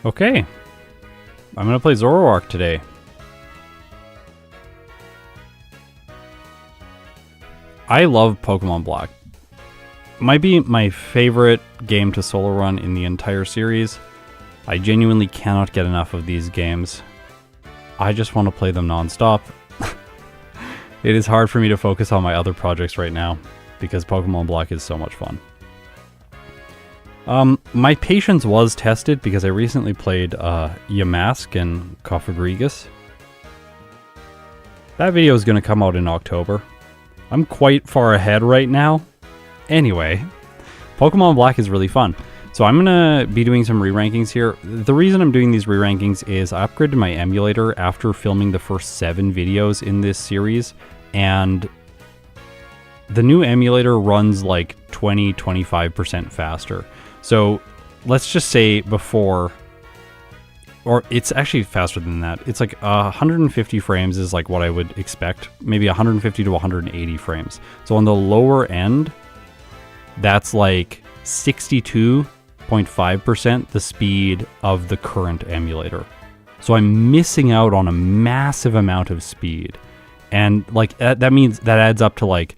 Okay, I'm gonna play Zoroark today. I love Pokemon Black. Might be my favorite game to solo run in the entire series. I genuinely cannot get enough of these games. I just want to play them non-stop. It is hard for me to focus on my other projects right now because Pokemon Black is so much fun. My patience was tested because I recently played Yamask and Cofagrigus. That video is going to come out in October. I'm quite far ahead right now. Anyway, Pokemon Black is really fun. So I'm going to be doing some re-rankings here. The reason I'm doing these re-rankings is I upgraded my emulator after filming the first 7 videos in this series. And the new emulator runs like 20-25% faster. So let's just say before, or it's actually faster than that. It's like 150 frames is like what I would expect. Maybe 150 to 180 frames. So on the lower end, that's like 62.5% the speed of the current emulator. So I'm missing out on a massive amount of speed. And like that means that adds up to like,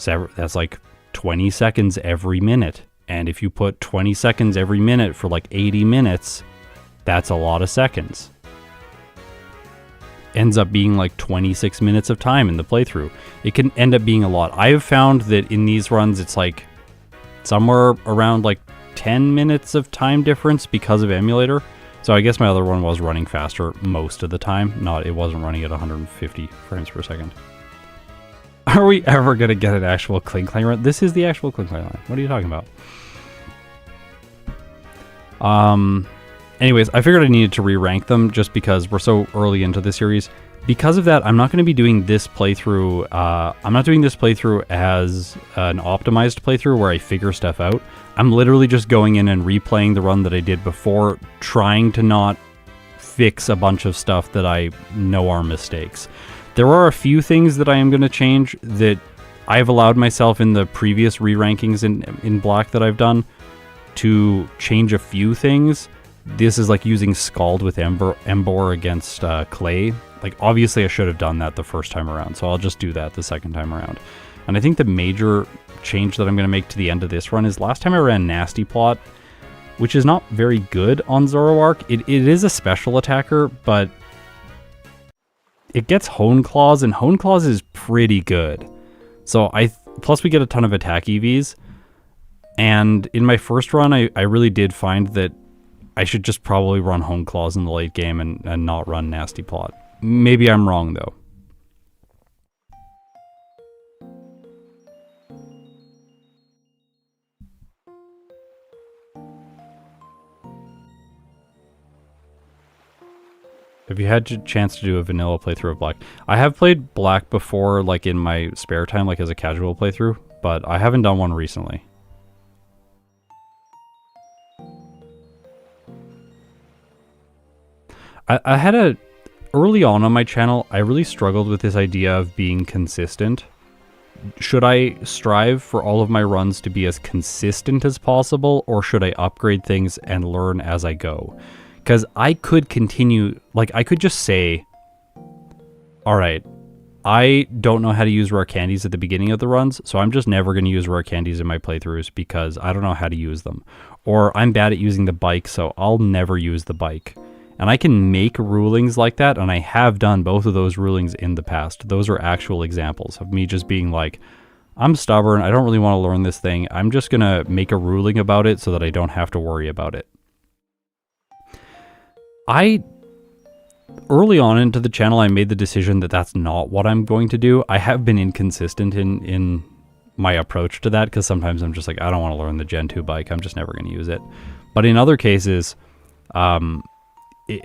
that's like 20 seconds every minute. And if you put 20 seconds every minute for like 80 minutes, that's a lot of seconds. Ends up being like 26 minutes of time in the playthrough. It can end up being a lot. I have found that in these runs, it's like somewhere around like 10 minutes of time difference because of emulator. So I guess my other one was running faster most of the time. It wasn't running at 150 frames per second. Are we ever going to get an actual Klinklang run? This is the actual Klinklang-line. What are you talking about? Anyways, I figured I needed to re-rank them just because we're so early into the series. Because of that, I'm not going to be doing this playthrough. I'm not doing this playthrough as an optimized playthrough where I figure stuff out. I'm literally just going in and replaying the run that I did before, trying to not fix a bunch of stuff that I know are mistakes. There are a few things that I am going to change that I've allowed myself in the previous re-rankings in Black that I've done to change a few things. This is like using Scald with Emboar against Clay. Like, obviously I should have done that the first time around, so I'll just do that the second time around. And I think the major change that I'm going to make to the end of this run is last time I ran Nasty Plot, which is not very good on Zoroark. It is a special attacker, but it gets Hone Claws, and Hone Claws is pretty good. So plus we get a ton of attack EVs. And in my first run, I really did find that I should just probably run Hone Claws in the late game and not run Nasty Plot. Maybe I'm wrong, though. Have you had a chance to do a vanilla playthrough of Black? I have played Black before, like in my spare time, like as a casual playthrough, but I haven't done one recently. I had early on my channel, I really struggled with this idea of being consistent. Should I strive for all of my runs to be as consistent as possible, or should I upgrade things and learn as I go? Because I could continue, like I could just say, all right, I don't know how to use rare candies at the beginning of the runs, so I'm just never going to use rare candies in my playthroughs because I don't know how to use them. Or I'm bad at using the bike, so I'll never use the bike. And I can make rulings like that, and I have done both of those rulings in the past. Those are actual examples of me just being like, I'm stubborn, I don't really want to learn this thing, I'm just going to make a ruling about it so that I don't have to worry about it. Early on into the channel, I made the decision that that's not what I'm going to do. I have been inconsistent in my approach to that, because sometimes I'm just like, I don't want to learn the Gen 2 bike, I'm just never going to use it. But in other cases,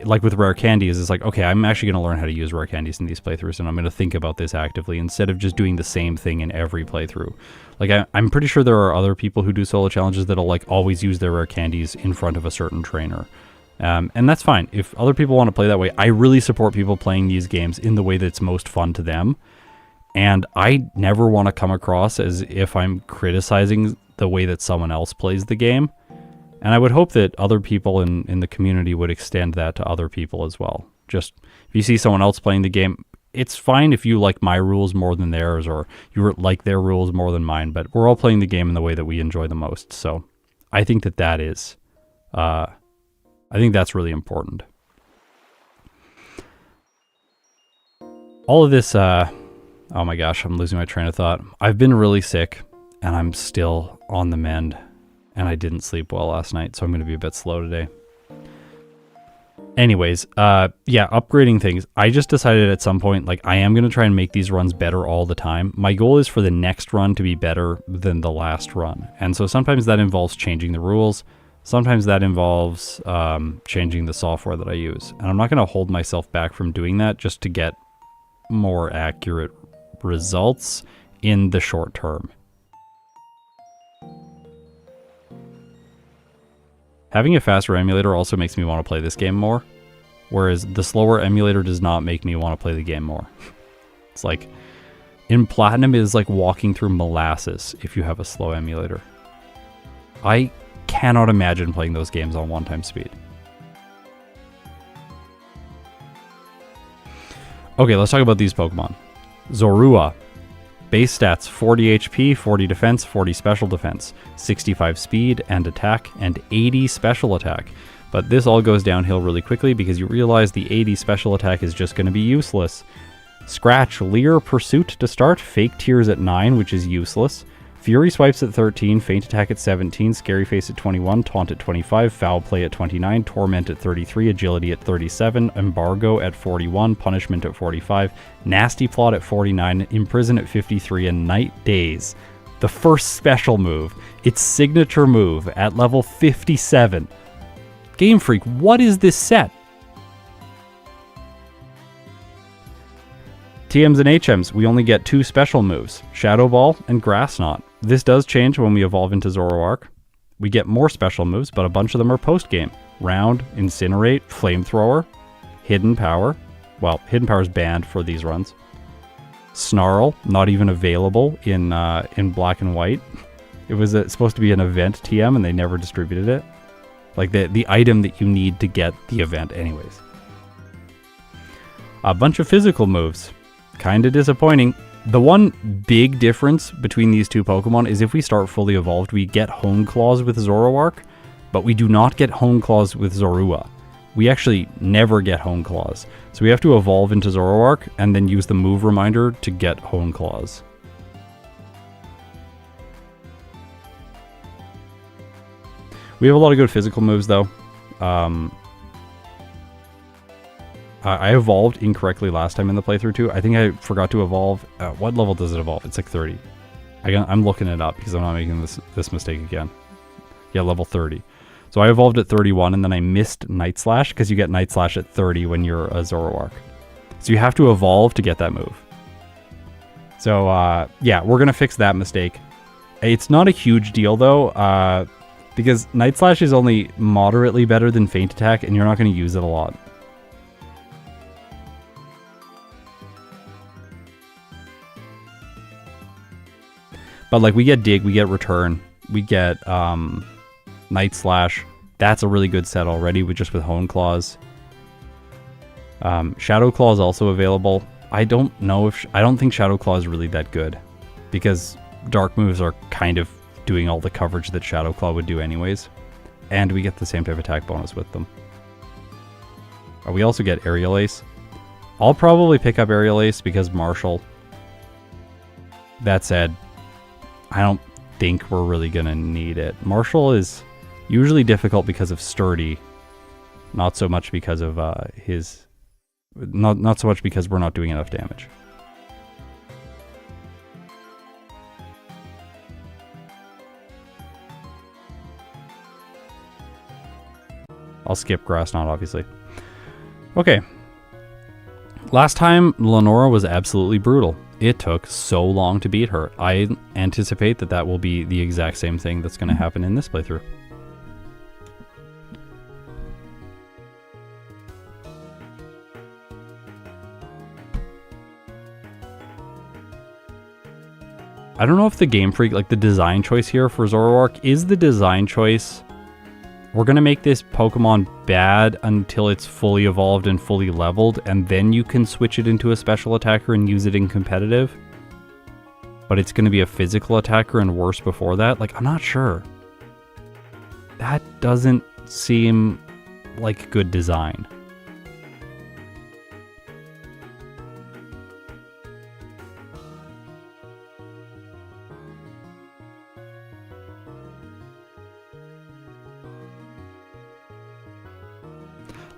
like with rare candies, it's like, okay, I'm actually going to learn how to use rare candies in these playthroughs, and I'm going to think about this actively instead of just doing the same thing in every playthrough. Like, I'm pretty sure there are other people who do solo challenges that'll like always use their rare candies in front of a certain trainer. And that's fine. If other people want to play that way, I really support people playing these games in the way that's most fun to them. And I never want to come across as if I'm criticizing the way that someone else plays the game. And I would hope that other people in the community would extend that to other people as well. Just if you see someone else playing the game, it's fine if you like my rules more than theirs, or you like their rules more than mine, but we're all playing the game in the way that we enjoy the most. So I think that is, I think that's really important. All of this, oh my gosh, I'm losing my train of thought. I've been really sick and I'm still on the mend, and I didn't sleep well last night, so I'm going to be a bit slow today. Anyways, yeah, upgrading things. I just decided at some point, like, I am going to try and make these runs better all the time. My goal is for the next run to be better than the last run. And so sometimes that involves changing the rules. Sometimes that involves changing the software that I use. And I'm not going to hold myself back from doing that just to get more accurate results in the short term. Having a faster emulator also makes me want to play this game more, whereas the slower emulator does not make me want to play the game more. It's like, in Platinum, it is like walking through molasses if you have a slow emulator. I cannot imagine playing those games on 1x speed. Okay, let's talk about these Pokemon. Zorua. Base stats, 40 HP, 40 defense, 40 special defense, 65 speed and attack, and 80 special attack. But this all goes downhill really quickly because you realize the 80 special attack is just going to be useless. Scratch, Leer, Pursuit to start, Fake Tears at 9, which is useless. Fury Swipes at 13, Feint Attack at 17, Scary Face at 21, Taunt at 25, Foul Play at 29, Torment at 33, Agility at 37, Embargo at 41, Punishment at 45, Nasty Plot at 49, Imprison at 53, and Night Daze, the first special move, its signature move at level 57. Game Freak, what is this set? TMs and HMs, we only get 2 special moves, Shadow Ball and Grass Knot. This does change when we evolve into Zoroark. We get more special moves, but a bunch of them are post-game. Round, Incinerate, Flamethrower, Hidden Power. Well, Hidden Power is banned for these runs. Snarl, not even available in black and white. It was supposed to be an event TM, and they never distributed it. Like the item that you need to get the event anyways. A bunch of physical moves. Kinda disappointing. The one big difference between these two Pokemon is if we start fully evolved, we get Hone Claws with Zoroark, but we do not get Hone Claws with Zorua. We actually never get Hone Claws. So we have to evolve into Zoroark and then use the move reminder to get Hone Claws. We have a lot of good physical moves though. I evolved incorrectly last time in the playthrough too. I think I forgot to evolve. What level does it evolve? It's like 30. I'm looking it up because I'm not making this mistake again. Yeah, level 30. So I evolved at 31 and then I missed Night Slash because you get Night Slash at 30 when you're a Zoroark. So you have to evolve to get that move. So yeah, we're going to fix that mistake. It's not a huge deal though because Night Slash is only moderately better than Feint Attack and you're not going to use it a lot. But like we get Dig, we get Return, we get Night Slash. That's a really good set already with Hone Claws. Shadow Claw is also available. I don't think Shadow Claw is really that good because Dark moves are kind of doing all the coverage that Shadow Claw would do anyways. And we get the same type of attack bonus with them. We also get Aerial Ace. I'll probably pick up Aerial Ace because Martial. That said, I don't think we're really going to need it. Martial is usually difficult because of Sturdy, not so much because of not so much because we're not doing enough damage. I'll skip Grass Knot, obviously. Okay. Last time, Lenora was absolutely brutal. It took so long to beat her. I anticipate that will be the exact same thing that's going to happen in this playthrough. I don't know if the Game Freak, like the design choice here for Zoroark, is the design choice we're going to make this Pokemon bad until it's fully evolved and fully leveled, and then you can switch it into a special attacker and use it in competitive. But it's going to be a physical attacker and worse before that? Like, I'm not sure. That doesn't seem like good design.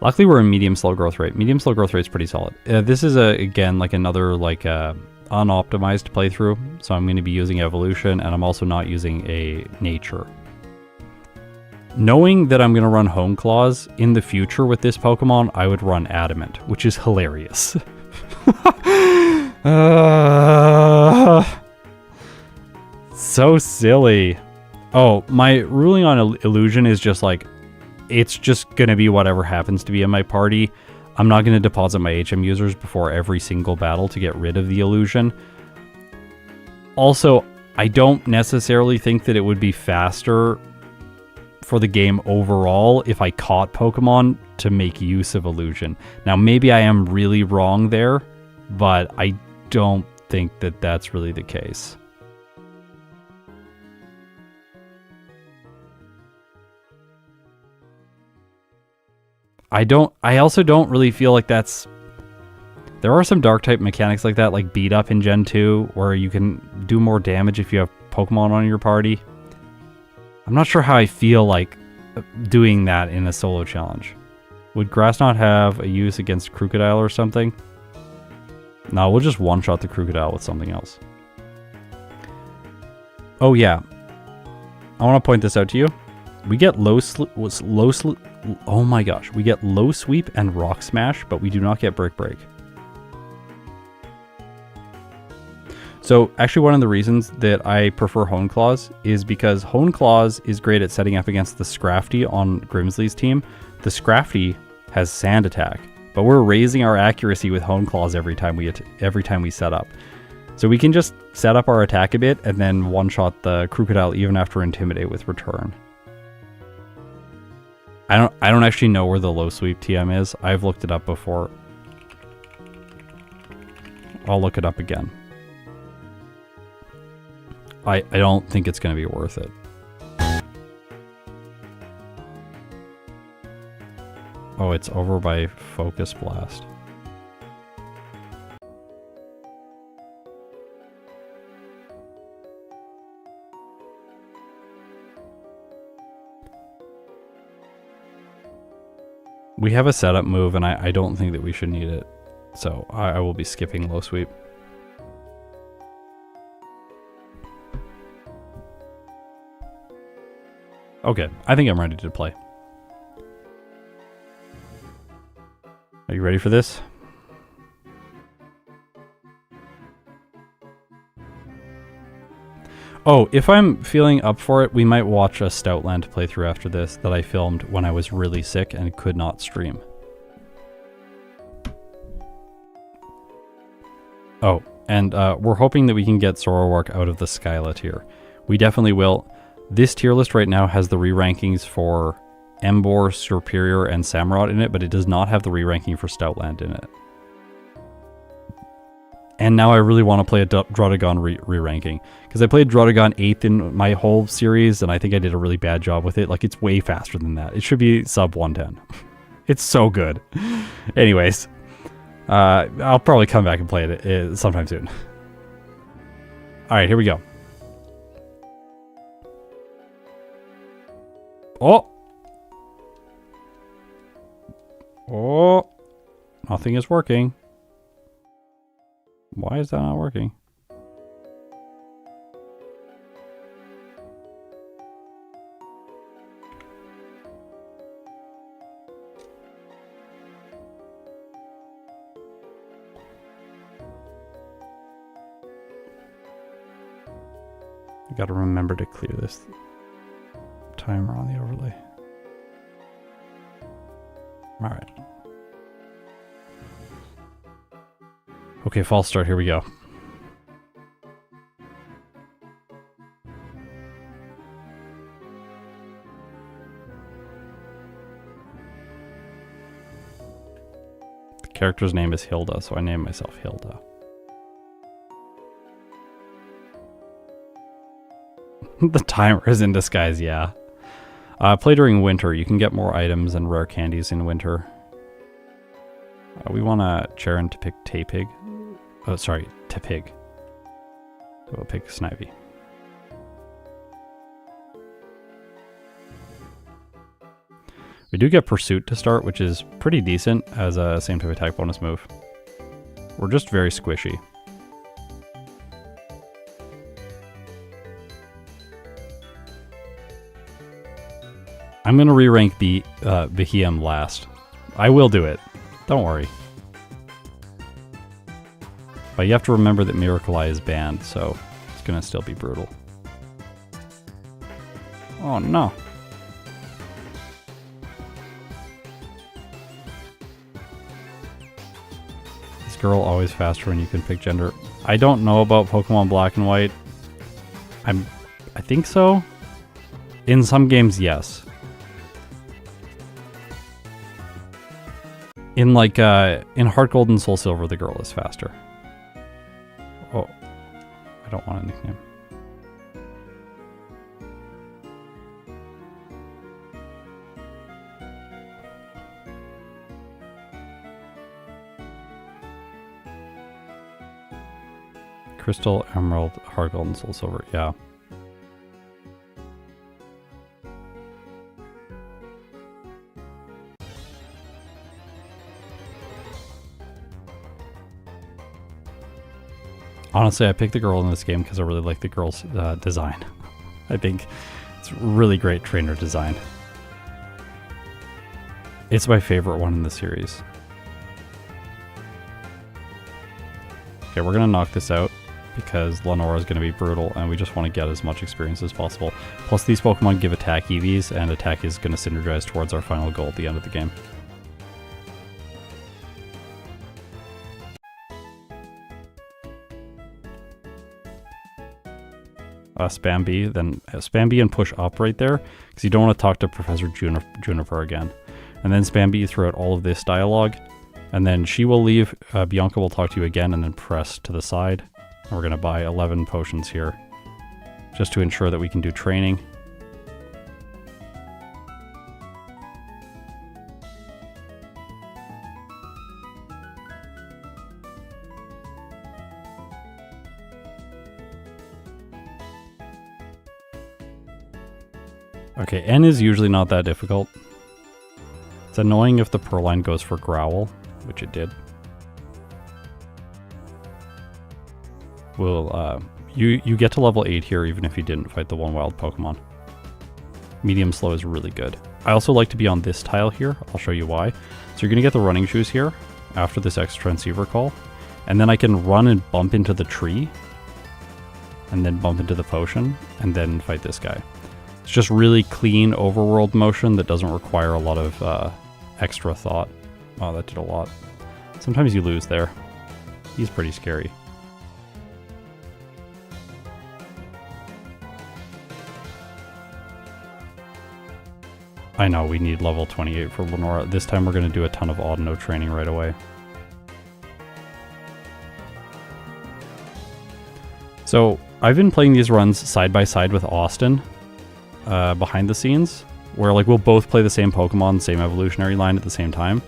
Luckily, we're in medium slow growth rate. Medium slow growth rate is pretty solid. This is, again, like another unoptimized playthrough. So I'm going to be using evolution, and I'm also not using a nature. Knowing that I'm going to run Hone Claws in the future with this Pokemon, I would run Adamant, which is hilarious. So silly. Oh, my ruling on Illusion is just like, it's just going to be whatever happens to be in my party. I'm not going to deposit my HM users before every single battle to get rid of the illusion. Also, I don't necessarily think that it would be faster for the game overall if I caught Pokemon to make use of illusion. Now, maybe I am really wrong there, but I don't think that that's really the case. I also don't really feel like that's... There are some dark type mechanics like that, like beat up in Gen 2, where you can do more damage if you have Pokemon on your party. I'm not sure how I feel like doing that in a solo challenge. Would Grass not have a use against Crocodile or something? No, we'll just one-shot the Crocodile with something else. Oh yeah. I want to point this out to you. We get oh my gosh, we get Low Sweep and Rock Smash, but we do not get Brick Break. So actually one of the reasons that I prefer Hone Claws is because Hone Claws is great at setting up against the Scrafty on Grimsley's team. The Scrafty has Sand Attack, but we're raising our accuracy with Hone Claws every time we set up. So we can just set up our attack a bit and then one-shot the Crocodile even after Intimidate with Return. I don't actually know where the Low Sweep TM is. I've looked it up before. I'll look it up again. I don't think it's going to be worth it. Oh, it's over by Focus Blast. We have a setup move, and I don't think that we should need it. So I will be skipping Low Sweep. Okay, I think I'm ready to play. Are you ready for this? Oh, if I'm feeling up for it, we might watch a Stoutland playthrough after this that I filmed when I was really sick and could not stream. Oh, and we're hoping that we can get Zoroark out of the Skyla tier. We definitely will. This tier list right now has the re-rankings for Emboar, Superior, and Samurott in it, but it does not have the re-ranking for Stoutland in it. And now I really want to play a Druddigon re-ranking. Because I played Druddigon 8th in my whole series, and I think I did a really bad job with it. Like, it's way faster than that. It should be sub 110. It's so good. Anyways, I'll probably come back and play it sometime soon. Alright, here we go. Oh! Oh! Nothing is working. Why is that not working? I gotta remember to clear this timer on the overlay. Alright. Okay, false start, here we go. character's name is Hilda, so I named myself Hilda. The timer is in disguise, yeah. Play during winter. You can get more items and rare candies in winter. We want Charon to pick Tapig. Oh, sorry, Tapig. So we'll pick Snivy. We do get Pursuit to start, which is pretty decent as a same type attack bonus move. We're just very squishy. I'm going to re-rank the Behem last. I will do it. Don't worry. But you have to remember that Miracle Eye is banned, so it's going to still be brutal. Oh no. Is girl always faster when you can pick gender? I don't know about Pokemon Black and White. I think so. In some games, yes. In like, in Heart Gold and Soul Silver, the girl is faster. Oh, I don't want a nickname. Crystal, Emerald, Heart Gold, and Soul Silver, yeah. Honestly, I picked the girl in this game because I really like the girl's design. I think it's really great trainer design. It's my favorite one in the series. Okay, we're going to knock this out because Lenora is going to be brutal and we just want to get as much experience as possible. Plus these Pokemon give attack EVs and attack is going to synergize towards our final goal at the end of the game. Spam B, then spam B and push up right there because you don't want to talk to Professor Juniper again. And then spam B throughout all of this dialogue, and then she will leave. Bianca will talk to you again, and then press to the side. And we're going to buy 11 potions here just to ensure that we can do training. Okay, N is usually not that difficult. It's annoying if the Purrline goes for Growl, which it did. Well, you get to level 8 here even if you didn't fight the one wild Pokemon. Medium slow is really good. I also like to be on this tile here. I'll show you why. So you're going to get the running shoes here after this X transceiver call. And then I can run and bump into the tree. And then bump into the potion. And then fight this guy. It's just really clean overworld motion that doesn't require a lot of extra thought. Wow, that did a lot. Sometimes you lose there. He's pretty scary. I know, we need level 28 for Lenora. This time we're going to do a ton of Audino training right away. So, I've been playing these runs side by side with Austin. Behind the scenes, where like we'll both play the same Pokemon, same evolutionary line at the same time.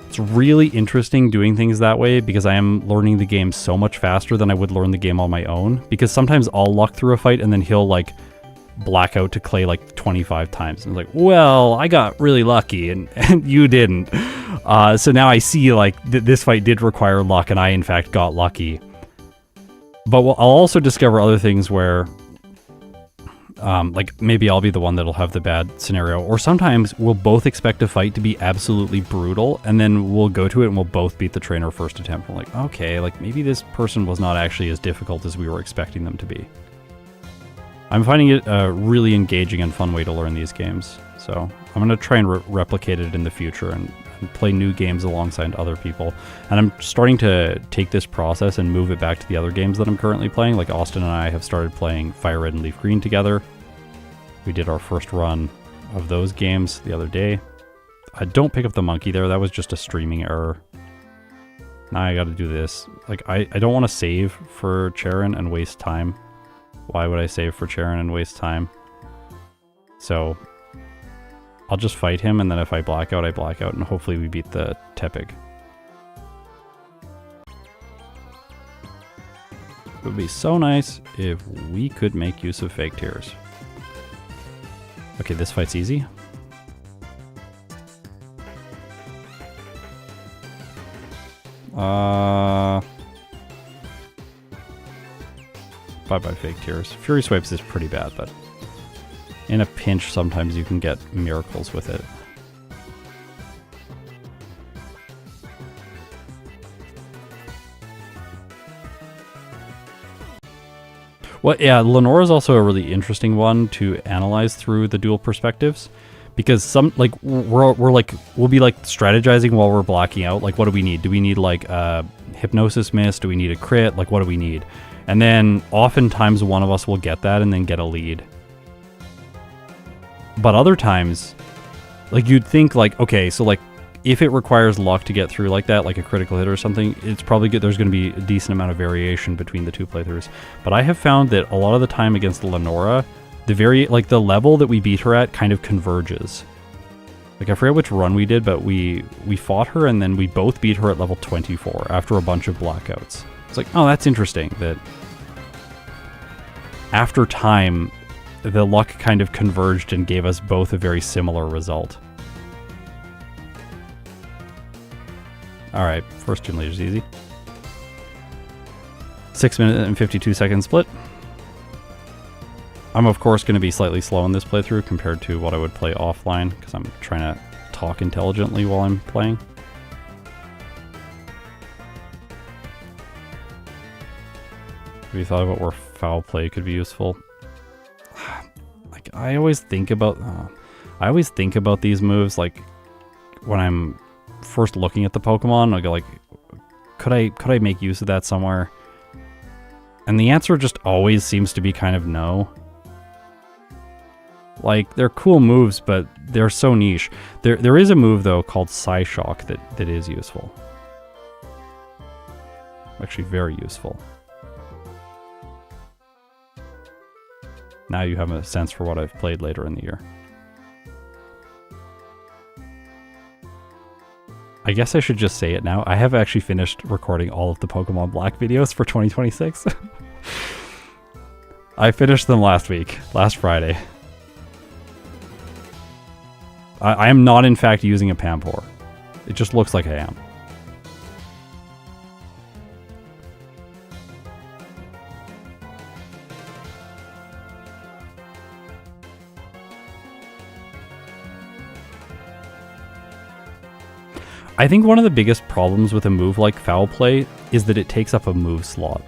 It's really interesting doing things that way because I am learning the game so much faster than I would learn the game on my own, because sometimes I'll luck through a fight and then he'll like black out to Clay like 25 times and it's like, well, I got really lucky and you didn't. So now I see like this fight did require luck and I in fact got lucky. But I'll also discover other things where like maybe I'll be the one that'll have the bad scenario, or sometimes we'll both expect a fight to be absolutely brutal and then we'll go to it and we'll both beat the trainer first attempt. We're like, okay, like maybe this person was not actually as difficult as we were expecting them to be. I'm finding it a really engaging and fun way to learn these games, so I'm going to try and replicate it in the future and play new games alongside other people. And I'm starting to take this process and move it back to the other games that I'm currently playing. Like Austin and I have started playing Fire Red and Leaf Green together. We did our first run of those games the other day. Don't pick up the monkey there, that was just a streaming error. Now I gotta do this. Like, I don't want to save for Charon and waste time. Why would I save for Charon and waste time? So, I'll just fight him, and then if I black out, I black out, and hopefully we beat the Tepig. It would be so nice if we could make use of fake tears. Okay, this fight's easy. Bye-bye fake tears. Fury Swipes is pretty bad, but in a pinch, sometimes you can get miracles with it. Well, yeah, Lenora is also a really interesting one to analyze through the dual perspectives, because some, like, we'll be like strategizing while we're blocking out. Like, what do we need? Do we need like a hypnosis miss? Do we need a crit? Like, what do we need? And then oftentimes one of us will get that and then get a lead. But other times, like, you'd think like, okay, so like if it requires luck to get through like that, like a critical hit or something, it's probably good. There's going to be a decent amount of variation between the two playthroughs. But I have found that a lot of the time against Lenora, the level that we beat her at kind of converges. Like, I forget which run we did, but we fought her and then we both beat her at level 24 after a bunch of blackouts. It's like, oh, that's interesting that after time, the luck kind of converged and gave us both a very similar result. Alright, first gym leader's easy. 6 minute and 52 second split. I'm of course going to be slightly slow in this playthrough compared to what I would play offline, because I'm trying to talk intelligently while I'm playing. Have you thought about where foul play could be useful? Like, I always think about these moves, like, when I'm first looking at the Pokemon. I go like, could I make use of that somewhere? And the answer just always seems to be kind of no. Like, they're cool moves, but they're so niche. There is a move though called Psyshock that is useful. Actually very useful. Now you have a sense for what I've played later in the year. I guess I should just say it now. I have actually finished recording all of the Pokemon Black videos for 2026. I finished them last week, last Friday. I am not in fact using a Pampor. It just looks like I am. I think one of the biggest problems with a move like Foul Play is that it takes up a move slot.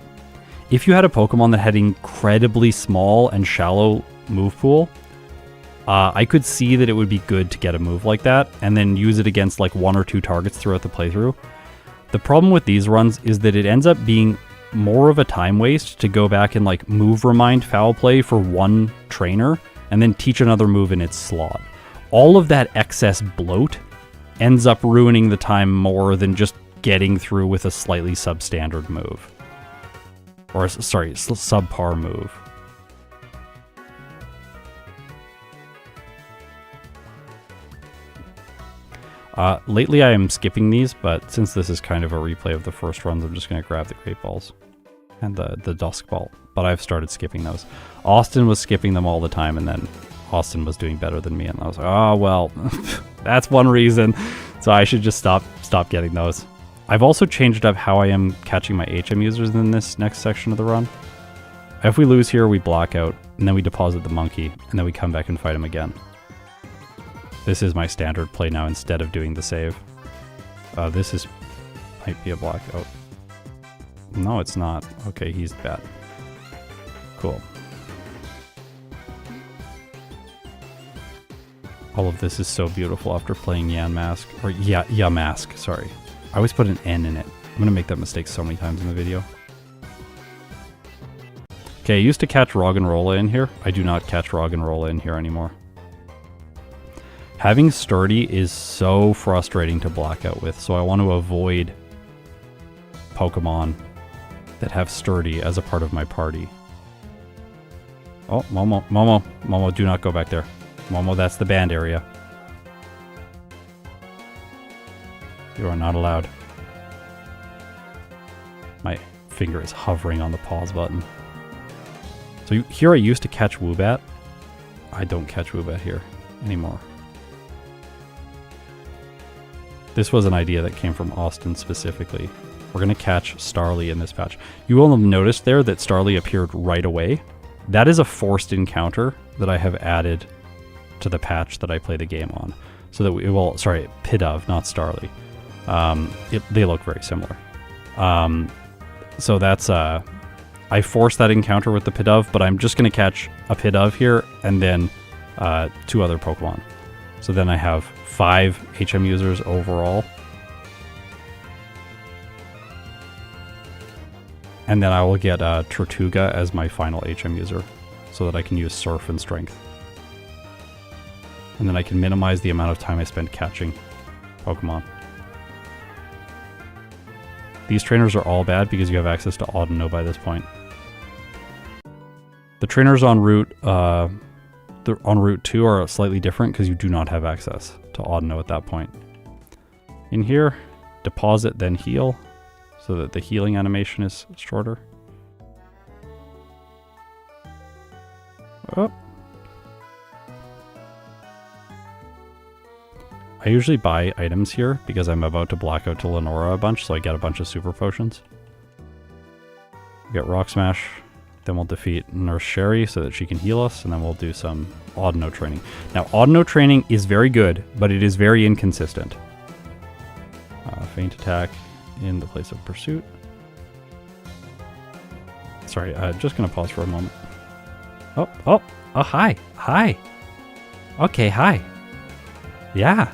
If you had a Pokemon that had incredibly small and shallow move pool, I could see that it would be good to get a move like that and then use it against like 1 or 2 targets throughout the playthrough. The problem with these runs is that it ends up being more of a time waste to go back and like move remind Foul Play for one trainer and then teach another move in its slot. All of that excess bloat ends up ruining the time more than just getting through with a slightly substandard move. Or, sorry, subpar move. Lately I am skipping these, but since this is kind of a replay of the first runs, I'm just going to grab the Great Balls and the Dusk Ball. But I've started skipping those. Austin was skipping them all the time, and then Austin was doing better than me, and I was like, oh, well, that's one reason. So I should just stop getting those. I've also changed up how I am catching my HM users in this next section of the run. If we lose here, we block out, and then we deposit the monkey, and then we come back and fight him again. This is my standard play now instead of doing the save. This might be a blackout. No, it's not. Okay, he's bad. Cool. All of this is so beautiful after playing Yamask. Or Yamask, sorry. I always put an N in it. I'm going to make that mistake so many times in the video. Okay, I used to catch Roggenrola in here. I do not catch Roggenrola in here anymore. Having Sturdy is so frustrating to block out with, so I want to avoid Pokemon that have Sturdy as a part of my party. Oh, Momo, do not go back there. Momo, that's the banned area. You are not allowed. My finger is hovering on the pause button. So here I used to catch Woobat. I don't catch Woobat here anymore. This was an idea that came from Austin specifically. We're going to catch Starly in this patch. You will have noticed there that Starly appeared right away. That is a forced encounter that I have added to the patch that I play the game on. So that we will, sorry, Pidove, not Starly. They look very similar. So that's, I forced that encounter with the Pidove, but I'm just going to catch a Pidove here and then 2 other Pokemon. So then I have 5 HM users overall. And then I will get Tortuga as my final HM user so that I can use Surf and Strength. And then I can minimize the amount of time I spend catching Pokemon. These trainers are all bad because you have access to Audino by this point. The trainers on Route 2 are slightly different because you do not have access to Audino at that point. In here, deposit, then heal, so that the healing animation is shorter. Oh. I usually buy items here because I'm about to black out to Lenora a bunch, so I get a bunch of super potions. We get Rock Smash, then we'll defeat Nurse Sherry so that she can heal us, and then we'll do some Audino training. Now, Audino training is very good, but it is very inconsistent. Feint attack in the place of pursuit. Sorry, just gonna pause for a moment. Oh, hi. Okay, hi. Yeah.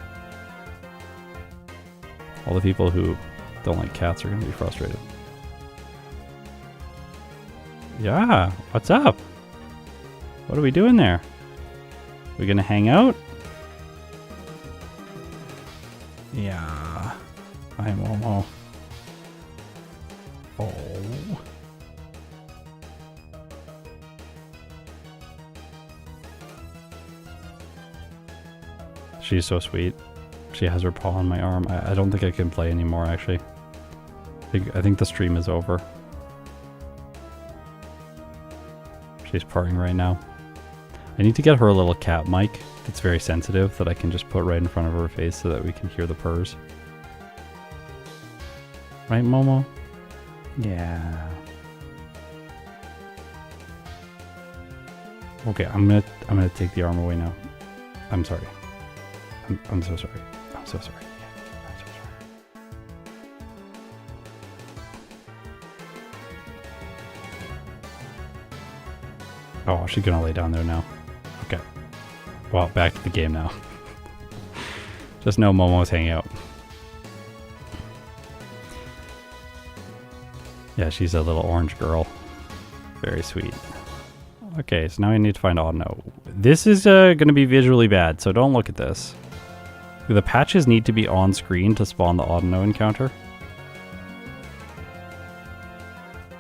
All the people who don't like cats are gonna be frustrated. Yeah, what's up? What are we doing there? We gonna hang out? Yeah. I'm Momo. Oh. She's so sweet. She has her paw on my arm. I don't think I can play anymore, actually. I think the stream is over. She's purring right now. I need to get her a little cat mic that's very sensitive that I can just put right in front of her face so that we can hear the purrs. Right, Momo? Yeah. Okay, I'm gonna take the arm away now. I'm sorry. I'm so sorry. I'm so sorry. Yeah, I'm so sorry. Oh, she's gonna lay down there now. Okay. Well, back to the game now. Just know Momo's hanging out. Yeah, she's a little orange girl. Very sweet. Okay, so now I need to find Audino. This is going to be visually bad, so don't look at this. The patches need to be on screen to spawn the Audino encounter.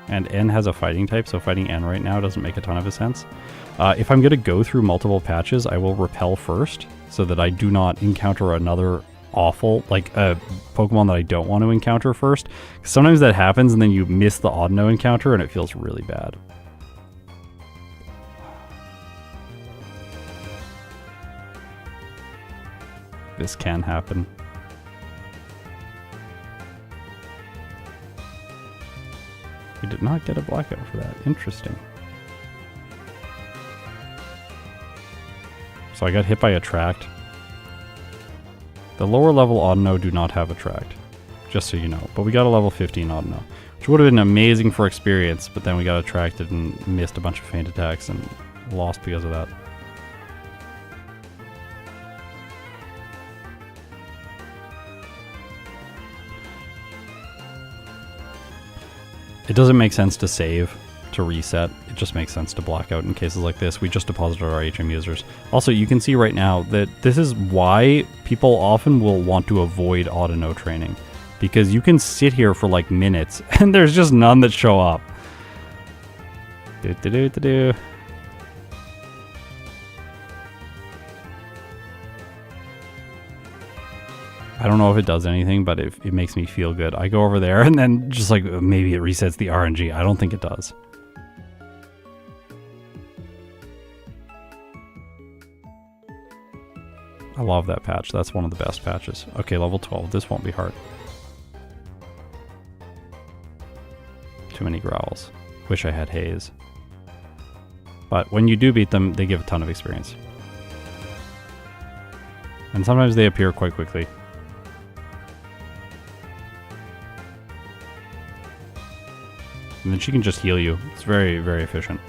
And N has a fighting type, so fighting N right now doesn't make a ton of sense. If I'm going to go through multiple patches, I will repel first, so that I do not encounter another awful, like a Pokemon that I don't want to encounter first. Sometimes that happens and then you miss the Audino encounter and it feels really bad. This can happen. We did not get a blackout for that. Interesting. So I got hit by Attract. The lower level Audino do not have Attract, just so you know. But we got a level 15 Audino, which would have been amazing for experience, but then we got attracted and missed a bunch of feint attacks and lost because of that. It doesn't make sense to save to reset. It just makes sense to block out in cases like this. We just deposited our HM users. Also, you can see right now that this is why people often will want to avoid Audino training. because you can sit here for like minutes and there's just none that show up. Do. I don't know if it does anything, but it makes me feel good. I go over there and then just like maybe it resets the RNG. I don't think it does. I love that patch. That's one of the best patches. Okay, level 12. This won't be hard. Too many growls. Wish I had haze. But when you do beat them, they give a ton of experience. And sometimes they appear quite quickly. And then she can just heal you. It's very, very efficient.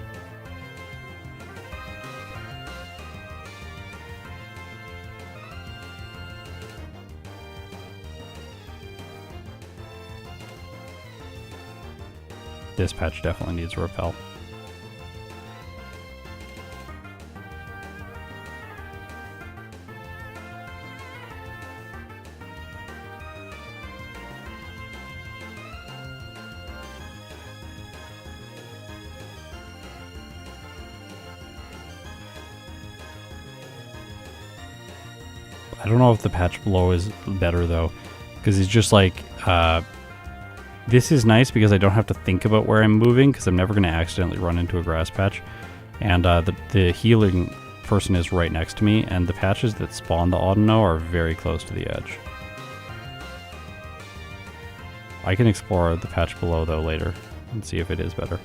This patch definitely needs a repel. I don't know if the patch below is better though, because it's just like, this is nice because I don't have to think about where I'm moving because I'm never going to accidentally run into a grass patch. And the healing person is right next to me, and the patches that spawn the Audino are very close to the edge. I can explore the patch below though later and see if it is better.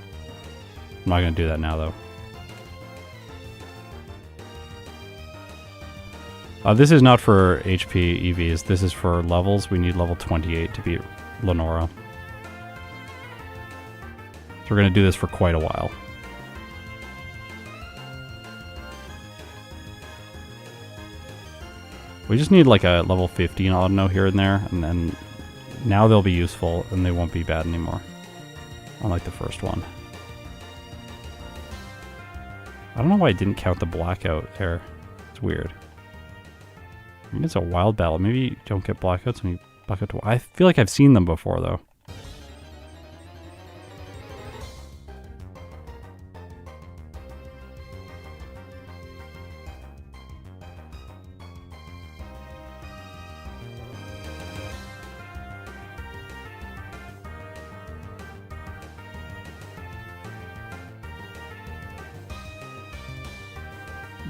I'm not going to do that now though. This is not for HP EVs, this is for levels. We need level 28 to beat Lenora. So we're going to do this for quite a while. We just need like a level 15 Audino here and there, and then now they'll be useful and they won't be bad anymore. Unlike the first one. I don't know why I didn't count the blackout there. It's weird. I mean, it's a wild battle. Maybe you don't get blackouts when you blackout to... I feel like I've seen them before, though.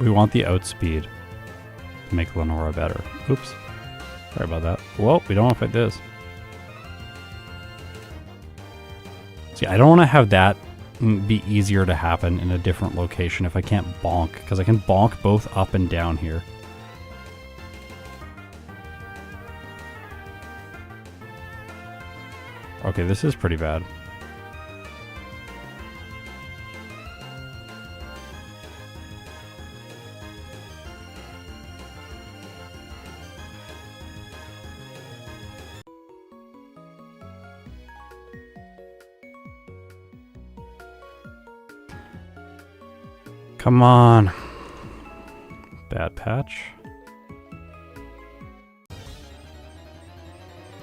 We want the outspeed. Make Lenora better. Oops. Sorry about that. Whoa, we don't want to fight this. See, I don't want to have that be easier to happen in a different location if I can't bonk, because I can bonk both up and down here. Okay, this is pretty bad. Come on. Bad patch.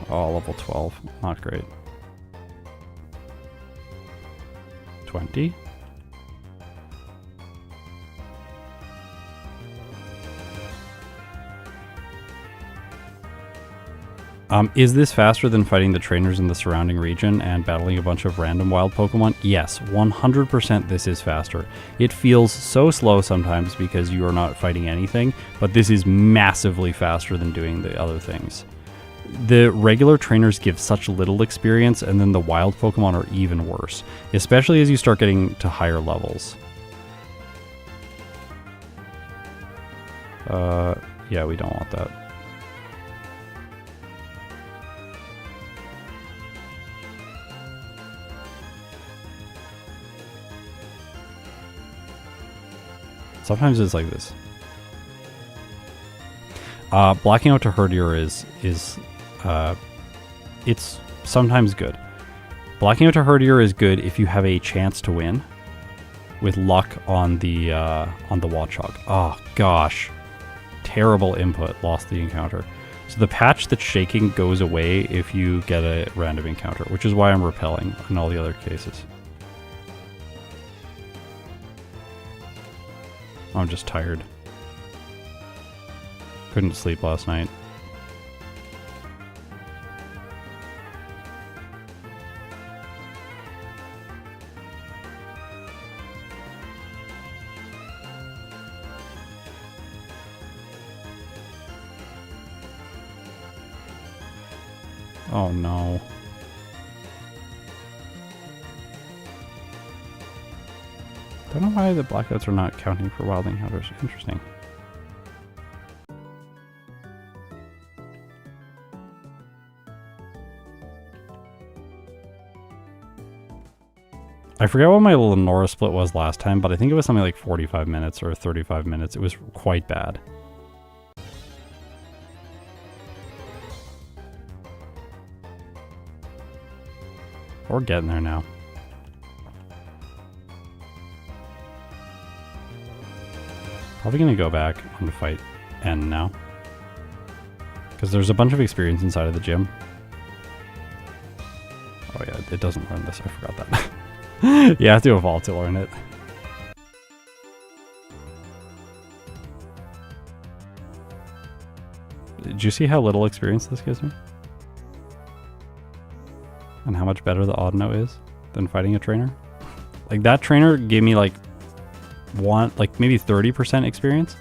Oh, level 12. Not great. 20. Is this faster than fighting the trainers in the surrounding region and battling a bunch of random wild Pokemon? Yes, 100% this is faster. It feels so slow sometimes because you are not fighting anything, but this is massively faster than doing the other things. The regular trainers give such little experience, and then the wild Pokemon are even worse, especially as you start getting to higher levels. Yeah, we don't want that. Sometimes it's like this. Blacking out to Herdier is it's sometimes good. Blacking out to Herdier is good if you have a chance to win with luck on the Watchog. Oh gosh, terrible input. Lost the encounter. So the patch that's shaking goes away if you get a random encounter, which is why I'm repelling in all the other cases. I'm just tired. Couldn't sleep last night. Oh no. Don't know why the blackouts are not counting for wild encounters. Interesting. I forget what my Lenora split was last time, but I think it was something like 45 minutes or 35 minutes. It was quite bad. We're getting there now. Probably gonna go back and fight N now. Because there's a bunch of experience inside of the gym. Oh yeah, it doesn't learn this, I forgot that. You have to evolve to learn it. Did you see how little experience this gives me? And how much better the Audino is than fighting a trainer? Like that trainer gave me like maybe 30% experience.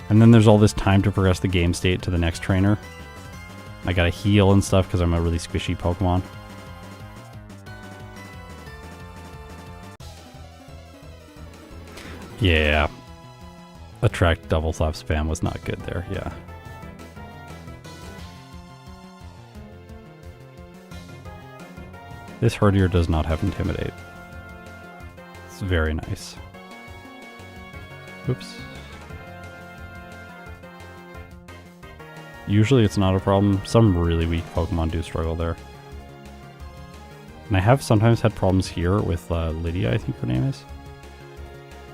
And then there's all this time to progress the game state to the next trainer. I gotta heal and stuff because I'm a really squishy Pokemon. Yeah. Attract double slap spam was not good there, yeah. This Herdier does not have Intimidate. It's very nice. Oops. Usually it's not a problem. Some really weak Pokemon do struggle there. And I have sometimes had problems here with Lydia, I think her name is.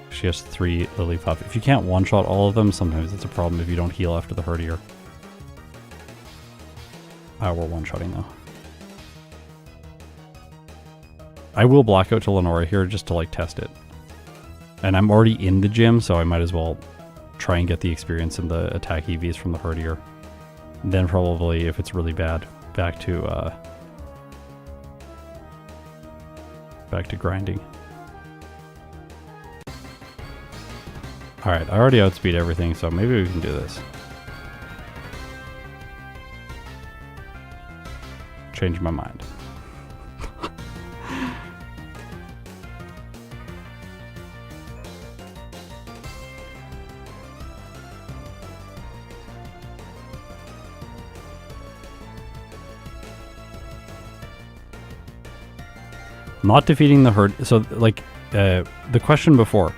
She has 3 Lillipup. If you can't one-shot all of them, sometimes it's a problem if you don't heal after the Herdier. We're one-shotting though. I will black out to Lenora here just to like test it. And I'm already in the gym, so I might as well try and get the experience in the attack EVs from the Herdier. Then probably, if it's really bad, back to grinding. Alright, I already outspeed everything, so maybe we can do this. Change my mind. Not defeating the herd. So, like, the question before,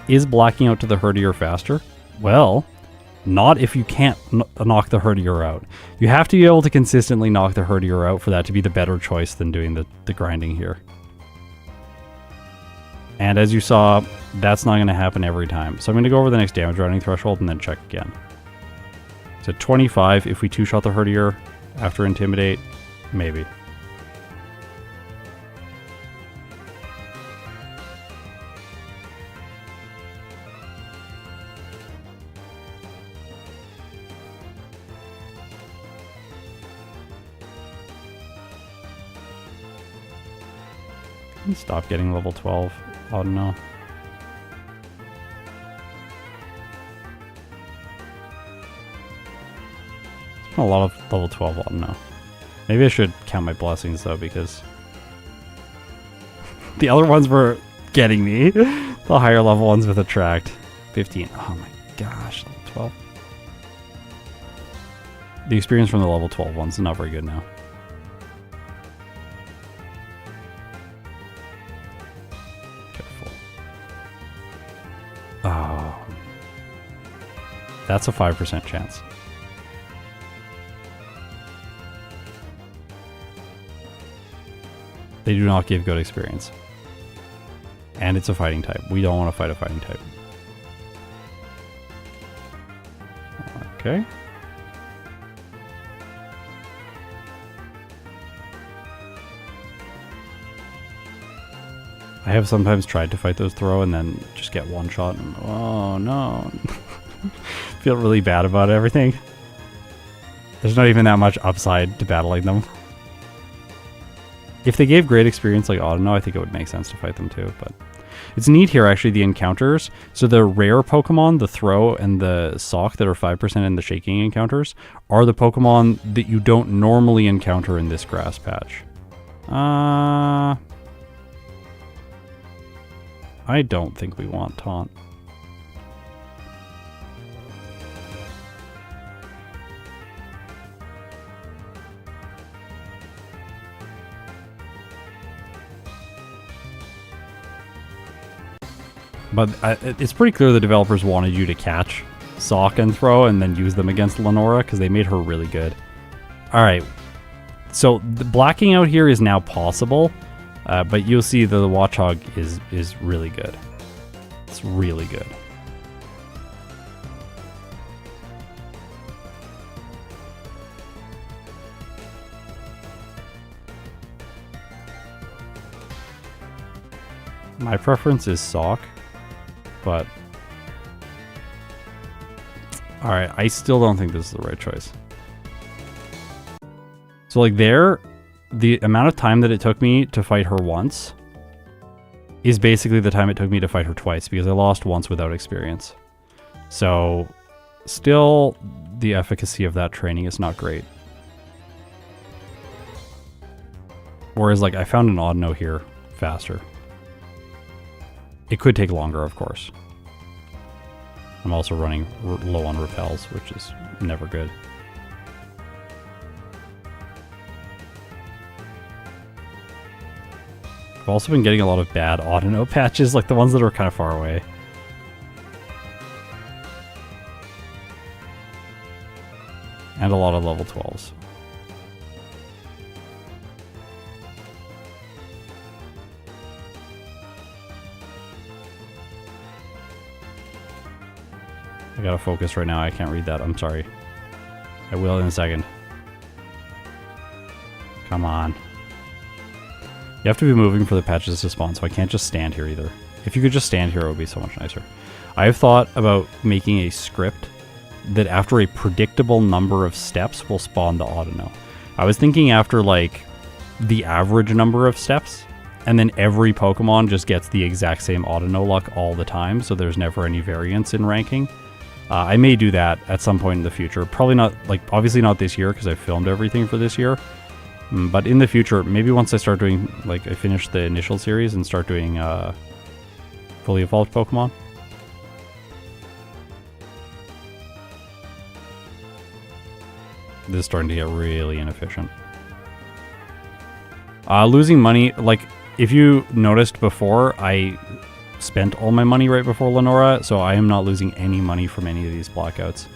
is blacking out to the Herdier faster? Well, not if you can't knock the Herdier out. You have to be able to consistently knock the Herdier out for that to be the better choice than doing the grinding here. And as you saw, that's not going to happen every time. So I'm going to go over the next damage routing threshold and then check again. So 25 if we two-shot the Herdier after Intimidate, maybe. Stop getting level 12. Oh no. It's been a lot of level 12. Oh no. Maybe I should count my blessings though, because the other ones were getting me. The higher level ones with attract. 15. Oh my gosh, level 12. The experience from the level 12 ones is not very good now. Oh, that's a 5% chance. They do not give good experience. And it's a fighting type. We don't want to fight a fighting type. Okay. I have sometimes tried to fight those throw and then just get one shot and oh no. Feel really bad about everything. There's not even that much upside to battling them. If they gave great experience like Audino, I think it would make sense to fight them too, but it's neat here actually, the encounters. So the rare Pokemon, the Throw and the Sock that are 5% in the Shaking encounters are the Pokemon that you don't normally encounter in this grass patch. I don't think we want Taunt. But it's pretty clear the developers wanted you to catch Sock and Throw and then use them against Lenora because they made her really good. Alright, so the blacking out here is now possible, but you'll see the Watchog is really good. It's really good. My preference is Sock. But alright, I still don't think this is the right choice. So like there, the amount of time that it took me to fight her once is basically the time it took me to fight her twice because I lost once without experience. So still the efficacy of that training is not great. Whereas like I found an Audino here faster. It could take longer, of course. I'm also running low on repels, which is never good. I've also been getting a lot of bad Audino patches, like the ones that are kind of far away. And a lot of level 12s. I gotta focus right now. I can't read that. I'm sorry. I will in a second. Come on. You have to be moving for the patches to spawn, so I can't just stand here either. If you could just stand here, it would be so much nicer. I have thought about making a script that after a predictable number of steps will spawn the Audino. I was thinking after like the average number of steps, and then every Pokemon just gets the exact same Audino luck all the time, so there's never any variance in ranking. I may do that at some point in the future. Probably not, like, obviously not this year because I filmed everything for this year. But in the future, maybe once I start doing, like, I finish the initial series and start doing fully evolved Pokemon. This is starting to get really inefficient. Losing money, like, if you noticed before, I spent all my money right before Lenora, so I am not losing any money from any of these blackouts.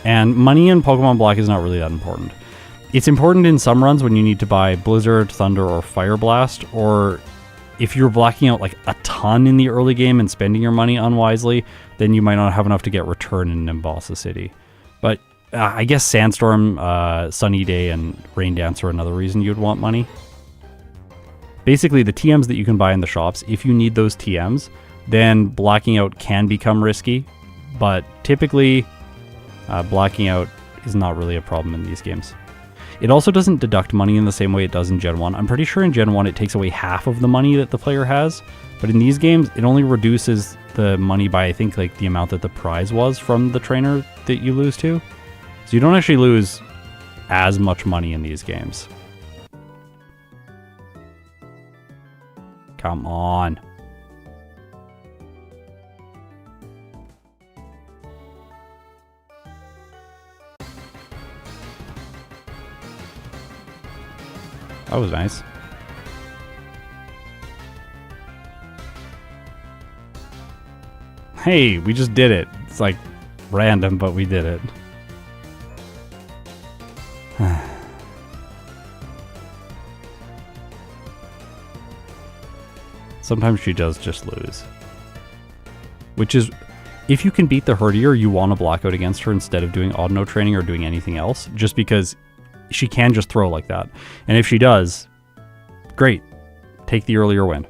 And money in Pokemon Black is not really that important. It's important in some runs when you need to buy Blizzard, Thunder, or Fire Blast, or if you're blacking out like a ton in the early game and spending your money unwisely, then you might not have enough to get Return in Nimbasa City. But I guess Sandstorm, Sunny Day, and Rain Dance are another reason you'd want money. Basically, the TMs that you can buy in the shops, if you need those TMs, then blacking out can become risky, but typically blacking out is not really a problem in these games. It also doesn't deduct money in the same way it does in Gen 1. I'm pretty sure in Gen 1 it takes away half of the money that the player has, but in these games it only reduces the money by, I think, like the amount that the prize was from the trainer that you lose to. So you don't actually lose as much money in these games. Come on. That was nice. Hey, we just did it. It's like random, but we did it. Sometimes she does just lose. Which is, if you can beat the Herdier, you want to block out against her instead of doing odd no training or doing anything else, just because she can just throw like that. And if she does, great. Take the earlier win.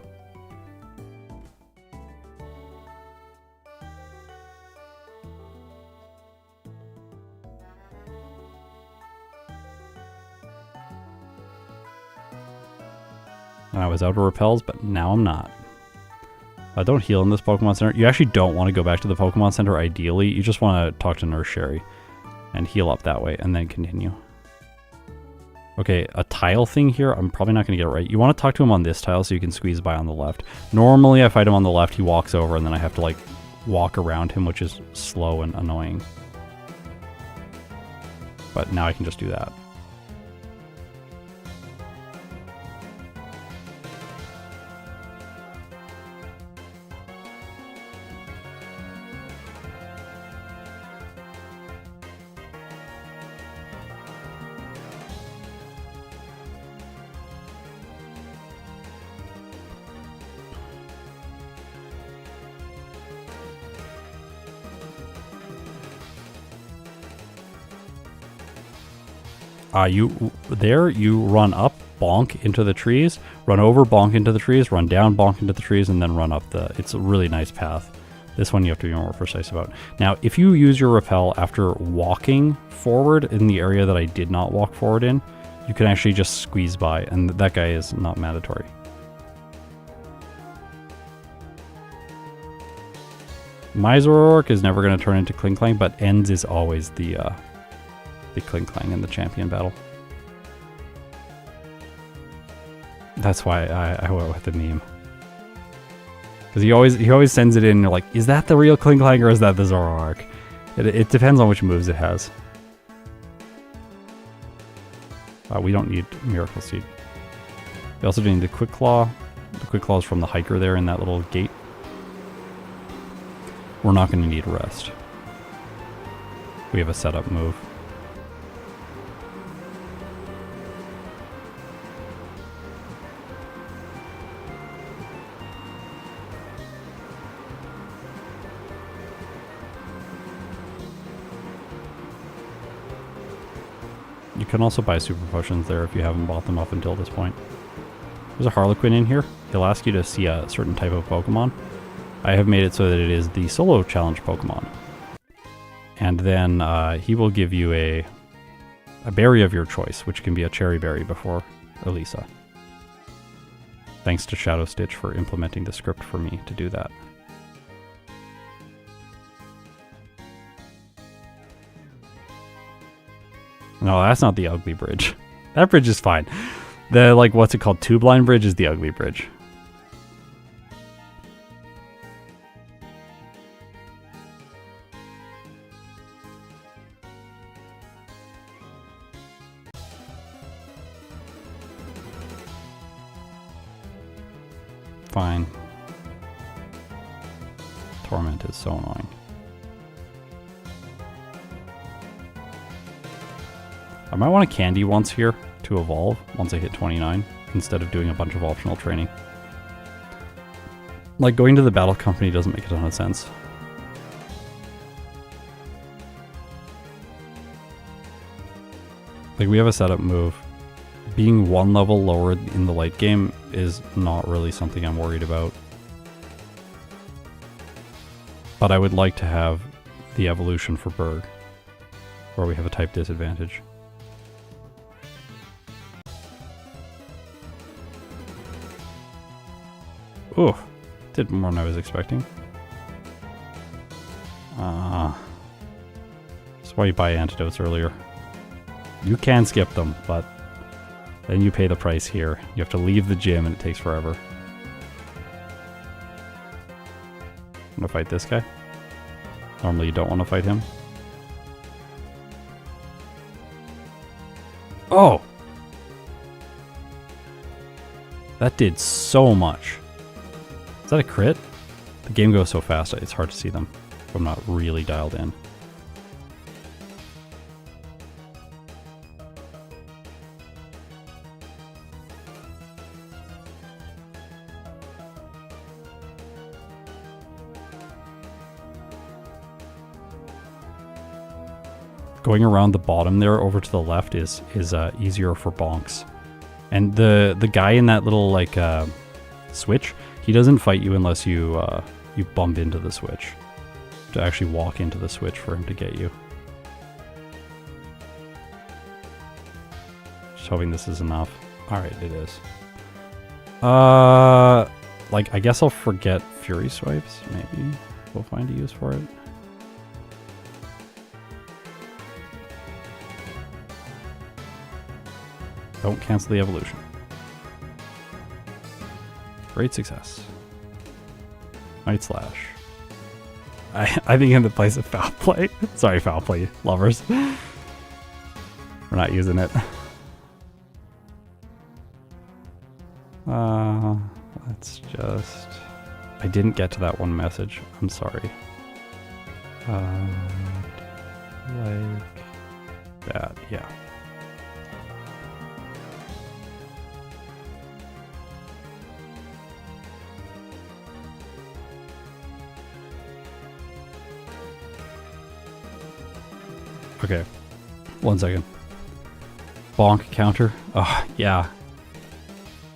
I was out of repels, but now I'm not. I don't heal in this Pokemon Center. You actually don't want to go back to the Pokemon Center ideally. You just want to talk to Nurse Sherry and heal up that way and then continue. Okay, a tile thing here. I'm probably not going to get it right. You want to talk to him on this tile so you can squeeze by on the left. Normally, I fight him on the left. He walks over and then I have to like walk around him, which is slow and annoying. But now I can just do that. You run up, bonk into the trees, run over, bonk into the trees, run down, bonk into the trees, and then run up it's a really nice path. This one you have to be more precise about. Now, if you use your repel after walking forward in the area that I did not walk forward in, you can actually just squeeze by, and that guy is not mandatory. My Zoroark is never going to turn into Klinklang, but ends is always the Klinklang in the champion battle. That's why I went with the meme. Because he always sends it in and you're like, is that the real Klinklang or is that the Zoroark? It depends on which moves it has. We don't need Miracle Seed. We also do need the Quick Claw. The Quick Claw is from the hiker there in that little gate. We're not going to need Rest. We have a setup move. You can also buy super potions there if you haven't bought them up until this point. There's a Harlequin in here. He'll ask you to see a certain type of Pokemon. I have made it so that it is the solo challenge Pokemon. And then he will give you a berry of your choice, which can be a cherry berry before Elisa. Thanks to Shadow Stitch for implementing the script for me to do that. No, that's not the ugly bridge. That bridge is fine. The, like, what's it called? Tube line bridge is the ugly bridge. Fine. Torment is so annoying. I might want to candy once here to evolve once I hit 29 instead of doing a bunch of optional training. Like, going to the battle company doesn't make a ton of sense. Like, we have a setup move. Being one level lower in the late game is not really something I'm worried about. But I would like to have the evolution for Berg, where we have a type disadvantage. Ooh, did more than I was expecting. That's why you buy antidotes earlier. You can skip them, but then you pay the price here. You have to leave the gym and it takes forever. I'm gonna fight this guy. Normally you don't want to fight him. Oh! That did so much. Is that a crit? The game goes so fast, it's hard to see them if I'm not really dialed in. going around the bottom there over to the left is easier for bonks. And the guy in that little like switch, he doesn't fight you unless you you bump into the switch. To actually walk into the switch for him to get you. Just hoping this is enough. Alright, it is. Like, I guess I'll forget Fury Swipes, maybe. We'll find a use for it. Don't cancel the evolution. Great success. Night Slash. I think in the place of Foul Play. Sorry, Foul Play lovers. We're not using it. Let's just... I didn't get to that one message. I'm sorry. Like that, yeah. Okay, 1 second. Bonk counter. Oh, yeah.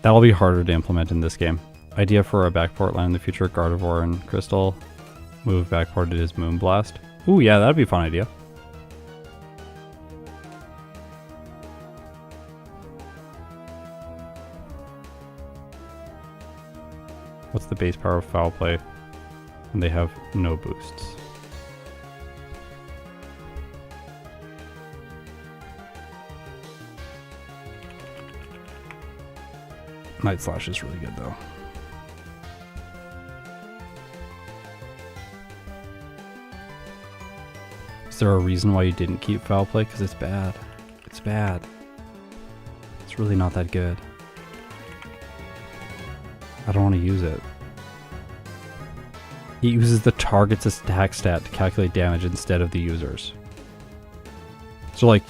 That'll be harder to implement in this game. Idea for a backport land in the future, Gardevoir and Crystal. Move backported is Moonblast. Ooh, yeah, that'd be a fun idea. What's the base power of Foul Play? And they have no boosts. Night Slash is really good though. Is there a reason why you didn't keep Foul Play? Because it's bad. It's bad. It's really not that good. I don't want to use it. It uses the target's attack stat to calculate damage instead of the user's. So like,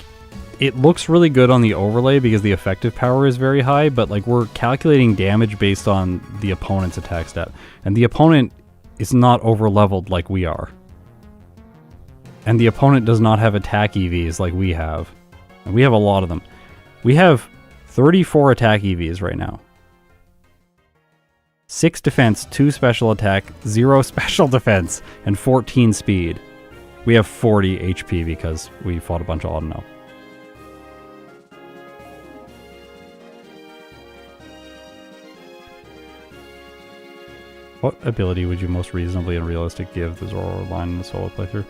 it looks really good on the overlay because the effective power is very high, but like we're calculating damage based on the opponent's attack stat. And the opponent is not over leveled like we are. And the opponent does not have attack EVs like we have. And we have a lot of them. We have 34 attack EVs right now. 6 defense, 2 special attack, 0 special defense, and 14 speed. We have 40 HP because we fought a bunch of odd and out. What ability would you most reasonably and realistic give the Zoroark line in the solo playthrough?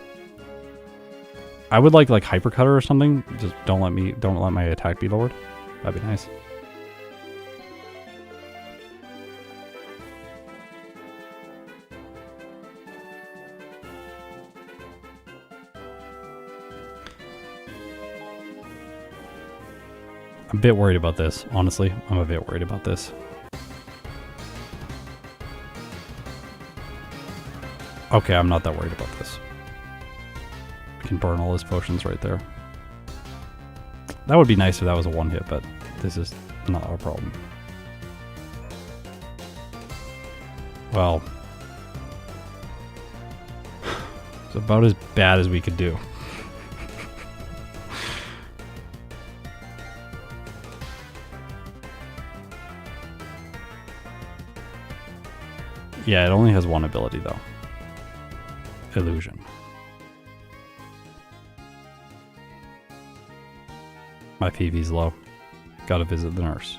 I would like Hypercutter or something. Just don't let my attack be lowered. That'd be nice. I'm a bit worried about this, honestly. I'm a bit worried about this. Okay, I'm not that worried about this. I can burn all his potions right there. That would be nice if that was a one-hit, but this is not our problem. Well, it's about as bad as we could do. Yeah, it only has one ability though. Illusion. My PV's low. Gotta visit the nurse.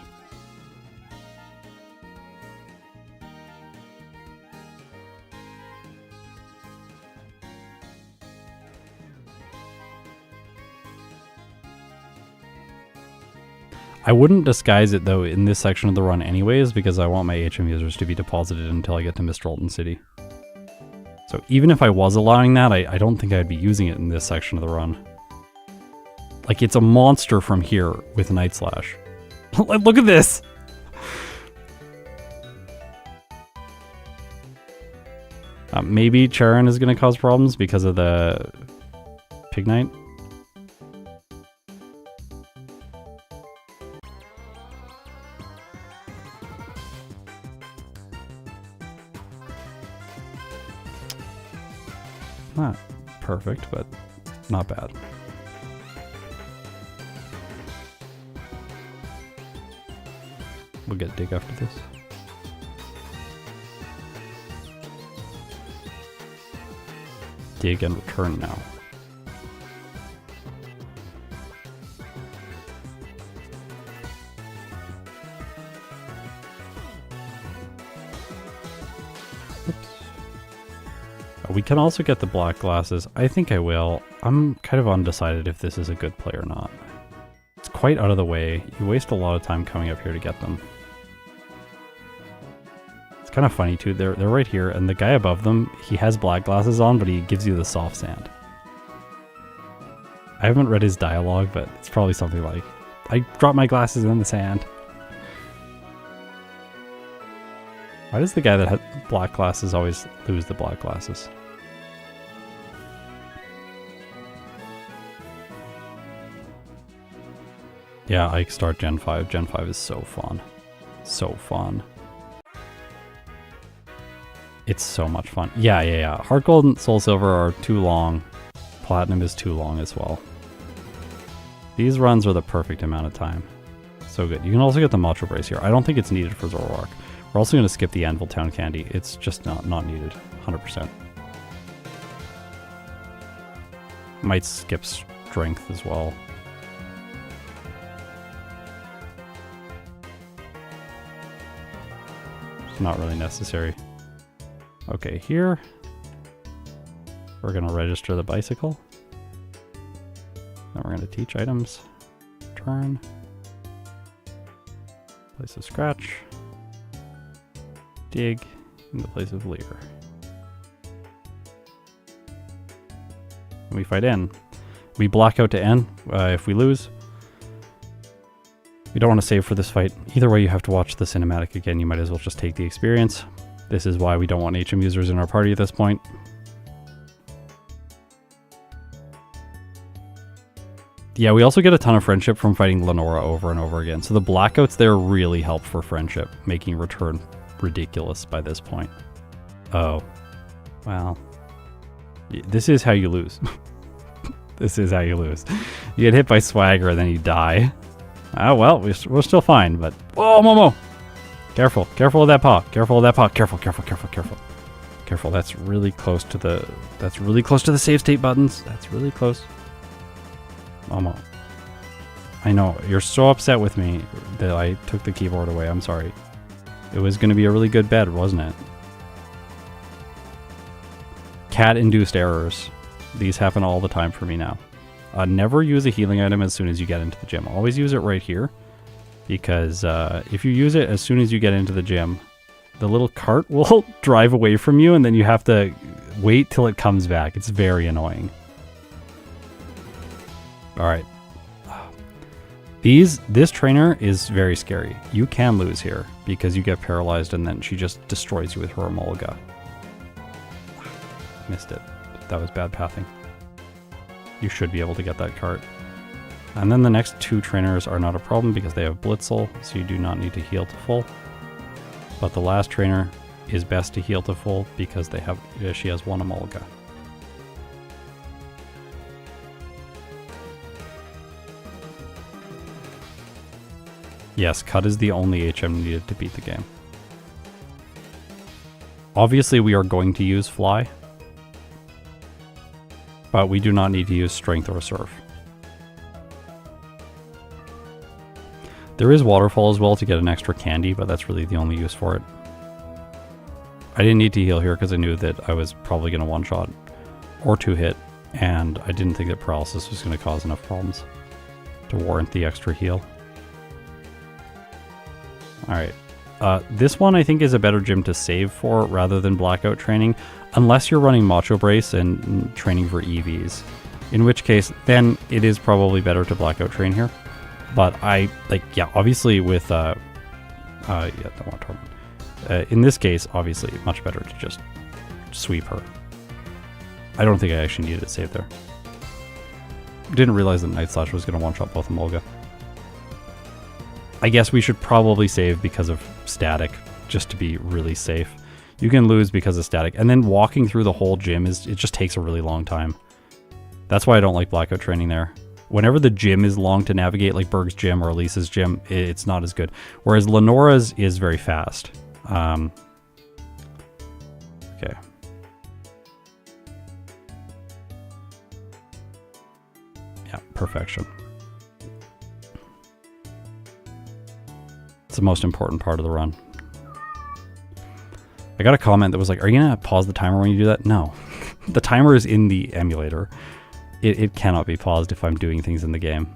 I wouldn't disguise it though in this section of the run anyways because I want my HM users to be deposited until I get to Mistralton City. So even if I was allowing that, I don't think I'd be using it in this section of the run. Like, it's a monster from here with Night Slash. Look at this! Maybe Charon is going to cause problems because of the Pignite. Not perfect, but not bad. We'll get dig after this. Dig and return now. We can also get the black glasses. I think I will. I'm kind of undecided if this is a good play or not. It's quite out of the way. You waste a lot of time coming up here to get them. It's kind of funny too. They're right here, and the guy above them, he has black glasses on, but he gives you the soft sand. I haven't read his dialogue, but it's probably something like, I dropped my glasses in the sand. Why does the guy that has black glasses always lose the black glasses? Yeah, I start Gen 5. Gen 5 is so fun. So fun. It's so much fun. Yeah. Heart Gold and Soul Silver are too long. Platinum is too long as well. These runs are the perfect amount of time. So good. You can also get the Macho Brace here. I don't think it's needed for Zoroark. We're also going to skip the Anvil Town Candy. It's just not needed. 100%. Might skip Strength as well. It's not really necessary. Okay, here we're going to register the bicycle. Then we're going to teach items. Turn. Place of scratch. Dig in the place of leer. We fight N. We block out to N if we lose. We don't want to save for this fight. Either way, you have to watch the cinematic again. You might as well just take the experience. This is why we don't want HM users in our party at this point. Yeah, we also get a ton of friendship from fighting Lenora over and over again. So the blackouts there really help for friendship, making return ridiculous by this point. Oh. Well. This is how you lose. This is how you lose. You get hit by Swagger and then you die. Oh, well, we're still fine, but... Oh, Momo! Careful. Careful of that paw. Careful of that paw. Careful. Careful. That's really close to the... That's really close to the save state buttons. That's really close. Momo. I know. You're so upset with me that I took the keyboard away. I'm sorry. It was going to be a really good bed, wasn't it? Cat-induced errors. These happen all the time for me now. Never use a healing item as soon as you get into the gym. Always use it right here. Because if you use it as soon as you get into the gym, the little cart will drive away from you and then you have to wait till it comes back. It's very annoying. Alright. This trainer is very scary. You can lose here because you get paralyzed and then she just destroys you with her Emolga. Missed it. That was bad pathing. You should be able to get that cart. And then the next two trainers are not a problem because they have Blitzel, so you do not need to heal to full. But the last trainer is best to heal to full because she has one Emolga. Yes, Cut is the only HM needed to beat the game. Obviously we are going to use Fly, but we do not need to use Strength or Surf. There is Waterfall as well to get an extra candy, but that's really the only use for it. I didn't need to heal here because I knew that I was probably going to one-shot or two-hit, and I didn't think that paralysis was going to cause enough problems to warrant the extra heal. Alright, this one I think is a better gym to save for rather than blackout training, unless you're running Macho Brace and training for EVs, in which case then it is probably better to blackout train here. But obviously with, in this case, obviously much better to just sweep her. I don't think I actually needed a save there. Didn't realize that Night Slash was going to one-shot both Emolga. I guess we should probably save because of static, just to be really safe. You can lose because of static, and then walking through the whole gym it just takes a really long time. That's why I don't like blackout training there. whenever the gym is long to navigate, like Berg's gym or Elisa's gym, it's not as good. Whereas Lenora's is very fast. Okay. Yeah, perfection. It's the most important part of the run. I got a comment that was like, are you gonna pause the timer when you do that? No. The timer is in the emulator. It cannot be paused if I'm doing things in the game.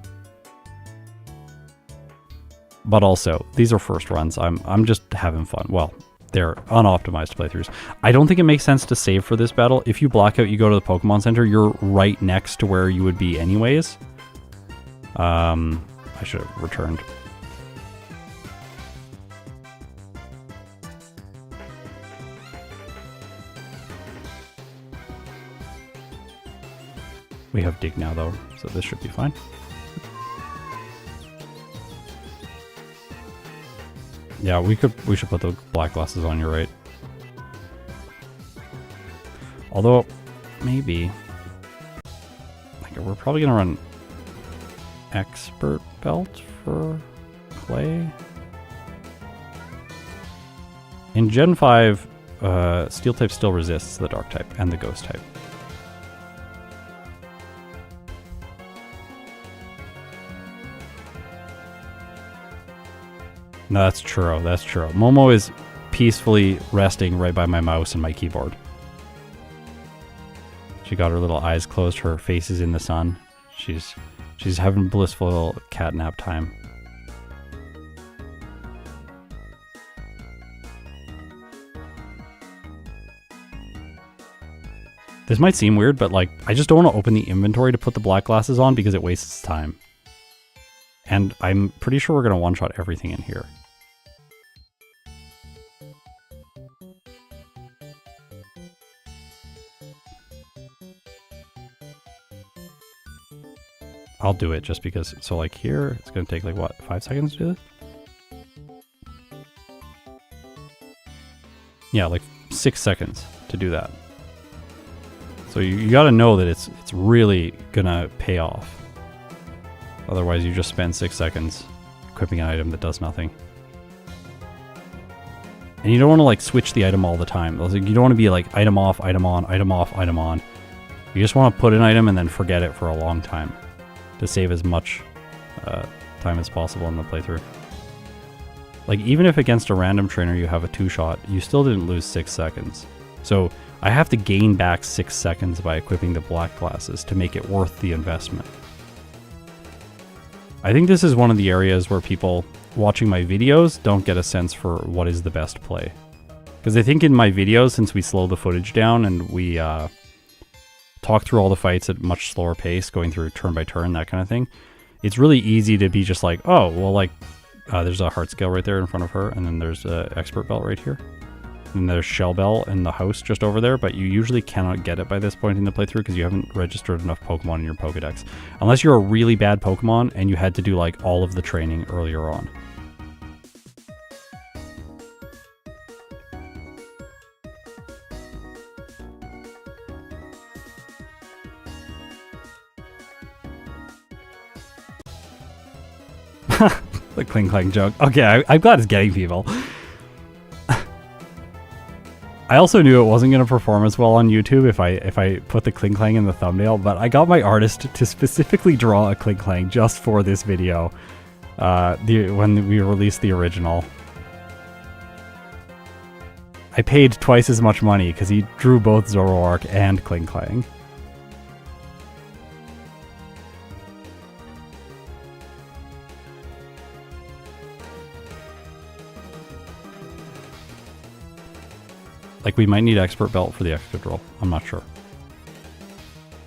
But also, these are first runs. I'm just having fun. Well, they're unoptimized playthroughs. I don't think it makes sense to save for this battle. If you block out, you go to the Pokemon Center, you're right next to where you would be anyways. I should have returned. We have dig now though, so this should be fine. Yeah, we should put the black glasses on, you're right. Although, maybe. Like, we're probably gonna run expert belt for clay. In Gen 5, steel type still resists the dark type and the ghost type. No, that's true. That's true. Momo is peacefully resting right by my mouse and my keyboard. She got her little eyes closed. Her face is in the sun. She's having blissful cat nap time. This might seem weird, but like, I just don't want to open the inventory to put the black glasses on because it wastes time. And I'm pretty sure we're going to one-shot everything in here. I'll do it just because, so like here, it's going to take like what, 5 seconds to do this? Yeah, like 6 seconds to do that. So you got to know that it's really going to pay off. Otherwise you just spend 6 seconds equipping an item that does nothing. And you don't want to like switch the item all the time. You don't want to be like item off, item on, item off, item on. You just want to put an item and then forget it for a long time to save as much time as possible in the playthrough. Like, even if against a random trainer you have a 2-shot, you still didn't lose 6 seconds. So I have to gain back 6 seconds by equipping the black glasses to make it worth the investment. I think this is one of the areas where people watching my videos don't get a sense for what is the best play. Because I think in my videos, since we slow the footage down and we talk through all the fights at much slower pace, going through turn by turn, that kind of thing, it's really easy to be just like, oh, well, like, there's a heart scale right there in front of her, and then there's a expert belt right here. And there's Shell Bell in the house just over there, but you usually cannot get it by this point in the playthrough because you haven't registered enough Pokemon in your Pokedex. Unless you're a really bad Pokemon and you had to do like all of the training earlier on. The Klinklang joke. Okay, I'm glad it's getting people. I also knew it wasn't going to perform as well on YouTube if I put the Klinklang in the thumbnail, but I got my artist to specifically draw a Klinklang just for this video when we released the original. I paid twice as much money because he drew both Zoroark and Klinklang. Like, we might need expert belt for the expert roll. I'm not sure.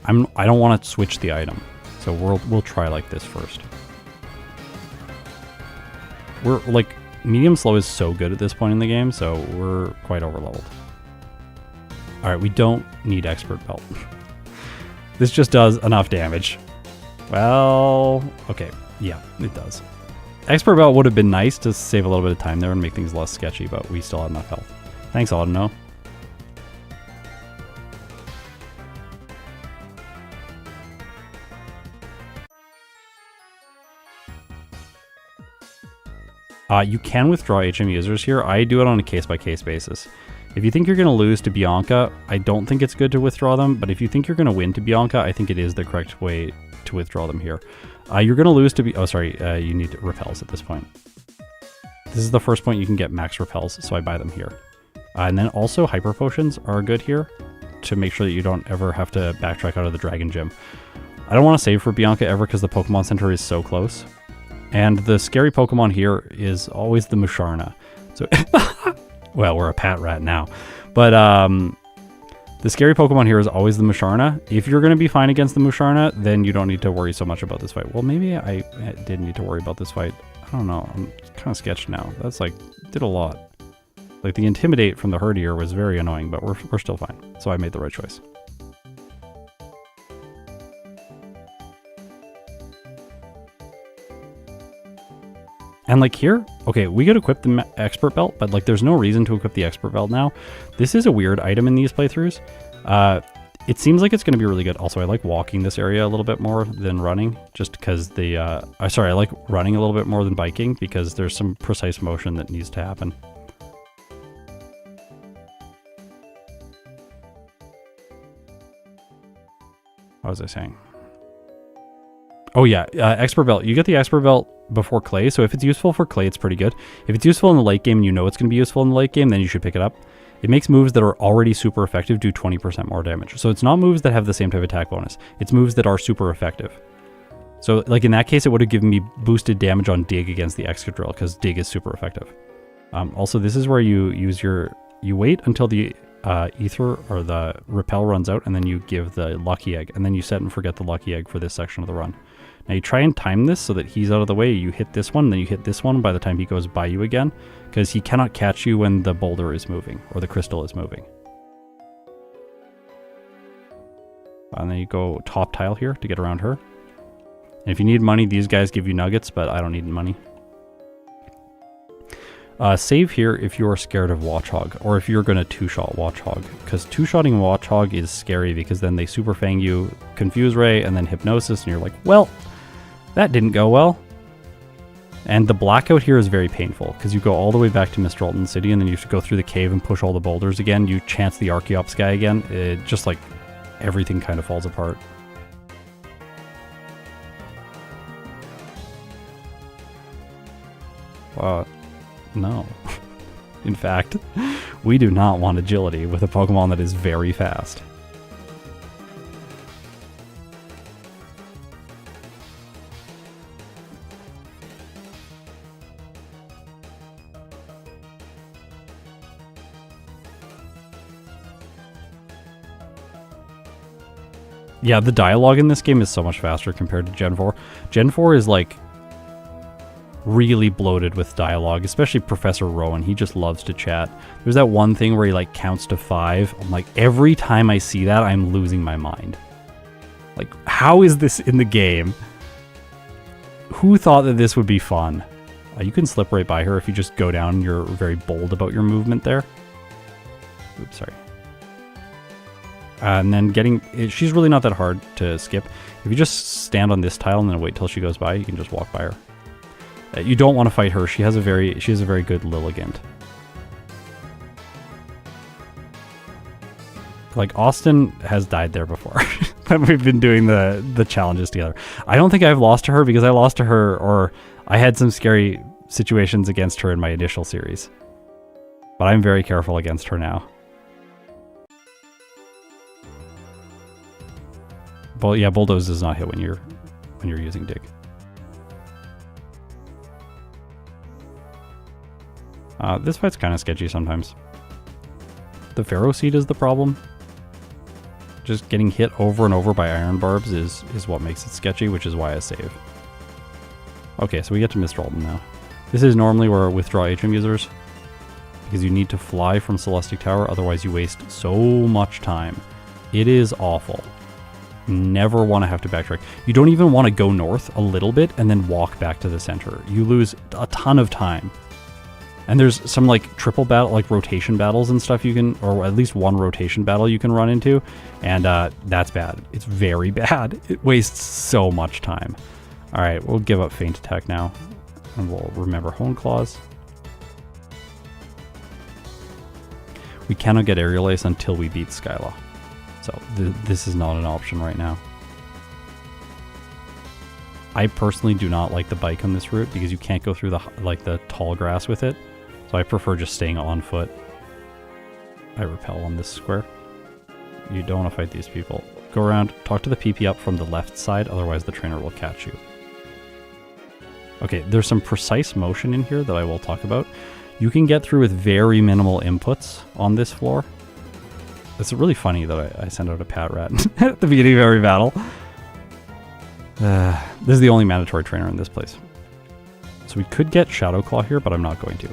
I don't want to switch the item, so we'll try like this first. We're like, medium slow is so good at this point in the game, so we're quite overleveled. All right, we don't need expert belt. This just does enough damage. Well, okay, yeah, it does. Expert belt would have been nice to save a little bit of time there and make things less sketchy, but we still have enough health. Thanks, Audino. You can withdraw HM users here. I do it on a case-by-case basis. If you think you're going to lose to Bianca, I don't think it's good to withdraw them, but if you think you're going to win to Bianca, I think it is the correct way to withdraw them here. You're going to lose to oh sorry, you need repels at this point. This is the first point you can get max repels, so I buy them here. And then also hyper potions are good here to make sure that you don't ever have to backtrack out of the Dragon Gym. I don't want to save for Bianca ever because the Pokemon Center is so close. And the scary Pokemon here is always the Musharna. So, well, we're a Pat Rat now. But the scary Pokemon here is always the Musharna. If you're going to be fine against the Musharna, then you don't need to worry so much about this fight. Well, maybe I did need to worry about this fight. I don't know. I'm kind of sketched now. That's like, did a lot. Like the Intimidate from the Herdier was very annoying, but we're still fine. So I made the right choice. And like here, okay, we could equip the expert belt, but like there's no reason to equip the expert belt now. This is a weird item in these playthroughs. It seems like it's going to be really good. Also, I like walking this area a little bit more than running, just because the, I like running a little bit more than biking because there's some precise motion that needs to happen. What was I saying? Oh yeah, expert belt. You get the expert belt before clay, so if it's useful for clay, it's pretty good. If it's useful in the late game and you know it's going to be useful in the late game, then you should pick it up. It makes moves that are already super effective do 20% more damage. So it's not moves that have the same type of attack bonus. It's moves that are super effective. So like in that case, it would have given me boosted damage on Dig against the Excadrill because Dig is super effective. Also, this is where you use you wait until the Ether or the Repel runs out, and then you give the Lucky Egg, and then you set and forget the Lucky Egg for this section of the run. Now you try and time this so that he's out of the way. You hit this one, then you hit this one by the time he goes by you again, because he cannot catch you when the boulder is moving or the crystal is moving. And then you go top tile here to get around her. And if you need money, these guys give you nuggets, but I don't need money. Save here if you're scared of Watchog, or if you're going to two-shot Watchog, because two-shotting Watchog is scary because then they Super Fang you, Confuse Ray, and then Hypnosis, and you're like, well, that didn't go well. And the blackout here is very painful, because you go all the way back to Mr. Alton City, and then you have to go through the cave and push all the boulders again. You chance the Archeops guy again. It just like, everything kind of falls apart. No. In fact, we do not want agility with a Pokemon that is very fast. Yeah, the dialogue in this game is so much faster compared to Gen 4. Gen 4 is like really bloated with dialogue, especially Professor Rowan. He just loves to chat. There's that one thing where he like counts to 5. I'm like, every time I see that, I'm losing my mind. Like, how is this in the game? Who thought that this would be fun? You can slip right by her if you just go down and you're very bold about your movement there. Oops, sorry. And then she's really not that hard to skip. If you just stand on this tile and then wait till she goes by, you can just walk by her. You don't want to fight her. She has a very good Lilligant. Like, Austin has died there before. We've been doing the challenges together. I don't think I've lost to her because I lost to her, or I had some scary situations against her in my initial series. But I'm very careful against her now. Well, yeah, Bulldoze does not hit when you're using Dig. This fight's kind of sketchy sometimes. The Pharaoh Seed is the problem. Just getting hit over and over by Iron Barbs is what makes it sketchy, which is why I save. Okay, so we get to Mr. Alton now. This is normally where I withdraw HM users, because you need to fly from Celestic Tower, otherwise you waste so much time. It is awful. Never want to have to backtrack. You don't even want to go north a little bit and then walk back to the center. You lose a ton of time. And there's some like triple battle, like rotation battles and stuff you can, or at least one rotation battle you can run into, and that's bad. It's very bad. It wastes so much time. All right, we'll give up Feint Attack now. And we'll remember Hone Claws. We cannot get Aerial Ace until we beat Skylaw. So this is not an option right now. I personally do not like the bike on this route because you can't go through the tall grass with it. So I prefer just staying on foot. I repel on this square. You don't want to fight these people. Go around, talk to the PP up from the left side, otherwise the trainer will catch you. Okay, there's some precise motion in here that I will talk about. You can get through with very minimal inputs on this floor. It's really funny that I send out a Pat Rat at the beginning of every battle. This is the only mandatory trainer in this place. So we could get Shadow Claw here, but I'm not going to.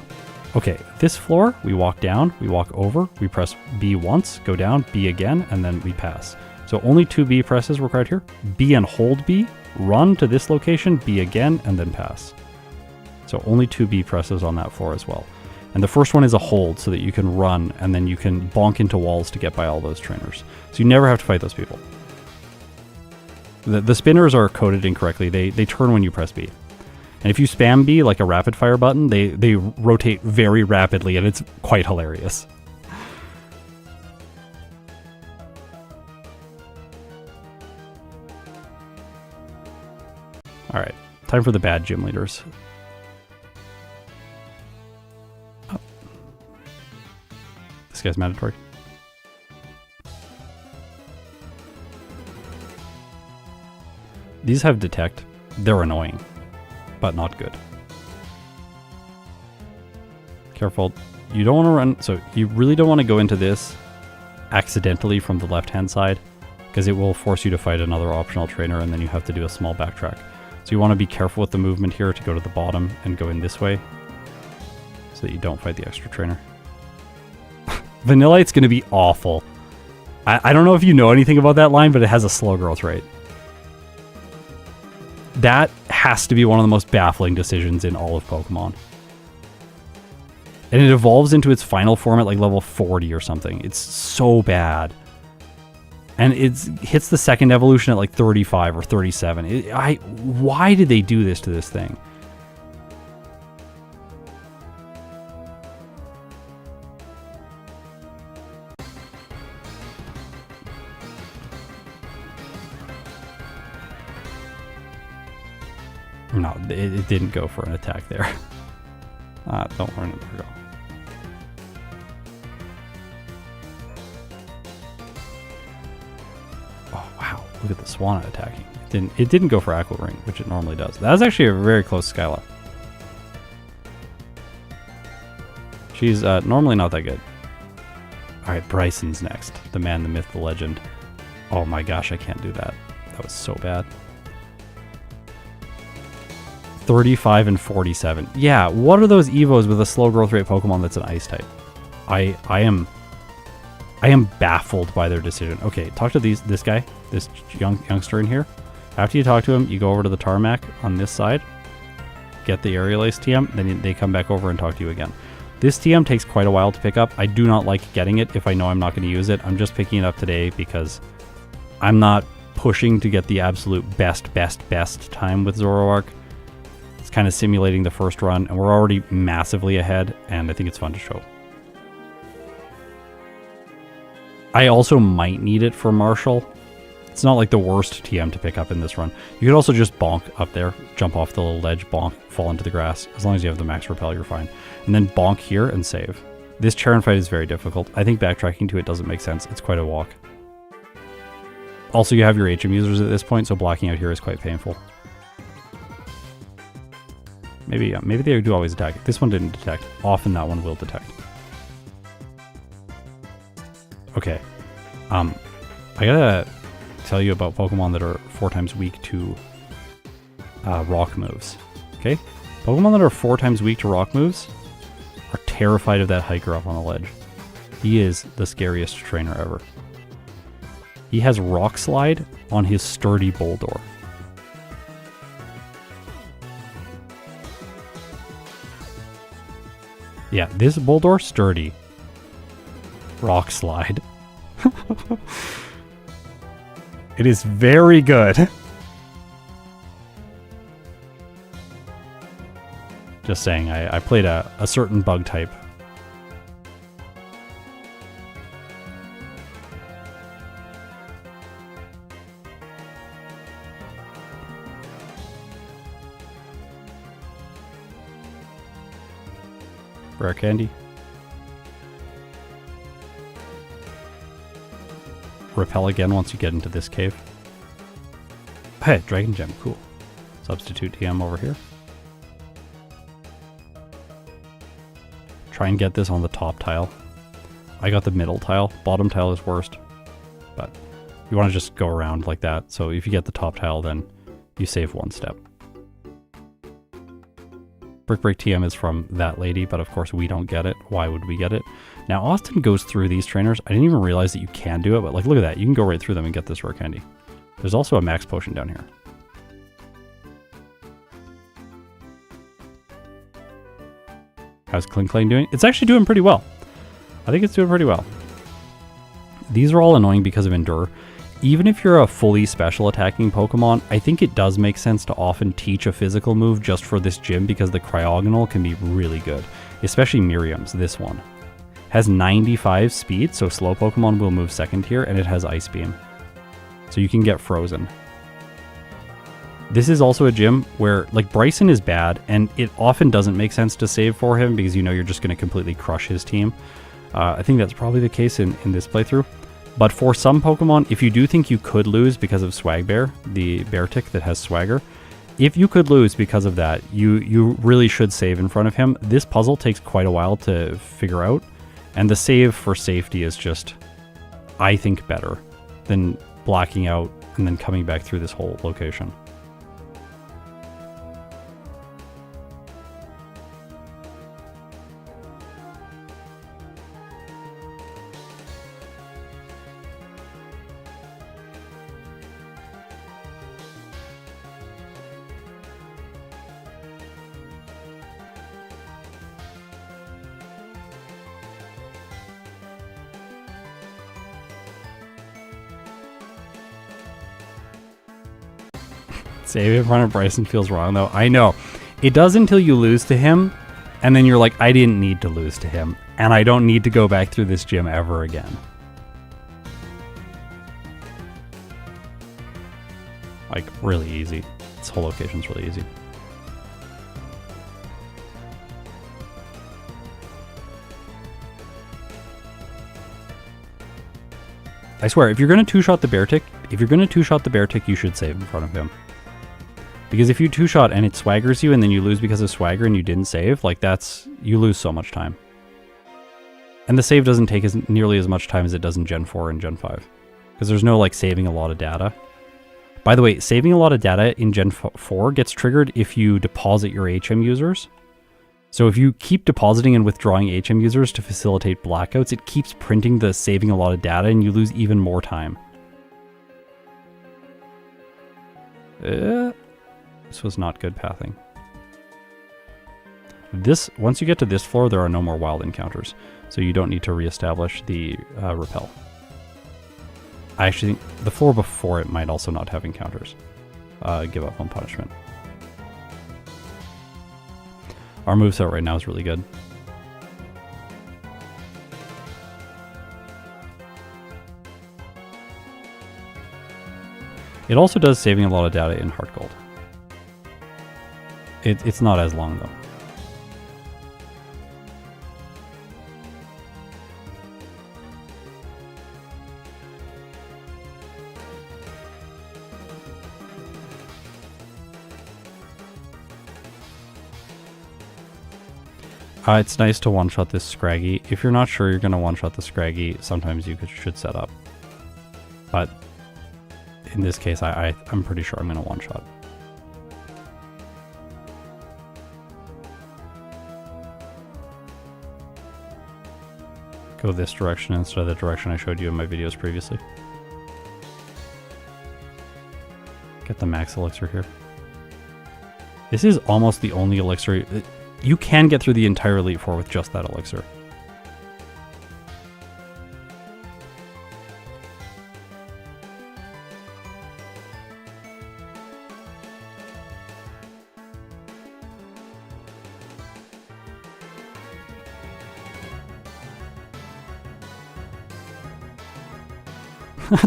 Okay, this floor, we walk down, we walk over, we press B once, go down, B again, and then we pass. So only 2 B presses required here. B and hold B, run to this location, B again, and then pass. So only 2 B presses on that floor as well. And the first one is a hold so that you can run and then you can bonk into walls to get by all those trainers. So you never have to fight those people. The spinners are coded incorrectly. They turn when you press B. And if you spam B like a rapid fire button, they rotate very rapidly and it's quite hilarious. Alright, time for the bad gym leaders. Oh. This guy's mandatory. These have detect. They're annoying, but not good. Careful. You don't want to run, so you really don't want to go into this accidentally from the left-hand side, because it will force you to fight another optional trainer, and then you have to do a small backtrack. So you want to be careful with the movement here to go to the bottom and go in this way, so that you don't fight the extra trainer. Vanillite's going to be awful. I don't know if you know anything about that line, but it has a slow growth rate. That has to be one of the most baffling decisions in all of Pokemon. And it evolves into its final form at like level 40 or something. It's so bad. And it hits the second evolution at like 35 or 37. Why did they do this to this thing? No, it didn't go for an attack there. Don't learn it. Go. Oh wow! Look at the Swanna attacking. It didn't go for Aqua Ring, which it normally does. That was actually a very close Skyla. She's normally not that good. All right, Bryson's next. The man, the myth, the legend. Oh my gosh, I can't do that. That was so bad. 35 and 47. Yeah, what are those Evos with a slow growth rate Pokemon that's an Ice type? I am baffled by their decision. Okay, talk to this guy, this youngster in here. After you talk to him, you go over to the tarmac on this side, get the Aerial Ace TM, then they come back over and talk to you again. This TM takes quite a while to pick up. I do not like getting it if I know I'm not going to use it. I'm just picking it up today because I'm not pushing to get the absolute best time with Zoroark. It's kind of simulating the first run, and we're already massively ahead, and I think it's fun to show. I also might need it for Marshall. It's not like the worst TM to pick up in this run. You could also just bonk up there, jump off the little ledge, bonk, fall into the grass. As long as you have the max repel, you're fine. And then bonk here and save. This Charon fight is very difficult. I think backtracking to it doesn't make sense. It's quite a walk. Also, you have your HM users at this point, so blocking out here is quite painful. Maybe they do always attack. This one didn't detect. Often that one will detect. Okay. I gotta tell you about Pokemon that are 4 times weak to rock moves. Okay? Pokemon that are 4 times weak to rock moves are terrified of that hiker up on the ledge. He is the scariest trainer ever. He has Rock Slide on his sturdy Boldore. Yeah, this Boldore, sturdy. Rock Slide. It is very good. Just saying, I played a certain bug type. Rare candy. Repel again once you get into this cave. Hey, Dragon Gem, cool. Substitute TM over here. Try and get this on the top tile. I got the middle tile. Bottom tile is worst. But you want to just go around like that. So if you get the top tile, then you save one step. Brick Break TM is from that lady, but of course we don't get it. Why would we get it? Now Austin goes through these trainers. I didn't even realize that you can do it, but like look at that. You can go right through them and get this rare candy. There's also a max potion down here. How's Klinklang doing? It's actually doing pretty well. I think it's doing pretty well. These are all annoying because of Endure. Even if you're a fully special attacking Pokemon, I think it does make sense to often teach a physical move just for this gym because the Cryogonal can be really good. Especially Miriam's, this one. Has 95 speed, so slow Pokemon will move second tier, and it has Ice Beam. So you can get frozen. This is also a gym where, like, Bryson is bad, and it often doesn't make sense to save for him because you know you're just going to completely crush his team. I think that's probably the case in this playthrough. But for some Pokemon, if you do think you could lose because of Swag Bear, the bear tick that has swagger, if you could lose because of that, you really should save in front of him. This puzzle takes quite a while to figure out, and the save for safety is just, I think, better than blacking out and then coming back through this whole location. Save in front of Bryson feels wrong, though. I know. It does until you lose to him, and then you're like, I didn't need to lose to him, and I don't need to go back through this gym ever again. Like, really easy. This whole location's really easy. I swear, if you're going to two-shot the bear tick, you should save in front of him. Because if you two-shot and it swaggers you and then you lose because of swagger and you didn't save, like you lose so much time. And the save doesn't take nearly as much time as it does in Gen 4 and Gen 5. Because there's no like saving a lot of data. By the way, saving a lot of data in Gen 4 gets triggered if you deposit your HM users. So if you keep depositing and withdrawing HM users to facilitate blackouts, it keeps printing the saving a lot of data and you lose even more time. This was not good pathing. Once you get to this floor, there are no more wild encounters, so you don't need to reestablish the repel. I actually think the floor before it might also not have encounters. Give up on punishment. Our moveset right now is really good. It also does saving a lot of data in Heart Gold. It's not as long, though. It's nice to one-shot this Scraggy. If you're not sure you're going to one-shot the Scraggy, sometimes you should set up. But in this case, I'm pretty sure I'm going to one-shot. Go this direction instead of the direction I showed you in my videos previously. Get the max elixir here. This is almost the only elixir. You can get through the entire Elite Four with just that elixir.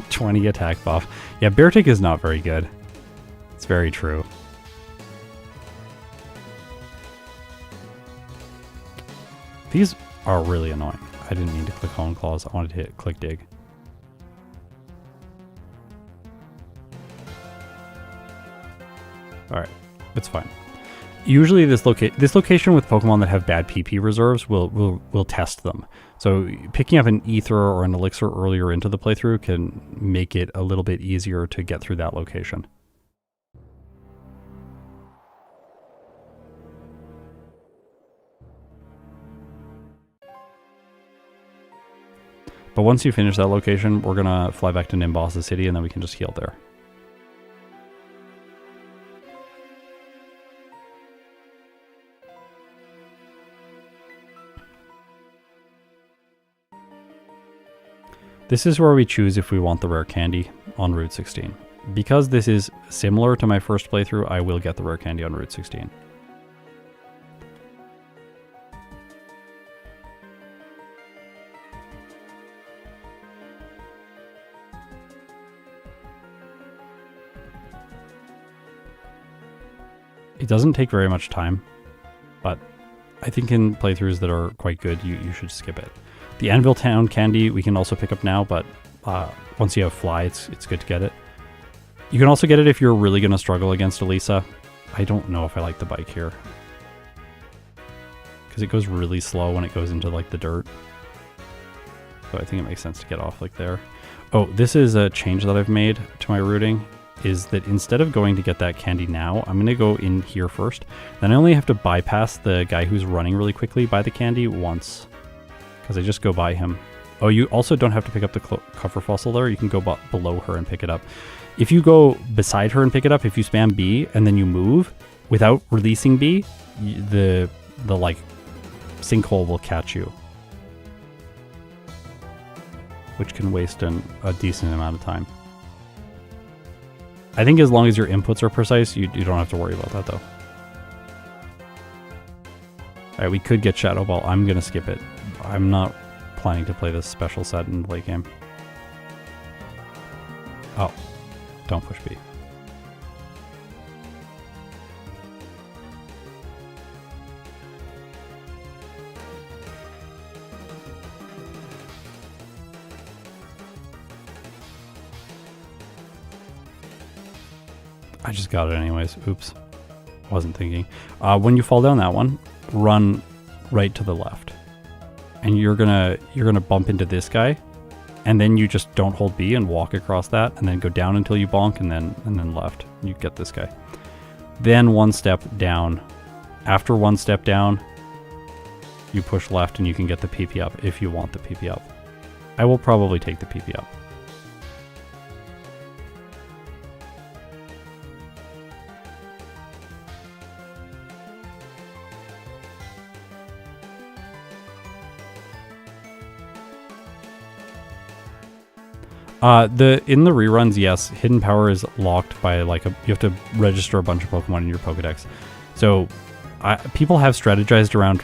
20 attack buff. Yeah, Beartic is not very good. It's very true. These are really annoying. I didn't mean to click Hone Claws. I wanted to hit click dig. Alright, it's fine. Usually this location with Pokemon that have bad PP reserves will test them. So picking up an Ether or an Elixir earlier into the playthrough can make it a little bit easier to get through that location. But once you finish that location, we're gonna fly back to Nimbasa City and then we can just heal there. This is where we choose if we want the rare candy on Route 16. Because this is similar to my first playthrough, I will get the rare candy on Route 16. It doesn't take very much time, but I think in playthroughs that are quite good, you should skip it. The Anvil Town candy we can also pick up now, but once you have Fly, it's good to get it. You can also get it if you're really going to struggle against Elisa. I don't know if I like the bike here, because it goes really slow when it goes into like the dirt. So I think it makes sense to get off like there. Oh, this is a change that I've made to my routing, is that instead of going to get that candy now, I'm going to go in here first. Then I only have to bypass the guy who's running really quickly by the candy once, because I just go by him. Oh, you also don't have to pick up the cover fossil there. You can go below her and pick it up. If you go beside her and pick it up, if you spam B and then you move without releasing B, the like sinkhole will catch you, which can waste a decent amount of time. I think as long as your inputs are precise, you don't have to worry about that though. Alright, we could get Shadow Ball. I'm going to skip it. I'm not planning to play this special set in the late game. Oh, don't push B. I just got it anyways. Oops. Wasn't thinking. When you fall down that one, run right to the left. And you're gonna bump into this guy, and then you just don't hold B and walk across that, and then go down until you bonk, and then left. You get this guy. Then one step down. After one step down, you push left, and you can get the PP up if you want the PP up. I will probably take the PP up. In the reruns, yes, hidden power is locked by you have to register a bunch of Pokemon in your Pokedex. So people have strategized around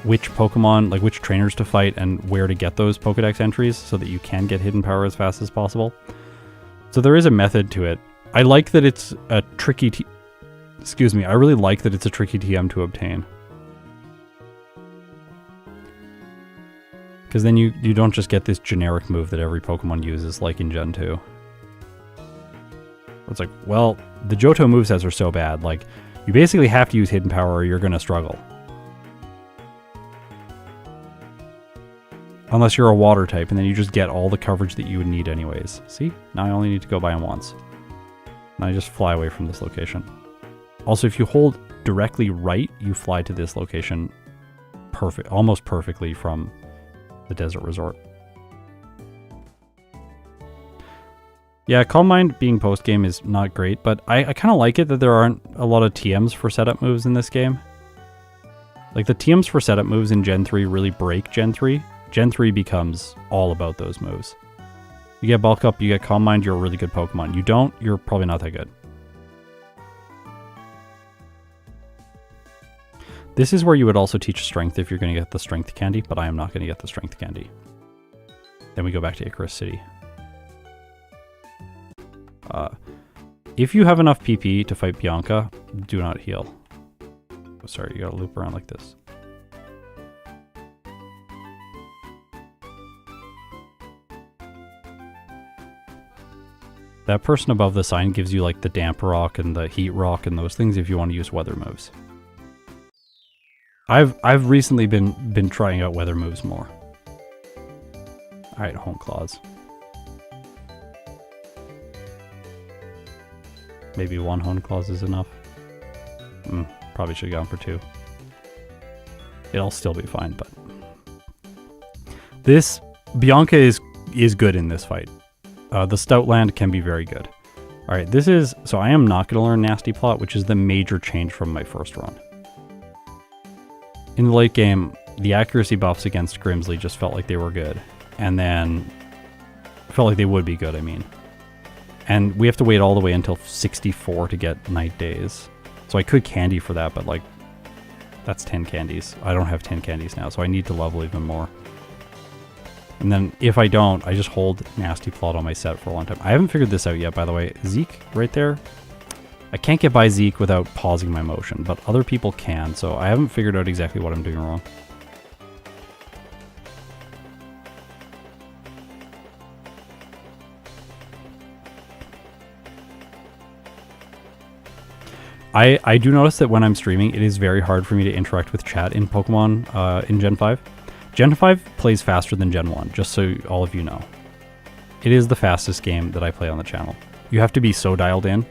which Pokemon, like which trainers to fight and where to get those Pokedex entries so that you can get hidden power as fast as possible. So there is a method to it. I like that it's a tricky I really like that it's a tricky TM to obtain. Because then you don't just get this generic move that every Pokemon uses, like in Gen 2. It's like, well, the Johto movesets are so bad, like, you basically have to use Hidden Power or you're going to struggle. Unless you're a Water type, and then you just get all the coverage that you would need anyways. See? Now I only need to go by him once. Now I just fly away from this location. Also, if you hold directly right, you fly to this location almost perfectly from the Desert Resort. Yeah, Calm Mind being post-game is not great, but I kind of like it that there aren't a lot of TMs for setup moves in this game. Like, the TMs for setup moves in Gen 3 really break Gen 3. Gen 3 becomes all about those moves. You get Bulk Up, you get Calm Mind, you're a really good Pokemon. You don't, you're probably not that good. This is where you would also teach Strength if you're going to get the Strength candy, but I am not going to get the Strength candy. Then we go back to Icarus City. If you have enough PP to fight Bianca, do not heal. Oh, sorry, you gotta loop around like this. That person above the sign gives you like the damper rock and the heat rock and those things if you want to use weather moves. I've recently been trying out weather moves more. Alright, Hone Claws. Maybe 1 Hone Claws is enough. Probably should have gone for 2. It'll still be fine, but... This... Bianca is good in this fight. The Stoutland can be very good. Alright, this is... So I am not going to learn Nasty Plot, which is the major change from my first run. In the late game, the accuracy buffs against Grimsley just felt like they were good. And then... Felt like they would be good, I mean. And we have to wait all the way until 64 to get Night Days. So I could candy for that, but like... That's 10 candies. I don't have 10 candies now, so I need to level even more. And then if I don't, I just hold Nasty Plot on my set for a long time. I haven't figured this out yet, by the way. Zeke, right there. I can't get by Zeke without pausing my motion, but other people can, so I haven't figured out exactly what I'm doing wrong. I do notice that when I'm streaming, it is very hard for me to interact with chat in Pokemon in Gen 5. Gen 5 plays faster than Gen 1, just so all of you know. It is the fastest game that I play on the channel. You have to be so dialed in.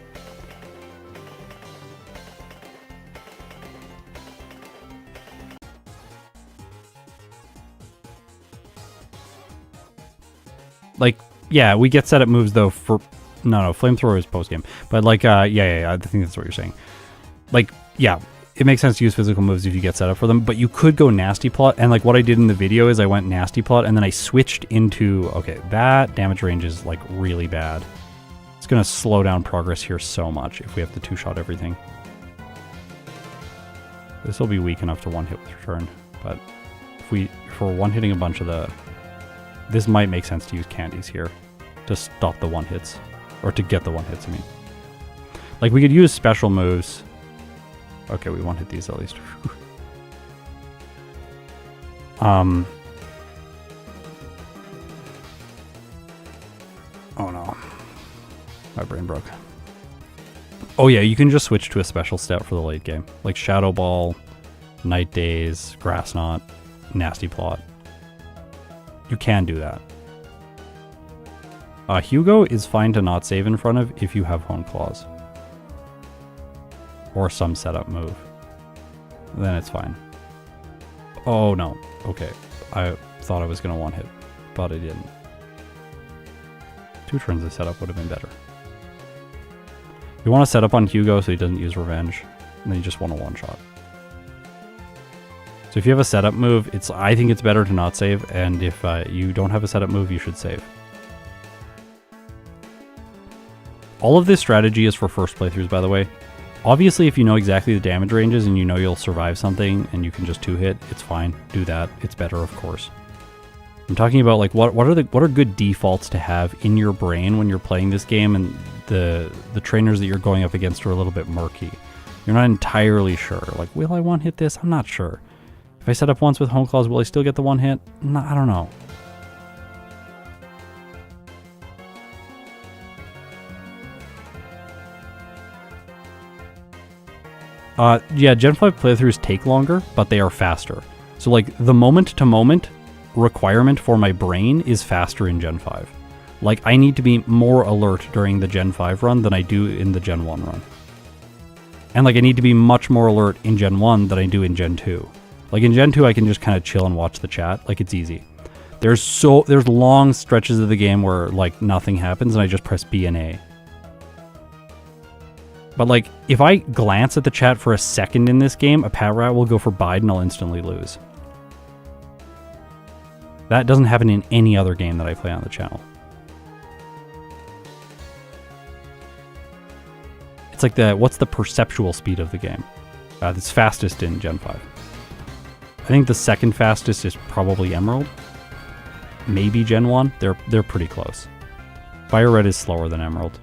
Like, yeah, we get setup moves though for... No, Flamethrower is post-game. But like, yeah, I think that's what you're saying. Like, yeah, it makes sense to use physical moves if you get set up for them, but you could go Nasty Plot, and like what I did in the video is I went Nasty Plot, and then I switched into, okay, that damage range is like really bad. It's going to slow down progress here so much if we have to two-shot everything. This will be weak enough to one-hit with return, but if we're one-hitting a bunch of the... This might make sense to use candies here to stop the one-hits, or to get the one-hits, I mean. Like, we could use special moves. Okay, we one-hit these at least. Oh no. My brain broke. Oh yeah, you can just switch to a special stat for the late game. Like Shadow Ball, Night Days, Grass Knot, Nasty Plot. You can do that. Hugo is fine to not save in front of if you have Hone Claws. Or some setup move. Then it's fine. Oh no. Okay. I thought I was going to one-hit, but I didn't. 2 turns of setup would have been better. You want to set up on Hugo so he doesn't use Revenge, and then you just want a one-shot. So if you have a setup move, I think it's better to not save, and if you don't have a setup move, you should save. All of this strategy is for first playthroughs, by the way. Obviously, if you know exactly the damage ranges and you know you'll survive something and you can just 2-hit, it's fine. Do that. It's better, of course. I'm talking about like what are good defaults to have in your brain when you're playing this game, and the trainers that you're going up against are a little bit murky. You're not entirely sure. Like, will I one-hit this? I'm not sure. If I set up once with Hone Claws, will I still get the one-hit? No, I don't know. Yeah, Gen 5 playthroughs take longer, but they are faster. So like the moment-to-moment requirement for my brain is faster in Gen 5. Like I need to be more alert during the Gen 5 run than I do in the Gen 1 run. And like I need to be much more alert in Gen 1 than I do in Gen 2. Like in Gen 2 I can just kind of chill and watch the chat, like it's easy. There's long stretches of the game where like nothing happens and I just press B and A. But like, if I glance at the chat for a second in this game, a Pat Rat will go for Bide and I'll instantly lose. That doesn't happen in any other game that I play on the channel. It's like what's the perceptual speed of the game? It's fastest in Gen 5. I think the second fastest is probably Emerald. Maybe Gen 1. They're pretty close. Fire Red is slower than Emerald.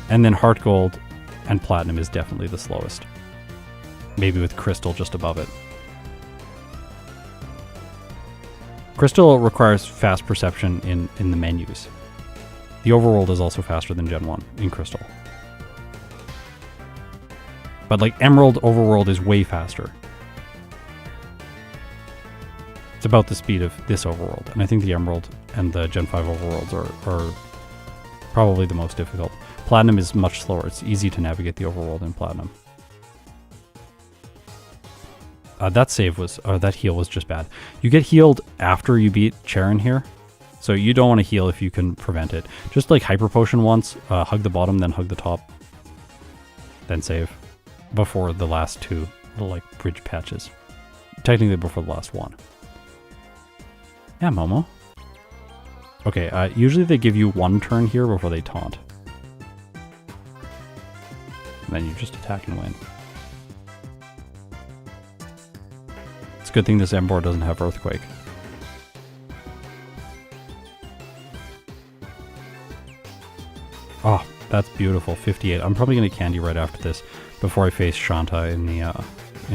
And then Heart Gold and Platinum is definitely the slowest. Maybe with Crystal just above it. Crystal requires fast perception in the menus. The overworld is also faster than Gen 1 in Crystal. But like Emerald overworld is way faster. It's about the speed of this overworld. And I think the Emerald and the Gen 5 overworlds are probably the most difficult. Platinum is much slower. It's easy to navigate the overworld in Platinum. That heal was just bad. You get healed after you beat Charon here. So you don't want to heal if you can prevent it. Just like Hyper Potion once, hug the bottom, then hug the top. Then save. Before the last two little like bridge patches. Technically before the last one. Yeah, Momo. Okay, usually they give you one turn here before they taunt. And then you just attack and win. It's a good thing this Emboar doesn't have Earthquake. Oh, that's beautiful. 58. I'm probably going to candy right after this before I face Shanta in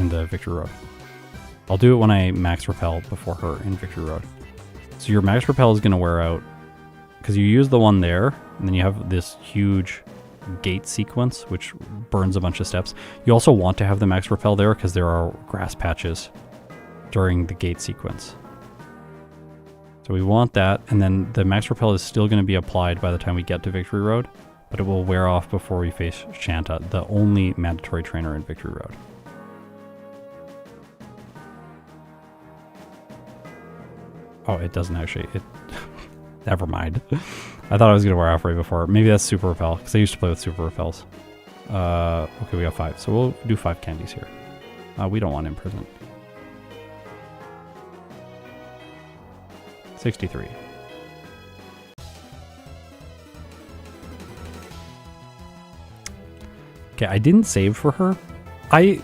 the Victory Road. I'll do it when I max repel before her in Victory Road. So your max repel is going to wear out because you use the one there and then you have this huge gate sequence which burns a bunch of steps. You also want to have the max repel there because there are grass patches during the gate sequence. So we want that, and then the max repel is still going to be applied by the time we get to Victory Road, but it will wear off before we face Shanta, the only mandatory trainer in Victory Road. Oh, it doesn't actually. Never mind. I thought I was going to wear off right before. Maybe that's Super Repel, because I used to play with Super Repels. Okay, we got 5, so we'll do 5 candies here. We don't want Imprison. 63. Okay, I didn't save for her. I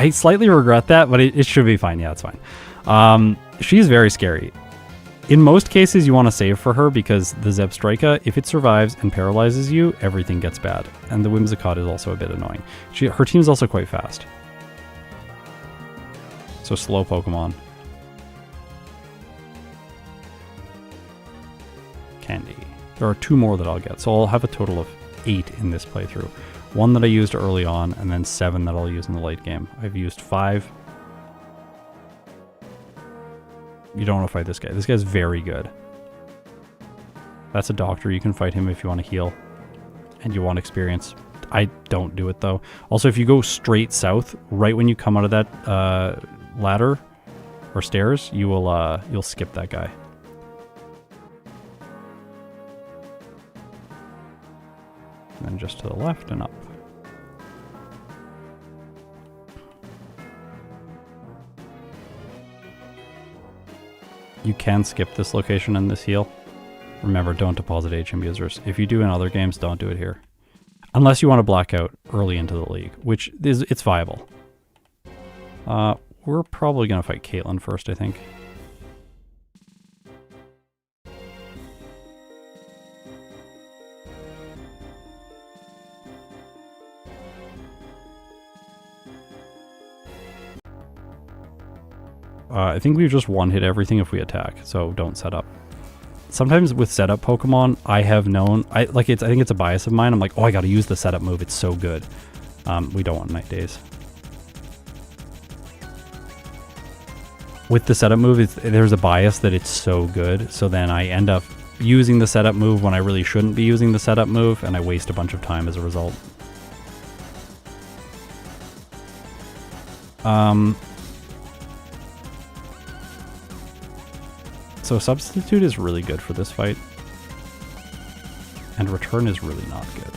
slightly regret that, but it should be fine. Yeah, it's fine. She's very scary. In most cases, you want to save for her because the Zebstrika, if it survives and paralyzes you, everything gets bad. And the Whimsicott is also a bit annoying. Her team's also quite fast. So slow Pokemon. Candy. There are 2 more that I'll get, so I'll have a total of 8 in this playthrough. 1 that I used early on, and then 7 that I'll use in the late game. I've used 5. You don't want to fight this guy. This guy's very good. That's a doctor. You can fight him if you want to heal. And you want experience. I don't do it, though. Also, if you go straight south, right when you come out of that ladder or stairs, you'll skip that guy. And then just to the left and up. You can skip this location and this heal. Remember, don't deposit HM users. If you do in other games, don't do it here. Unless you want to black out early into the league, which it's viable. We're probably going to fight Caitlyn first, I think. I think we just one-hit everything if we attack, so don't set up. Sometimes with setup Pokemon, I have known, I think it's a bias of mine. I'm like, oh, I gotta use the setup move, it's so good. We don't want Night Days. With the setup move, there's a bias that it's so good, so then I end up using the setup move when I really shouldn't be using the setup move, and I waste a bunch of time as a result. So Substitute is really good for this fight. And Return is really not good.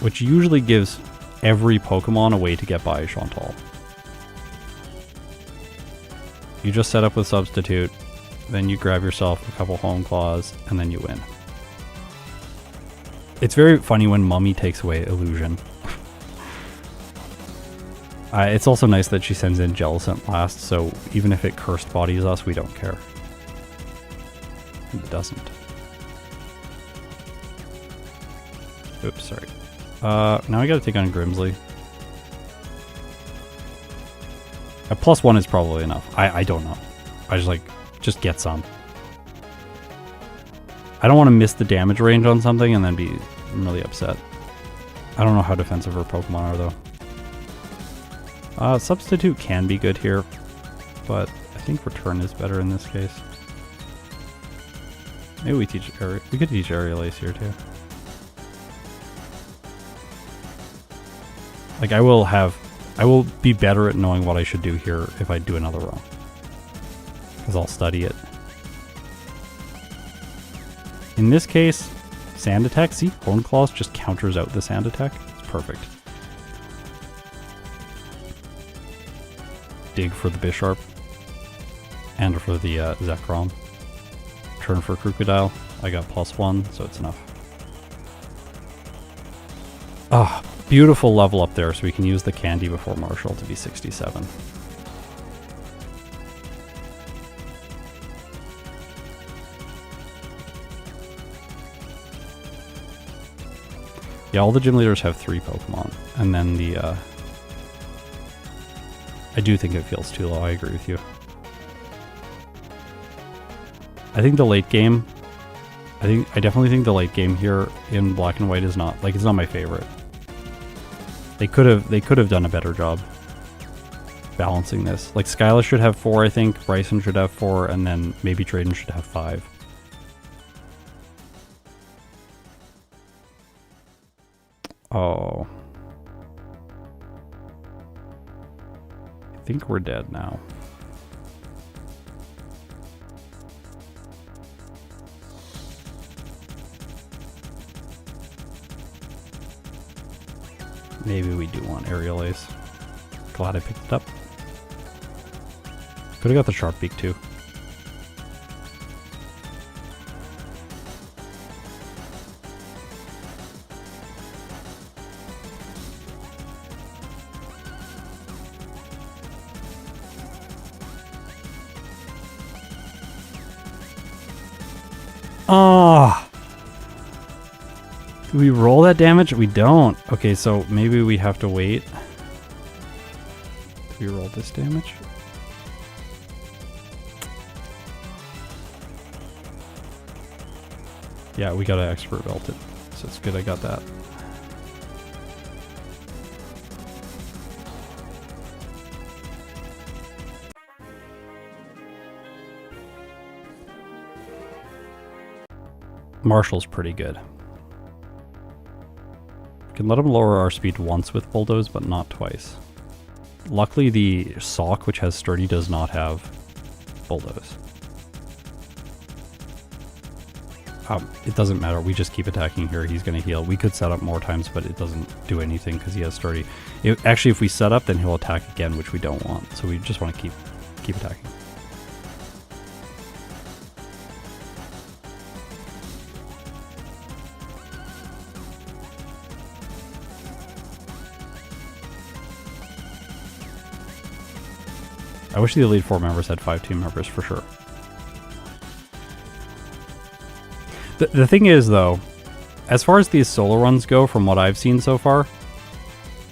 Which usually gives every Pokemon a way to get by Chantal. You just set up with Substitute, then you grab yourself a couple Home Claws, and then you win. It's very funny when Mummy takes away Illusion. It's also nice that she sends in Jellicent last, so even if it cursed bodies us, we don't care. It doesn't. Oops, sorry. Now I gotta take on Grimsley. A +1 is probably enough. I don't know. I just get some. I don't want to miss the damage range on something and then be really upset. I don't know how defensive her Pokemon are, though. Substitute can be good here, but I think Return is better in this case. Maybe we could teach Aerial Ace here, too. Like, I will be better at knowing what I should do here if I do another row. Because I'll study it. In this case, Sand Attack, see? Horn Claws just counters out the Sand Attack. It's perfect. Dig for the Bisharp. And for the Zekrom. Turn for Crocodile. I got +1, so it's enough. Ah, beautiful level up there, so we can use the Candy before Marshall to be 67. Yeah, all the gym leaders have 3 Pokemon, and then the, I do think it feels too low, I agree with you. I think the late game, I definitely think the late game here in Black and White is not, like, it's not my favorite. They could have done a better job balancing this. Like, Skyla should have 4, I think, Bryson should have 4, and then maybe Drayden should have 5. Oh. I think we're dead now. Maybe we do want Aerial Ace. Glad I picked it up. Could have got the Sharp Beak too. Ah! Do we roll that damage? We don't. Okay, so maybe we have to wait. Do we roll this damage? Yeah, we gotta Expert Belt it. So it's good I got that. Marshall's pretty good. Can let him lower our speed once with Bulldoze, but not twice. Luckily, the Sock, which has Sturdy, does not have Bulldoze. It doesn't matter. We just keep attacking here. He's going to heal. We could set up more times, but it doesn't do anything because he has Sturdy. Actually, if we set up, then he'll attack again, which we don't want. So we just want to keep attacking. I wish the Elite Four members had 5 team members for sure. The thing is, though, as far as these solo runs go, from what I've seen so far,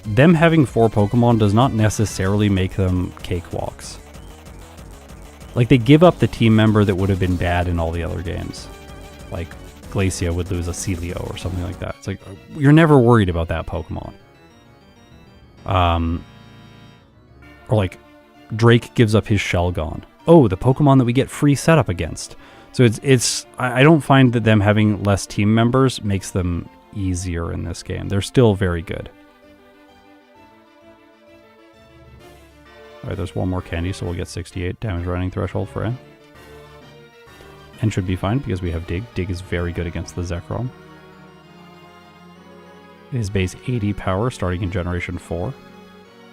them having 4 Pokemon does not necessarily make them cakewalks. Like, they give up the team member that would have been bad in all the other games. Like, Glacia would lose a Celio or something like that. It's like, you're never worried about that Pokemon. Or like, Drake gives up his Shelgon. Oh, the Pokemon that we get free setup against. So I don't find that them having less team members makes them easier in this game. They're still very good. Alright, there's one more candy, so we'll get 68 damage running threshold for N. N should be fine because we have Dig. Dig is very good against the Zekrom. His base 80 power starting in Generation 4.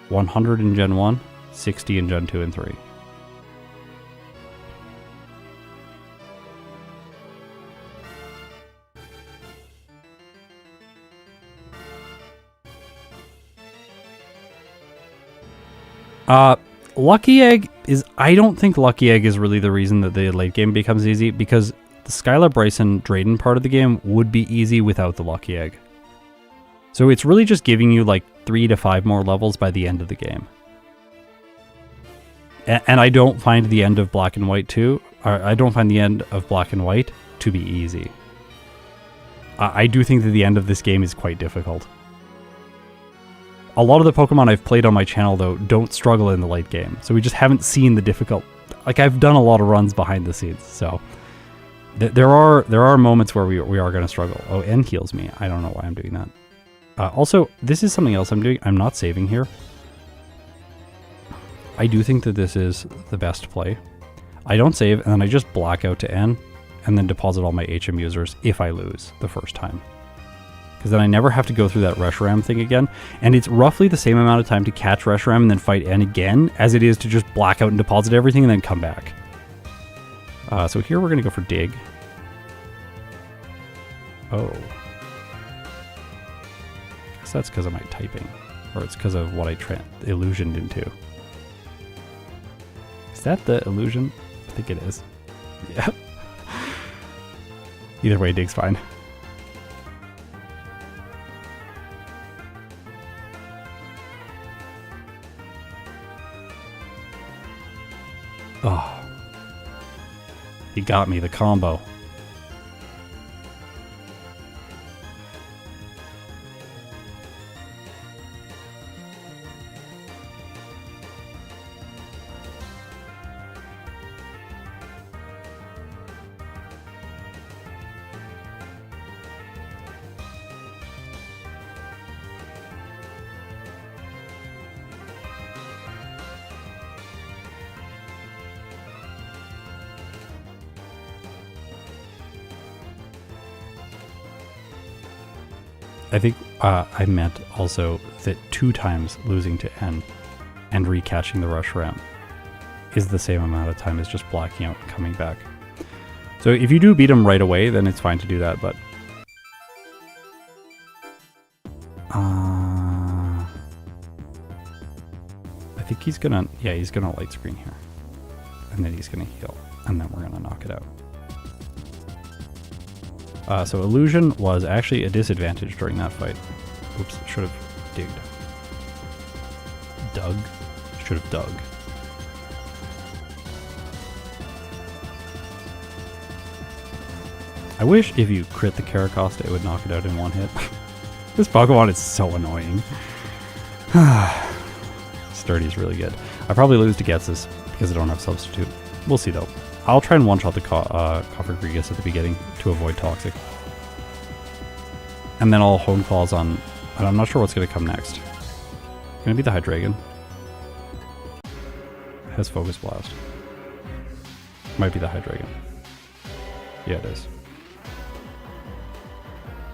100 in Gen 1, 60 in Gen 2 and 3. Lucky Egg is... I don't think Lucky Egg is really the reason that the late game becomes easy, because the Skyla Bryson Drayden part of the game would be easy without the Lucky Egg. So it's really just giving you like 3 to 5 more levels by the end of the game. And I don't find the end of Black and White to be easy. I do think that the end of this game is quite difficult. A lot of the Pokemon I've played on my channel, though, don't struggle in the late game. So we just haven't seen the difficult... Like, I've done a lot of runs behind the scenes, so... There are moments where we are going to struggle. Oh, N heals me. I don't know why I'm doing that. Also, this is something else I'm doing. I'm not saving here. I do think that this is the best play. I don't save, and then I just black out to N, and then deposit all my HM users if I lose the first time. Because then I never have to go through that Reshiram thing again, and it's roughly the same amount of time to catch Reshiram and then fight N again, as it is to just black out and deposit everything and then come back. So here we're going to go for Dig. Oh. I guess that's because of my typing. Or it's because of what I illusioned into. Is that the illusion? I think it is. Yeah. Either way, Dig's fine. Oh. He got me, the combo. I think I meant also that 2 times losing to N and recatching the Reshiram is the same amount of time as just blacking out and coming back. So if you do beat him right away, then it's fine to do that, but... I think he's gonna... Yeah, he's gonna light screen here. And then he's gonna heal. And then we're gonna knock it out. So Illusion was actually a disadvantage during that fight. Oops, should have digged. Dug? Should have dug. I wish if you crit the Caracosta, it would knock it out in 1 hit. This Pokemon is so annoying. Sturdy's really good. I probably lose to Getsus because I don't have Substitute. We'll see though. I'll try and one-shot the Coffergregas at the beginning to avoid Toxic. And then I'll Hone Claws on... And I'm not sure what's going to come next. Going to be the Hydreigon. It has Focus Blast. Might be the Hydreigon. Yeah, it is.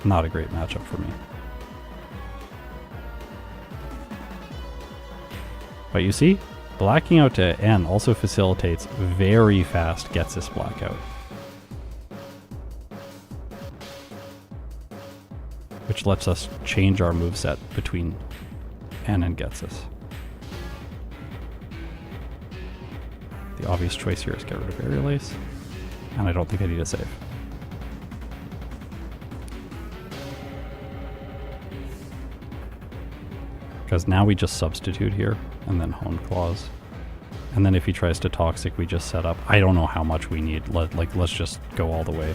Not a great matchup for me. But you see, blacking out to N also facilitates very fast Getsus blackout. Which lets us change our moveset between N and Getsus. The obvious choice here is get rid of Aerial Ace, and I don't think I need a save. Because now we just substitute here, and then Hone Claws. And then if he tries to Toxic, we just set up. I don't know how much we need. Let's just go all the way.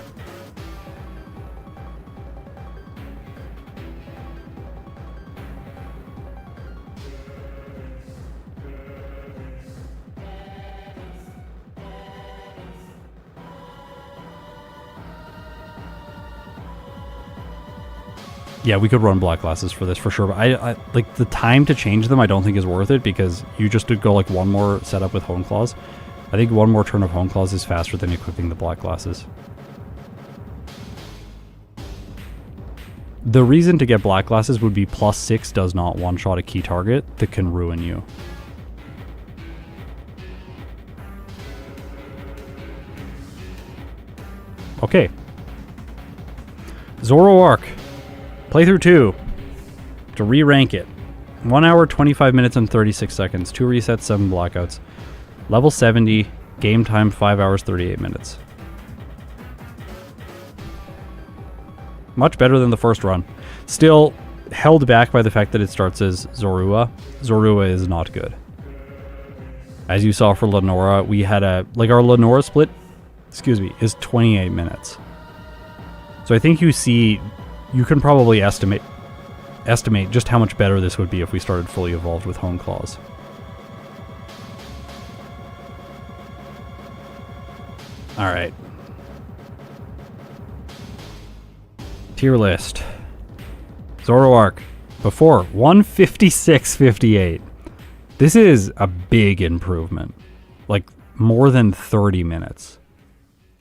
Yeah, we could run Black Glasses for this for sure, but I like the time to change them I don't think is worth it because you just did go like one more setup with Hone Claws. I think one more turn of Hone Claws is faster than equipping the Black Glasses. The reason to get Black Glasses would be +6 does not one-shot a key target that can ruin you. Okay. Zoroark. Playthrough 2. To re-rank it. 1 hour, 25 minutes, and 36 seconds. 2 resets, 7 blackouts. Level 70. Game time, 5 hours, 38 minutes. Much better than the first run. Still, held back by the fact that it starts as Zorua. Zorua is not good. As you saw for Lenora, we had our Lenora split, is 28 minutes. So I think you can probably estimate just how much better this would be if we started fully evolved with Hone Claws. Alright. Tier list. Zoroark, before 156.58. This is a big improvement. Like, more than 30 minutes.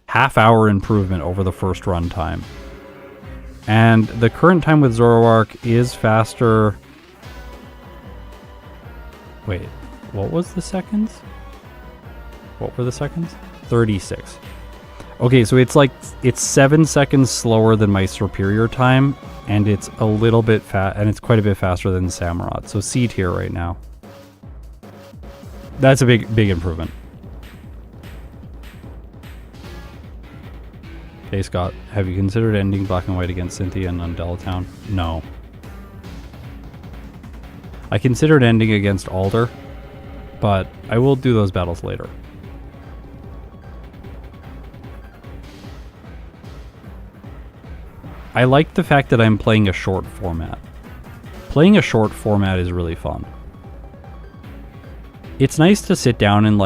Half-hour improvement over the first run time. And the current time with Zoroark is faster... Wait, what was the seconds? What were the seconds? 36. Okay, so it's 7 seconds slower than my superior time, and it's a little bit and it's quite a bit faster than Samurott. So C tier right now. That's a big improvement. Hey Scott, have you considered ending Black and White against Cynthia and Undella Town? No. I considered ending against Alder, but I will do those battles later. I like the fact that I'm playing a short format. Playing a short format is really fun. It's nice to sit down and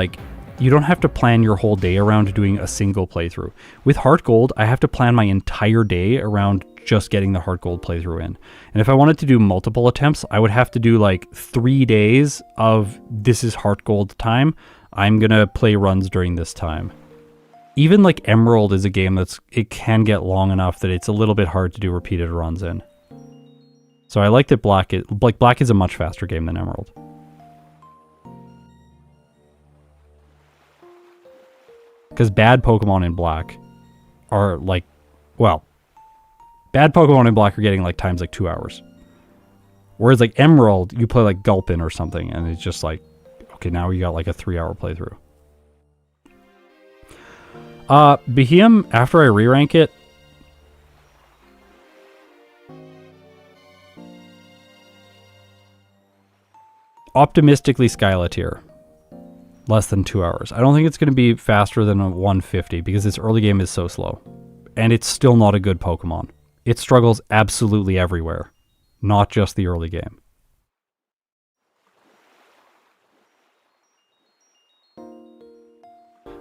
you don't have to plan your whole day around doing a single playthrough. With Heart Gold, I have to plan my entire day around just getting the Heart Gold playthrough in. And if I wanted to do multiple attempts, I would have to do 3 days of this is Heart Gold time. I'm gonna play runs during this time. Even Emerald is a game it can get long enough that it's a little bit hard to do repeated runs in. So I like that Black is a much faster game than Emerald. Because bad Pokemon in Black are bad Pokemon in Black are getting times 2 hours. Whereas Emerald, you play Gulpin or something, and it's just okay, now you got a 3-hour playthrough. Behem, after I re-rank it, optimistically Skyla tier. Less than 2 hours. I don't think it's going to be faster than a 150 because its early game is so slow. And it's still not a good Pokemon. It struggles absolutely everywhere, not just the early game.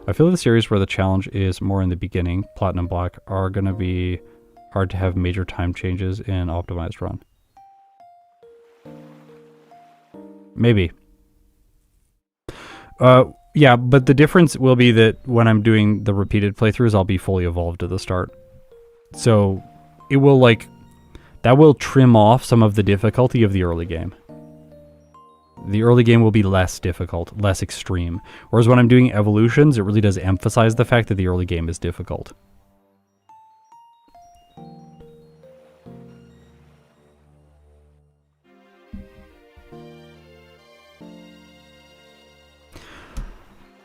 I feel the series where the challenge is more in the beginning, Platinum Black, are going to be hard to have major time changes in Optimized Run. Maybe. Yeah, but the difference will be that when I'm doing the repeated playthroughs, I'll be fully evolved at the start. So it will that will trim off some of the difficulty of the early game. The early game will be less difficult, less extreme. Whereas when I'm doing evolutions, it really does emphasize the fact that the early game is difficult.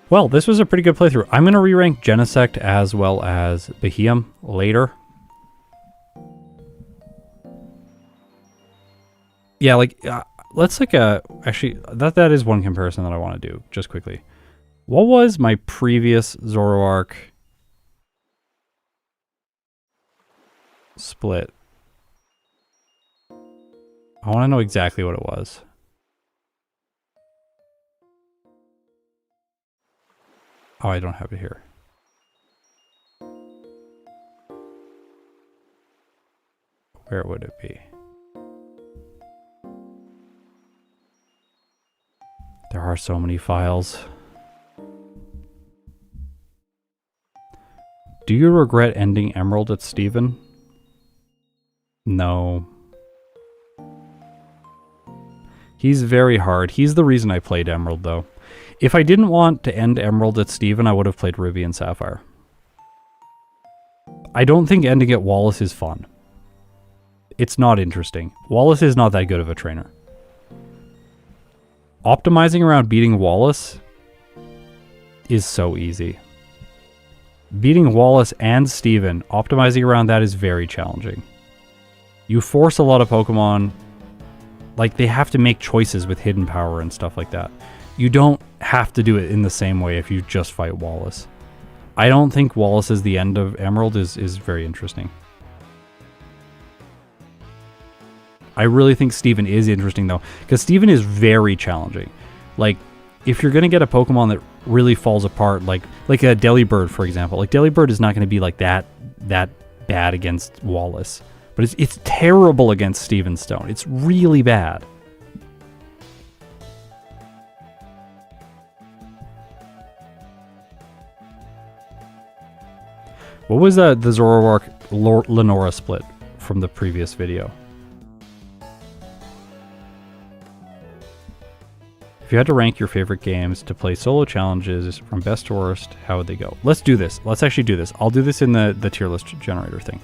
Well, this was a pretty good playthrough. I'm going to re-rank Genesect as well as Behem later. Yeah, let's actually, that is one comparison that I want to do, just quickly. What was my previous Zoroark split? I want to know exactly what it was. Oh, I don't have it here. Where would it be? There are so many files. Do you regret ending Emerald at Steven? No. He's very hard. He's the reason I played Emerald, though. If I didn't want to end Emerald at Steven, I would have played Ruby and Sapphire. I don't think ending at Wallace is fun. It's not interesting. Wallace is not that good of a trainer. Optimizing around beating Wallace is so easy. Beating Wallace and Steven, optimizing around that is very challenging. You force a lot of Pokemon like, they have to make choices with hidden power and stuff like that. You don't have to do it in the same way if you just fight Wallace. I don't think Wallace is the end of Emerald is very interesting. I really think Steven is interesting, though, because Steven is very challenging. Like, if you're going to get a Pokemon that really falls apart, like a Delibird, for example, like, Delibird is not going to be like that bad against Wallace, but it's terrible against Steven Stone. It's really bad. What was the Zoroark Lenora split from the previous video? If you had to rank your favorite games to play solo challenges from best to worst, how would they go? Let's do this. Let's actually do this. I'll do this in the tier list generator thing.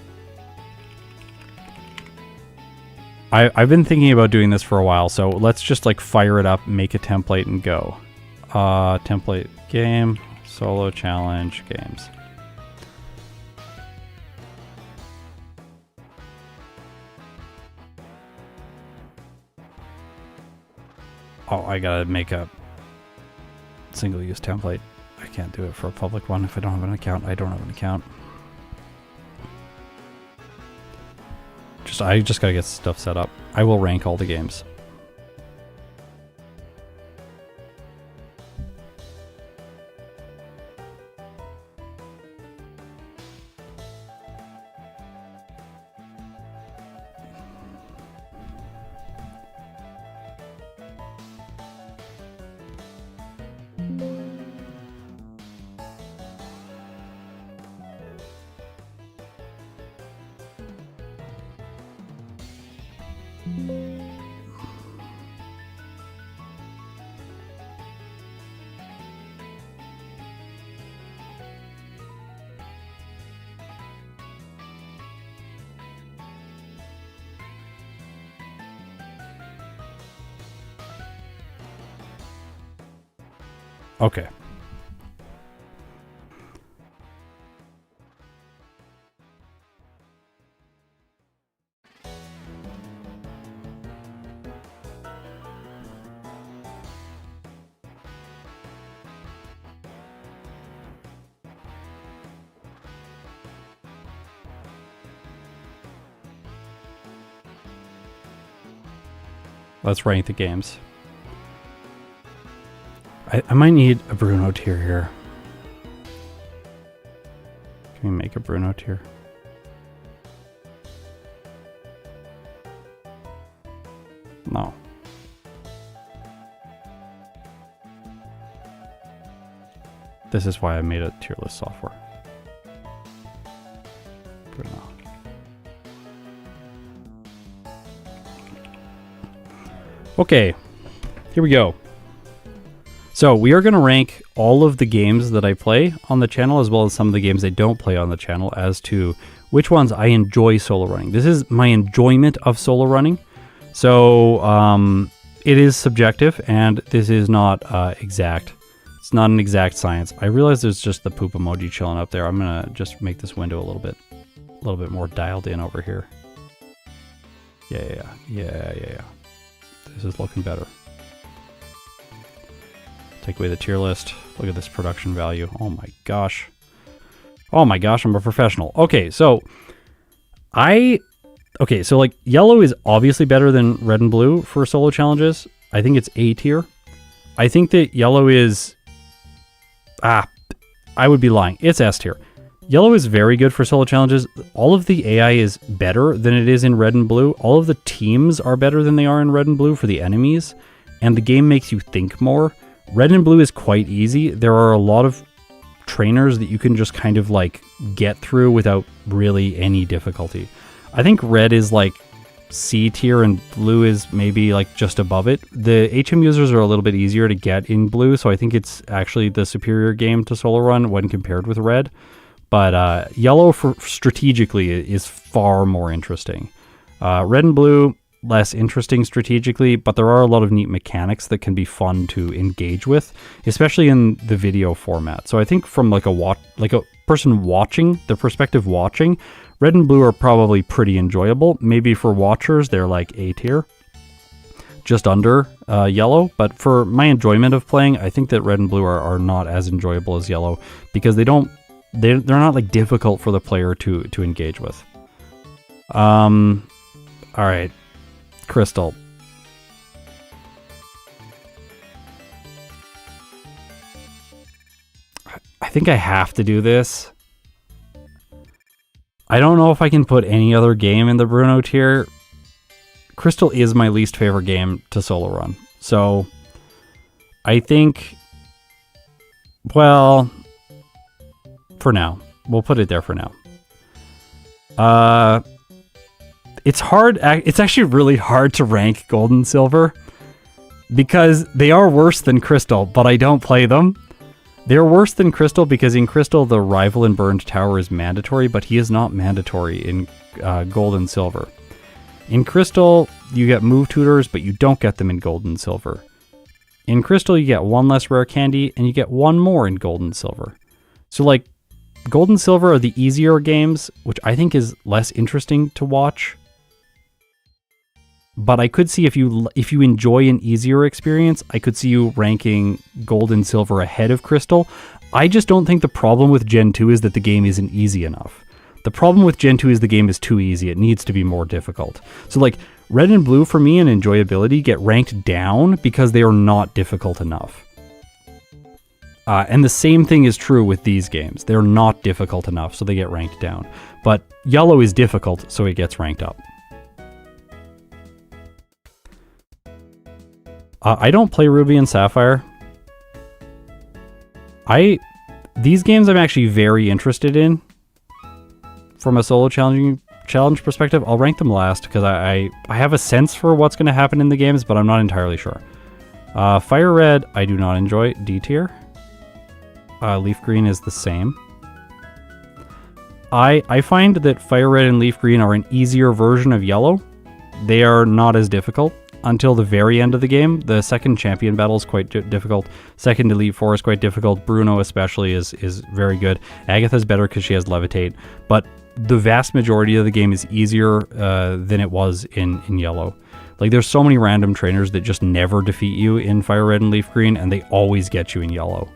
I've been thinking about doing this for a while, so let's just like fire it up, make a template, and go. Template game, solo challenge games. Oh, I gotta make a single-use template. I can't do it for a public one if I don't have an account. I don't have an account. I just gotta get stuff set up. I will rank all the games. Okay. Let's rank the games. I might need a Bruno tier here. Can we make a Bruno tier? No. This is why I made a tier list software. Bruno. Okay, here we go. So we are going to rank all of the games that I play on the channel, as well as some of the games I don't play on the channel, as to which ones I enjoy solo running. This is my enjoyment of solo running. So it is subjective, and this is not exact. It's not an exact science. I realize there's just the poop emoji chilling up there. I'm going to just make this window a little bit more dialed in over here. Yeah. This is looking better. Take away the tier list. Look at this production value. Oh my gosh. Oh my gosh, I'm a professional. Okay, so like yellow is obviously better than red and blue for solo challenges. I think it's A tier. I think that yellow is I would be lying. It's S tier. Yellow is very good for solo challenges. All of the AI is better than it is in red and blue. All of the teams are better than they are in red and blue for the enemies, and the game makes you think more. Red and blue is quite easy. There are a lot of trainers that you can just kind of like get through without really any difficulty. I think red is like C tier and blue is maybe like just above it. The HM users are a little bit easier to get in blue, so I think it's actually the superior game to solo run when compared with red. But yellow for strategically is far more interesting. Red and blue, less interesting strategically, but there are a lot of neat mechanics that can be fun to engage with, especially in the video format. So I think from like a person watching, the perspective watching, red and blue are probably pretty enjoyable. Maybe for watchers, they're like A tier. just under yellow, but for my enjoyment of playing, I think that red and blue are not as enjoyable as yellow because they're not like difficult for the player to engage with. All right, Crystal. I think I have to do this. I don't know if I can put any other game in the Bruno tier. Crystal is my least favorite game to solo run. So I think, well, for now, we'll put it there for now. It's hard. It's actually really hard to rank gold and silver because they are worse than Crystal, but I don't play them. They're worse than Crystal because in Crystal, the rival and burned tower is mandatory, but he is not mandatory in gold and silver. In Crystal, you get move tutors, but you don't get them in gold and silver. In Crystal, you get one less rare candy, and you get one more in gold and silver. So, like, gold and silver are the easier games, which I think is less interesting to watch. But I could see if you enjoy an easier experience, I could see you ranking gold and silver ahead of Crystal. I just don't think the problem with Gen 2 is that the game isn't easy enough. The problem with Gen 2 is the game is too easy. It needs to be more difficult. So like red and blue for me in enjoyability get ranked down because they are not difficult enough. And the same thing is true with these games. They're not difficult enough, so they get ranked down. But yellow is difficult, so it gets ranked up. I don't play Ruby and Sapphire. These games I'm actually very interested in. From a solo challenge perspective, I'll rank them last because I have a sense for what's going to happen in the games, but I'm not entirely sure. Fire Red, I do not enjoy. D tier. Leaf Green is the same. I find that Fire Red and Leaf Green are an easier version of Yellow. They are not as difficult until the very end of the game. The second champion battle is quite difficult. Second Elite Four is quite difficult. Bruno especially is very good. Agatha's better because she has Levitate. But the vast majority of the game is easier than it was in Yellow. Like there's so many random trainers that just never defeat you in Fire Red and Leaf Green, and they always get you in Yellow.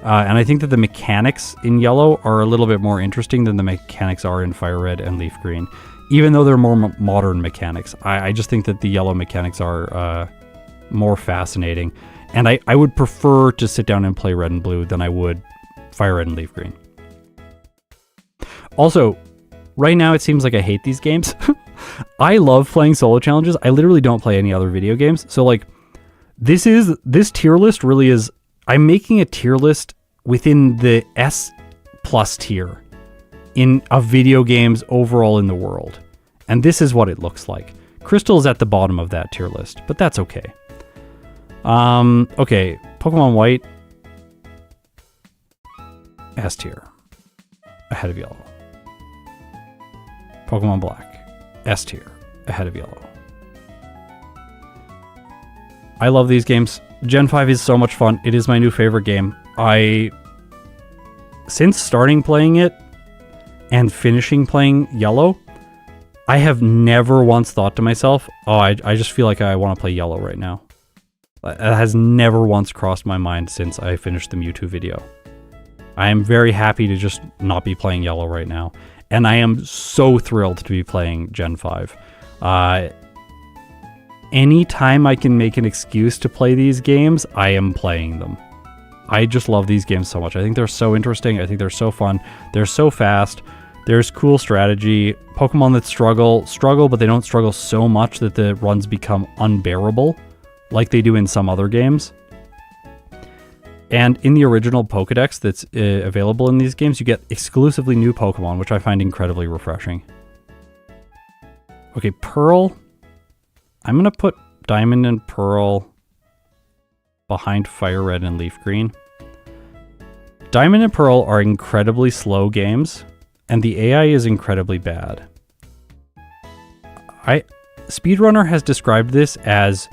And I think that the mechanics in Yellow are a little bit more interesting than the mechanics are in Fire Red and Leaf Green. Even though they're more modern mechanics, I just think that the Yellow mechanics are more fascinating. And I would prefer to sit down and play Red and Blue than I would Fire Red and Leaf Green. Also, right now it seems like I hate these games. I love playing solo challenges. I literally don't play any other video games. So like, this tier list really is, I'm making a tier list within the S+ tier of video games overall in the world. And this is what it looks like. Crystal is at the bottom of that tier list, but that's okay. Okay, Pokemon White, S tier, ahead of Yellow. Pokemon Black, S tier, ahead of Yellow. I love these games. Gen 5 is so much fun. It is my new favorite game. Since starting playing it and finishing playing Yellow, I have never once thought to myself, oh, I just feel like I want to play Yellow right now. That has never once crossed my mind since I finished the Mewtwo video. I am very happy to just not be playing Yellow right now. And I am so thrilled to be playing Gen 5. Anytime I can make an excuse to play these games, I am playing them. I just love these games so much. I think they're so interesting. I think they're so fun. They're so fast. There's cool strategy. Pokemon that struggle, but they don't struggle so much that the runs become unbearable, like they do in some other games. And in the original Pokedex that's available in these games, you get exclusively new Pokemon, which I find incredibly refreshing. Okay, Pearl. I'm going to put Diamond and Pearl behind Fire Red and Leaf Green. Diamond and Pearl are incredibly slow games, and the AI is incredibly bad. Speedrunner has described this as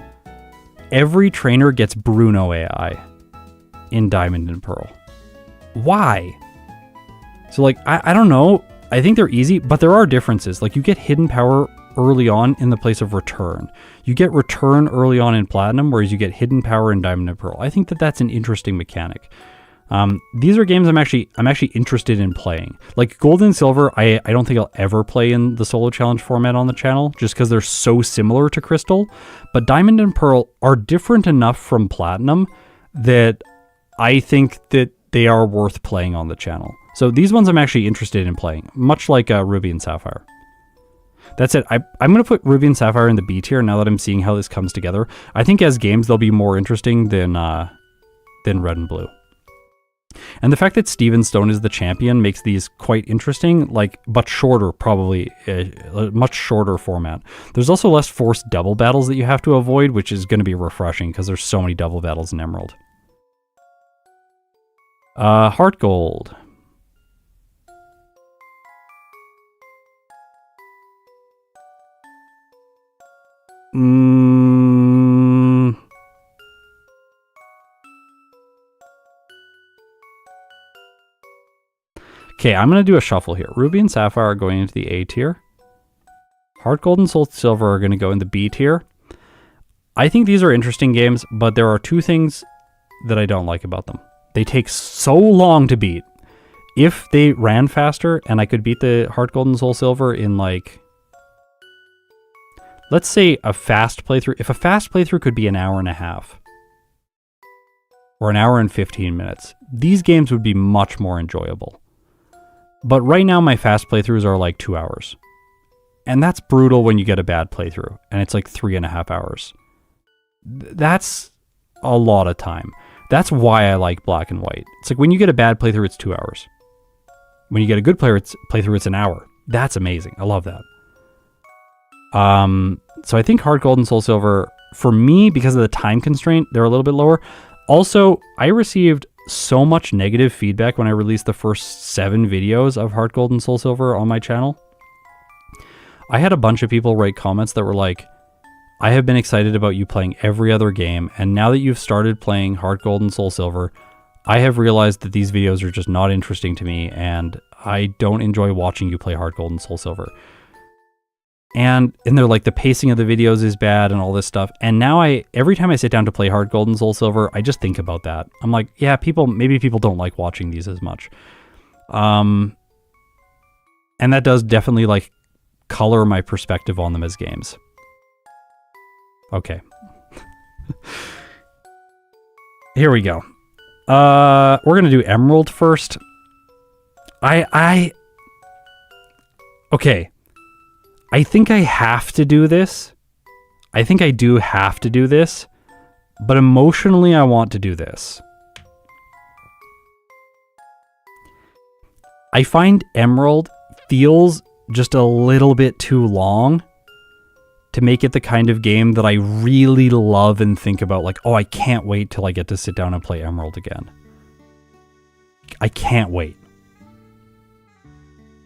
every trainer gets Bruno AI in Diamond and Pearl. Why? So like, I don't know. I think they're easy, but there are differences. Like you get hidden power early on in the place of return. You get return early on in Platinum, whereas you get hidden power in Diamond and Pearl. I think that that's an interesting mechanic. These are games I'm actually interested in playing. Like Gold and Silver, I don't think I'll ever play in the solo challenge format on the channel, just because they're so similar to Crystal. But Diamond and Pearl are different enough from Platinum that I think that they are worth playing on the channel. So these ones I'm actually interested in playing, much like Ruby and Sapphire. That's it. I'm going to put Ruby and Sapphire in the B tier now that I'm seeing how this comes together. I think as games they'll be more interesting than Red and Blue. And the fact that Steven Stone is the champion makes these quite interesting, like, but shorter, probably, a much shorter format. There's also less forced double battles that you have to avoid, which is going to be refreshing because there's so many double battles in Emerald. Heart Gold. Okay, I'm going to do a shuffle here. Ruby and Sapphire are going into the A tier. Heart Gold and Soul Silver are going to go in the B tier. I think these are interesting games, but there are two things that I don't like about them. They take so long to beat. If they ran faster and I could beat the Heart Gold and Soul Silver in, like, let's say a fast playthrough. If a fast playthrough could be an hour and a half or an hour and 15 minutes, these games would be much more enjoyable. But right now my fast playthroughs are like 2 hours. And that's brutal when you get a bad playthrough and it's like 3.5 hours. That's a lot of time. That's why I like Black and White. It's like when you get a bad playthrough, it's 2 hours. When you get a good playthrough, it's an hour. That's amazing. I love that. So I think Heart Gold and Soul Silver, for me, because of the time constraint, they're a little bit lower. Also, I received so much negative feedback when I released the first 7 videos of Heart Gold and Soul Silver on my channel. I had a bunch of people write comments that were like, I have been excited about you playing every other game, and now that you've started playing Heart Gold and Soul Silver, I have realized that these videos are just not interesting to me, and I don't enjoy watching you play Heart Gold and Soul Silver. And they're like, the pacing of the videos is bad and all this stuff. And now every time I sit down to play Heart Gold and Soul Silver, I just think about that. I'm like, yeah, maybe people don't like watching these as much. And that does definitely like color my perspective on them as games. Okay. Here we go. We're going to do Emerald first. Okay. I think I have to do this. I think I do have to do this. But emotionally, I want to do this. I find Emerald feels just a little bit too long to make it the kind of game that I really love and think about. Like, oh, I can't wait till I get to sit down and play Emerald again. I can't wait.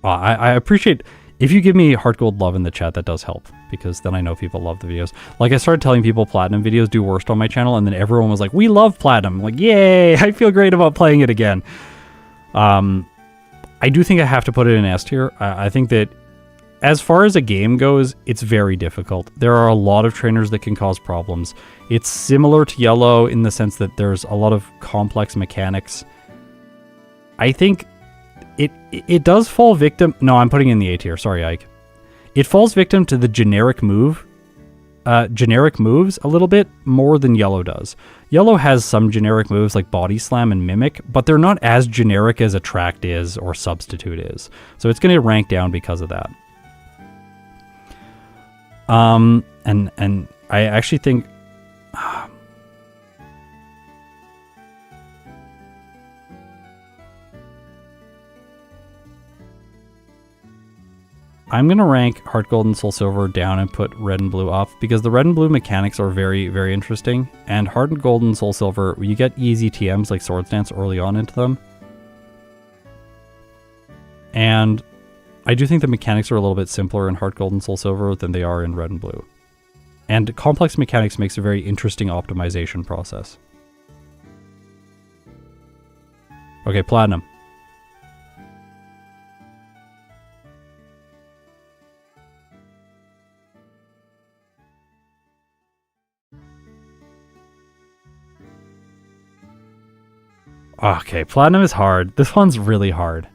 I appreciate... If you give me Heart Gold love in the chat, that does help, because then I know people love the videos. Like, I started telling people Platinum videos do worst on my channel, and then everyone was like, we love Platinum. I'm like, yay, I feel great about playing it again. I do think I have to put it in S tier. I think that as far as a game goes, it's very difficult. There are a lot of trainers that can cause problems. It's similar to Yellow in the sense that there's a lot of complex mechanics. I think it does fall victim... No, I'm putting it in the A tier. Sorry, Ike. It falls victim to the generic moves a little bit more than Yellow does. Yellow has some generic moves like Body Slam and Mimic, but they're not as generic as Attract is or Substitute is. So it's going to rank down because of that. And I actually think... I'm going to rank Heart Gold and Soul Silver down and put Red and Blue up, because the Red and Blue mechanics are very, very interesting. And Heart Gold and Soul Silver, you get easy TMs like Swords Dance early on into them. And I do think the mechanics are a little bit simpler in Heart Gold and Soul Silver than they are in Red and Blue. And complex mechanics makes a very interesting optimization process. Okay, Platinum. Okay, Platinum is hard. This one's really hard.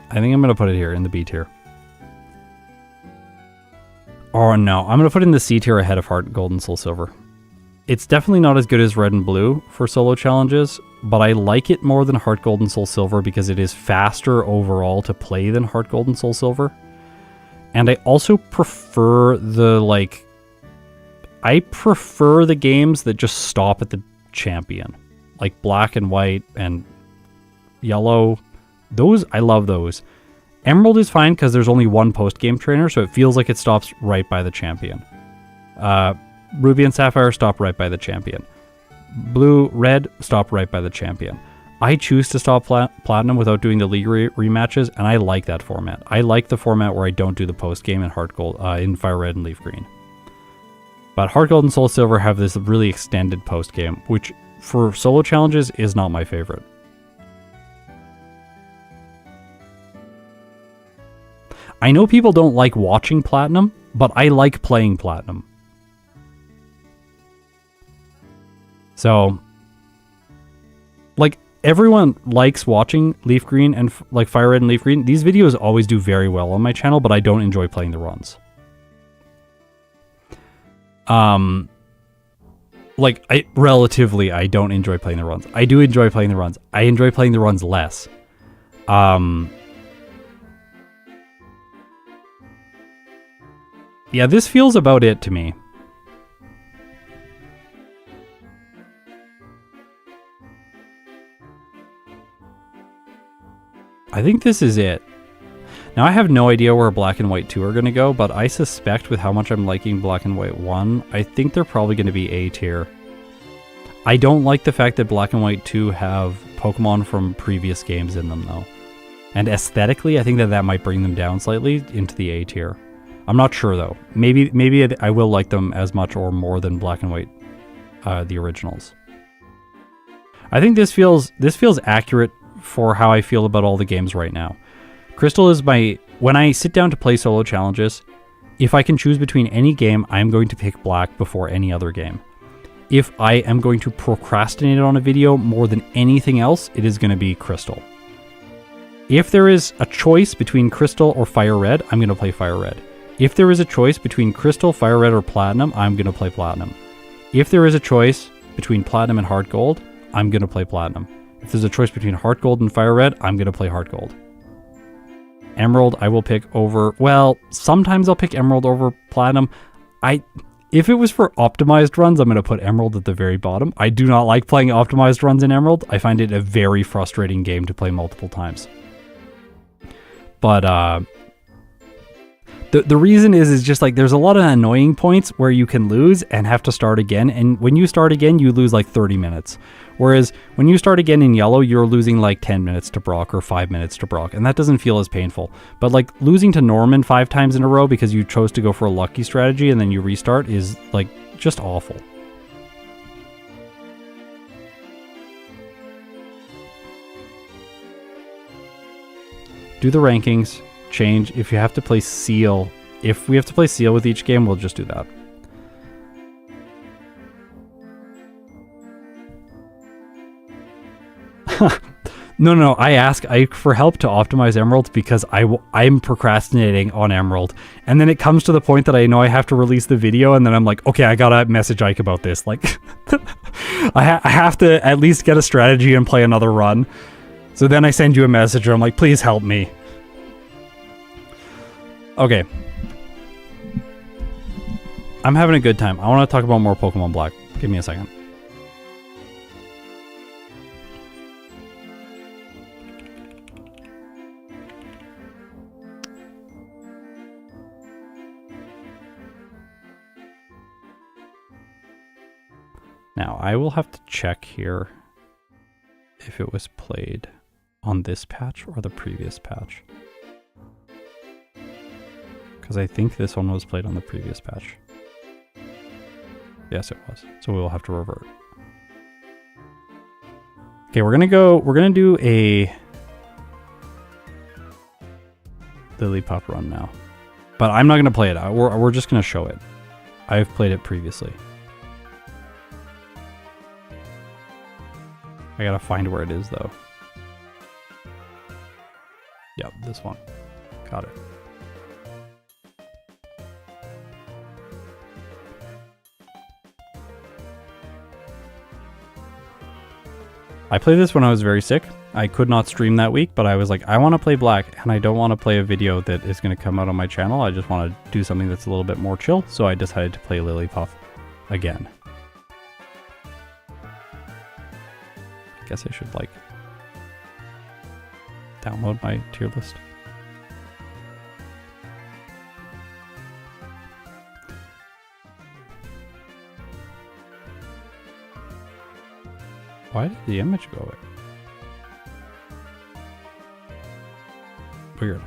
I think I'm going to put it here in the B tier. Oh no, I'm going to put it in the C tier ahead of Heart Gold and Soul Silver. It's definitely not as good as Red and Blue for solo challenges, but I like it more than Heart Gold and Soul Silver because it is faster overall to play than Heart Gold and Soul Silver. And I also prefer I prefer the games that just stop at the champion. Like Black and White and Yellow. Those, I love those. Emerald is fine because there's only one post-game trainer, so it feels like it stops right by the champion. Ruby and Sapphire stop right by the champion. Blue, Red stop right by the champion. I choose to stop Platinum without doing the league rematches, and I like that format. I like the format where I don't do the post-game in Heart Gold, in Fire Red and Leaf Green. But Heart Gold and Soul Silver have this really extended post-game, which for solo challenges is not my favorite. I know people don't like watching Platinum, but I like playing Platinum. So, like, everyone likes watching Leaf Green and like Fire Red and Leaf Green. These videos always do very well on my channel, but I don't enjoy playing the runs. Like, I don't enjoy playing the runs. I do enjoy playing the runs. I enjoy playing the runs less. Yeah, this feels about it to me. I think this is it. Now, I have no idea where Black and White 2 are going to go, but I suspect with how much I'm liking Black and White 1, I think they're probably going to be A tier. I don't like the fact that Black and White 2 have Pokemon from previous games in them, though. And aesthetically, I think that might bring them down slightly into the A tier. I'm not sure, though. Maybe I will like them as much or more than Black and White, the originals. I think this feels accurate for how I feel about all the games right now. Crystal is when I sit down to play solo challenges, if I can choose between any game, I'm going to pick Black before any other game. If I am going to procrastinate on a video more than anything else, it is going to be Crystal. If there is a choice between Crystal or Fire Red, I'm going to play Fire Red. If there is a choice between Crystal, Fire Red, or Platinum, I'm going to play Platinum. If there is a choice between Platinum and Heart Gold, I'm going to play Platinum. If there's a choice between Heart Gold and Fire Red, I'm going to play Heart Gold. Emerald, I will pick over... Well, sometimes I'll pick Emerald over Platinum. If it was for optimized runs, I'm going to put Emerald at the very bottom. I do not like playing optimized runs in Emerald. I find it a very frustrating game to play multiple times. But, The reason is just like there's a lot of annoying points where you can lose and have to start again. And when you start again, you lose like 30 minutes. Whereas when you start again in Yellow, you're losing like 10 minutes to Brock or 5 minutes to Brock. And that doesn't feel as painful. But like losing to Norman 5 times in a row because you chose to go for a lucky strategy and then you restart is like just awful. Do the rankings. Change. If you have to play Seal, if we have to play Seal with each game, we'll just do that. No, I ask for help to optimize Emerald because I'm procrastinating on Emerald. And then it comes to the point that I know I have to release the video and then I'm like, okay, I gotta message Ike about this. Like, I have to at least get a strategy and play another run. So then I send you a message and I'm like, please help me. Okay. I'm having a good time. I want to talk about more Pokemon Black. Give me a second. Now, I will have to check here if it was played on this patch or the previous patch. Because I think this one was played on the previous patch. Yes, it was. So we will have to revert. Okay, we're gonna do a Lillipup run now. But I'm not going to play it. We're just going to show it. I've played it previously. I gotta find where it is, though. Yep, this one. Got it. I played this when I was very sick. I could not stream that week, but I was like, I want to play black, and I don't want to play a video that is going to come out on my channel. I just want to do something that's a little bit more chill, so I decided to play Lillipuff again. I guess I should, like, download my tier list. Why did the image go away? Weird.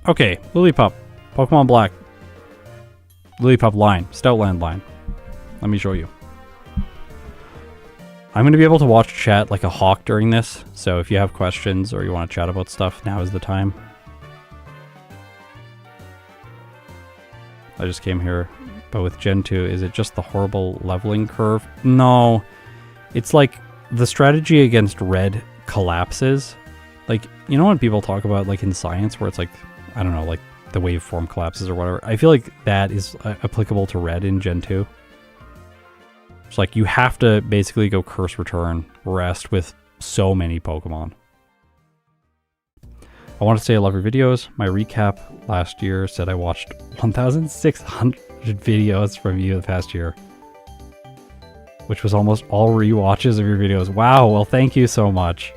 Okay, Lillipuff, Pokemon Black, Lillipuff line, Stoutland line. Let me show you. I'm going to be able to watch chat like a hawk during this, so if you have questions or you want to chat about stuff, now is the time. I just came here, but with Gen 2, is it just the horrible leveling curve? No, it's like the strategy against red collapses. Like, you know when people talk about, like, in science, where it's like, I don't know, like the waveform collapses or whatever. I feel like that is applicable to red in Gen 2. It's like you have to basically go curse return rest with so many Pokemon. I want to say I love your videos. My recap last year said I watched 1,600 videos from you the past year, which was almost all rewatches of your videos. Wow, well, thank you so much.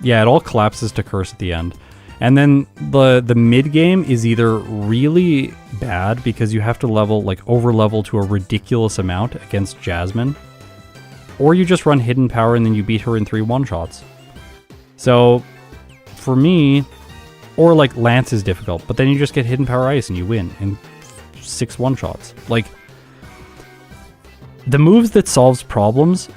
Yeah, it all collapses to curse at the end. And then the mid game is either really bad because you have to level, like, over level to a ridiculous amount against Jasmine, or you just run hidden power and then you beat her in 3 one-shots. So for me, or like Lance is difficult, but then you just get hidden power ice and you win in 6 one-shots. Like, the moves that solve problems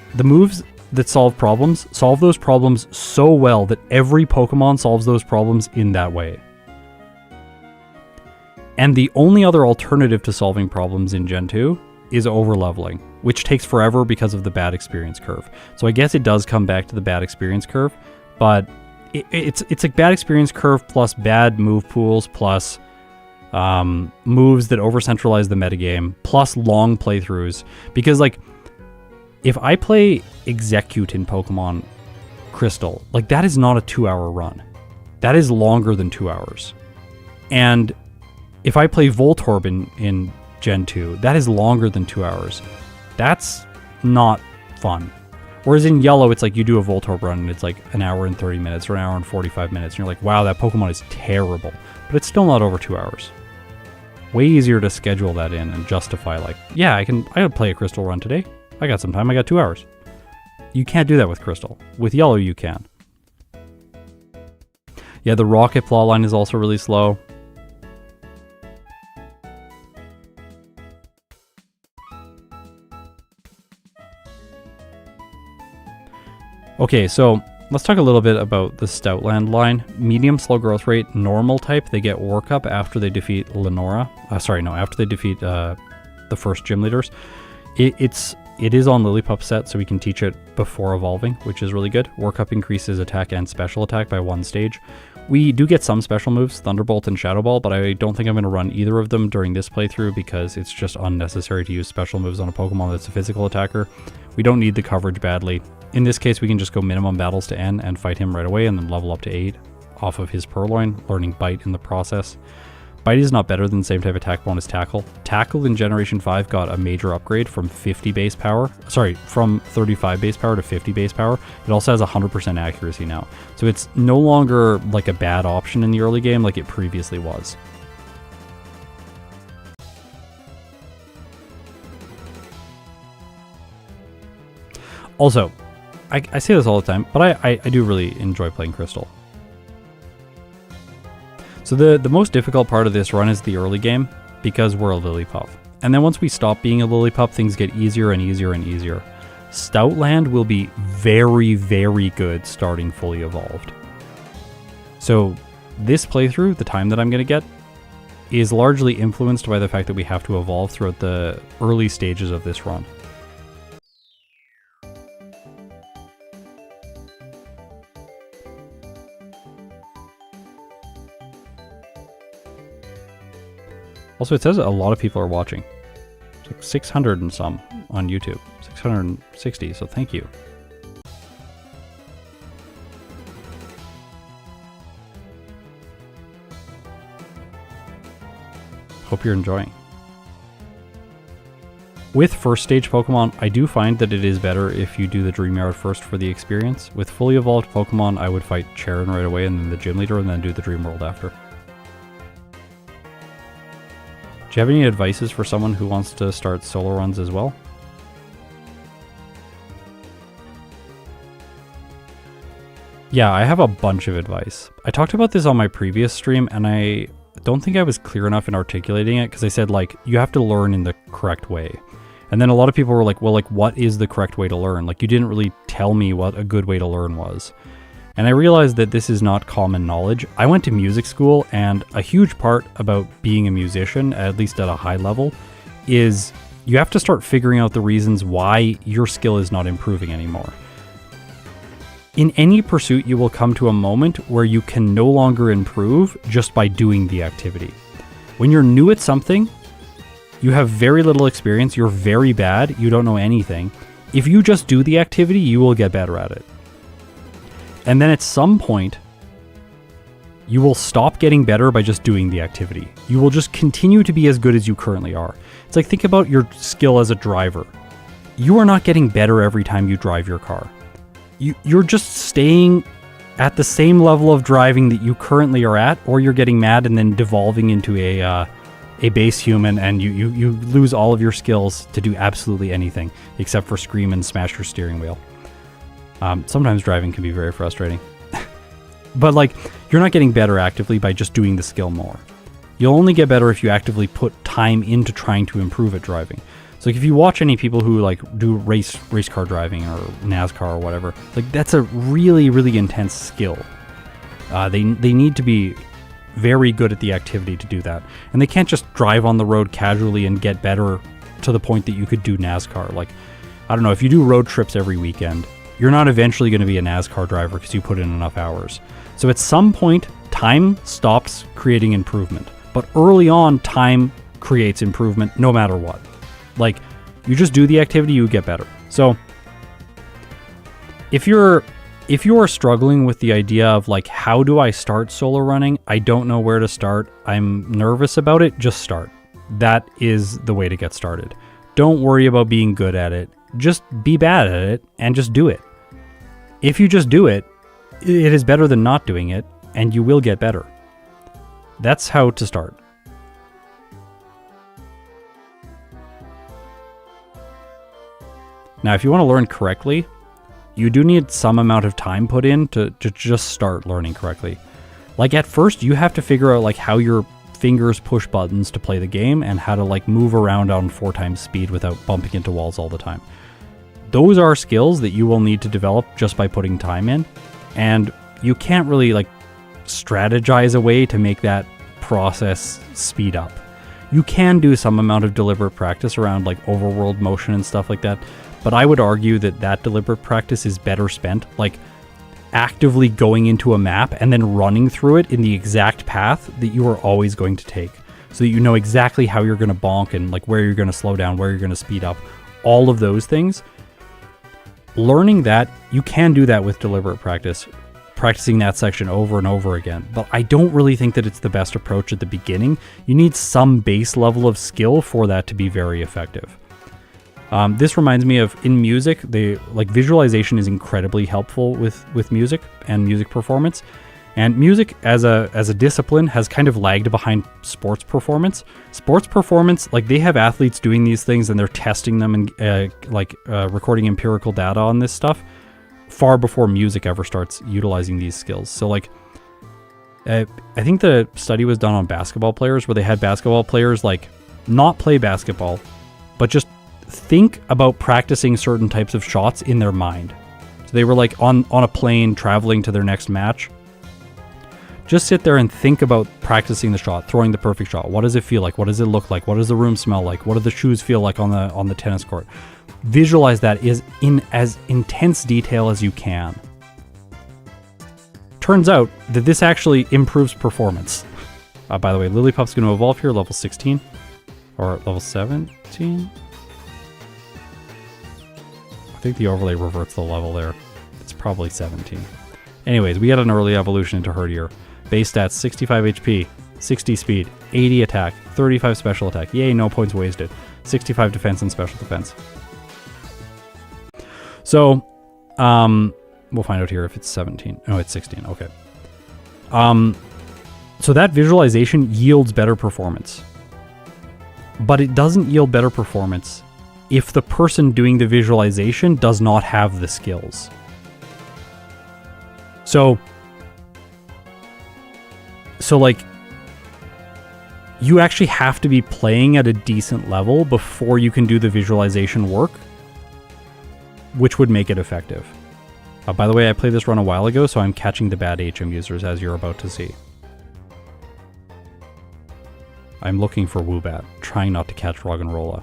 solve those problems so well that every Pokemon solves those problems in that way. And the only other alternative to solving problems in Gen 2 is over-leveling, which takes forever because of the bad experience curve. So I guess it does come back to the bad experience curve, but it's like bad experience curve plus bad move pools plus moves that over-centralize the metagame plus long playthroughs. Because, like, if I play Execute in Pokemon Crystal, like, that is not a 2-hour run. That is longer than 2 hours. And if I play Voltorb in Gen 2, that is longer than 2 hours. That's not fun. Whereas in Yellow, it's like you do a Voltorb run and it's like an hour and 30 minutes or an hour and 45 minutes. And you're like, wow, that Pokemon is terrible. But it's still not over 2 hours. Way easier to schedule that in and justify, like, yeah, I could play a Crystal run today. I got some time. I got 2 hours. You can't do that with Crystal. With Yellow, you can. Yeah, the Rocket plotline is also really slow. Okay, so let's talk a little bit about the Stoutland line. Medium slow growth rate, normal type. They get Workup after they defeat Lenora. After they defeat the first gym leaders. It is on Lillipuff set, so we can teach it before evolving, which is really good. Workup increases attack and special attack by 1 stage. We do get some special moves, Thunderbolt and Shadow Ball, but I don't think I'm going to run either of them during this playthrough because it's just unnecessary to use special moves on a Pokemon that's a physical attacker. We don't need the coverage badly. In this case, we can just go minimum battles to N and fight him right away and then level up to 8 off of his Purloin, learning Bite in the process. Bite is not better than the same type attack bonus Tackle. Tackle in Generation 5 got a major upgrade from 35 base power to 50 base power. It also has 100% accuracy now. So it's no longer like a bad option in the early game like it previously was. Also, I say this all the time, but I do really enjoy playing Crystal. So the most difficult part of this run is the early game, because we're a Lillipuff. and then once we stop being a lily pup, things get easier and easier and easier. Stoutland will be very, very good starting fully evolved. So this playthrough, the time that I'm going to get, is largely influenced by the fact that we have to evolve throughout the early stages of this run. Also, it says a lot of people are watching. It's like 600 and some on YouTube. 660, so thank you. Hope you're enjoying. With first stage Pokemon, I do find that it is better if you do the Dream Yard first for the experience. With fully evolved Pokemon, I would fight Charon right away and then the Gym Leader and then do the Dream World after. Do you have any advices for someone who wants to start solo runs as well? Yeah, I have a bunch of advice. I talked about this on my previous stream, and I don't think I was clear enough in articulating it, because I said, like, you have to learn in the correct way. And then a lot of people were like, well, like, what is the correct way to learn? Like, you didn't really tell me what a good way to learn was. And I realized that this is not common knowledge. I went to music school, and a huge part about being a musician, at least at a high level, is you have to start figuring out the reasons why your skill is not improving anymore. In any pursuit, you will come to a moment where you can no longer improve just by doing the activity. When you're new at something, you have very little experience, you're very bad, you don't know anything. If you just do the activity, you will get better at it. And then at some point, you will stop getting better by just doing the activity. You will just continue to be as good as you currently are. It's like, think about your skill as a driver. You are not getting better every time you drive your car. You're just staying at the same level of driving that you currently are at, or you're getting mad and then devolving into a base human, and you lose all of your skills to do absolutely anything except for scream and smash your steering wheel. Sometimes driving can be very frustrating. But like, you're not getting better actively by just doing the skill more. You'll only get better if you actively put time into trying to improve at driving. So like, if you watch any people who like do race car driving or NASCAR or whatever, like, that's a really, really intense skill. They need to be very good at the activity to do that. And they can't just drive on the road casually and get better to the point that you could do NASCAR. Like, I don't know, if you do road trips every weekend, you're not eventually going to be a NASCAR driver because you put in enough hours. So at some point, time stops creating improvement. But early on, time creates improvement no matter what. Like, you just do the activity, you get better. So if you are struggling with the idea of like, how do I start solo running? I don't know where to start. I'm nervous about it. Just start. That is the way to get started. Don't worry about being good at it. Just be bad at it and just do it. If you just do it, it is better than not doing it, and you will get better. That's how to start. Now, if you want to learn correctly, you do need some amount of time put in to just start learning correctly. Like, at first, you have to figure out like how your fingers push buttons to play the game and how to like move around on 4 times speed without bumping into walls all the time. Those are skills that you will need to develop just by putting time in, and you can't really like strategize a way to make that process speed up. You can do some amount of deliberate practice around like overworld motion and stuff like that, but I would argue that that deliberate practice is better spent like actively going into a map and then running through it in the exact path that you are always going to take, so that you know exactly how you're going to bonk and like where you're going to slow down, where you're going to speed up, all of those things. Learning that, you can do that with deliberate practice, practicing that section over and over again, but I don't really think that it's the best approach at the beginning. You need some base level of skill for that to be very effective. This reminds me of, in music, visualization is incredibly helpful with music and music performance. And music as a discipline has kind of lagged behind sports performance. Sports performance, like, they have athletes doing these things and they're testing them and recording empirical data on this stuff far before music ever starts utilizing these skills. So like, I think the study was done on basketball players, where they had basketball players like not play basketball, but just think about practicing certain types of shots in their mind. So they were like on a plane traveling to their next match. Just sit there and think about practicing the shot, throwing the perfect shot. What does it feel like? What does it look like? What does the room smell like? What do the shoes feel like on the tennis court? Visualize that in as intense detail as you can. Turns out that this actually improves performance. By the way, Lillipuff's going to evolve here, level 16. Or level 17? I think the overlay reverts the level there. It's probably 17. Anyways, we got an early evolution into Herdier. Base stats, 65 HP, 60 speed, 80 attack, 35 special attack. Yay, no points wasted. 65 defense and special defense. So, we'll find out here if it's 17. Oh, it's 16. Okay. So that visualization yields better performance. But it doesn't yield better performance if the person doing the visualization does not have the skills. So like, you actually have to be playing at a decent level before you can do the visualization work, which would make it effective. By the way, I played this run a while ago, so I'm catching the bad HM users, as you're about to see. I'm looking for Woobat, trying not to catch Roggenrola.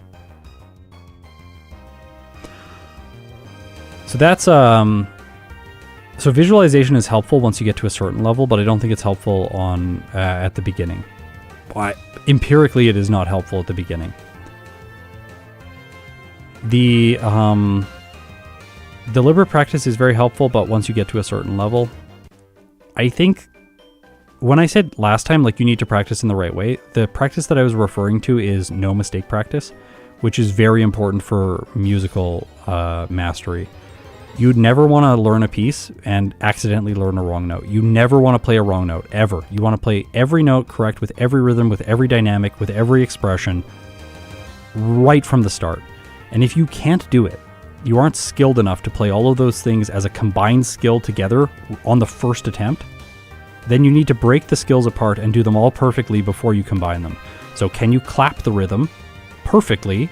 So that's, so visualization is helpful once you get to a certain level, but I don't think it's helpful on at the beginning. Empirically, it is not helpful at the beginning. The deliberate practice is very helpful, but once you get to a certain level, I think when I said last time, like, you need to practice in the right way, the practice that I was referring to is no mistake practice, which is very important for musical mastery. You'd never want to learn a piece and accidentally learn a wrong note. You never want to play a wrong note, ever. You want to play every note correct with every rhythm, with every dynamic, with every expression, right from the start. And if you can't do it, you aren't skilled enough to play all of those things as a combined skill together on the first attempt, then you need to break the skills apart and do them all perfectly before you combine them. So can you clap the rhythm perfectly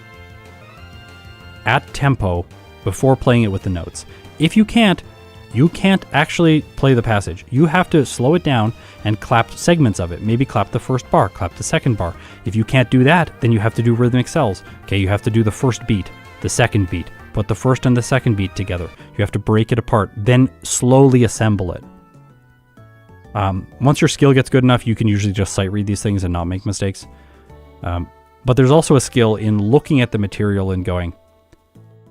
at tempo before playing it with the notes? If you can't actually play the passage. You have to slow it down and clap segments of it. Maybe clap the first bar, clap the second bar. If you can't do that, then you have to do rhythmic cells. Okay, you have to do the first beat, the second beat, put the first and the second beat together. You have to break it apart, then slowly assemble it. Once your skill gets good enough, you can usually just sight read these things and not make mistakes. But there's also a skill in looking at the material and going,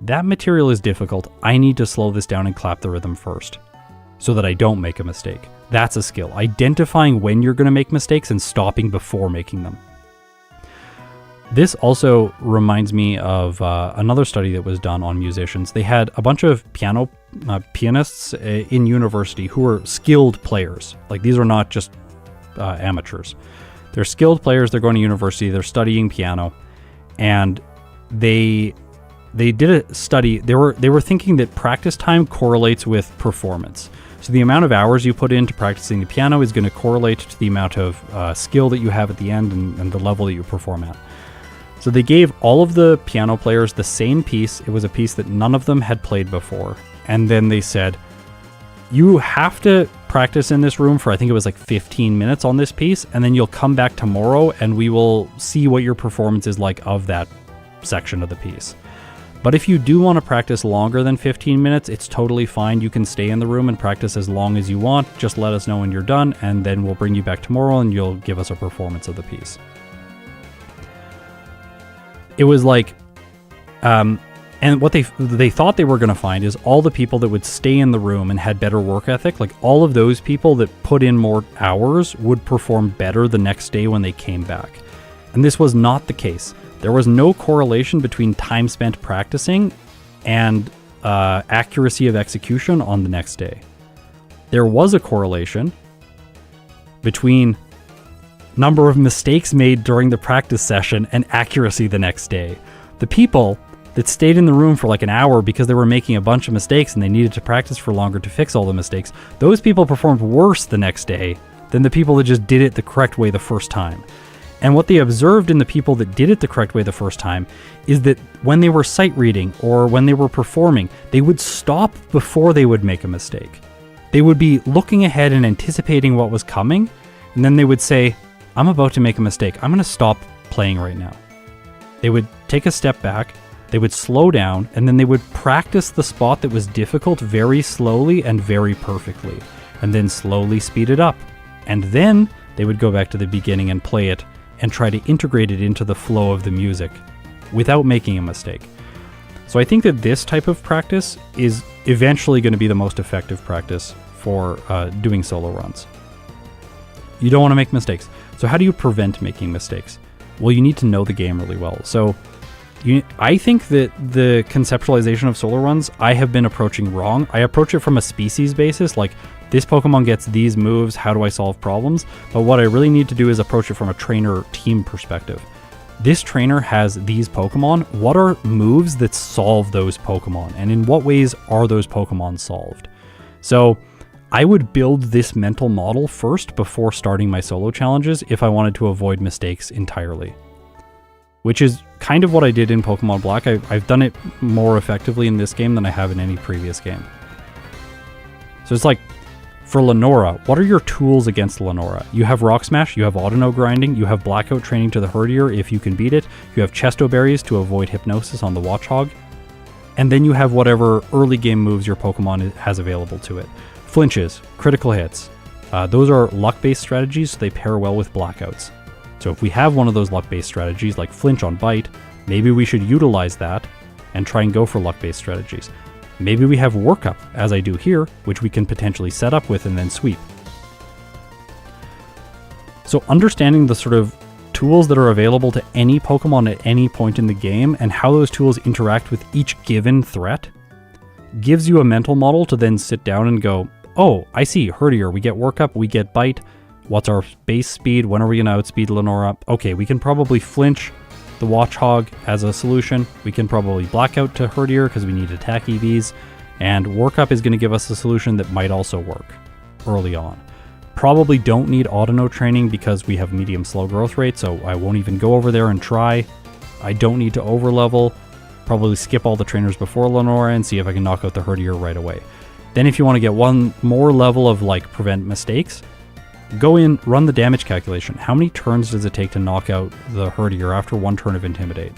that material is difficult. I need to slow this down and clap the rhythm first so that I don't make a mistake. That's a skill. Identifying when you're going to make mistakes and stopping before making them. This also reminds me of another study that was done on musicians. They had a bunch of pianists in university who were skilled players. Like, these are not just amateurs. They're skilled players. They're going to university. They're studying piano. And they did a study. They were thinking that practice time correlates with performance. So the amount of hours you put into practicing the piano is going to correlate to the amount of skill that you have at the end and the level that you perform at. So they gave all of the piano players the same piece. It was a piece that none of them had played before. And then they said, you have to practice in this room for, I think it was like 15 minutes on this piece, and then you'll come back tomorrow and we will see what your performance is like of that section of the piece. But if you do want to practice longer than 15 minutes, it's totally fine. You can stay in the room and practice as long as you want. Just let us know when you're done, and then we'll bring you back tomorrow and you'll give us a performance of the piece. It was like, and what they thought they were going to find is all the people that would stay in the room and had better work ethic, like all of those people that put in more hours would perform better the next day when they came back. And this was not the case. There was no correlation between time spent practicing and accuracy of execution on the next day. There was a correlation between number of mistakes made during the practice session and accuracy the next day. The people that stayed in the room for like an hour because they were making a bunch of mistakes and they needed to practice for longer to fix all the mistakes, those people performed worse the next day than the people that just did it the correct way the first time. And what they observed in the people that did it the correct way the first time is that when they were sight reading or when they were performing, they would stop before they would make a mistake. They would be looking ahead and anticipating what was coming, and then they would say, I'm about to make a mistake. I'm going to stop playing right now. They would take a step back, they would slow down, and then they would practice the spot that was difficult very slowly and very perfectly, and then slowly speed it up. And then they would go back to the beginning and play it and try to integrate it into the flow of the music without making a mistake. So I think that this type of practice is eventually going to be the most effective practice for doing solo runs. You don't want to make mistakes. So how do you prevent making mistakes? Well, you need to know the game really well. So I think that the conceptualization of solo runs, I have been approaching wrong. I approach it from a species basis, like this Pokemon gets these moves, how do I solve problems? But what I really need to do is approach it from a trainer team perspective. This trainer has these Pokemon. What are moves that solve those Pokemon? And in what ways are those Pokemon solved? So I would build this mental model first before starting my solo challenges if I wanted to avoid mistakes entirely. Which is kind of what I did in Pokemon Black. I've done it more effectively in this game than I have in any previous game. So it's like, for Lenora, what are your tools against Lenora? You have Rock Smash, you have Audino grinding, you have Blackout training to the Herdier if you can beat it, you have Chesto Berries to avoid Hypnosis on the Watchog, and then you have whatever early game moves your Pokemon has available to it. Flinches, critical hits. Those are luck-based strategies, so they pair well with Blackouts. So if we have one of those luck-based strategies, like Flinch on Bite, maybe we should utilize that and try and go for luck-based strategies. Maybe we have Workup, as I do here, which we can potentially set up with and then sweep. So understanding the sort of tools that are available to any Pokemon at any point in the game and how those tools interact with each given threat gives you a mental model to then sit down and go, oh, I see, Herdier, we get Workup, we get Bite, what's our base speed, when are we going to outspeed Lenora? Okay, we can probably Flinch the Watchog as a solution. We can probably Blackout to Herdier because we need attack EVs, and Workup is going to give us a solution that might also work early on. Probably don't need Audino training because we have medium slow growth rate, so I won't even go over there and try. I don't need to overlevel. Probably skip all the trainers before Lenora and see if I can knock out the Herdier right away. Then if you want to get one more level of like prevent mistakes, go in, run the damage calculation. How many turns does it take to knock out the Herdier after one turn of Intimidate?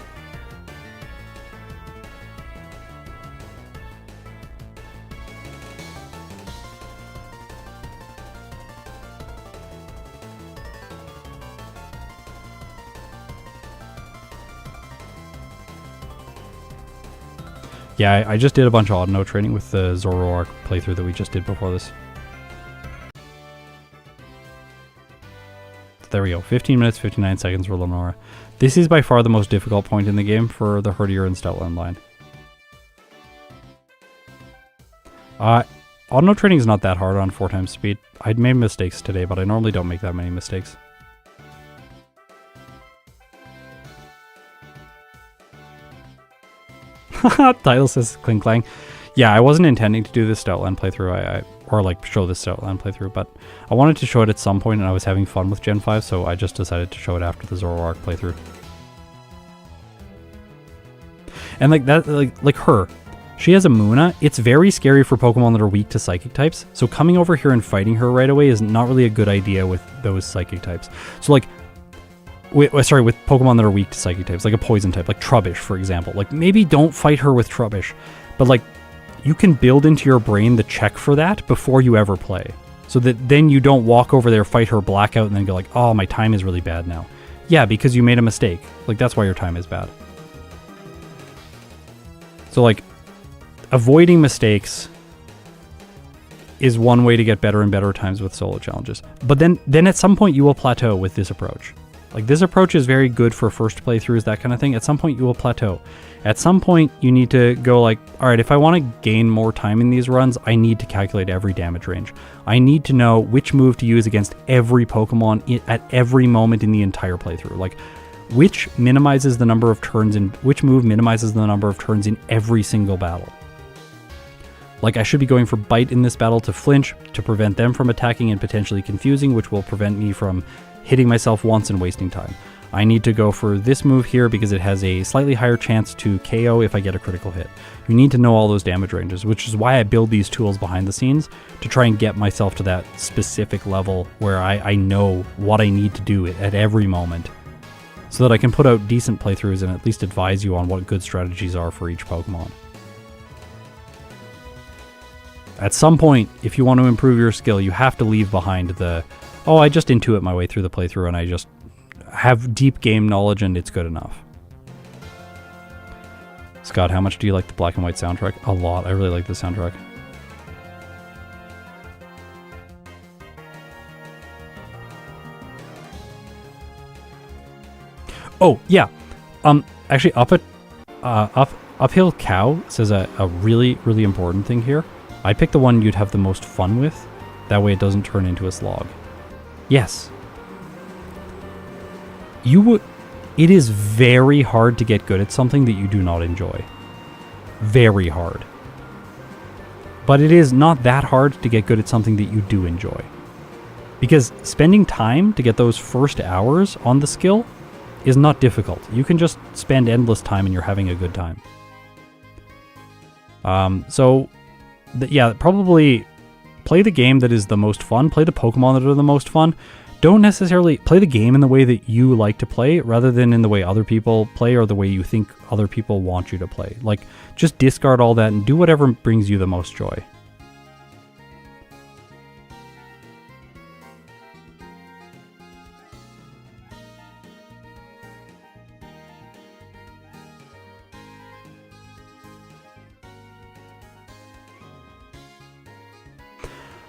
Yeah, I just did a bunch of Audino training with the Zoroark playthrough that we just did before this. There we go, 15 minutes, 59 seconds for Lenora. This is by far the most difficult point in the game for the Herdier and Stoutland line. Audino training is not that hard on 4x speed. I'd made mistakes today, but I normally don't make that many mistakes. Title says Klinklang. Yeah, I wasn't intending to do this Stoutland playthrough, or like show this Stoutland playthrough, but I wanted to show it at some point and I was having fun with Gen 5, so I just decided to show it after the Zoroark playthrough. And like that, like her, she has a Munna. It's very scary for Pokemon that are weak to Psychic types, so coming over here and fighting her right away is not really a good idea with those Psychic types. So like, with Pokemon that are weak to Psychic types, like a Poison type, like Trubbish, for example. Like, maybe don't fight her with Trubbish, but like, you can build into your brain the check for that before you ever play. So that then you don't walk over there, fight her, Blackout, and then go like, oh, my time is really bad now. Yeah, because you made a mistake. Like, that's why your time is bad. So like, avoiding mistakes is one way to get better and better times with solo challenges. But then at some point you will plateau with this approach. Like, this approach is very good for first playthroughs, that kind of thing. At some point you will plateau. At some point you need to go like, all right, if I want to gain more time in these runs, I need to calculate every damage range. I need to know which move to use against every Pokemon at every moment in the entire playthrough. Like, which minimizes the number of turns in, which move minimizes the number of turns in every single battle. Like, I should be going for Bite in this battle to flinch, to prevent them from attacking and potentially confusing, which will prevent me from hitting myself once and wasting time. I need to go for this move here because it has a slightly higher chance to KO if I get a critical hit. You need to know all those damage ranges, which is why I build these tools behind the scenes to try and get myself to that specific level where I know what I need to do at every moment, so that I can put out decent playthroughs and at least advise you on what good strategies are for each Pokemon. At some point, if you want to improve your skill, you have to leave behind the, oh, I just intuit my way through the playthrough and I just have deep game knowledge and it's good enough. Scott, how much do you like the black and white soundtrack? A lot. I really like the soundtrack. Oh, yeah. Actually, Uphill Cow says a really, really important thing here. I picked the one you'd have the most fun with. That way it doesn't turn into a slog. Yes. It is very hard to get good at something that you do not enjoy. Very hard. But it is not that hard to get good at something that you do enjoy. Because spending time to get those first hours on the skill is not difficult. You can just spend endless time and you're having a good time. Yeah, probably play the game that is the most fun. Play the Pokemon that are the most fun. Don't necessarily play the game in the way that you like to play rather than in the way other people play or the way you think other people want you to play. Like, just discard all that and do whatever brings you the most joy.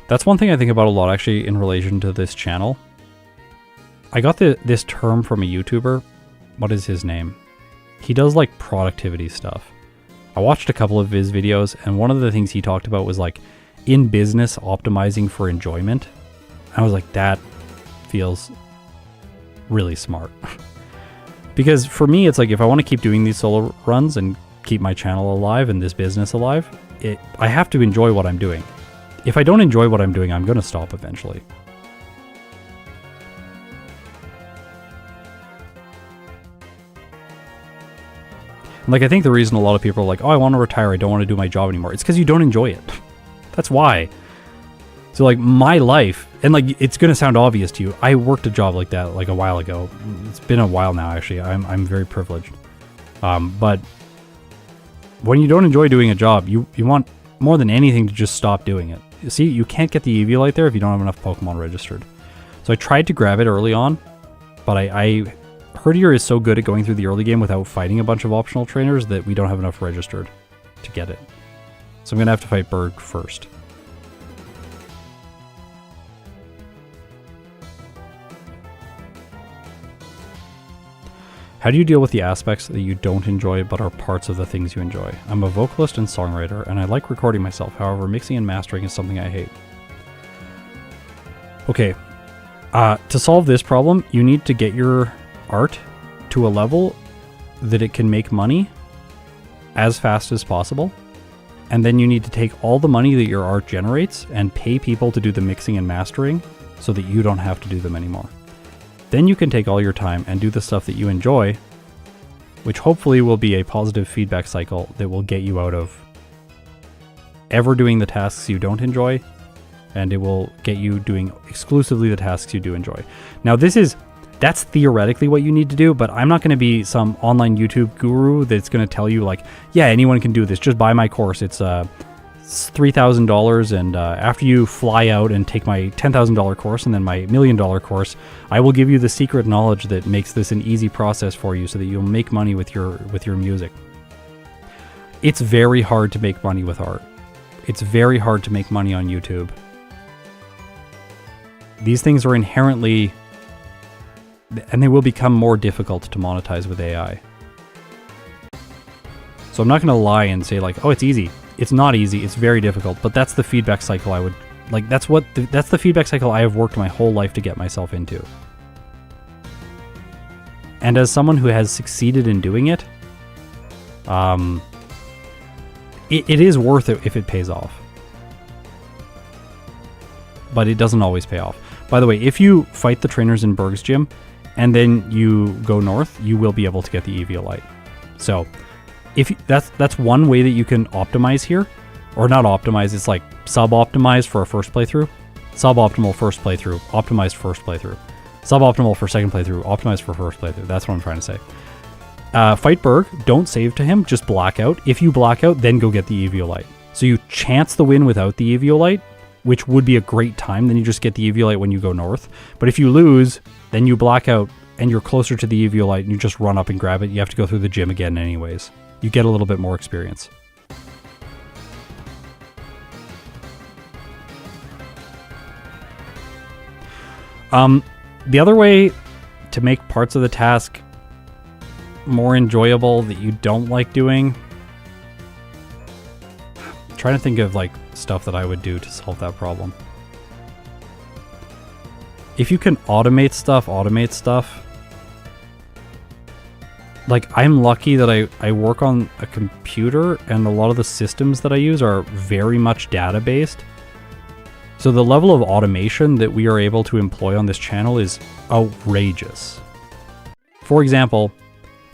That's one thing I think about a lot, actually, in relation to this channel. I got this term from a YouTuber. What is his name? He does, like, productivity stuff. I watched a couple of his videos, and one of the things he talked about was, like, in business, optimizing for enjoyment. I was like, that feels really smart. Because for me, it's like, if I want to keep doing these solo runs and keep my channel alive and this business alive, I have to enjoy what I'm doing. If I don't enjoy what I'm doing, I'm going to stop eventually. Like, I think the reason a lot of people are like, oh, I want to retire, I don't want to do my job anymore, it's because you don't enjoy it. That's why. So, like, my life, and, like, it's going to sound obvious to you, I worked a job like that, like, a while ago. It's been a while now, actually. I'm very privileged. But when you don't enjoy doing a job, you want more than anything to just stop doing it. You see, you can't get the Eviolite there if you don't have enough Pokemon registered. So I tried to grab it early on, but Herdier is so good at going through the early game without fighting a bunch of optional trainers that we don't have enough registered to get it. So I'm going to have to fight Berg first. How do you deal with the aspects that you don't enjoy but are parts of the things you enjoy? I'm a vocalist and songwriter, and I like recording myself. However, mixing and mastering is something I hate. Okay, to solve this problem, you need to get your art to a level that it can make money as fast as possible. And then you need to take all the money that your art generates and pay people to do the mixing and mastering so that you don't have to do them anymore. Then you can take all your time and do the stuff that you enjoy, which hopefully will be a positive feedback cycle that will get you out of ever doing the tasks you don't enjoy, and it will get you doing exclusively the tasks you do enjoy. Now, that's theoretically what you need to do, but I'm not going to be some online YouTube guru that's going to tell you, like, yeah, anyone can do this. Just buy my course. It's $3,000, and after you fly out and take my $10,000 course and then my $1 million course, I will give you the secret knowledge that makes this an easy process for you so that you'll make money with your music. It's very hard to make money with art. It's very hard to make money on YouTube. These things are inherently, and they will become more difficult to monetize with AI. So I'm not going to lie and say, like, oh, it's easy. It's not easy. It's very difficult, but that's the feedback cycle I would like. That's the feedback cycle I have worked my whole life to get myself into. And as someone who has succeeded in doing it, it is worth it if it pays off. but it doesn't always pay off. By the way, if you fight the trainers in Berg's gym and then you go north, you will be able to get the Eviolite. So if that's one way that you can optimize here, or not optimize, it's like sub-optimize for a first playthrough, suboptimal first playthrough, optimized first playthrough, suboptimal for second playthrough, optimized for first playthrough. That's what I'm trying to say. Fight Berg, don't save to him, just black out. If you black out, then go get the Eviolite. So you chance the win without the Eviolite, which would be a great time. Then you just get the Eviolite when you go north. But if you lose, then you black out and you're closer to the Eviolite and you just run up and grab it. You have to go through the gym again anyways. You get a little bit more experience. The other way to make parts of the task more enjoyable that you don't like doing, I'm trying to think of like stuff that I would do to solve that problem. If you can automate stuff, automate stuff. Like, I'm lucky that I work on a computer and a lot of the systems that I use are very much data-based. So the level of automation that we are able to employ on this channel is outrageous. For example,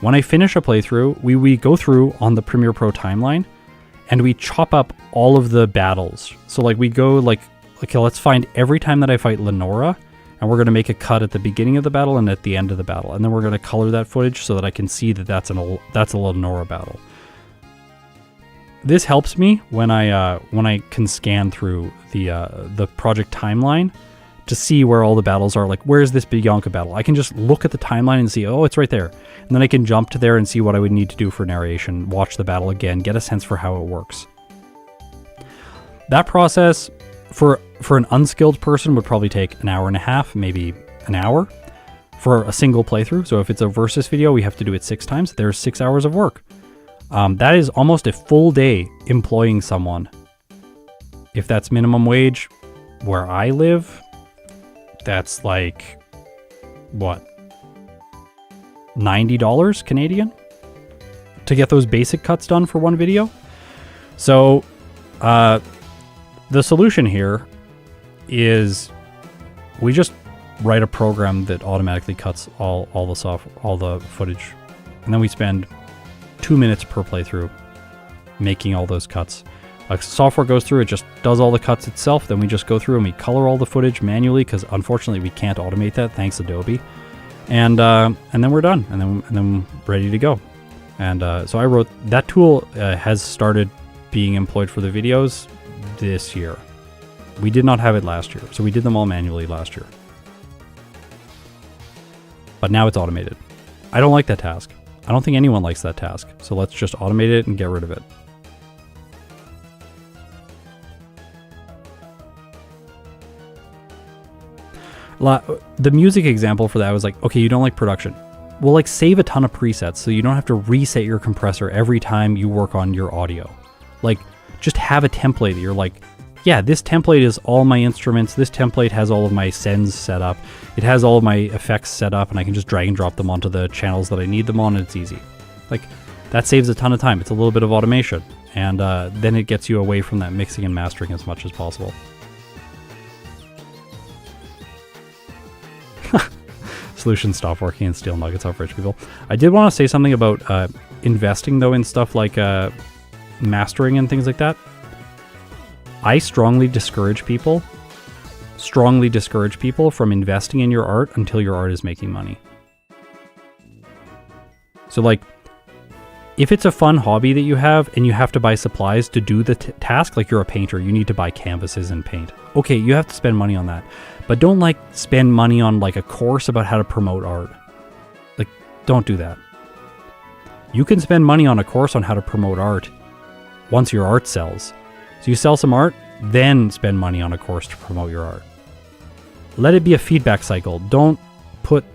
when I finish a playthrough, we go through on the Premiere Pro timeline and we chop up all of the battles. So like we go like, okay, let's find every time that I fight Lenora, and we're going to make a cut at the beginning of the battle and at the end of the battle. And then we're going to color that footage so that I can see that that's a Lenora battle. This helps me when I can scan through the project timeline to see where all the battles are. Like, where's this Bianca battle? I can just look at the timeline and see, oh, it's right there. And then I can jump to there and see what I would need to do for narration, watch the battle again, get a sense for how it works. That process for an unskilled person would probably take an hour and a half, maybe an hour for a single playthrough. So if it's a versus video, we have to do it 6 times. There's 6 hours of work. That is almost a full day employing someone. If that's minimum wage where I live, that's like, what, $90 Canadian to get those basic cuts done for one video. So the solution here is we just write a program that automatically cuts all the footage, and then we spend 2 minutes per playthrough making all those cuts. Software goes through, it just does all the cuts itself. Then we just go through and we color all the footage manually, because unfortunately we can't automate that, thanks Adobe. And then we're done, and then ready to go. And so I wrote that tool. Has started being employed for the videos this year. We did not have it last year, so we did them all manually last year. But now it's automated. I don't like that task. I don't think anyone likes that task, so let's just automate it and get rid of it. The music example for that was like, okay, you don't like production. Well, like, save a ton of presets so you don't have to reset your compressor every time you work on your audio. Like, just have a template that you're like, yeah, this template is all my instruments. This template has all of my sends set up. It has all of my effects set up, and I can just drag and drop them onto the channels that I need them on, and it's easy. Like, that saves a ton of time. It's a little bit of automation, and then it gets you away from that mixing and mastering as much as possible. Solutions stop working and steal nuggets off rich people. I did want to say something about investing, though, in stuff like mastering and things like that. I strongly discourage people from investing in your art until your art is making money. So, like, if it's a fun hobby that you have and you have to buy supplies to do the task, like you're a painter, you need to buy canvases and paint. Okay, you have to spend money on that. But don't, like, spend money on, like, a course about how to promote art. Like, don't do that. You can spend money on a course on how to promote art once your art sells. So you sell some art, then spend money on a course to promote your art. Let it be a feedback cycle. Don't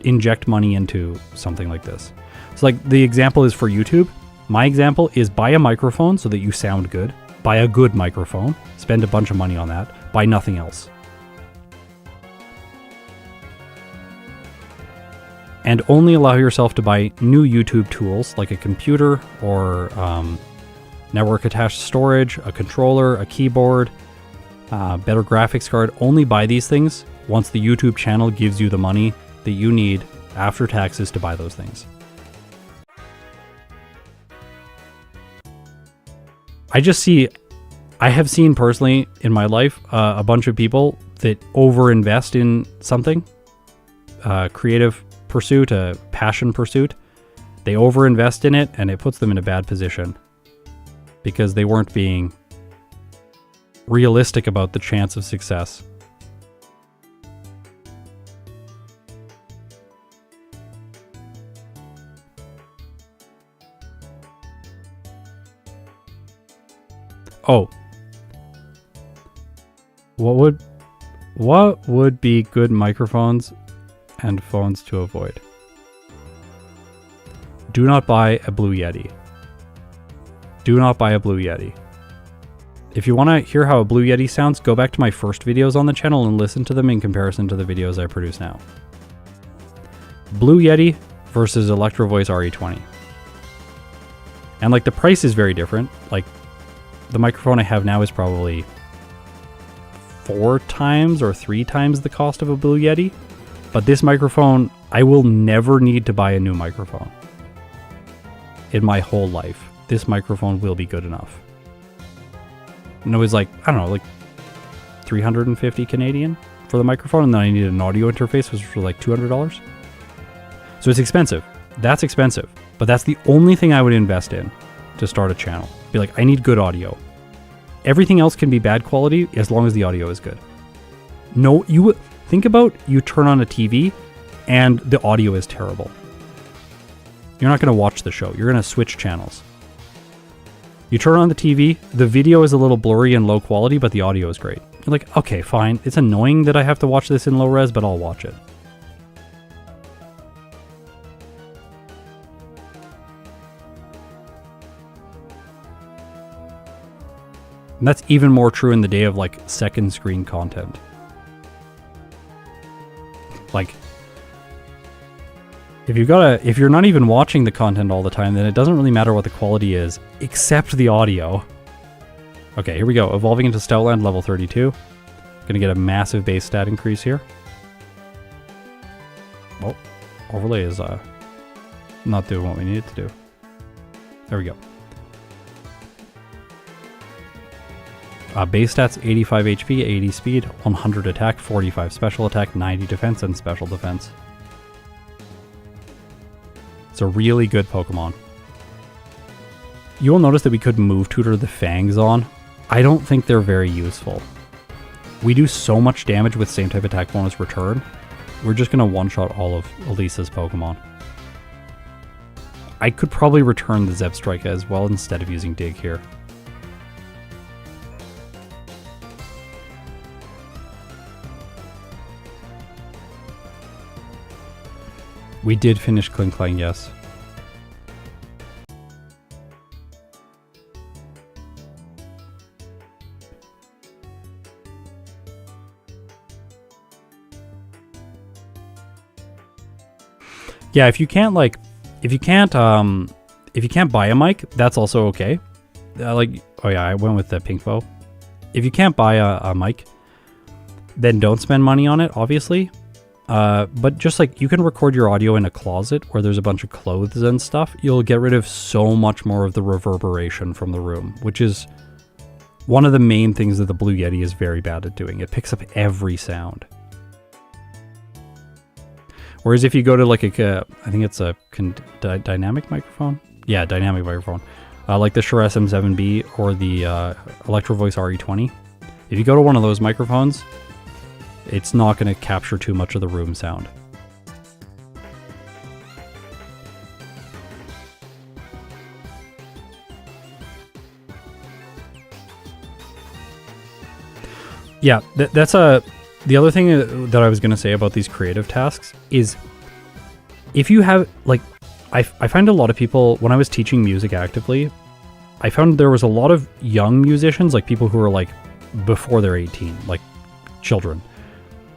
inject money into something like this. So, like, the example is for YouTube. My example is buy a microphone so that you sound good. Buy a good microphone. Spend a bunch of money on that. Buy nothing else. And only allow yourself to buy new YouTube tools like a computer or network attached storage, a controller, a keyboard, better graphics card. Only buy these things once the YouTube channel gives you the money that you need after taxes to buy those things. I have seen personally in my life a bunch of people that overinvest in something, creative pursuit, a passion pursuit. They overinvest in it and it puts them in a bad position because they weren't being realistic about the chance of success. Oh. What would be good microphones and phones to avoid? Do not buy a Blue Yeti. Do not buy a Blue Yeti. If you want to hear how a Blue Yeti sounds, go back to my first videos on the channel and listen to them in comparison to the videos I produce now. Blue Yeti versus Electro Voice RE20. And like the price is very different. Like the microphone I have now is probably 4 times or 3 times the cost of a Blue Yeti. But this microphone, I will never need to buy a new microphone. In my whole life, this microphone will be good enough. And it was like, I don't know, like 350 Canadian for the microphone, and then I needed an audio interface, which was for like $200. So it's expensive. That's expensive. But that's the only thing I would invest in to start a channel. Be like, I need good audio. Everything else can be bad quality as long as the audio is good. No, you think about you turn on a TV and the audio is terrible. You're not going to watch the show. You're going to switch channels. You turn on the TV, the video is a little blurry and low quality, but the audio is great. You're like, okay, fine. It's annoying that I have to watch this in low res, but I'll watch it. And that's even more true in the day of like second screen content. Like, if you're not even watching the content all the time, then it doesn't really matter what the quality is, except the audio. Okay, here we go. Evolving into Stoutland level 32. Gonna get a massive base stat increase here. Oh, overlay is not doing what we need it to do. There we go. Base stats 85 HP, 80 speed, 100 attack, 45 special attack, 90 defense, and special defense. It's a really good Pokemon. You will notice that we could move tutor the Fangs on. I don't think they're very useful. We do so much damage with same type attack bonus return. We're just going to one-shot all of Elisa's Pokemon. I could probably return the Zebstrika as well instead of using Dig here. We did finish Klinklang, yes. Yeah, if you can't buy a mic, that's also okay. Oh yeah, I went with the pink bow. If you can't buy a mic, then don't spend money on it, obviously. But just like you can record your audio in a closet where there's a bunch of clothes and stuff, you'll get rid of so much more of the reverberation from the room, which is one of the main things that the Blue Yeti is very bad at doing. It picks up every sound. Whereas if you go to like I think it's a dynamic microphone? Yeah, dynamic microphone. Like the Shure SM7B or the Electro Voice RE20. If you go to one of those microphones, it's not going to capture too much of the room sound. Yeah, that's the other thing that I was going to say about these creative tasks is if you have, like, I find a lot of people, when I was teaching music actively, I found there was a lot of young musicians, like people who are like before they're 18, like children.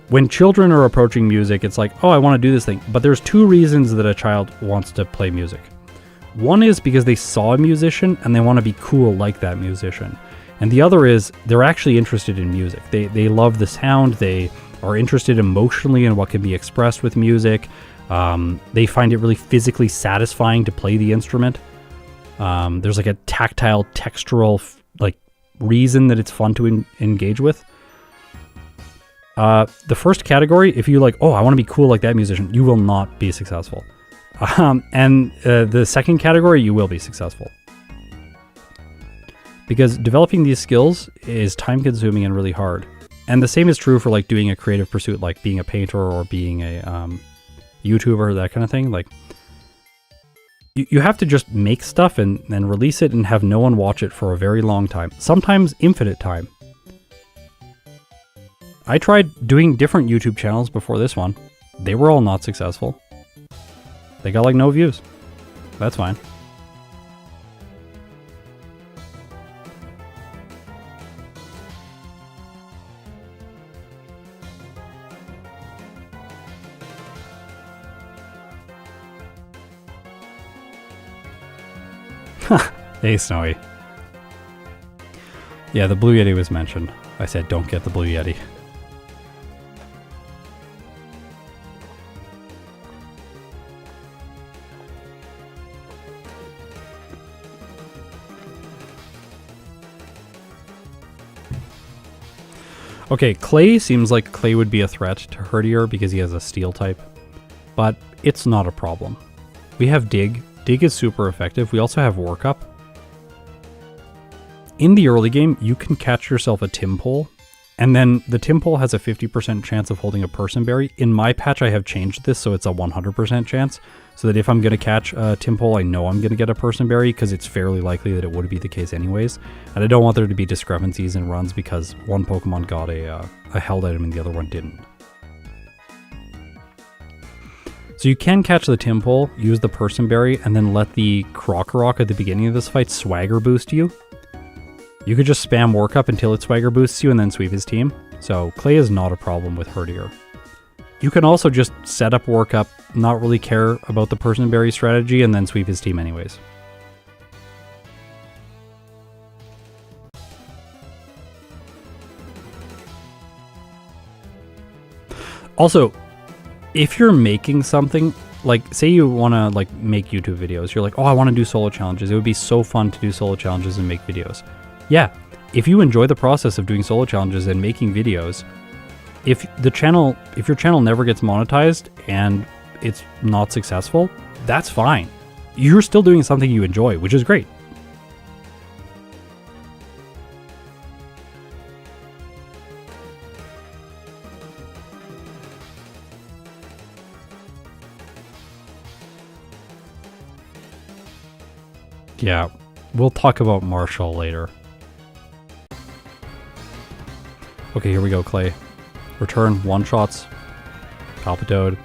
When children are approaching music, it's like, oh, I want to do this thing. But there's 2 reasons that a child wants to play music. One is because they saw a musician and they want to be cool like that musician. And the other is they're actually interested in music. They love the sound. They are interested emotionally in what can be expressed with music. They find it really physically satisfying to play the instrument. There's like a tactile, textural like reason that it's fun to engage with. The first category, if you like, oh, I want to be cool like that musician, you will not be successful. And the second category, you will be successful. Because developing these skills is time consuming and really hard. And the same is true for like doing a creative pursuit, like being a painter or being a YouTuber, that kind of thing. Like you have to just make stuff and release it and have no one watch it for a very long time. Sometimes infinite time. I tried doing different YouTube channels before this one. They were all not successful. They got like no views. That's fine. Hey, Snowy. Yeah, the Blue Yeti was mentioned. I said don't get the Blue Yeti. Okay, Clay seems like Clay would be a threat to Herdier because he has a steel type, but it's not a problem. We have Dig. Dig is super effective. We also have Workup. In the early game, you can catch yourself a Timpole, and then the Timpole has a 50% chance of holding a Personberry. In my patch, I have changed this, so it's a 100% chance, so that if I'm going to catch a Timpole, I know I'm going to get a Personberry, because it's fairly likely that it would be the case anyways. And I don't want there to be discrepancies in runs, because one Pokemon got a held item and the other one didn't. So you can catch the Timpole, use the Personberry, and then let the Krokorok at the beginning of this fight Swagger boost you. You could just spam Workup until it Swagger boosts you and then sweep his team. So Clay is not a problem with Herdier. You can also just set up Workup, not really care about the Personberry strategy, and then sweep his team anyways. Also, if you're making something, like say you want to like make YouTube videos, you're like, oh, I want to do solo challenges. It would be so fun to do solo challenges and make videos. Yeah, if you enjoy the process of doing solo challenges and making videos, if your channel never gets monetized and it's not successful, that's fine. You're still doing something you enjoy, which is great. Yeah, we'll talk about Marshall later. Okay, here we go, Clay. Return one-shots. Palpitoad.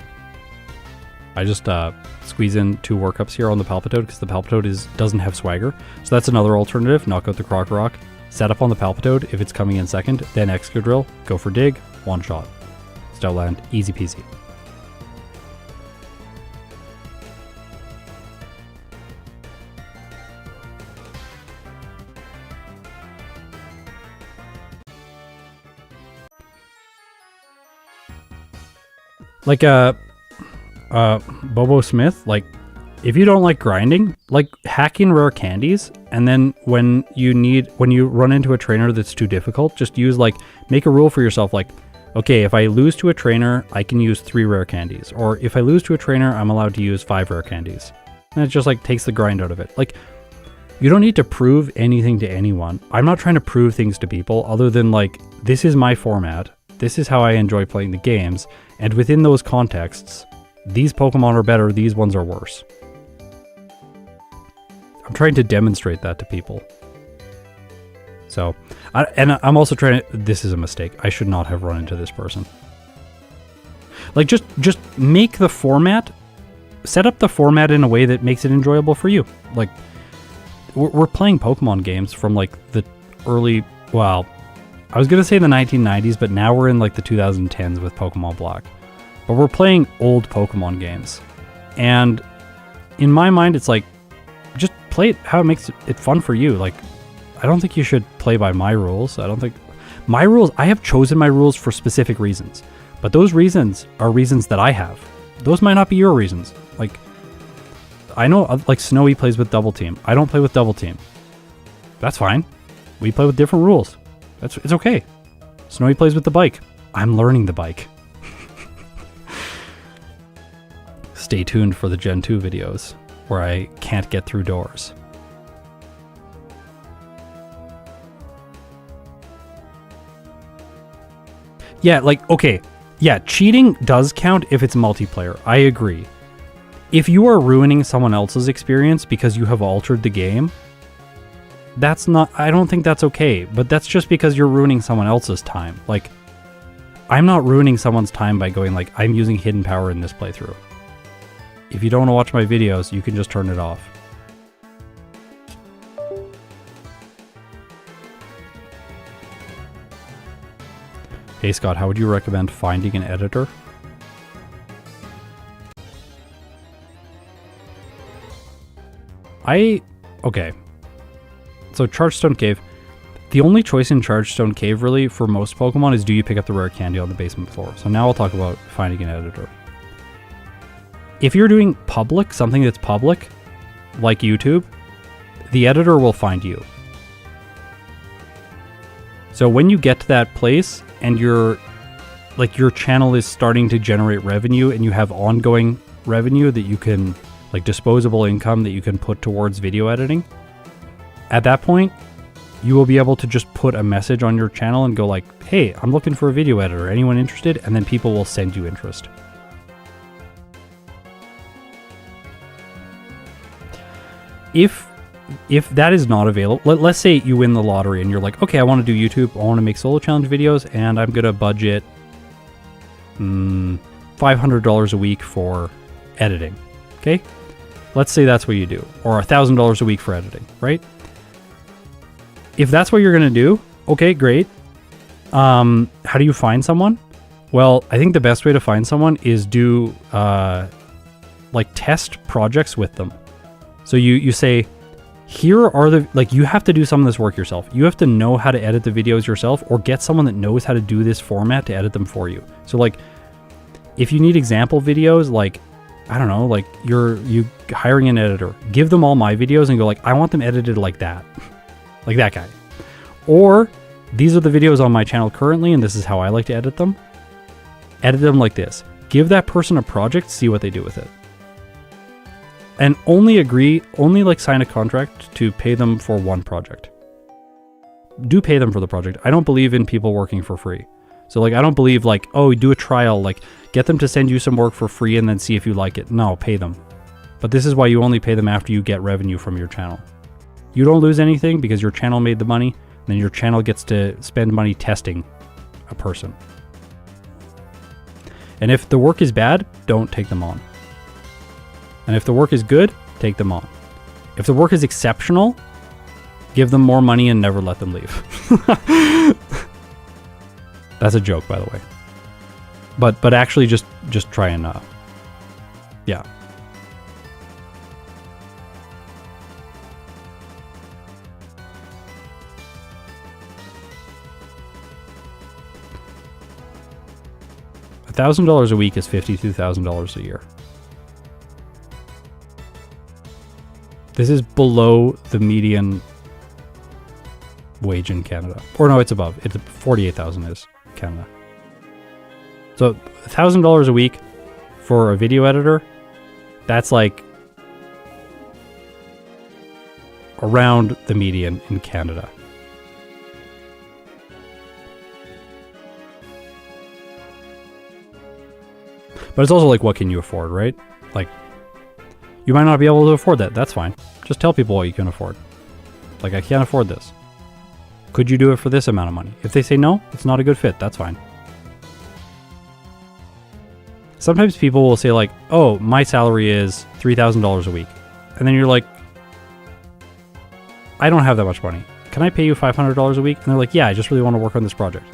I just squeeze in 2 Workups here on the Palpitoad because the Palpitoad doesn't have Swagger. So that's another alternative. Knock out the Krokorok. Set up on the Palpitoad if it's coming in second. Then Excadrill. Go for Dig. One-shot. Stoutland. Easy peasy. Like Bobo Smith, like if you don't like grinding, like hack in rare candies, and then when you run into a trainer that's too difficult, just use make a rule for yourself, like, okay, if I lose to a trainer, I can use 3 rare candies, or if I lose to a trainer, I'm allowed to use 5 rare candies. And it just takes the grind out of it. Like, you don't need to prove anything to anyone. I'm not trying to prove things to people other than this is my format. This is how I enjoy playing the games, and within those contexts, these Pokemon are better, these ones are worse. I'm trying to demonstrate that to people. So, I'm also trying to, this is a mistake. I should not have run into this person. Just make the format, set up the format in a way that makes it enjoyable for you. We're playing Pokemon games from the early, well, I was going to say the 1990s, but now we're in the 2010s with Pokemon Black. But we're playing old Pokemon games. And in my mind, it's just play it how it makes it fun for you. I don't think you should play by my rules. I don't think my rules, I have chosen my rules for specific reasons, but those reasons are reasons that I have. Those might not be your reasons. Like, I know, like, Snowy plays with double team. I don't play with double team. That's fine. We play with different rules. It's okay. Snowy plays with the bike. I'm learning the bike. Stay tuned for the Gen 2 videos where I can't get through doors. Yeah, like, okay. Yeah, cheating does count if it's multiplayer. I agree. If you are ruining someone else's experience because you have altered the game, that's not, I don't think that's okay, but that's just because you're ruining someone else's time. Like, I'm not ruining someone's time by going like, I'm using hidden power in this playthrough. If you don't want to watch my videos, you can just turn it off. Hey Scott, how would you recommend finding an editor? Okay. So Chargestone Cave. The only choice in Chargestone Cave really for most Pokemon is do you pick up the rare candy on the basement floor. So now I'll talk about finding an editor. If you're doing public, something that's public, like YouTube, the editor will find you. So when you get to that place and your channel is starting to generate revenue and you have ongoing revenue that you can, like disposable income that you can put towards video editing, at that point, you will be able to just put a message on your channel and go like, hey, I'm looking for a video editor. Anyone interested? And then people will send you interest. If that is not available, let's say you win the lottery and you're like, okay, I want to do YouTube, I want to make solo challenge videos, and I'm going to budget $500 a week for editing, okay? Let's say that's what you do, or $1,000 a week for editing, right? If that's what you're going to do, okay, great. How do you find someone? Well, I think the best way to find someone is do, like, test projects with them. So you say, here are the, like, you have to do some of this work yourself. You have to know how to edit the videos yourself, or get someone that knows how to do this format to edit them for you. So, like, if you need example videos, like, I don't know, like, you hiring an editor, give them all my videos and go like, I want them edited like that. Like that guy. Or, these are the videos on my channel currently, and this is how I like to edit them. Edit them like this. Give that person a project, see what they do with it. And only like sign a contract to pay them for one project. Do pay them for the project. I don't believe in people working for free. So like, I don't believe like, oh, do a trial, like get them to send you some work for free and then see if you like it. No, pay them. But this is why you only pay them after you get revenue from your channel. You don't lose anything because your channel made the money, then your channel gets to spend money testing a person. And if the work is bad, don't take them on. And if the work is good, take them on. If the work is exceptional, give them more money and never let them leave. That's a joke, by the way. But actually just try and yeah. $1,000 a week is $52,000 a year. This is below the median wage in Canada. Or no, it's above. It's 48,000 is Canada. So $1,000 a week for a video editor, that's like around the median in Canada. But it's also like, what can you afford, right? Like, you might not be able to afford that. That's fine. Just tell people what you can afford. Like, I can't afford this. Could you do it for this amount of money? If they say no, it's not a good fit. That's fine. Sometimes people will say like, oh, my salary is $3,000 a week. And then you're like, I don't have that much money. Can I pay you $500 a week? And they're like, yeah, I just really want to work on this project.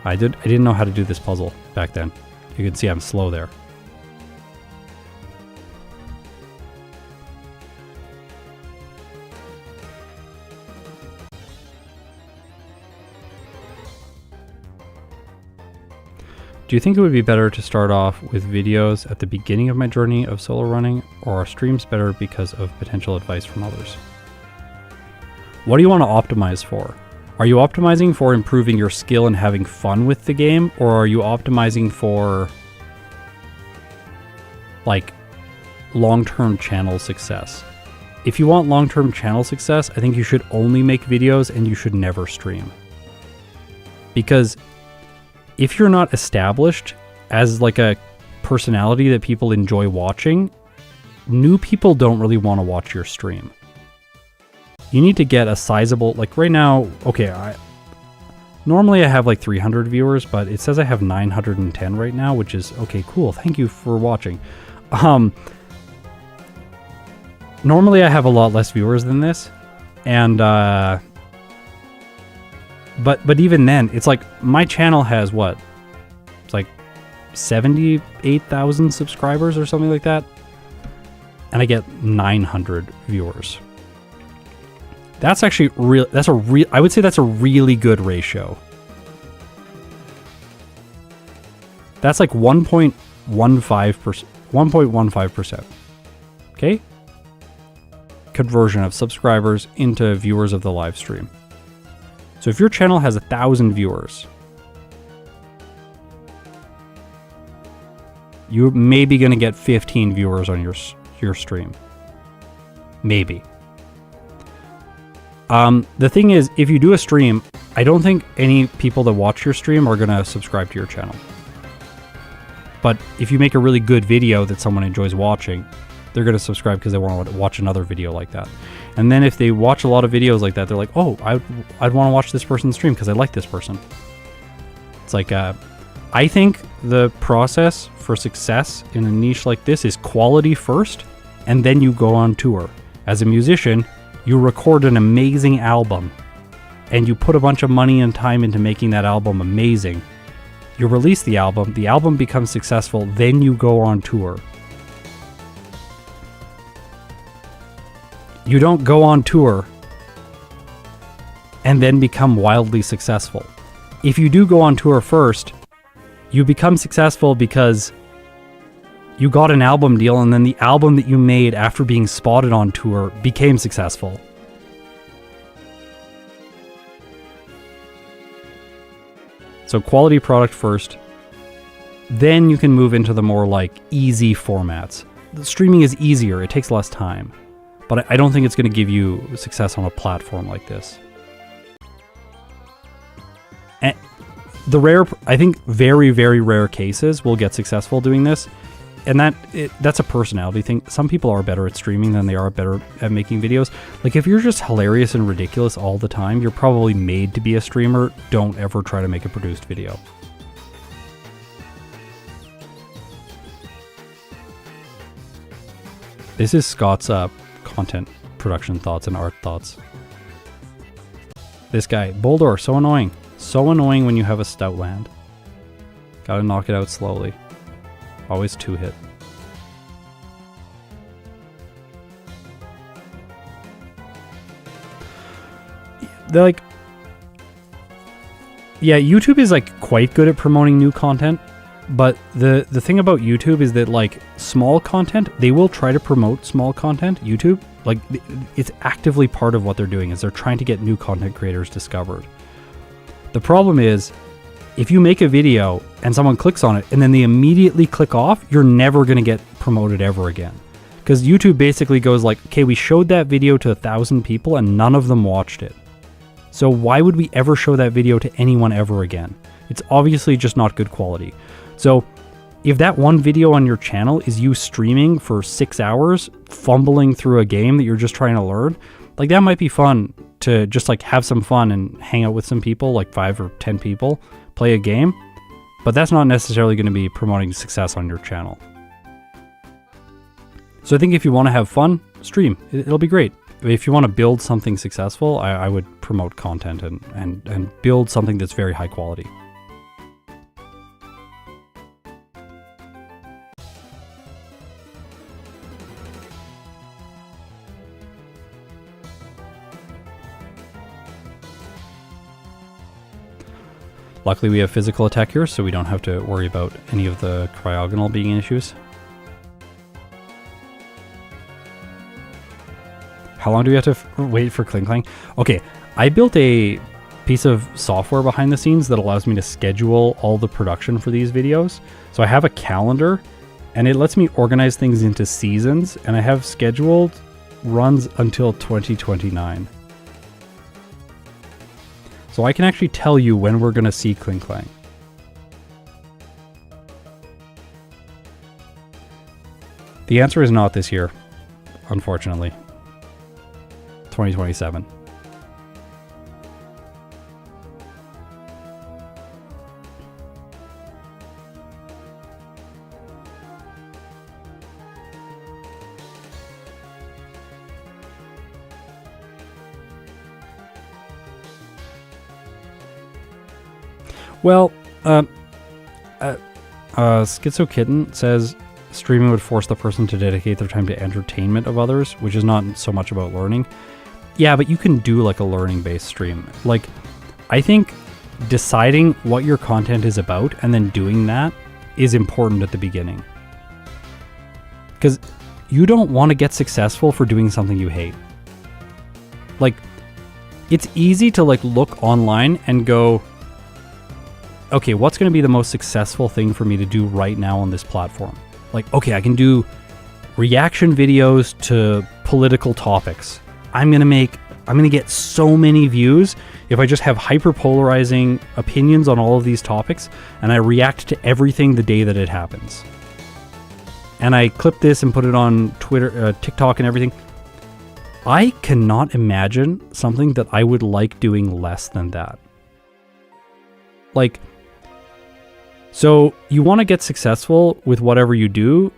I didn't know how to do this puzzle back then. You can see I'm slow there. Do you think it would be better to start off with videos at the beginning of my journey of solo running, or are streams better because of potential advice from others? What do you want to optimize for? Are you optimizing for improving your skill and having fun with the game, or are you optimizing for like long-term channel success? If you want long-term channel success, I think you should only make videos and you should never stream. Because if you're not established as like a personality that people enjoy watching, new people don't really want to watch your stream. You need to get a sizable, like right now, okay, normally I have like 300 viewers, but it says I have 910 right now, which is, okay, cool, thank you for watching. Normally I have a lot less viewers than this, and but even then, it's like my channel has what? It's like 78,000 subscribers or something like that, and I get 900 viewers. That's actually real. I would say that's a really good ratio. That's like 1.15%. 1.15%. Okay? Conversion of subscribers into viewers of the live stream. So if your channel has 1,000 viewers, you're maybe going to get 15 viewers on your stream. Maybe. The thing is, if you do a stream, I don't think any people that watch your stream are going to subscribe to your channel. But if you make a really good video that someone enjoys watching, they're going to subscribe because they want to watch another video like that. And then if they watch a lot of videos like that, they're like, oh, I'd want to watch this person's stream because I like this person. It's like, I think the process for success in a niche like this is quality first, and then you go on tour. As a musician, you record an amazing album, and you put a bunch of money and time into making that album amazing. You release the album becomes successful, then you go on tour. You don't go on tour and then become wildly successful. If you do go on tour first, you become successful because you got an album deal, and then the album that you made after being spotted on tour became successful. So quality product first, then you can move into the more like easy formats. The streaming is easier, it takes less time, but I don't think it's going to give you success on a platform like this. And I think very, very rare cases will get successful doing this. And that's a personality thing. Some people are better at streaming than they are better at making videos. Like if you're just hilarious and ridiculous all the time, you're probably made to be a streamer. Don't ever try to make a produced video. This is Scott's content production thoughts and art thoughts. This guy, Boldor, so annoying. So annoying when you have a Stoutland. Gotta knock it out slowly. Always 2-hit. They're like, yeah, YouTube is like quite good at promoting new content, but the thing about YouTube is that like small content, they will try to promote small content. YouTube, like it's actively part of what they're doing is they're trying to get new content creators discovered. The problem is, if you make a video and someone clicks on it and then they immediately click off, you're never going to get promoted ever again. Because YouTube basically goes like, okay, we showed that video to 1,000 people and none of them watched it. So why would we ever show that video to anyone ever again? It's obviously just not good quality. So if that one video on your channel is you streaming for 6 hours, fumbling through a game that you're just trying to learn, like that might be fun to just like have some fun and hang out with some people, like 5 or 10 people, play a game, but that's not necessarily going to be promoting success on your channel. So I think if you want to have fun, stream. It'll be great. If you want to build something successful, I would promote content and build something that's very high quality. Luckily we have physical attack here, so we don't have to worry about any of the cryogonal being issues. How long do we have to wait for Klinklang? Okay, I built a piece of software behind the scenes that allows me to schedule all the production for these videos. So I have a calendar, and it lets me organize things into seasons, and I have scheduled runs until 2029. So I can actually tell you when we're going to see Klinklang. The answer is not this year, unfortunately. 2027. Well, Schizo Kitten says streaming would force the person to dedicate their time to entertainment of others, which is not so much about learning. Yeah, but you can do like a learning-based stream. Like, I think deciding what your content is about and then doing that is important at the beginning. Because you don't want to get successful for doing something you hate. Like, it's easy to like look online and go, okay, what's going to be the most successful thing for me to do right now on this platform? Like, okay, I can do reaction videos to political topics. I'm going to get so many views if I just have hyper-polarizing opinions on all of these topics and I react to everything the day that it happens. And I clip this and put it on Twitter, TikTok and everything. I cannot imagine something that I would like doing less than that. Like, so you want to get successful with whatever you do.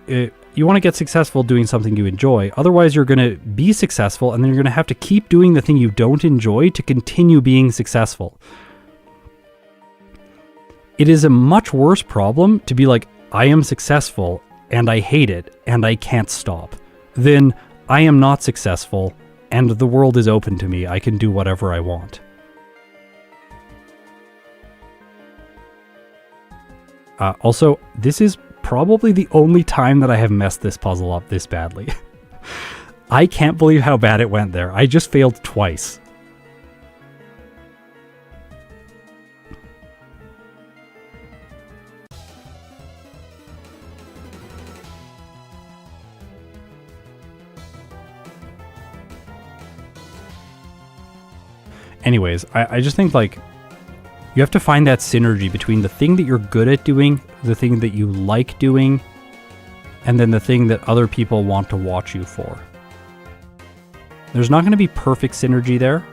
You want to get successful doing something you enjoy. Otherwise, you're going to be successful and then you're going to have to keep doing the thing you don't enjoy to continue being successful. It is a much worse problem to be like, I am successful and I hate it and I can't stop, than I am not successful and the world is open to me. I can do whatever I want. Also, this is probably the only time that I have messed this puzzle up this badly. I can't believe how bad it went there. I just failed twice. Anyways, I just think like you have to find that synergy between the thing that you're good at doing, the thing that you like doing, and then the thing that other people want to watch you for. There's not going to be perfect synergy there,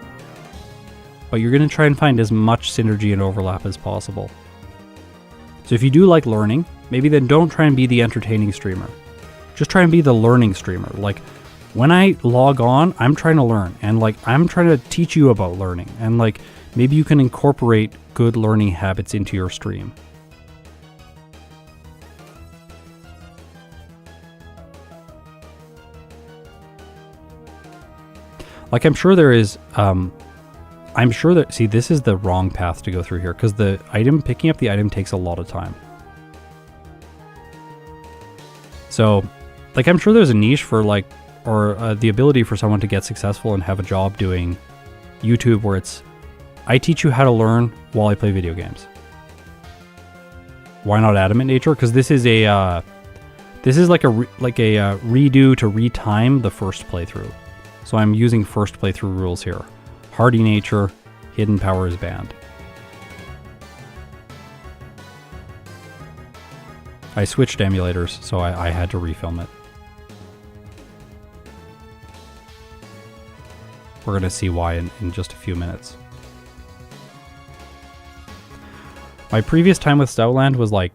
but you're going to try and find as much synergy and overlap as possible. So if you do like learning, maybe then don't try and be the entertaining streamer. Just try and be the learning streamer. Like, when I log on, I'm trying to learn, and like I'm trying to teach you about learning, and like maybe you can incorporate good learning habits into your stream. Like, I'm sure there is, I'm sure that, see, this is the wrong path to go through here, because the item, picking up the item takes a lot of time. So, like, I'm sure there's a niche for like, or the ability for someone to get successful and have a job doing YouTube where it's, I teach you how to learn while I play video games. Why not Adamant Nature? Because this is a, this is like a redo to retime the first playthrough. So I'm using first playthrough rules here. Hardy Nature, Hidden Power is banned. I switched emulators, so I had to refilm it. We're going to see why in just a few minutes. My previous time with Stoutland was like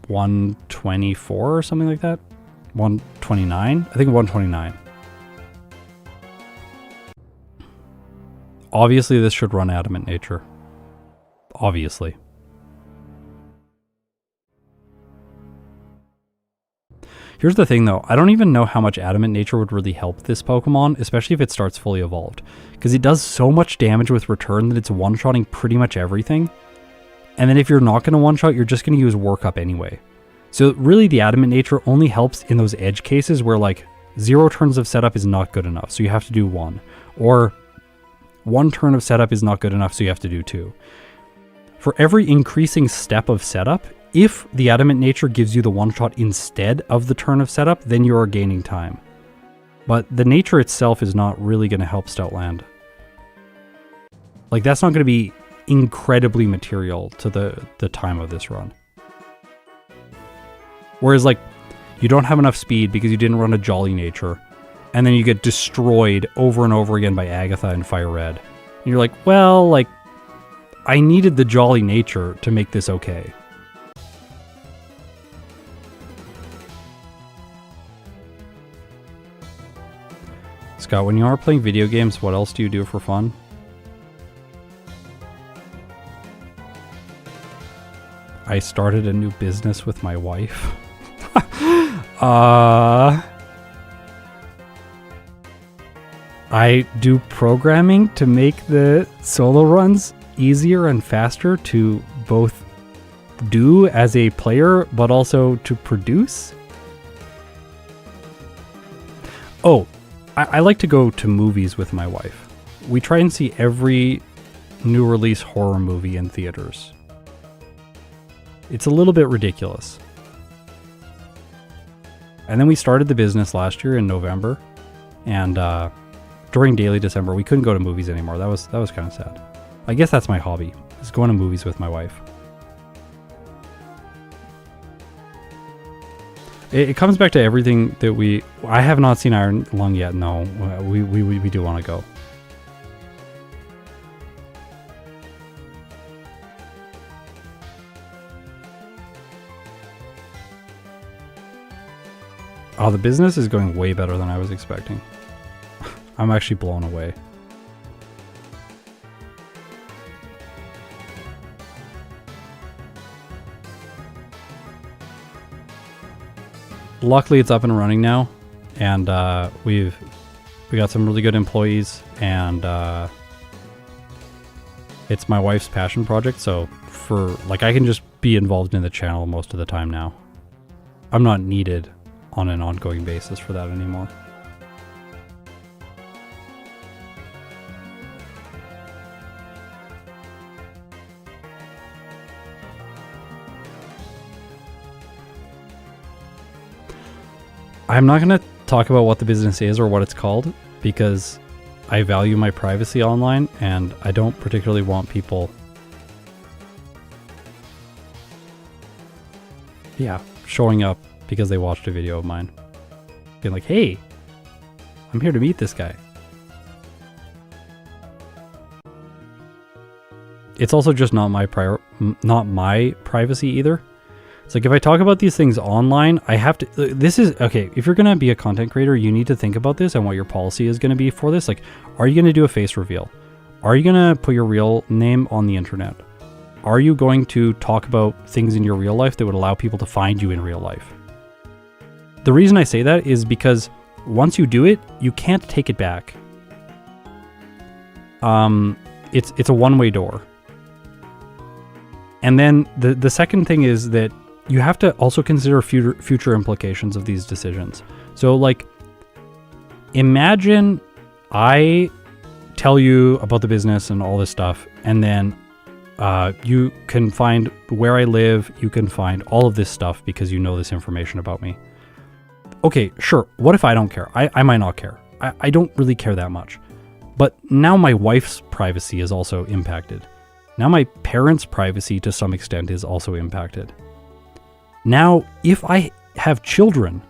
124 or something like that. 129? I think 129. Obviously, this should run Adamant Nature. Obviously. Here's the thing though, I don't even know how much Adamant Nature would really help this Pokemon, especially if it starts fully evolved. Because it does so much damage with Return that it's one-shotting pretty much everything. And then if you're not going to one-shot, you're just going to use Workup anyway. So really the Adamant Nature only helps in those edge cases where like 0 turns of setup is not good enough, so you have to do 1. Or 1 turn of setup is not good enough, so you have to do 2. For every increasing step of setup, if the Adamant Nature gives you the one-shot instead of the turn of setup, then you are gaining time. But the nature itself is not really going to help Stoutland. Like, that's not going to be incredibly material to the time of this run. Whereas, like, you don't have enough speed because you didn't run a Jolly Nature, and then you get destroyed over and over again by Agatha and Fire Red. And you're like, well, like, I needed the Jolly Nature to make this okay. Scott, when you are playing video games, what else do you do for fun? I started a new business with my wife. I do programming to make the solo runs easier and faster to both do as a player, but also to produce. Oh, I like to go to movies with my wife. We try and see every new release horror movie in theaters. It's a little bit ridiculous. And then we started the business last year in November, and during daily December, we couldn't go to movies anymore. That was kind of sad. I guess that's my hobby, is going to movies with my wife. It comes back to everything that I have not seen Iron Lung yet. No, we do want to go. Oh, the business is going way better than I was expecting. I'm actually blown away. Luckily, it's up and running now, and we got some really good employees, and it's my wife's passion project. So I can just be involved in the channel most of the time now. I'm not needed on an ongoing basis for that anymore. I'm not going to talk about what the business is or what it's called because I value my privacy online and I don't particularly want people showing up because they watched a video of mine. Being like, hey, I'm here to meet this guy. It's also just not my privacy either. It's like if I talk about these things online, I have to, okay, if you're going to be a content creator, you need to think about this and what your policy is going to be for this. Like, are you going to do a face reveal? Are you going to put your real name on the internet? Are you going to talk about things in your real life that would allow people to find you in real life? The reason I say that is because once you do it, you can't take it back. It's a one-way door. And then the second thing is that you have to also consider future implications of these decisions. So, like, imagine I tell you about the business and all this stuff, and then you can find where I live, you can find all of this stuff because you know this information about me. Okay, sure, what if I don't care? I might not care. I don't really care that much. But now my wife's privacy is also impacted. Now my parents' privacy to some extent is also impacted. Now, if I have children,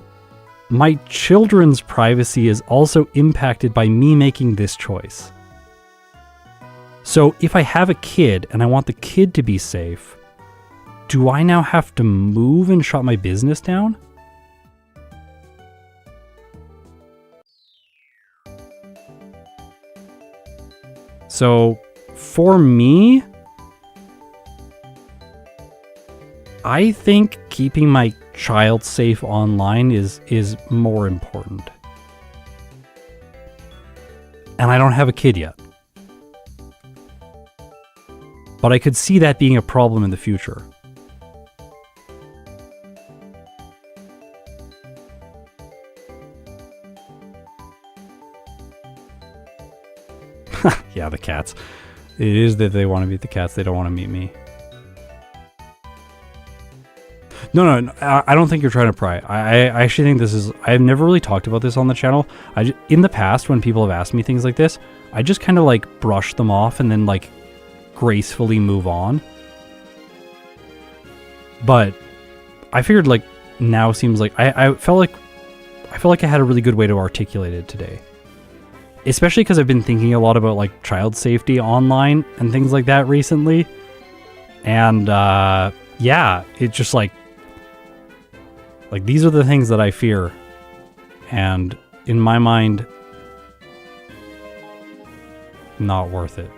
my children's privacy is also impacted by me making this choice. So if I have a kid and I want the kid to be safe, do I now have to move and shut my business down? So for me, I think keeping my child safe online is more important. And I don't have a kid yet. But I could see that being a problem in the future. Yeah, the cats. It is that they want to meet the cats. They don't want to meet me. No, I don't think you're trying to pry. I actually think this is... I've never really talked about this on the channel. In the past, when people have asked me things like this, I just kind of like brush them off and then like gracefully move on. But I figured like now seems like... I felt like I had a really good way to articulate it today. Especially because I've been thinking a lot about like child safety online and things like that recently. And yeah, it's just like these are the things that I fear. And in my mind, not worth it.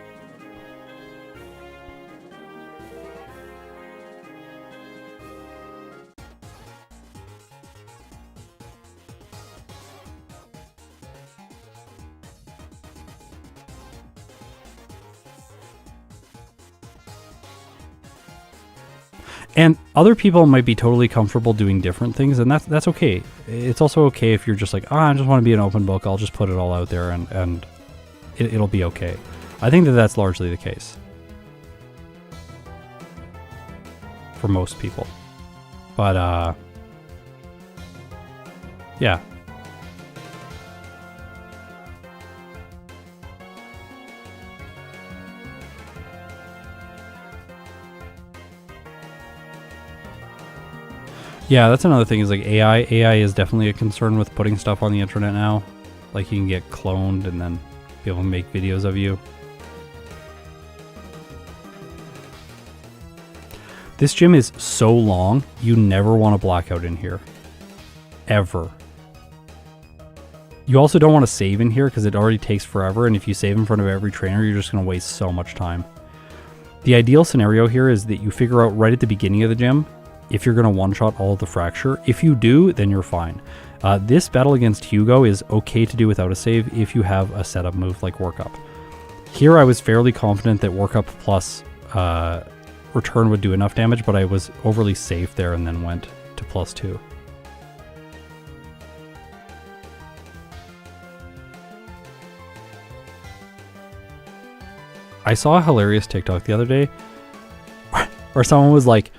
And other people might be totally comfortable doing different things, and that's okay. It's also okay if you're just like, I just want to be an open book, I'll just put it all out there and it'll be okay. I think that that's largely the case. For most people. But, yeah. Yeah, that's another thing is like AI. AI is definitely a concern with putting stuff on the internet now. Like you can get cloned and then be able to make videos of you. This gym is so long, you never want to black out in here. Ever. You also don't want to save in here because it already takes forever, and if you save in front of every trainer, you're just going to waste so much time. The ideal scenario here is that you figure out right at the beginning of the gym if you're going to one-shot all of the fracture. If you do, then you're fine. This battle against Hugo is okay to do without a save if you have a setup move like Work Up. Here I was fairly confident that Work Up plus Return would do enough damage, but I was overly safe there and then went to +2. I saw a hilarious TikTok the other day where someone was like,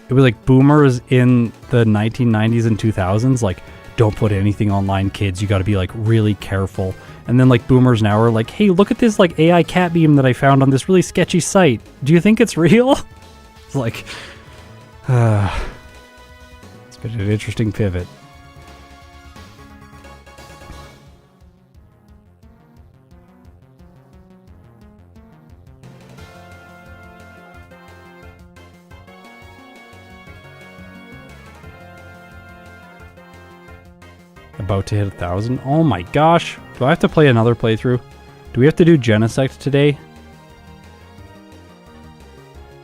it was like boomers in the 1990s and 2000s, like, don't put anything online, kids, you gotta be like really careful. And then like boomers now are like, hey, look at this like AI cat beam that I found on this really sketchy site. Do you think it's real? It's like, it's been an interesting pivot. About to hit 1,000. Oh my gosh. Do I have to play another playthrough? Do we have to do Genesect today?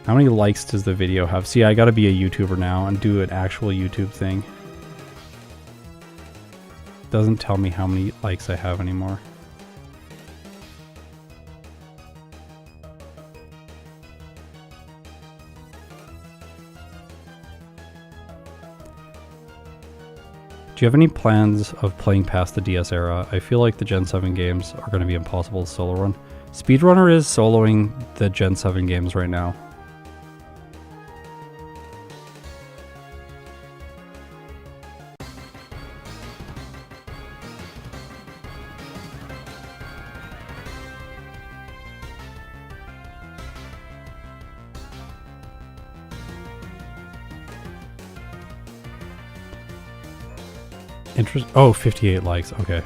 How many likes does the video have? See, I gotta be a YouTuber now and do an actual YouTube thing. Doesn't tell me how many likes I have anymore. Do you have any plans of playing past the DS era? I feel like the Gen 7 games are going to be impossible to solo run. Speedrunner is soloing the Gen 7 games right now. Oh, 58 likes. Okay.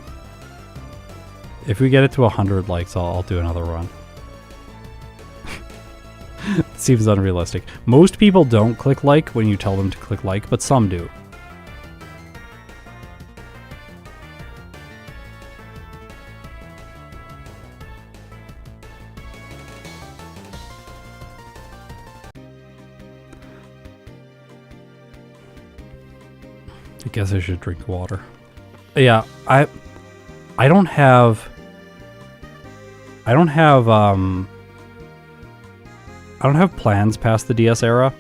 If we get it to 100 likes, I'll do another run. Seems unrealistic. Most people don't click like when you tell them to click like, but some do. I guess I should drink water. Yeah, I don't have plans past the DS era.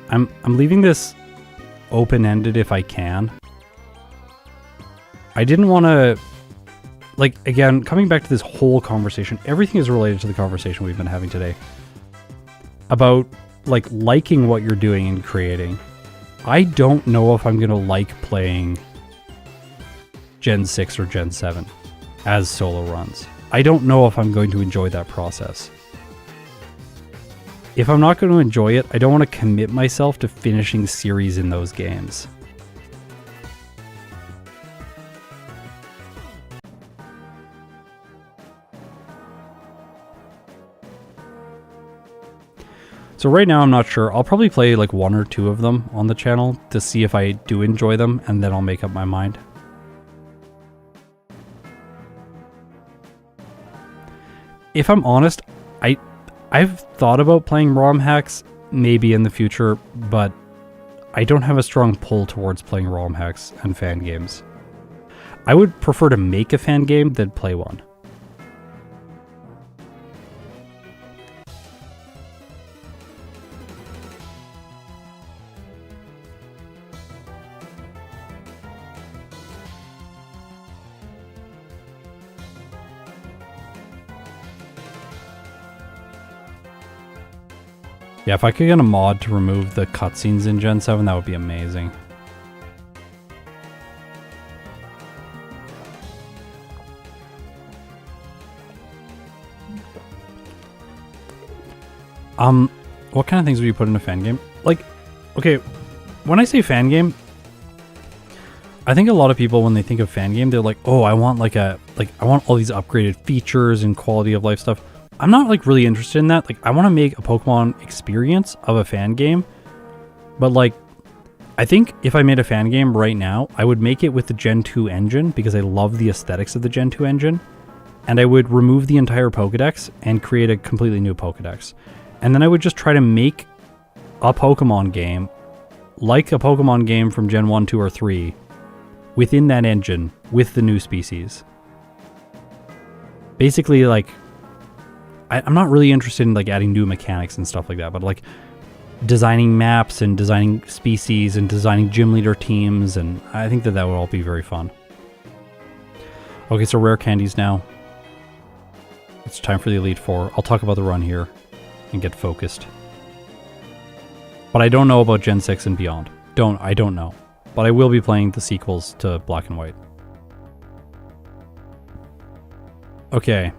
I'm leaving this open-ended if I can. I didn't want to, like, again, coming back to this whole conversation, everything is related to the conversation we've been having today about, like, liking what you're doing and creating. I don't know if I'm going to like playing Gen 6 or Gen 7 as solo runs. I don't know if I'm going to enjoy that process. If I'm not going to enjoy it, I don't want to commit myself to finishing series in those games. So right now I'm not sure. I'll probably play like 1 or 2 of them on the channel to see if I do enjoy them, and then I'll make up my mind. If I'm honest, I've thought about playing ROM hacks maybe in the future, but I don't have a strong pull towards playing ROM hacks and fan games. I would prefer to make a fan game than play one. Yeah, if I could get a mod to remove the cutscenes in Gen 7, that would be amazing. What kind of things would you put in a fan game? Like, okay, when I say fan game, I think a lot of people, when they think of fan game, they're like, oh, I want I want all these upgraded features and quality of life stuff. I'm not like really interested in that. Like, I want to make a Pokemon experience of a fan game, but like, I think if I made a fan game right now, I would make it with the Gen 2 engine because I love the aesthetics of the Gen 2 engine, and I would remove the entire Pokedex and create a completely new Pokedex. And then I would just try to make a Pokemon game like a Pokemon game from Gen 1, 2, or 3 within that engine with the new species. Basically, like, I'm not really interested in like adding new mechanics and stuff like that, but like designing maps and designing species and designing gym leader teams, and I think that would all be very fun. Okay, so rare candies now. It's time for the Elite Four. I'll talk about the run here and get focused. But I don't know about Gen 6 and beyond. I don't know. But I will be playing the sequels to Black and White. Okay.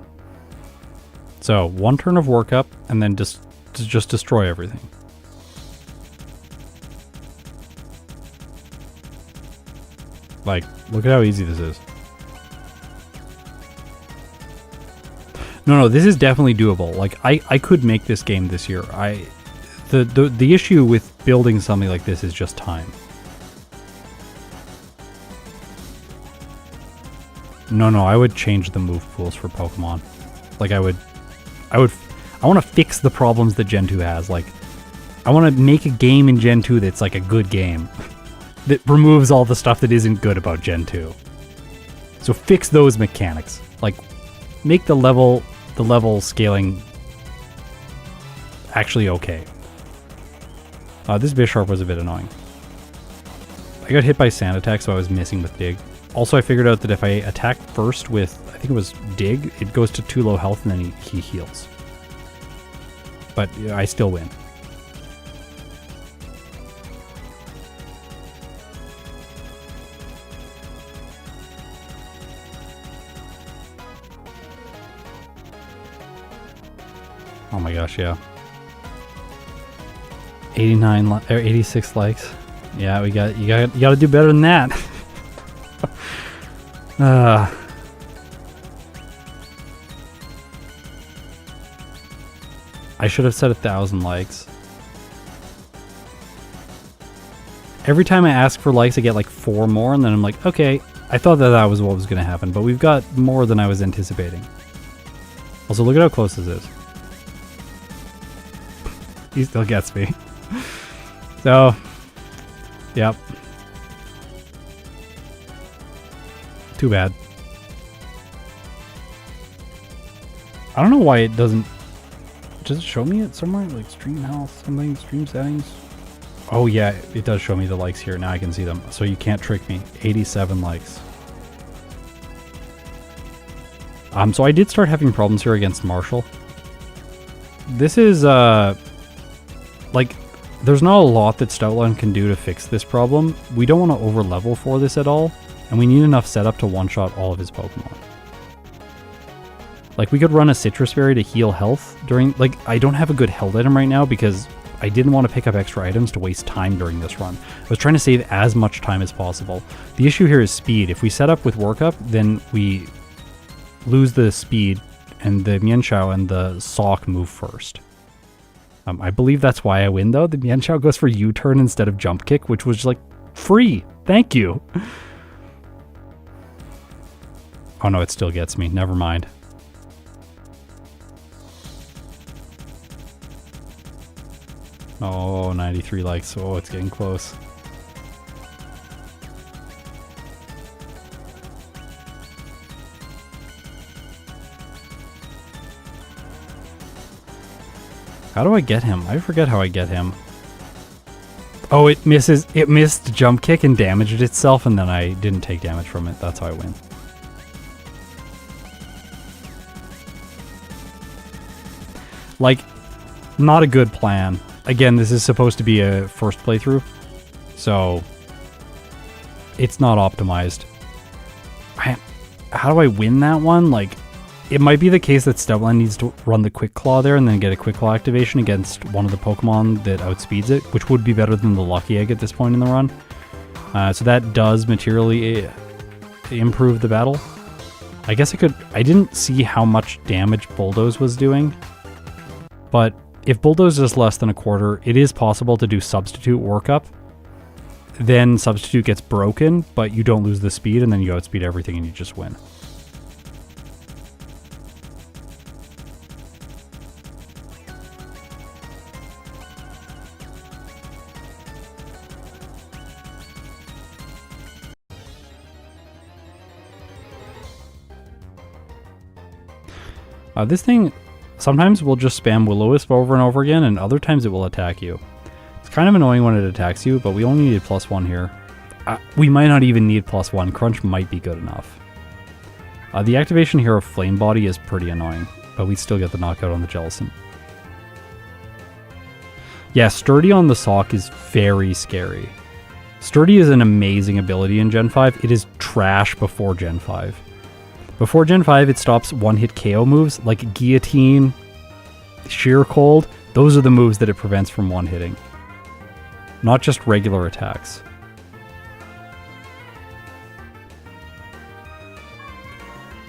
So, 1 turn of workup, and then just destroy everything. Like, look at how easy this is. No, this is definitely doable. Like, I could make this game this year. The issue with building something like this is just time. No, I would change the move pools for Pokemon. Like, I want to fix the problems that Gen 2 has. Like, I want to make a game in Gen 2 that's like a good game. That removes all the stuff that isn't good about Gen 2. So fix those mechanics. Like, make the level scaling actually okay. This Bisharp was a bit annoying. I got hit by Sand Attack, so I was missing with Dig. Also, I figured out that if I attack first with, I think it was Dig, it goes to 2 low health and then he heals. But I still win. Oh my gosh, yeah. 86 likes. Yeah, you got to do better than that. I should have said 1,000 likes. Every time I ask for likes, I get like 4 more, and then I'm like, okay, I thought that was what was going to happen, but we've got more than I was anticipating. Also, look at how close this is. He still gets me. So, yep. too bad. I don't know why it doesn't... Does it show me it somewhere? Like stream health, something, stream settings? Oh yeah, it does show me the likes here. Now I can see them. So you can't trick me. 87 likes. So I did start having problems here against Marshall. This is, like, there's not a lot that Stoutland can do to fix this problem. We don't want to over-level for this at all, and we need enough setup to one-shot all of his Pokemon. Like, we could run a Citrus Berry to heal health during... Like, I don't have a good health item right now because I didn't want to pick up extra items to waste time during this run. I was trying to save as much time as possible. The issue here is speed. If we set up with Workup, then we lose the speed, and the Mienshao and the Sock move first. I believe that's why I win, though. The Mienshao goes for U-turn instead of Jump Kick, which was, like, free. Thank you. Oh, no, it still gets me. Never mind. Oh, 93 likes. Oh, it's getting close. How do I get him? I forget how I get him. Oh, it misses. It missed Jump Kick and damaged itself, and then I didn't take damage from it. That's how I win. Like, not a good plan. Again, this is supposed to be a first playthrough, so it's not optimized. How do I win that one? Like, it might be the case that Stoutland needs to run the Quick Claw there and then get a Quick Claw activation against one of the Pokemon that outspeeds it, which would be better than the Lucky Egg at this point in the run. So that does materially improve the battle. I guess I could... I didn't see how much damage Bulldoze was doing, but if Bulldoze is less than a quarter, it is possible to do Substitute Workup. Then Substitute gets broken, but you don't lose the speed, and then you outspeed everything and you just win. This thing sometimes will just spam Will-O-Wisp over and over again, and other times it will attack you. It's kind of annoying when it attacks you, but we only needed +1 here. We might not even need +1. Crunch might be good enough. The activation here of Flame Body is pretty annoying, but we still get the knockout on the Jellicent. Yeah, Sturdy on the Sock is very scary. Sturdy is an amazing ability in Gen 5. It is trash before Gen 5. Before Gen 5, it stops one-hit KO moves like Guillotine, Sheer Cold. Those are the moves that it prevents from one-hitting. Not just regular attacks.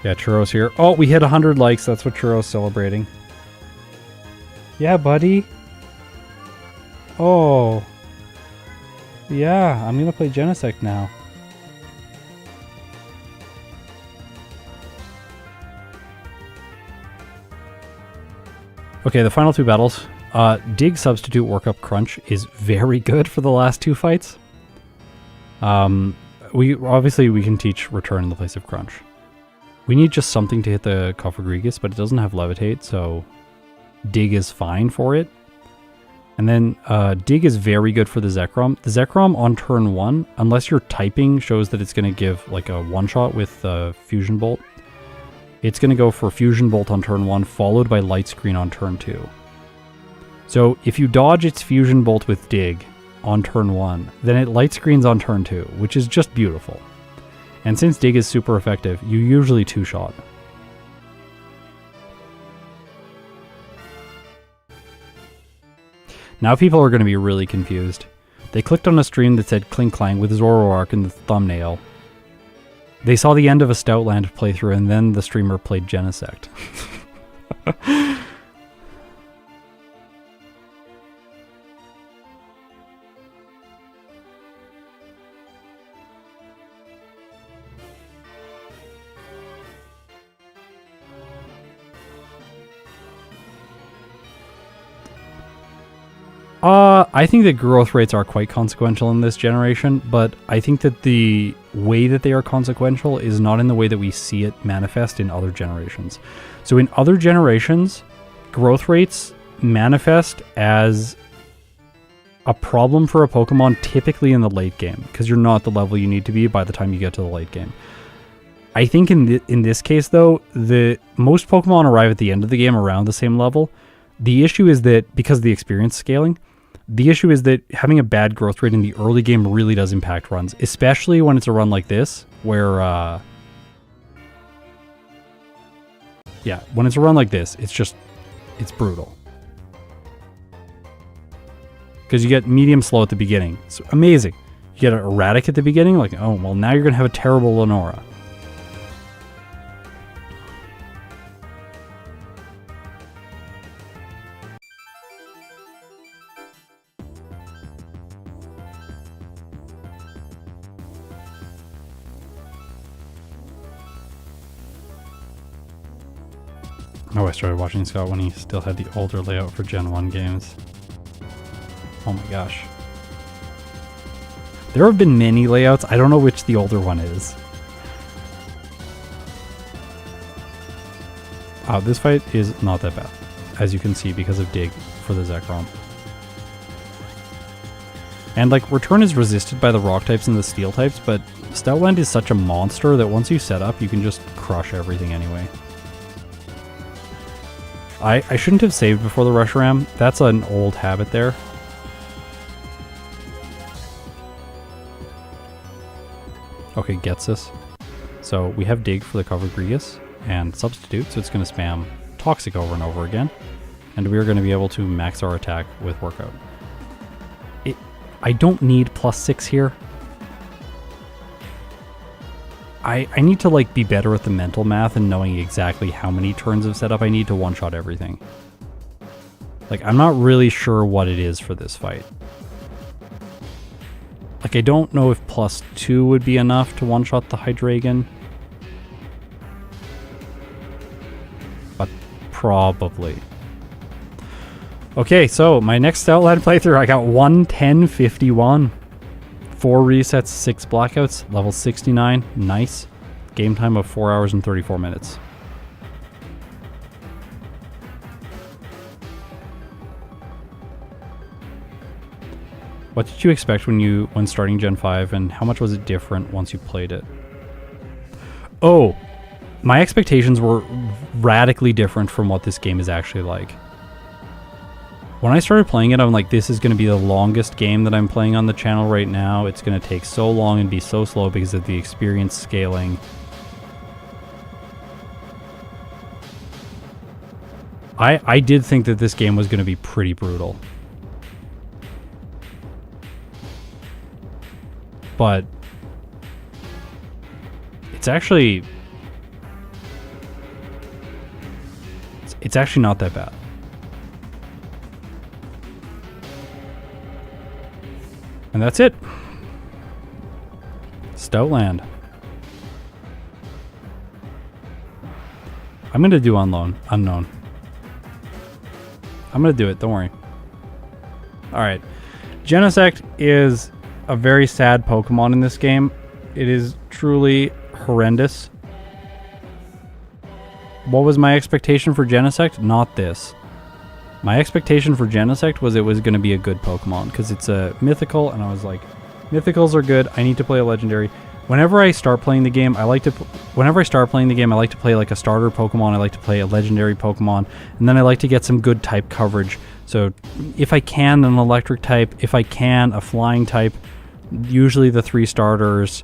Yeah, Churro's here. Oh, we hit 100 likes. That's what Churro's celebrating. Yeah, buddy. Oh. Yeah, I'm going to play Genesect now. Okay, the final two battles. Dig Substitute Workup Crunch is very good for the last two fights. We can teach Return in the place of Crunch. We need just something to hit the Cofagrigus, but it doesn't have Levitate, so Dig is fine for it. And then Dig is very good for the Zekrom. The Zekrom on turn 1, unless your typing shows that it's going to give like a one-shot with Fusion Bolt, it's going to go for Fusion Bolt on turn 1, followed by Light Screen on turn 2. So if you dodge its Fusion Bolt with Dig on turn 1, then it Light Screens on turn 2, which is just beautiful. And since Dig is super effective, you usually two-shot. Now people are going to be really confused. They clicked on a stream that said Klinklang with Zoroark in the thumbnail. They saw the end of a Stoutland playthrough, and then the streamer played Genesect. I think that growth rates are quite consequential in this generation, but I think that the way that they are consequential is not in the way that we see it manifest in other generations. So in other generations, growth rates manifest as a problem for a Pokemon typically in the late game, because you're not the level you need to be by the time you get to the late game. I think in this case, though, the most Pokemon arrive at the end of the game around the same level. The issue is that because of the experience scaling, the issue is that having a bad growth rate in the early game really does impact runs, especially when it's a run like this, where, yeah, when it's a run like this, it's brutal. Because you get medium slow at the beginning. It's amazing. You get an erratic at the beginning, like, oh, well, now you're going to have a terrible Lenora. Oh, I started watching Scott when he still had the older layout for Gen 1 games. Oh my gosh. There have been many layouts. I don't know which the older one is. This fight is not that bad, as you can see, because of Dig for the Zekrom. And like, Return is resisted by the Rock types and the Steel types, but Stoutland is such a monster that once you set up, you can just crush everything anyway. I shouldn't have saved before the Reshiram. That's an old habit there. Okay, gets us. So we have Dig for the cover Grigus and Substitute, so it's going to spam Toxic over and over again. And we are going to be able to max our attack with Workout. I don't need +6 here. I need to like be better at the mental math and knowing exactly how many turns of setup I need to one-shot everything. Like, I'm not really sure what it is for this fight. Like, I don't know if +2 would be enough to one-shot the Hydreigon. But probably. Okay, so my next Stoutland playthrough, I got 110.51. 4 resets, 6 blackouts, level 69, nice. Game time of 4 hours and 34 minutes. What did you expect when starting Gen 5, and how much was it different once you played it? Oh, my expectations were radically different from what this game is actually like. When I started playing it, I'm like, this is going to be the longest game that I'm playing on the channel right now. It's going to take so long and be so slow because of the experience scaling. I did think that this game was going to be pretty brutal. But it's actually not that bad. And that's it. Stoutland. I'm going to do unknown. I'm going to do it. Don't worry. Alright. Genesect is a very sad Pokemon in this game. It is truly horrendous. What was my expectation for Genesect? Not this. My expectation for Genesect was it was going to be a good Pokemon, because it's a mythical, and I was like, mythicals are good, I need to play a legendary. Whenever I start playing the game, I like to play like a starter Pokemon, I like to play a legendary Pokemon, and then I like to get some good type coverage. So if I can, an electric type, if I can, a flying type, usually the 3 starters,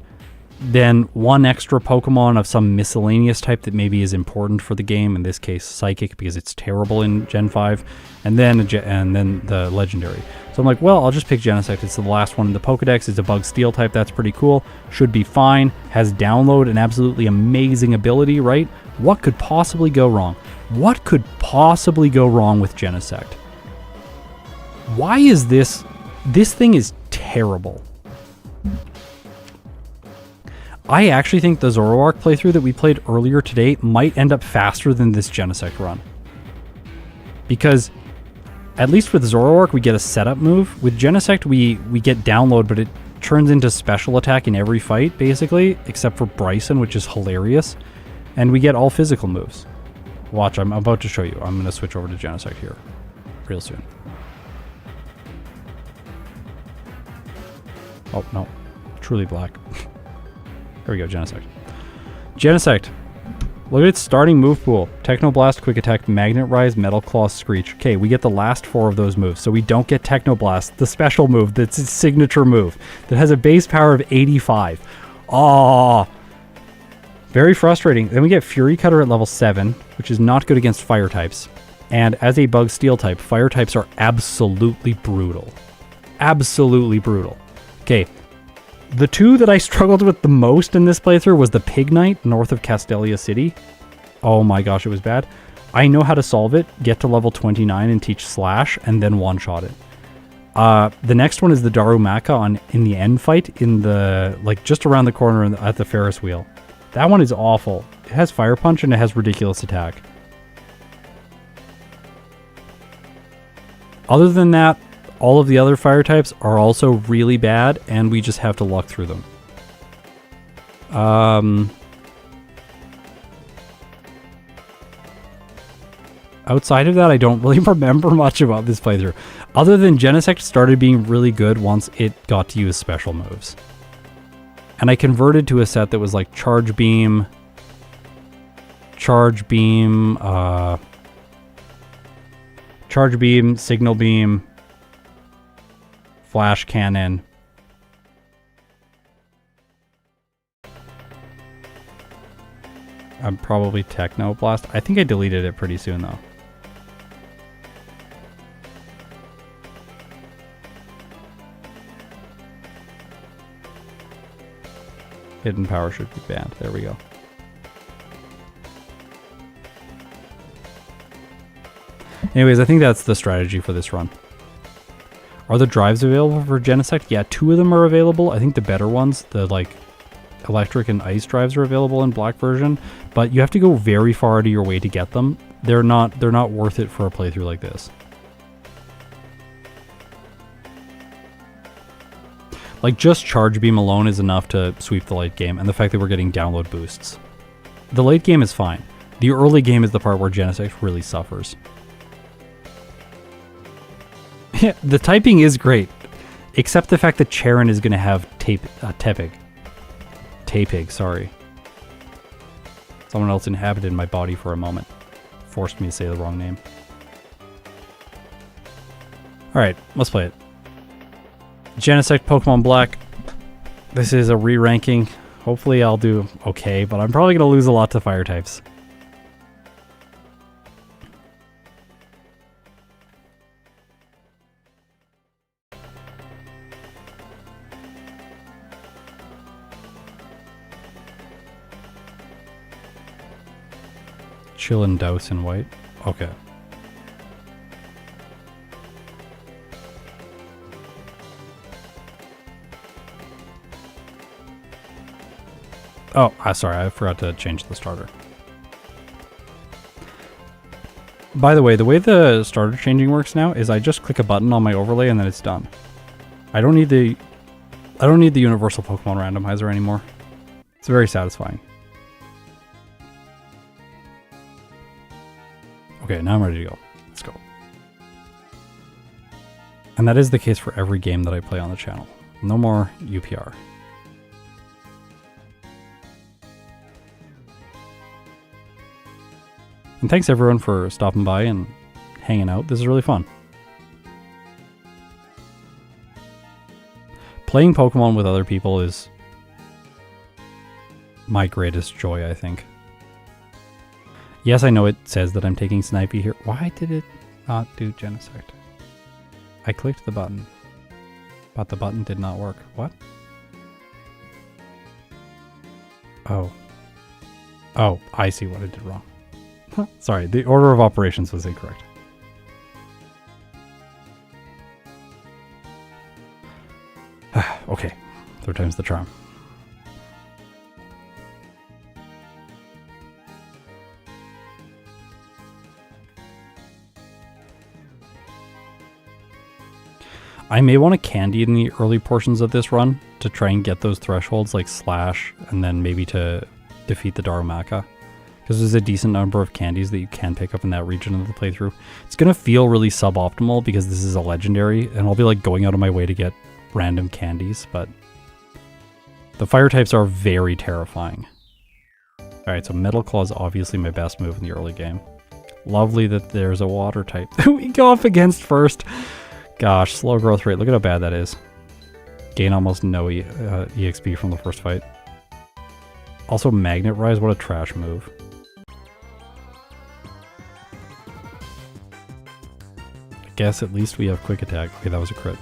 then 1 extra Pokemon of some miscellaneous type that maybe is important for the game, in this case Psychic, because it's terrible in Gen 5, and then the legendary. So I'm like, well, I'll just pick Genesect. It's the last one in the Pokedex. It's a Bug Steel type. That's pretty cool. Should be fine. Has download, an absolutely amazing ability, right? What could possibly go wrong? What could possibly go wrong with Genesect? Why is this thing is terrible. I actually think the Zoroark playthrough that we played earlier today might end up faster than this Genesect run. Because, at least with Zoroark, we get a setup move. With Genesect, we get download, but it turns into special attack in every fight, basically, except for Bryson, which is hilarious. And we get all physical moves. Watch, I'm about to show you. I'm going to switch over to Genesect here real soon. Oh, no. Truly black. Here we go, Genesect. Genesect. Look at its starting move pool. Technoblast, Quick Attack, Magnet Rise, Metal Claw, Screech. Okay, we get the last 4 of those moves. So we don't get Technoblast, the special move that's its signature move, that has a base power of 85. Oh, very frustrating. Then we get Fury Cutter at level 7, which is not good against fire types. And as a bug steel type, fire types are absolutely brutal. Absolutely brutal. Okay, the 2 that I struggled with the most in this playthrough was the Pig Knight north of Castelia City. Oh my gosh, it was bad. I know how to solve it, get to level 29 and teach Slash, and then one-shot it. The next one is the Darumaka in the end fight, in the, like, just around the corner at the Ferris wheel. That one is awful. It has Fire Punch and it has ridiculous attack. Other than that, all of the other fire types are also really bad, and we just have to luck through them. Outside of that, I don't really remember much about this playthrough. Other than Genesect started being really good once it got to use special moves. And I converted to a set that was like Charge Beam, Signal Beam, Flash Cannon. I'm probably Technoblast. I think I deleted it pretty soon though. Hidden power should be banned. There we go. Anyways, I think that's the strategy for this run. Are the drives available for Genesect? Yeah, 2 of them are available. I think the better ones, the like electric and ice drives, are available in black version, but you have to go very far out of your way to get them. They're not worth it for a playthrough like this. Like, just Charge Beam alone is enough to sweep the late game, and the fact that we're getting download boosts. The late game is fine. The early game is the part where Genesect really suffers. Yeah, the typing is great, except the fact that Charon is going to have Tepig, sorry. Someone else inhabited my body for a moment. Forced me to say the wrong name. Alright, let's play it. Genesect Pokemon Black. This is a re-ranking. Hopefully I'll do okay, but I'm probably going to lose a lot to fire types. Chill and Douse in white. Okay. Oh, sorry, I forgot to change the starter. By the way the starter changing works now is I just click a button on my overlay and then it's done. I don't need the universal Pokemon randomizer anymore. It's very satisfying. Okay, now I'm ready to go. Let's go. And that is the case for every game that I play on the channel. No more UPR. And thanks everyone for stopping by and hanging out. This is really fun. Playing Pokemon with other people is my greatest joy, I think. Yes, I know it says that I'm taking Snipey here. Why did it not do Genesect? I clicked the button, but the button did not work. What? Oh. Oh, I see what I did wrong. Sorry, the order of operations was incorrect. Okay, third time's the charm. I may want to candy in the early portions of this run to try and get those thresholds like Slash and then maybe to defeat the Darumaka. Because there's a decent number of candies that you can pick up in that region of the playthrough. It's going to feel really suboptimal because this is a legendary and I'll be like going out of my way to get random candies, but the fire types are very terrifying. Alright, so Metal Claw is obviously my best move in the early game. Lovely that there's a water type that we go up against first. Gosh, slow growth rate. Look at how bad that is. Gain almost no EXP from the first fight. Also, Magnet Rise, what a trash move. I guess at least we have Quick Attack. Okay, that was a crit.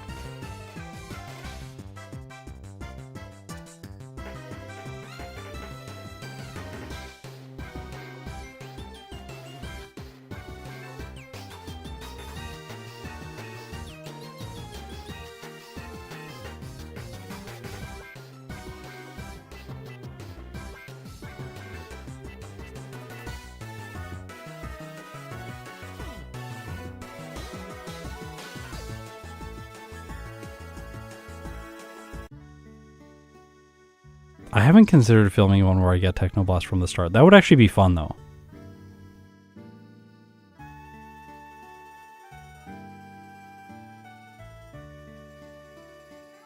I haven't considered filming one where I get Technoblast from the start. That would actually be fun, though.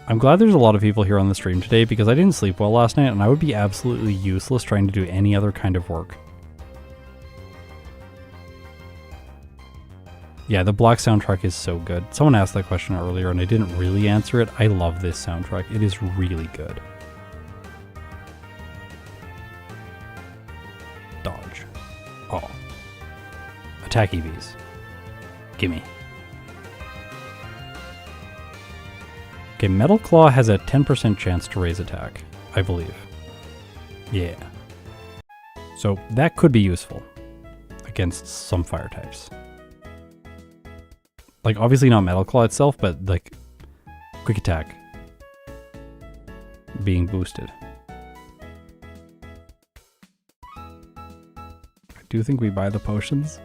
I'm glad there's a lot of people here on the stream today because I didn't sleep well last night and I would be absolutely useless trying to do any other kind of work. Yeah, the Black soundtrack is so good. Someone asked that question earlier and I didn't really answer it. I love this soundtrack. It is really good. Dodge. Oh. Attack EVs. Gimme. Okay, Metal Claw has a 10% chance to raise attack, I believe. Yeah. So that could be useful against some fire types. Like, obviously not Metal Claw itself, but like Quick Attack being boosted. I do think we buy the potions.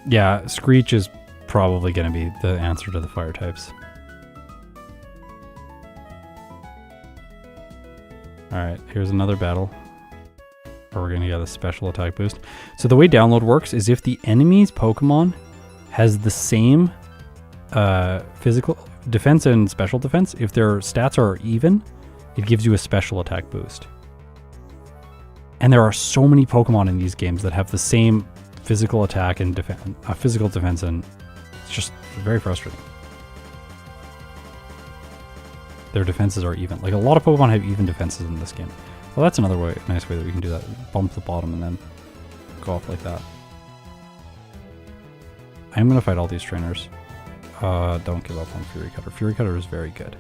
Yeah, Screech is probably going to be the answer to the fire types. Alright, here's another battle. Or we're going to get a special attack boost. So the way download works is if the enemy's Pokemon has the same physical defense and special defense, if their stats are even, it gives you a special attack boost. And there are so many Pokemon in these games that have the same physical attack and physical defense, and it's just very frustrating. Their defenses are even. Like, a lot of Pokemon have even defenses in this game. Well, that's another way, nice way that we can do that. Bump the bottom and then go off like that. I'm going to fight all these trainers. Don't give up on Fury Cutter. Fury Cutter is very good.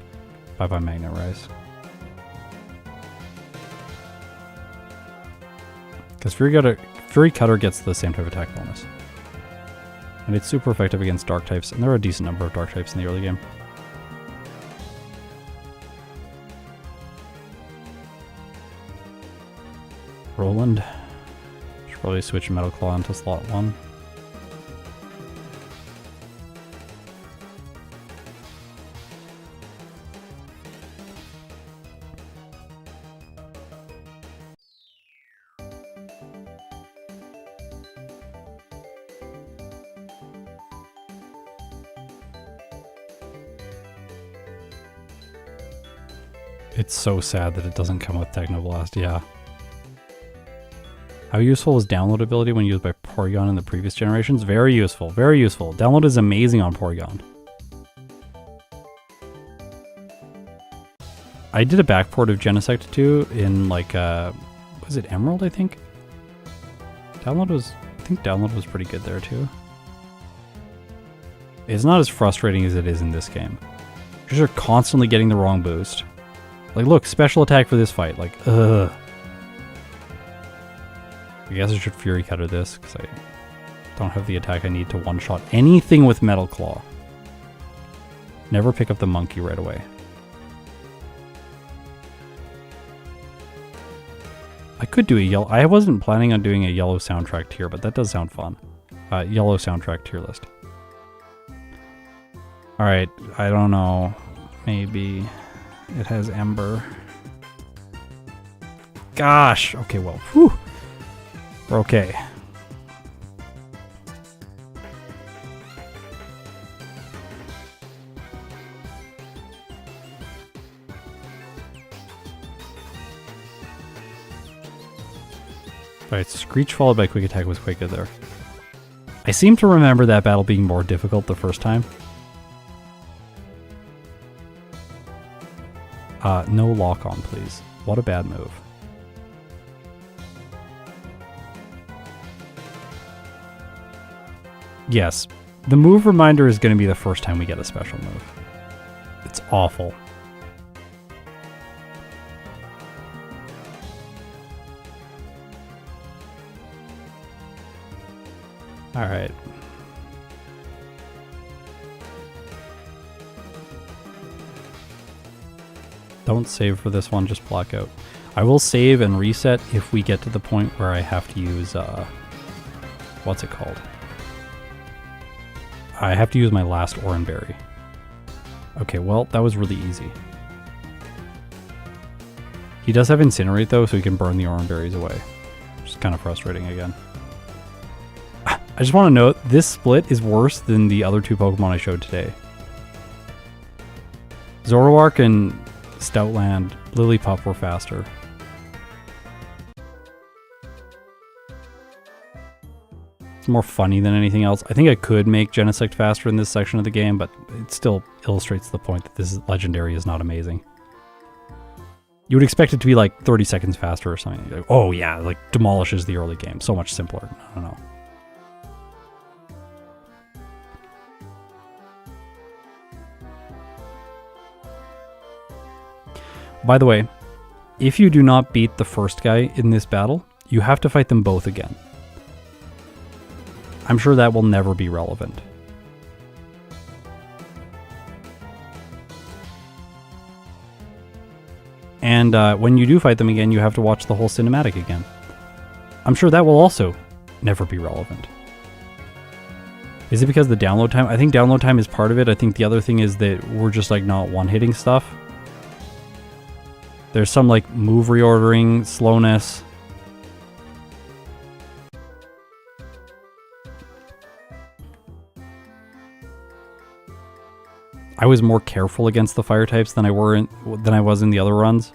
Bye-bye Magnet Rise. Because Fury Cutter gets the same type of attack bonus. And it's super effective against dark types, and there are a decent number of dark types in the early game. Roland. Should probably switch Metal Claw into slot 1. It's so sad that it doesn't come with Technoblast, yeah. How useful is download ability when used by Porygon in the previous generations? Very useful, very useful. Download is amazing on Porygon. I did a backport of Genesect 2 in like, was it Emerald, I think? I think download was pretty good there too. It's not as frustrating as it is in this game. Because you're constantly getting the wrong boost. Like, look, special attack for this fight. Like, ugh. I guess I should Fury Cutter this, because I don't have the attack I need to one-shot anything with Metal Claw. Never pick up the monkey right away. I could do a yellow... I wasn't planning on doing a yellow soundtrack tier, but that does sound fun. Yellow soundtrack tier list. Alright, I don't know. Maybe it has Ember. Gosh! Okay, well, whew. We're okay. Alright, Screech followed by Quick Attack was quite good there. I seem to remember that battle being more difficult the first time. No lock on, please. What a bad move. Yes, the move reminder is going to be the first time we get a special move. It's awful. All right. Don't save for this one, just block out. I will save and reset if we get to the point where I have to use, what's it called? I have to use my last Oranberry. Okay, well, that was really easy. He does have Incinerate though, so he can burn the Oranberries away. Which is kind of frustrating again. I just want to note, this split is worse than the other two Pokemon I showed today. Zoroark and Stoutland, Lillipup were faster. It's more funny than anything else. I think I could make Genesect faster in this section of the game, but it still illustrates the point that this legendary is not amazing. You would expect it to be like 30 seconds faster or something. Like, oh yeah, like demolishes the early game. So much simpler. I don't know. By the way, if you do not beat the first guy in this battle, you have to fight them both again. I'm sure that will never be relevant. And when you do fight them again, you have to watch the whole cinematic again. I'm sure that will also never be relevant. Is it because the download time? I think download time is part of it. I think the other thing is that we're just like not one-hitting stuff. There's some like move reordering, slowness. I was more careful against the fire types than I was in the other runs.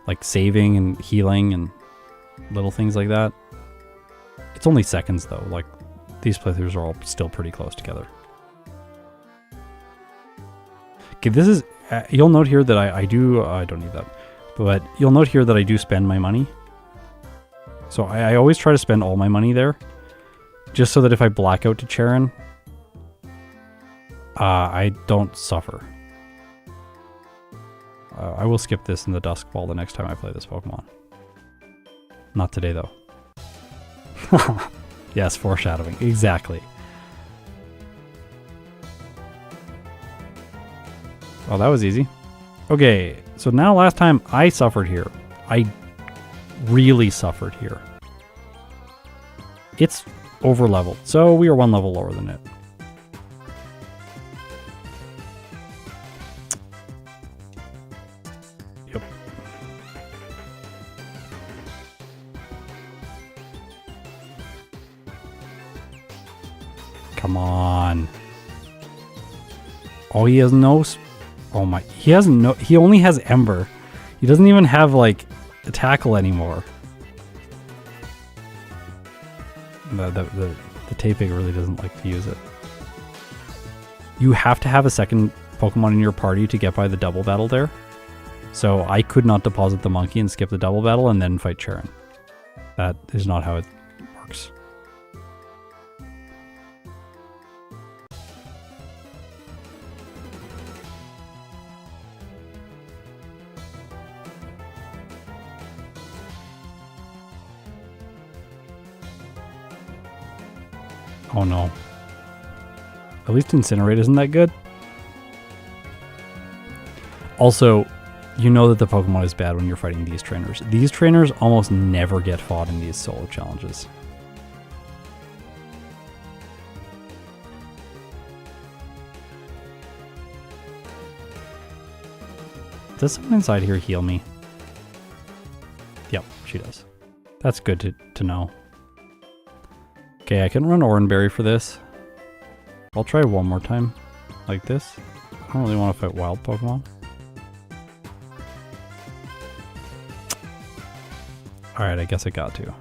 Like saving and healing and little things like that. It's only seconds though. Like these playthroughs are all still pretty close together. Okay, this is you'll note here that I don't need that. But you'll note here that I do spend my money. So I always try to spend all my money there. Just so that if I black out to Charon, I don't suffer. I will skip this in the Dusk Ball the next time I play this Pokemon. Not today, though. Yes, foreshadowing. Exactly. Well, that was easy. Okay, so now last time I suffered here. I really suffered here. It's over-leveled, so we are one level lower than it. Yep. Come on. Oh, he has no... Oh my... He only has Ember. He doesn't even have, like, a tackle anymore. The Tapig really doesn't like to use it. You have to have a second Pokemon in your party to get by the double battle there. So I could not deposit the monkey and skip the double battle and then fight Charon. That is not how it works. Oh no. At least Incinerate isn't that good. Also, you know that the Pokemon is bad when you're fighting these trainers. These trainers almost never get fought in these solo challenges. Does someone inside here heal me? Yep, she does. That's good to know. Okay, I can run Oranberry for this. I'll try one more time, like this. I don't really want to fight wild Pokemon. Alright, I guess I got to.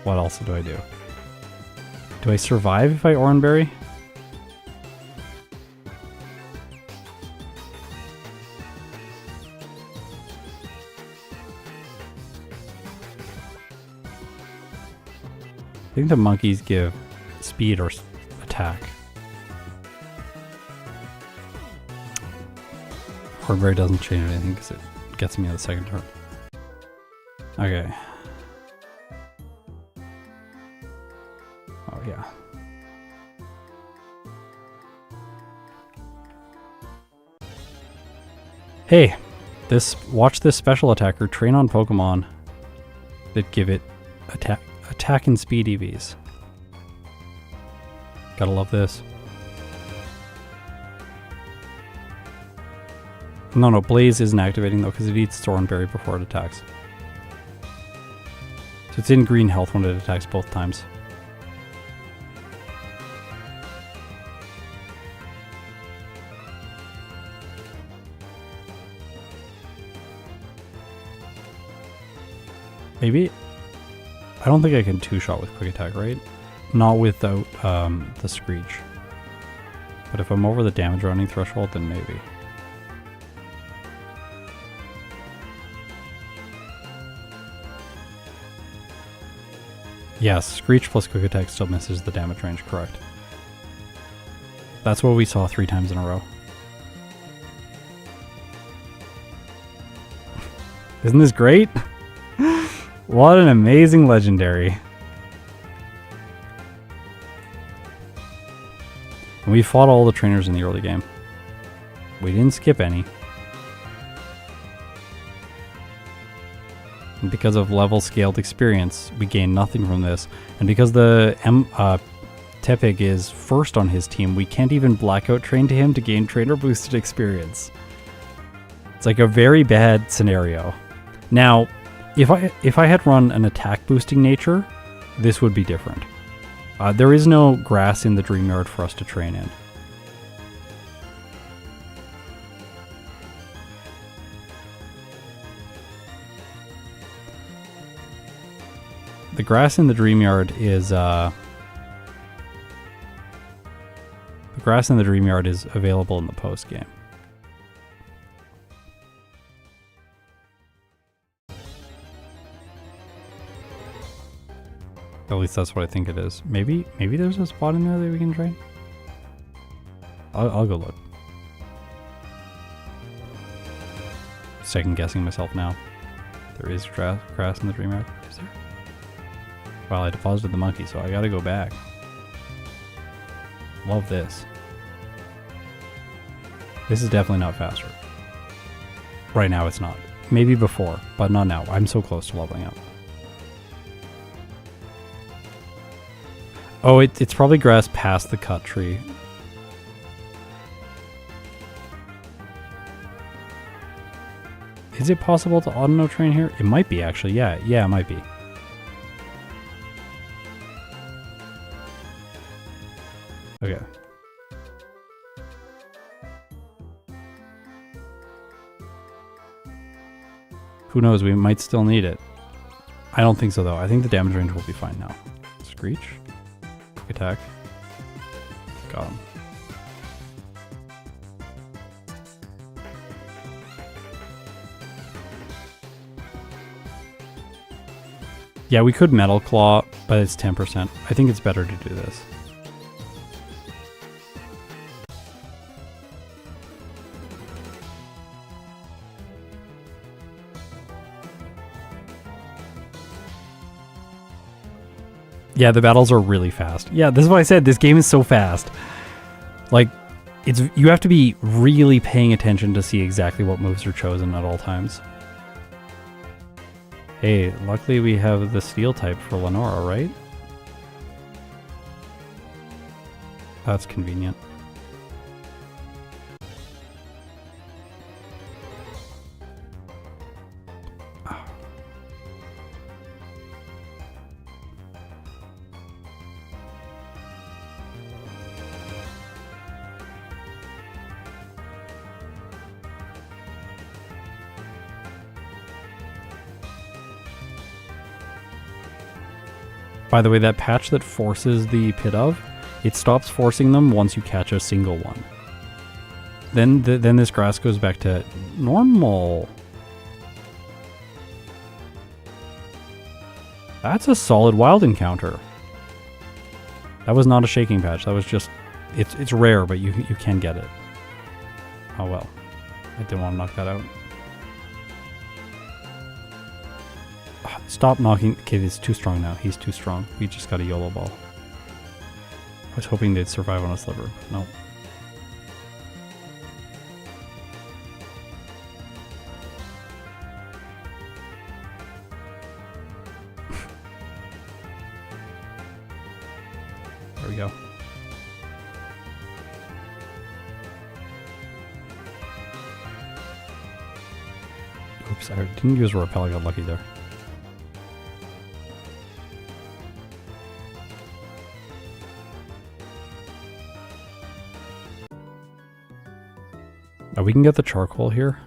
What else do I do? Do I survive if I Oranberry? I think the monkeys give speed or attack. Oranberry doesn't change anything because it gets me on the second turn. Okay. Oh yeah. Hey, watch this special attacker train on Pokemon that give it attack and speed EVs. Gotta love this. No, Blaze isn't activating though because it eats Thornberry before it attacks. So it's in green health when it attacks both times. Maybe? I don't think I can two-shot with Quick Attack, right? Not without the Screech. But if I'm over the damage running threshold, then maybe. Yes, Screech plus Quick Attack still misses the damage range, correct. That's what we saw 3 times in a row. Isn't this great? What an amazing legendary. And we fought all the trainers in the early game. We didn't skip any. And because of level scaled experience, we gain nothing from this. And because the Tepig is first on his team, we can't even blackout train to him to gain trainer boosted experience. It's like a very bad scenario. Now, if I had run an attack boosting nature, this would be different. There is no grass in the Dream Yard for us to train in. The grass in the Dream Yard is available in the post game. At least that's what I think it is. Maybe there's a spot in there that we can train. I'll go look. Second guessing myself now. There is grass in the Dream Yard. Is there? Well, I deposited the monkey, so I gotta go back. Love this. This is definitely not faster. Right now it's not. Maybe before, but not now. I'm so close to leveling up. Oh, it's probably grass past the cut tree. Is it possible to auto train here? It might be actually, yeah, it might be. Okay. Who knows, we might still need it. I don't think so though. I think the damage range will be fine now. Screech. Quick attack. Got him. Yeah, we could Metal Claw, but it's 10%. I think it's better to do this. Yeah, the battles are really fast. Yeah, this is what I said. This game is so fast. Like, you have to be really paying attention to see exactly what moves are chosen at all times. Hey, luckily we have the steel type for Lenora, right? That's convenient. By the way, that patch that forces the pit of, it stops forcing them once you catch a single one. Then this grass goes back to normal. That's a solid wild encounter. That was not a shaking patch. That was just, it's rare, but you can get it. Oh well, I didn't want to knock that out. Stop knocking. Okay, he's too strong now. He's too strong. We just got a YOLO ball. I was hoping they'd survive on a sliver. No. There we go. Oops, I didn't use a repel. I got lucky there. Oh, we can get the charcoal here.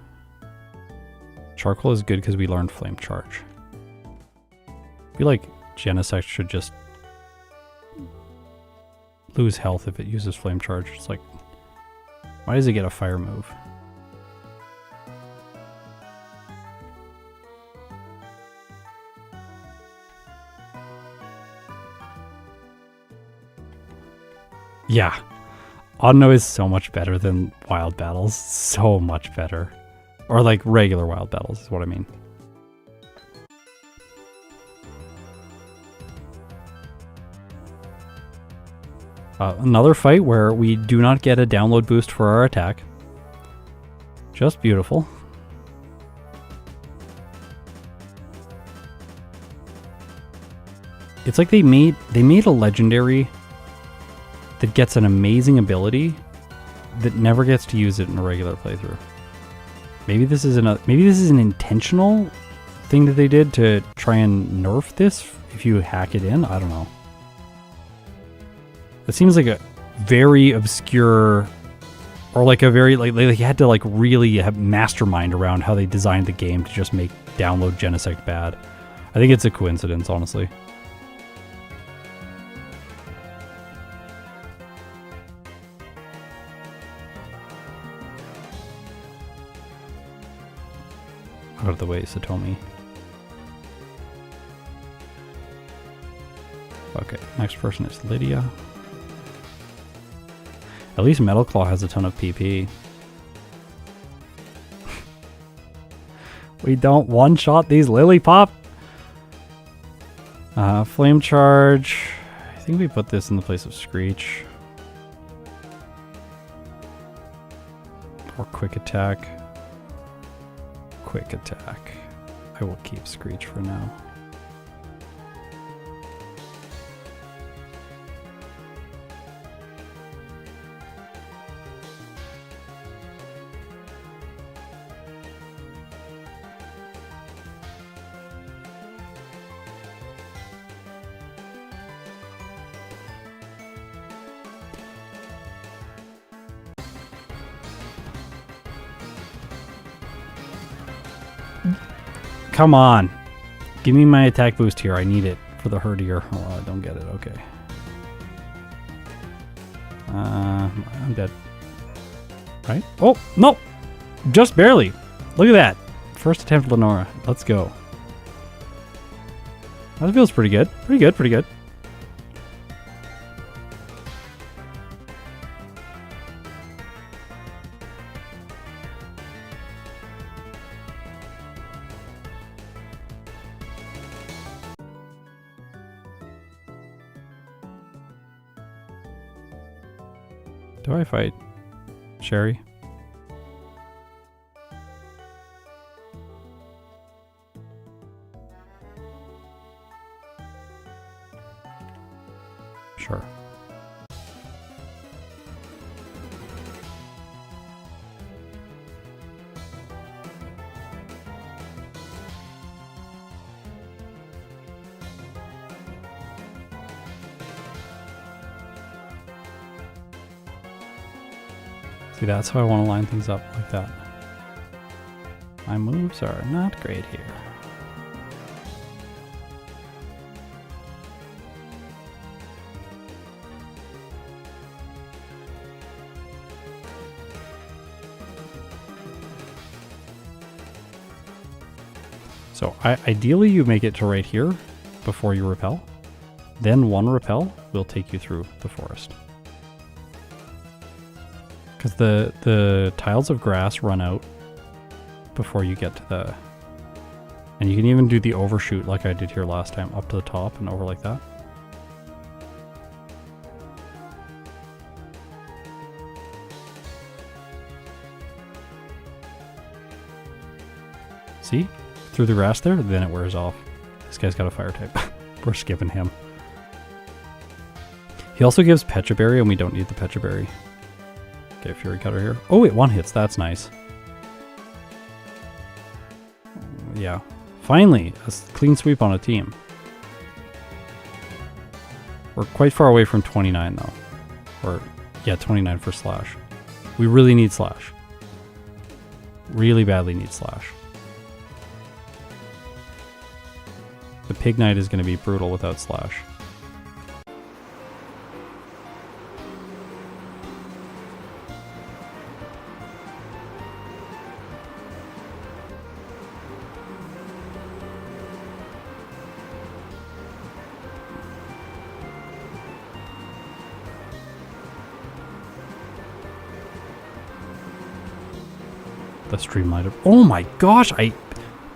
Charcoal is good because we learned flame charge. I feel like Genesect should just lose health if it uses flame charge. It's like, why does it get a fire move? Yeah. Audino is so much better than wild battles. So much better. Or like regular wild battles is what I mean. Another fight where we do not get a download boost for our attack. Just beautiful. It's like they made a legendary that gets an amazing ability that never gets to use it in a regular playthrough. Maybe this is an intentional thing that they did to try and nerf this if you hack it in. I don't know. It seems like a very obscure, or like a very like they had to like really have mastermind around how they designed the game to just make download Genesect bad. I think it's a coincidence, honestly. Out of the way, Satomi. Okay, next person is Lydia. At least Metal Claw has a ton of PP. We don't one-shot these Lillipop. Flame Charge. I think we put this in the place of Screech. Or Quick Attack. Quick Attack. I will keep Screech for now. Come on. Give me my attack boost here. I need it for the herdier. Oh, I don't get it. Okay. I'm dead. Right? Oh, no! Just barely. Look at that. First attempt, Lenora. Let's go. That feels pretty good. Pretty good, pretty good. Do I fight Sherry? Sure. See, that's how I want to line things up, like that. My moves are not great here. So ideally you make it to right here before you repel. Then one repel will take you through the forest. Because the tiles of grass run out before you get to the... And you can even do the overshoot like I did here last time, up to the top and over like that. See? Through the grass there, then it wears off. This guy's got a fire type. We're skipping him. He also gives Pecha Berry, and we don't need the Pecha Berry. Okay, Fury Cutter here. Oh, it one hits. That's nice. Yeah. Finally, a clean sweep on a team. We're quite far away from 29, though. Or, yeah, 29 for Slash. We really need Slash. Really badly need Slash. The Pig Knight is going to be brutal without Slash. The Streamlight. Oh my gosh! Did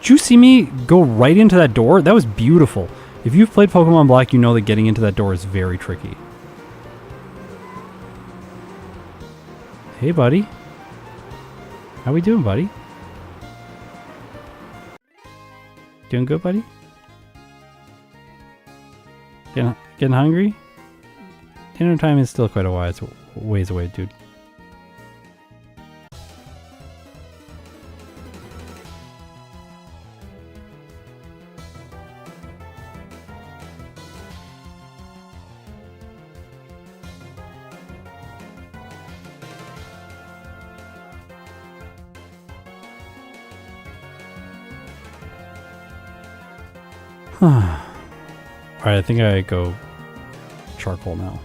you see me go right into that door? That was beautiful. If you've played Pokemon Black, you know that getting into that door is very tricky. Hey, buddy. How we doing, buddy? Doing good, buddy? Getting hungry? Dinner time is still quite a while. It's ways away, dude. Alright, I think I go charcoal now.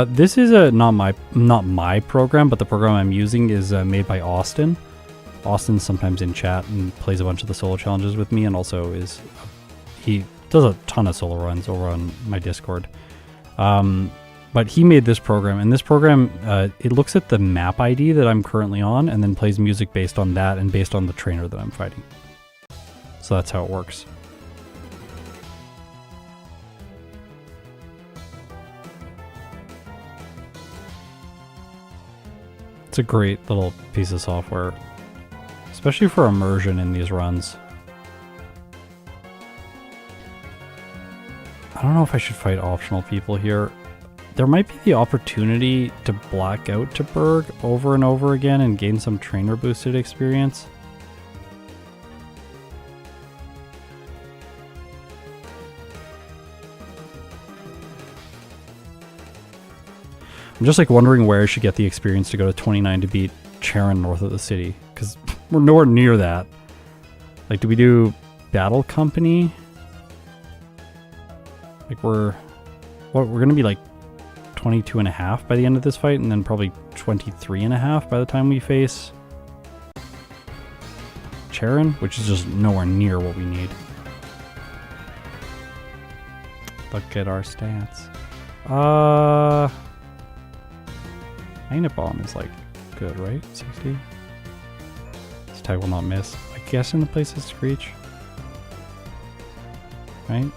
This is not my program, but the program I'm using is made by Austin. Austin's sometimes in chat and plays a bunch of the solo challenges with me, and also he does a ton of solo runs over on my Discord. But he made this program, and this program, it looks at the map ID that I'm currently on, and then plays music based on that and based on the trainer that I'm fighting. So that's how it works. It's a great little piece of software, especially for immersion in these runs. I don't know if I should fight optional people here. There might be the opportunity to black out to Berg over and over again and gain some trainer boosted experience. I'm just like wondering where I should get the experience to go to 29 to beat Charon north of the city, because we're nowhere near that. Like, do we do Battle Company? Like we're gonna be like 22.5 by the end of this fight, and then probably 23.5 by the time we face Charon, which is just nowhere near what we need. Look at our stats. Magnet Bomb is like good, right? 60. This tag will not miss. I guess in the places to reach. Right?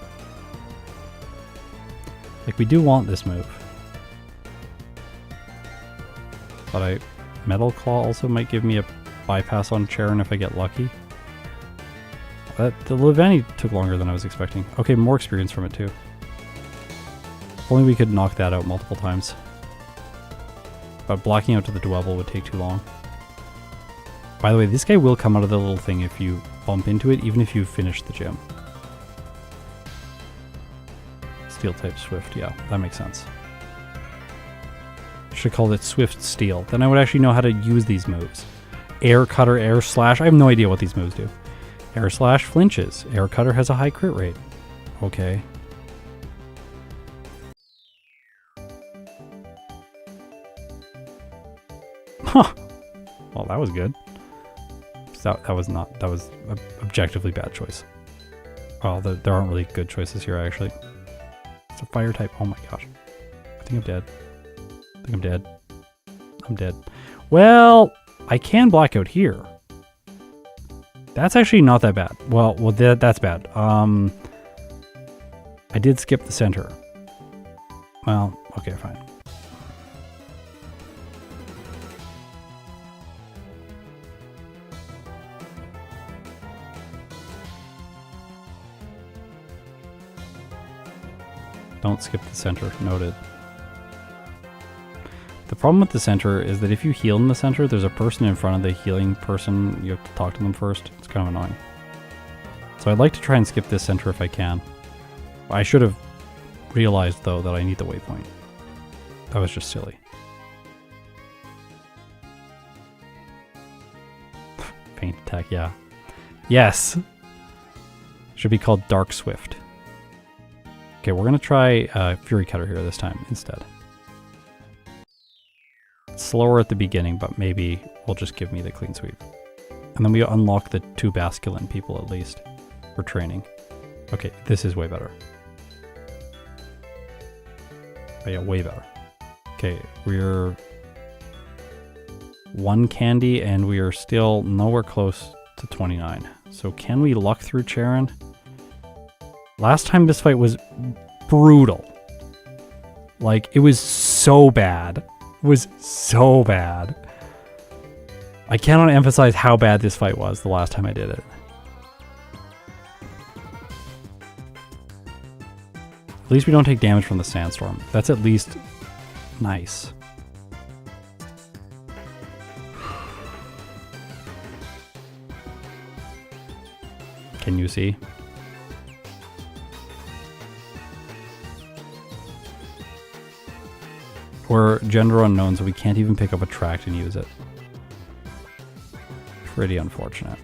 Like, we do want this move. But Metal Claw also might give me a bypass on Charon if I get lucky. The Levani took longer than I was expecting. Okay, more experience from it too. If only we could knock that out multiple times. But blocking out to the Dwebble would take too long. By the way, this guy will come out of the little thing if you bump into it, even if you finish the gym. Steel type Swift, yeah, that makes sense. Should call it Swift Steel. Then I would actually know how to use these moves. Air Cutter, Air Slash. I have no idea what these moves do. Air Slash flinches. Air Cutter has a high crit rate. Okay. Huh. Well, that was good. That was objectively bad choice. Well, there aren't really good choices here, actually. It's a fire type. Oh my gosh. I think I'm dead. I'm dead. Well, I can black out here. That's actually not that bad. Well, that's bad. I did skip the center. Well, okay, fine. Don't skip the center. Noted. The problem with the center is that if you heal in the center, there's a person in front of the healing person. You have to talk to them first. It's kind of annoying. So I'd like to try and skip this center if I can. I should have realized, though, that I need the waypoint. That was just silly. Paint attack, yeah. Yes! Should be called Dark Swift. Okay, we're going to try Fury Cutter here this time instead. It's slower at the beginning, but maybe will just give me the clean sweep. And then we unlock the 2 Basculin people at least for training. Okay, this is way better. Oh yeah, way better. Okay, we're 1 candy and we are still nowhere close to 29. So can we luck through Charon? Last time this fight was brutal. Like, it was so bad. It was so bad. I cannot emphasize how bad this fight was the last time I did it. At least we don't take damage from the sandstorm. That's at least nice. Can you see? We're gender unknown, so we can't even pick up a tract and use it. Pretty unfortunate.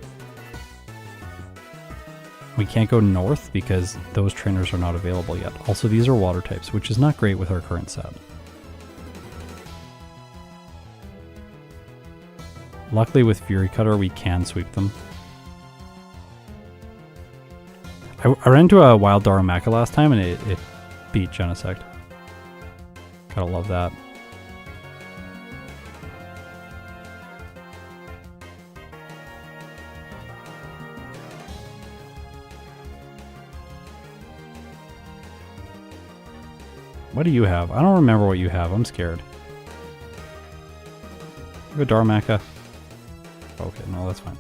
We can't go north because those trainers are not available yet. Also, these are water types, which is not great with our current set. Luckily with Fury Cutter, we can sweep them. I ran into a wild Darumaka last time and it beat Genesect. Gotta love that. What do you have? I don't remember what you have. I'm scared. You have a Darumaka? Okay, no, that's fine.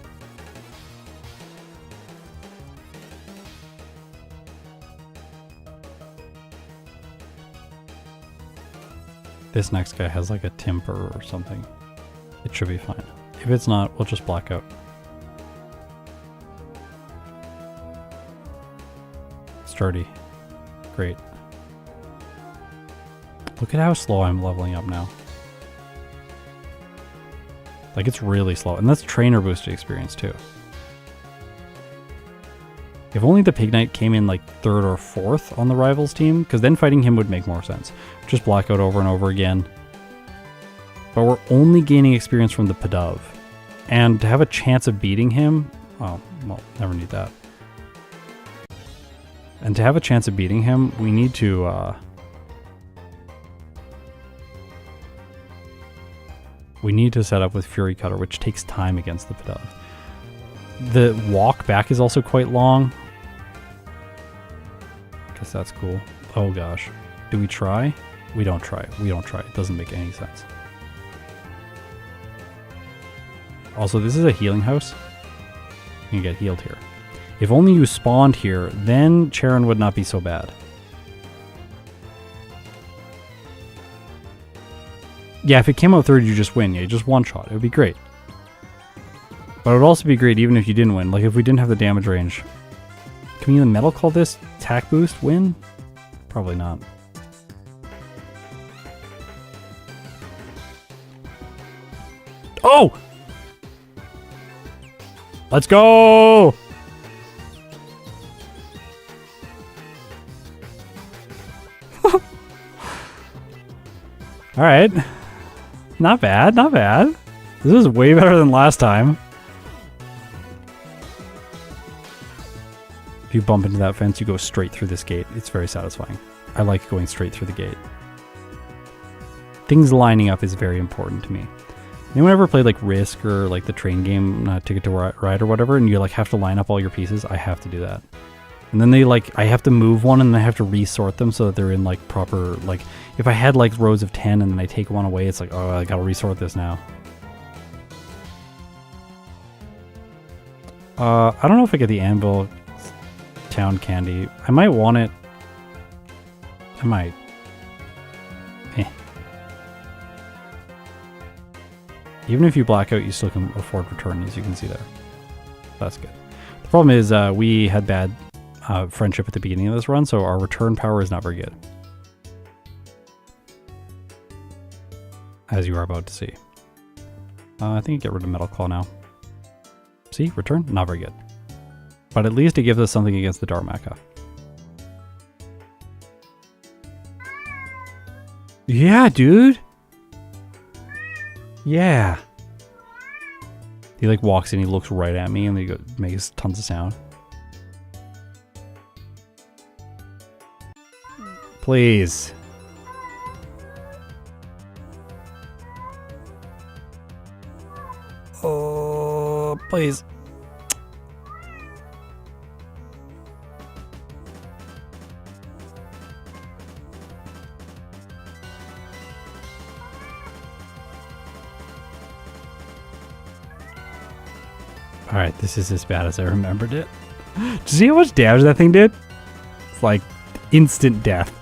This next guy has like a Timper or something. It should be fine. If it's not, we'll just black out. Sturdy. Great. Look at how slow I'm leveling up now. Like, it's really slow. And that's trainer boosted experience too. If only the Pig Knight came in like 3rd or 4th on the rivals team, because then fighting him would make more sense. Just black out over and over again. But we're only gaining experience from the Pidove. And to have a chance of beating him, oh, well, never need that. And to have a chance of beating him, we need to, set up with Fury Cutter, which takes time against the Pidove. The walk back is also quite long. Guess that's cool. Oh gosh. Do we try? We don't try. We don't try. It doesn't make any sense. Also, this is a healing house. You can get healed here. If only you spawned here, then Charon would not be so bad. Yeah, if it came out 3rd, you just win. Yeah, you just one-shot. It would be great. But it would also be great even if you didn't win. Like, if we didn't have the damage range. Can we in the metal call this attack boost win? Probably not. Oh! Let's go! Alright. Not bad, not bad. This is way better than last time. you bump into that fence, you go straight through this gate. It's very satisfying. I like going straight through the gate. Things lining up is very important to me. Anyone ever played like Risk or like the train game, Ticket to Ride or whatever, and you like have to line up all your pieces? I have to do that. And then I have to move one and then I have to resort them so that they're in like proper, like if I had like rows of 10 and then I take one away, it's like, oh, I gotta resort this now. I don't know if I get the Anvil Town candy. I might want it. I might. Even if you black out, you still can afford return, as you can see there. That's good. The problem is we had bad friendship at the beginning of this run, so our return power is not very good. As you are about to see. I think you get rid of Metal Claw now. See? Return? Not very good. But at least it gives us something against the Darmaka. Yeah, dude! Yeah. He like walks in, he looks right at me, and he makes tons of sound. Please. Oh, please. Alright, this is as bad as I remembered it. Did you see how much damage that thing did? It's like instant death.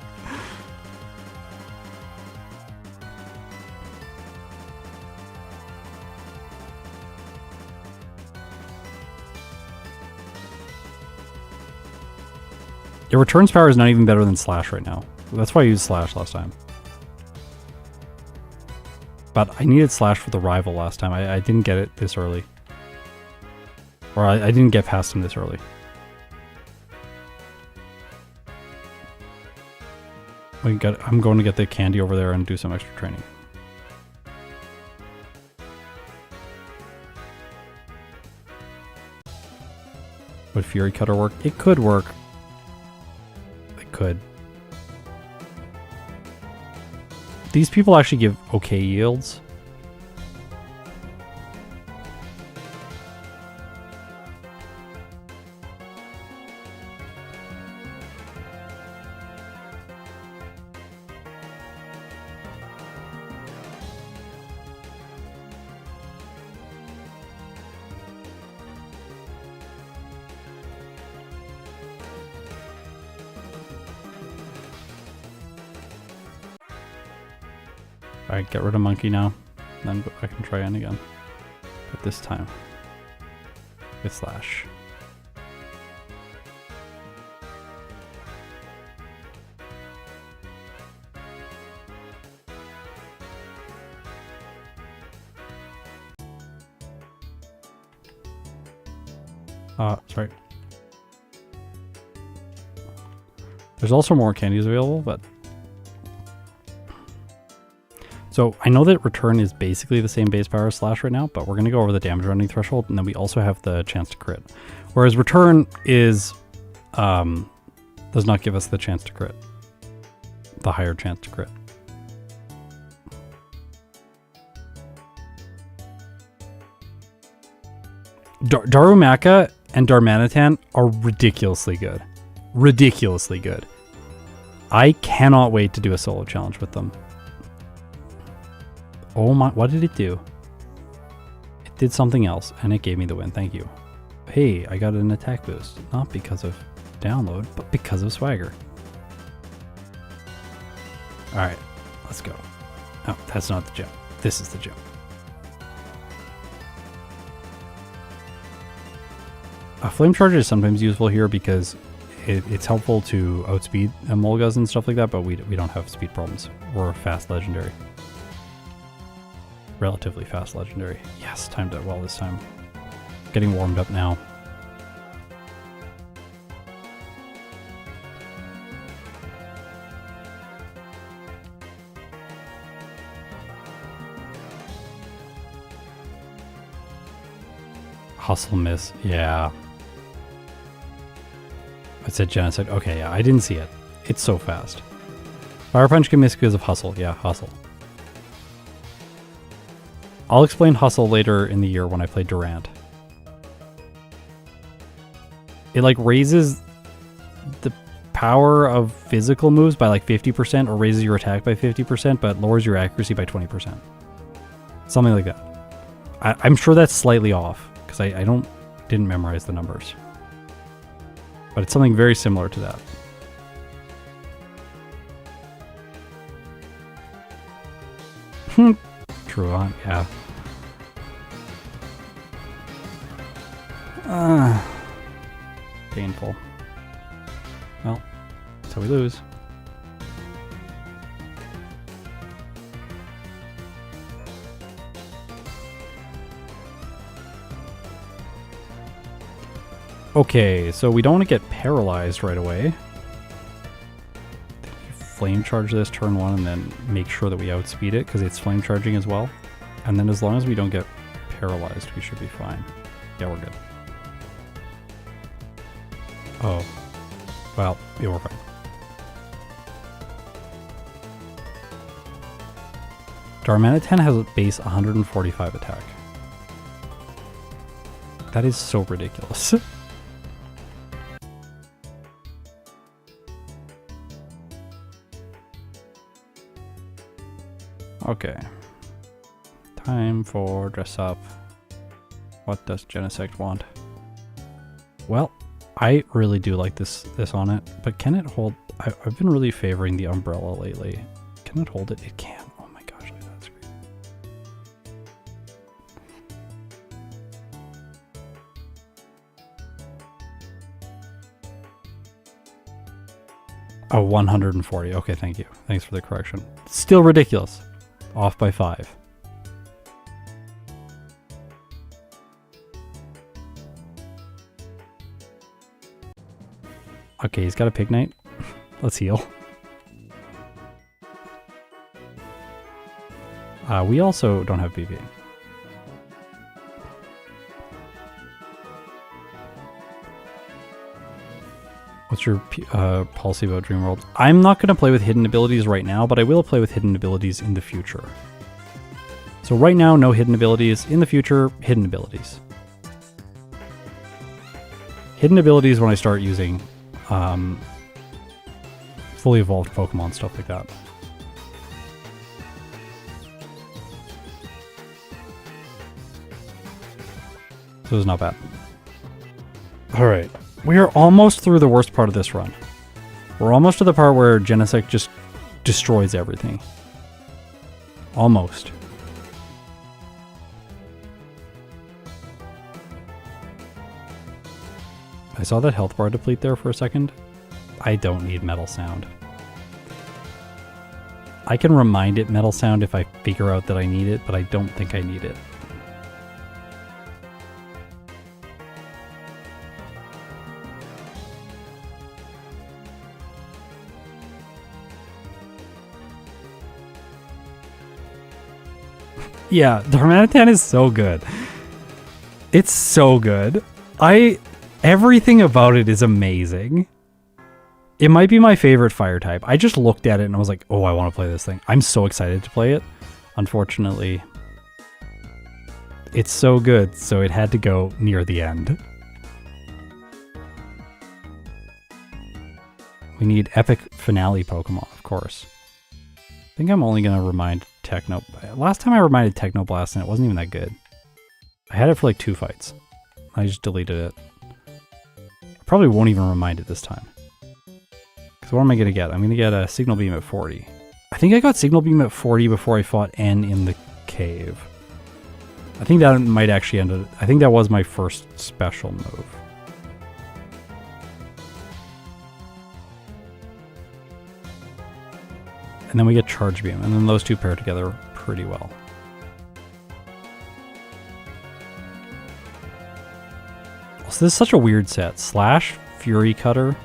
Your returns power is not even better than Slash right now. That's why I used Slash last time. But I needed Slash for the rival last time. I didn't get it this early. Or I didn't get past him this early. I'm going to get the candy over there and do some extra training. Would Fury Cutter work? It could work. It could. These people actually give okay yields. Alright, get rid of Monkey now. Then I can try in again. But this time with Slash. Sorry. There's also more candies available, but... So I know that Return is basically the same base power as Slash right now, but we're going to go over the damage running threshold, and then we also have the chance to crit. Whereas Return is does not give us the chance to crit. The higher chance to crit. Darumaka and Darmanitan are ridiculously good. Ridiculously good. I cannot wait to do a solo challenge with them. Oh my, what did it do? It did something else, and it gave me the win. Thank you. Hey, I got an attack boost. Not because of download, but because of Swagger. Alright, let's go. Oh, that's not the gym. This is the gym. A Flame Charger is sometimes useful here because it's helpful to outspeed Emolgas and stuff like that, but we don't have speed problems. We're a fast legendary. Relatively fast legendary. Yes, timed it well this time. Getting warmed up now. Hustle miss, yeah. I said Genesect. Okay, yeah, I didn't see it. It's so fast. Fire Punch can miss because of Hustle. Yeah, Hustle. I'll explain Hustle later in the year when I play Durant. It like raises the power of physical moves by like 50% or raises your attack by 50%, but lowers your accuracy by 20%. Something like that. I'm sure that's slightly off because I didn't memorize the numbers. But it's something very similar to that. True on, yeah. Painful. Well, that's how we lose. Okay, so we don't want to get paralyzed right away. Flame charge this turn 1 and then make sure that we outspeed it because it's flame charging as well. And then as long as we don't get paralyzed, we should be fine. Yeah, we're good. Oh. Well, yeah, we're fine. Darmanitan has a base 145 attack. That is so ridiculous. Okay. Time for dress up. What does Genesect want? Well, I really do like this on it, but can it hold? I've been really favoring the umbrella lately. Can it hold it? It can. Oh my gosh, look at that screen. Oh, 140. Okay, thank you. Thanks for the correction. Still ridiculous. Off by 5. Okay, he's got a Pig Knight. Let's heal. We also don't have BB. What's your policy about Dream World? I'm not going to play with hidden abilities right now, but I will play with hidden abilities in the future. So right now, no hidden abilities. In the future, hidden abilities. Hidden abilities when I start using fully evolved Pokemon, stuff like that. So it's not bad. Alright. We are almost through the worst part of this run. We're almost to the part where Genesect just destroys everything. Almost. I saw that health bar deplete there for a second. I don't need Metal Sound. I can remind it Metal Sound if I figure out that I need it, but I don't think I need it. Yeah, Darmanitan is so good. It's so good. Everything about it is amazing. It might be my favorite fire type. I just looked at it and I was like, oh, I want to play this thing. I'm so excited to play it. Unfortunately, it's so good, so it had to go near the end. We need epic finale Pokemon, of course. I think I'm only going to remind Techno. Last time I reminded Technoblast and it wasn't even that good. I had it for like 2 fights. I just deleted it. I probably won't even remind it this time. Because what am I going to get? I'm going to get a Signal Beam at 40. I think I got Signal Beam at 40 before I fought N in the cave. I think that might actually end it. I think that was my first special move. And then we get Charge Beam, and then those two pair together pretty well. So this is such a weird set. Slash, Fury Cutter,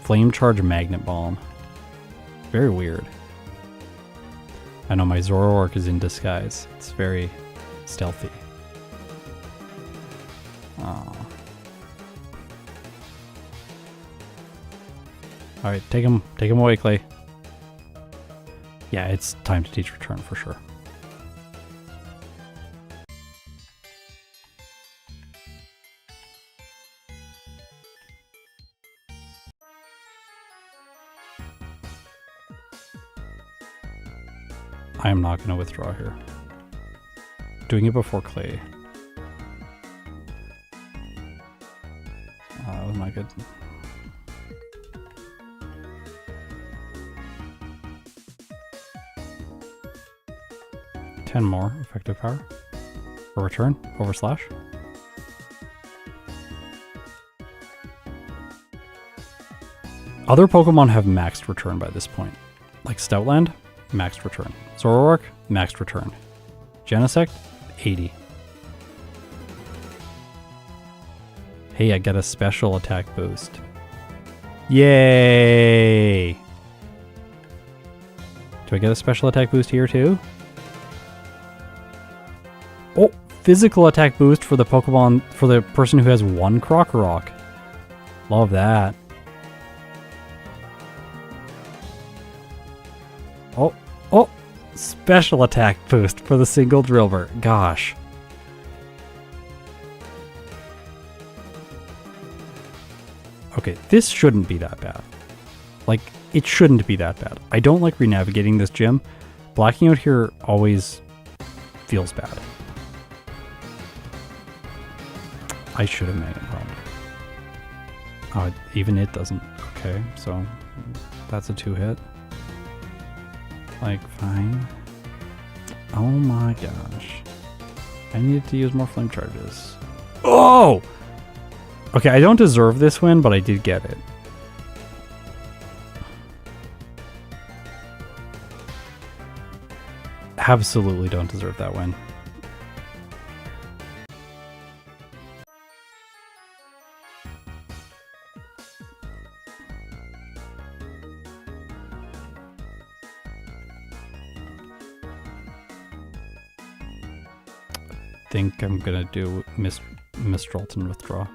Flame Charge, Magnet Bomb. Very weird. I know my Zoroark is in disguise. It's very stealthy. Oh. All right, take him away, Clay. Yeah, it's time to teach return for sure. I am not going to withdraw here. Doing it before Clay. That was not good. Ten more effective power. For return over slash. Other Pokemon have maxed return by this point. Like Stoutland, maxed return. Zoroark, maxed return. Genesect, 80. Hey, I get a special attack boost. Yay! Do I get a special attack boost here too? Oh, physical attack boost for the Pokemon, for the person who has one Krokorok. Love that. Oh, special attack boost for the single Drillbur. Gosh. Okay, this shouldn't be that bad. Like, it shouldn't be that bad. I don't like renavigating this gym. Blacking out here always feels bad. I should have made it wrong. Even it doesn't. Okay, so that's a 2-hit. Like, fine. Oh my gosh. I needed to use more flame charges. Oh! Okay, I don't deserve this win, but I did get it. Absolutely don't deserve that win. I think I'm gonna do Mistralton withdraw.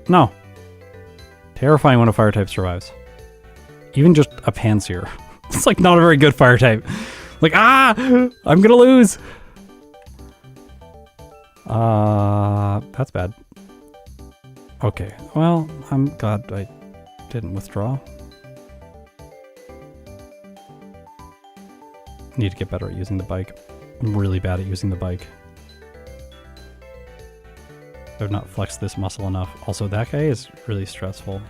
No. Terrifying when a fire type survives. Even just a Panseer. It's like not a very good fire type. Like, I'm gonna lose. That's bad. Okay, well, I'm glad I didn't withdraw. Need to get better at using the bike. I'm really bad at using the bike. I've not flexed this muscle enough. Also, that guy is really stressful.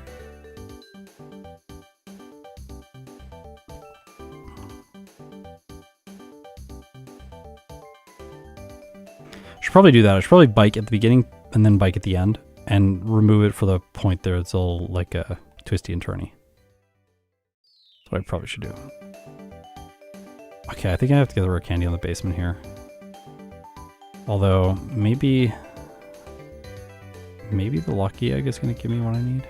Should probably do that. I should probably bike at the beginning and then bike at the end and remove it for the point there. It's all like a twisty and turny. That's what I probably should do. Okay, I think I have to get a rare candy on the basement here. Although, maybe the lucky egg is going to give me what I need.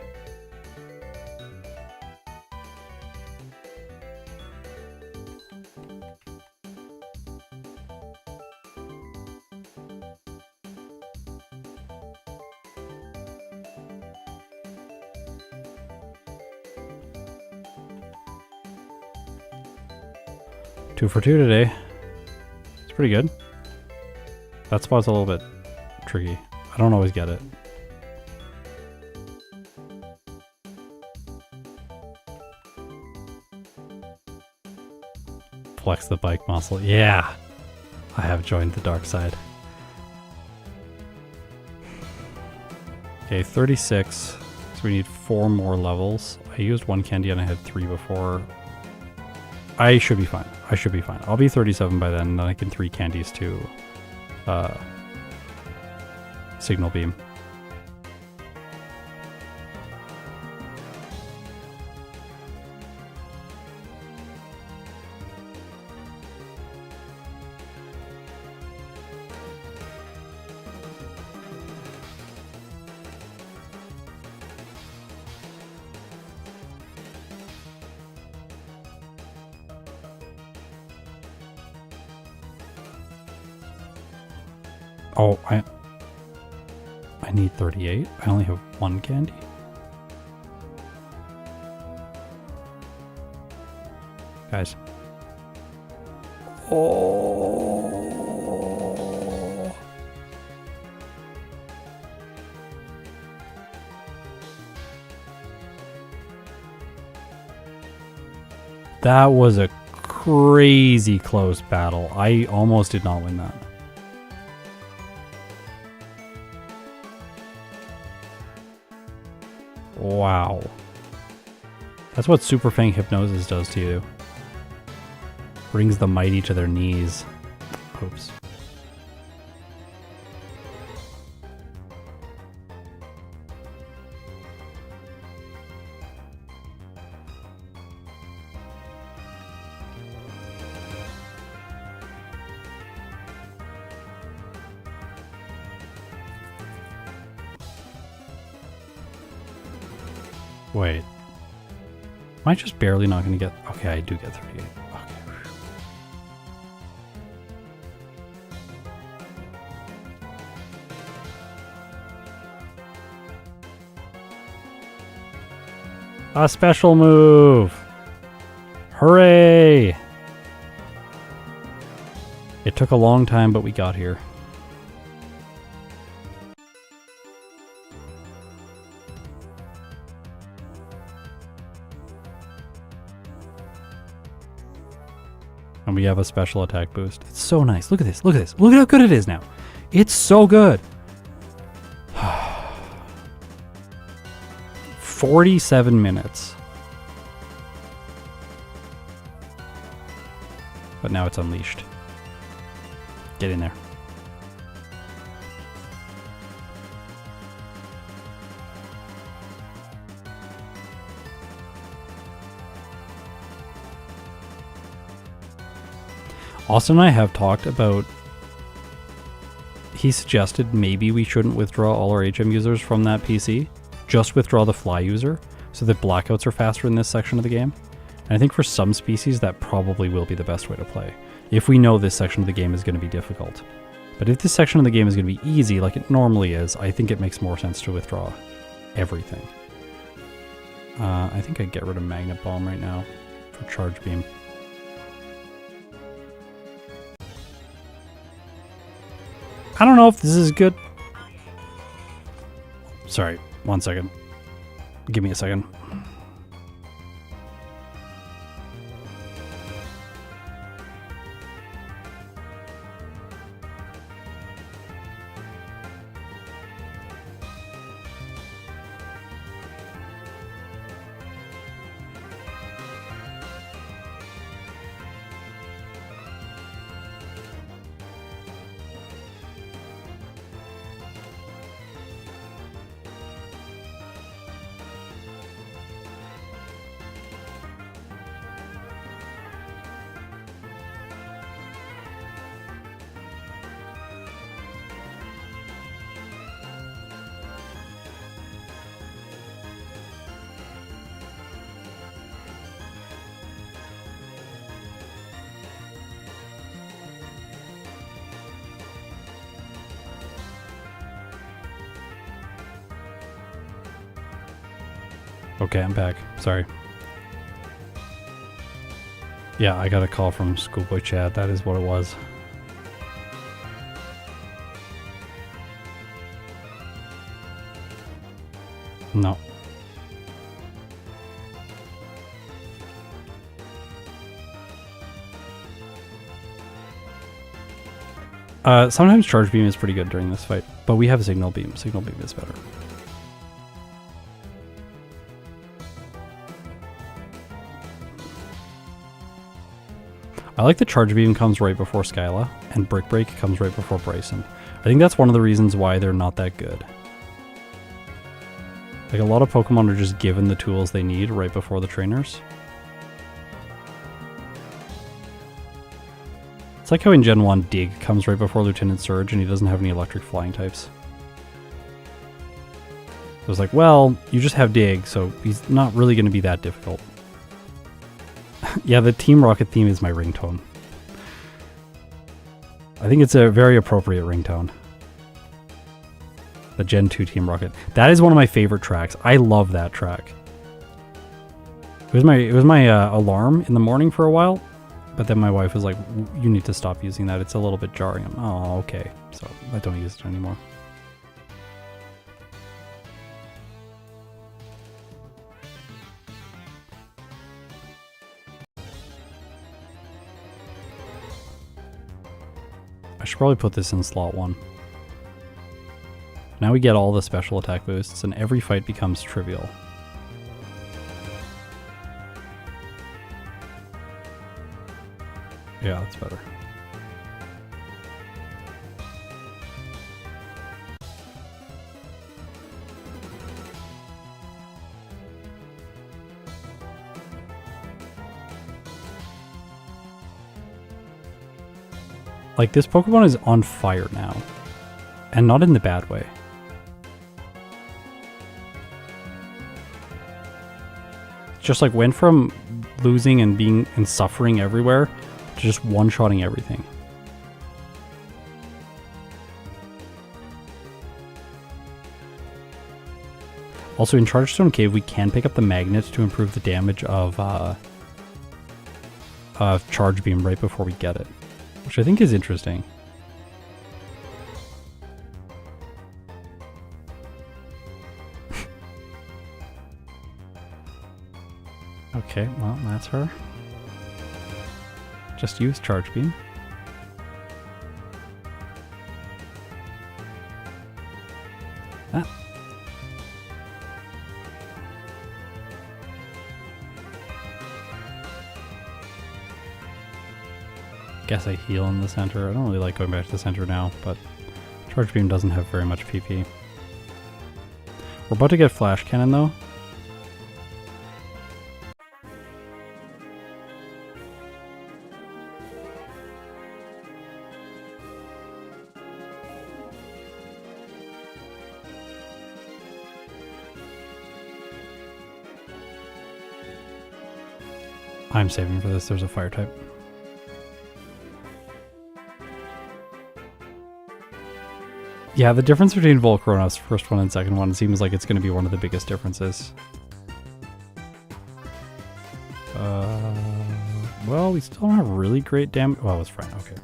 Two for two today. It's pretty good. That spot's a little bit tricky. I don't always get it. Flex the bike muscle. Yeah! I have joined the dark side. Okay, 36. So we need 4 more levels. I used 1 candy and I had 3 before. I should be fine. I should be fine. I'll be 37 by then, and then I can 3 candies to Signal Beam. Oh, I need 38. I only have 1 candy. Guys. Oh. That was a crazy close battle. I almost did not win that. Wow. That's what Super Fang Hypnosis does to you. Brings the mighty to their knees. Oops. Wait. Am I just barely not going to get... Okay, I do get 38. A special move! Hooray! It took a long time, but we got here. And we have a special attack boost. It's so nice. Look at this. Look at this. Look at how good it is now. It's so good. 47 minutes. But now it's unleashed. Get in there. Austin and I have talked about... He suggested maybe we shouldn't withdraw all our HM users from that PC. Just withdraw the fly user, so that blackouts are faster in this section of the game. And I think for some species that probably will be the best way to play, if we know this section of the game is going to be difficult. But if this section of the game is going to be easy, like it normally is, I think it makes more sense to withdraw everything. I think I'd get rid of Magnet Bomb right now for Charge Beam. I don't know if this is good. Sorry. 1 second. Give me a second. Okay, I'm back. Sorry. Yeah, I got a call from Schoolboy Chad. That is what it was. No. Sometimes Charge Beam is pretty good during this fight, but we have a Signal Beam. Signal Beam is better. I like the Charge Beam comes right before Skyla, and Brick Break comes right before Bryson. I think that's one of the reasons why they're not that good. Like, a lot of Pokemon are just given the tools they need right before the trainers. It's like how in Gen 1 Dig comes right before Lieutenant Surge and he doesn't have any electric flying types. So it's like, well, you just have Dig, so he's not really going to be that difficult. Yeah, the Team Rocket theme is my ringtone. I think it's a very appropriate ringtone. The Gen 2 Team Rocket. That is one of my favorite tracks. I love that track. It was my alarm in the morning for a while, but then my wife was like, "You need to stop using that. It's a little bit jarring." I'm, oh, okay. So I don't use it anymore. I should probably put this in slot 1. Now we get all the special attack boosts, and every fight becomes trivial. Yeah, that's better. Like, this Pokemon is on fire now. And not in the bad way. Just like went from losing and being and suffering everywhere to just one-shotting everything. Also, in Chargestone Cave, we can pick up the magnet to improve the damage of Charge Beam right before we get it, which I think is interesting. Okay, well, that's her. Just use Charge Beam. Ah. Guess I heal in the center. I don't really like going back to the center now, but Charge Beam doesn't have very much PP. We're about to get Flash Cannon though. I'm saving for this. There's a fire type. Yeah, the difference between Volcrona's first one and second one seems like it's going to be one of the biggest differences. Well, we still don't have really great damage. Well, it's fine. Okay.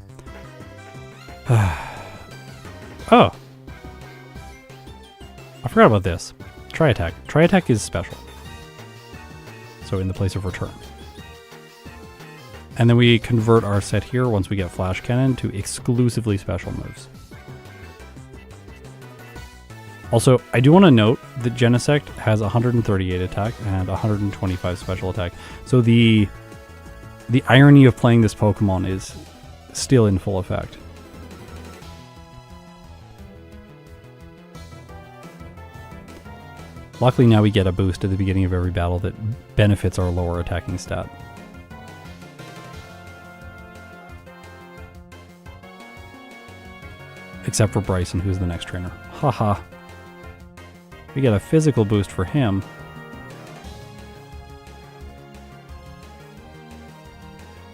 Oh. I forgot about this. Tri-Attack. Tri-Attack is special. So in the place of return. And then we convert our set here once we get Flash Cannon to exclusively special moves. Also, I do want to note that Genesect has 138 attack and 125 special attack. So the irony of playing this Pokemon is still in full effect. Luckily now we get a boost at the beginning of every battle that benefits our lower attacking stat. Except for Bryson, who's the next trainer. Haha. We get a physical boost for him.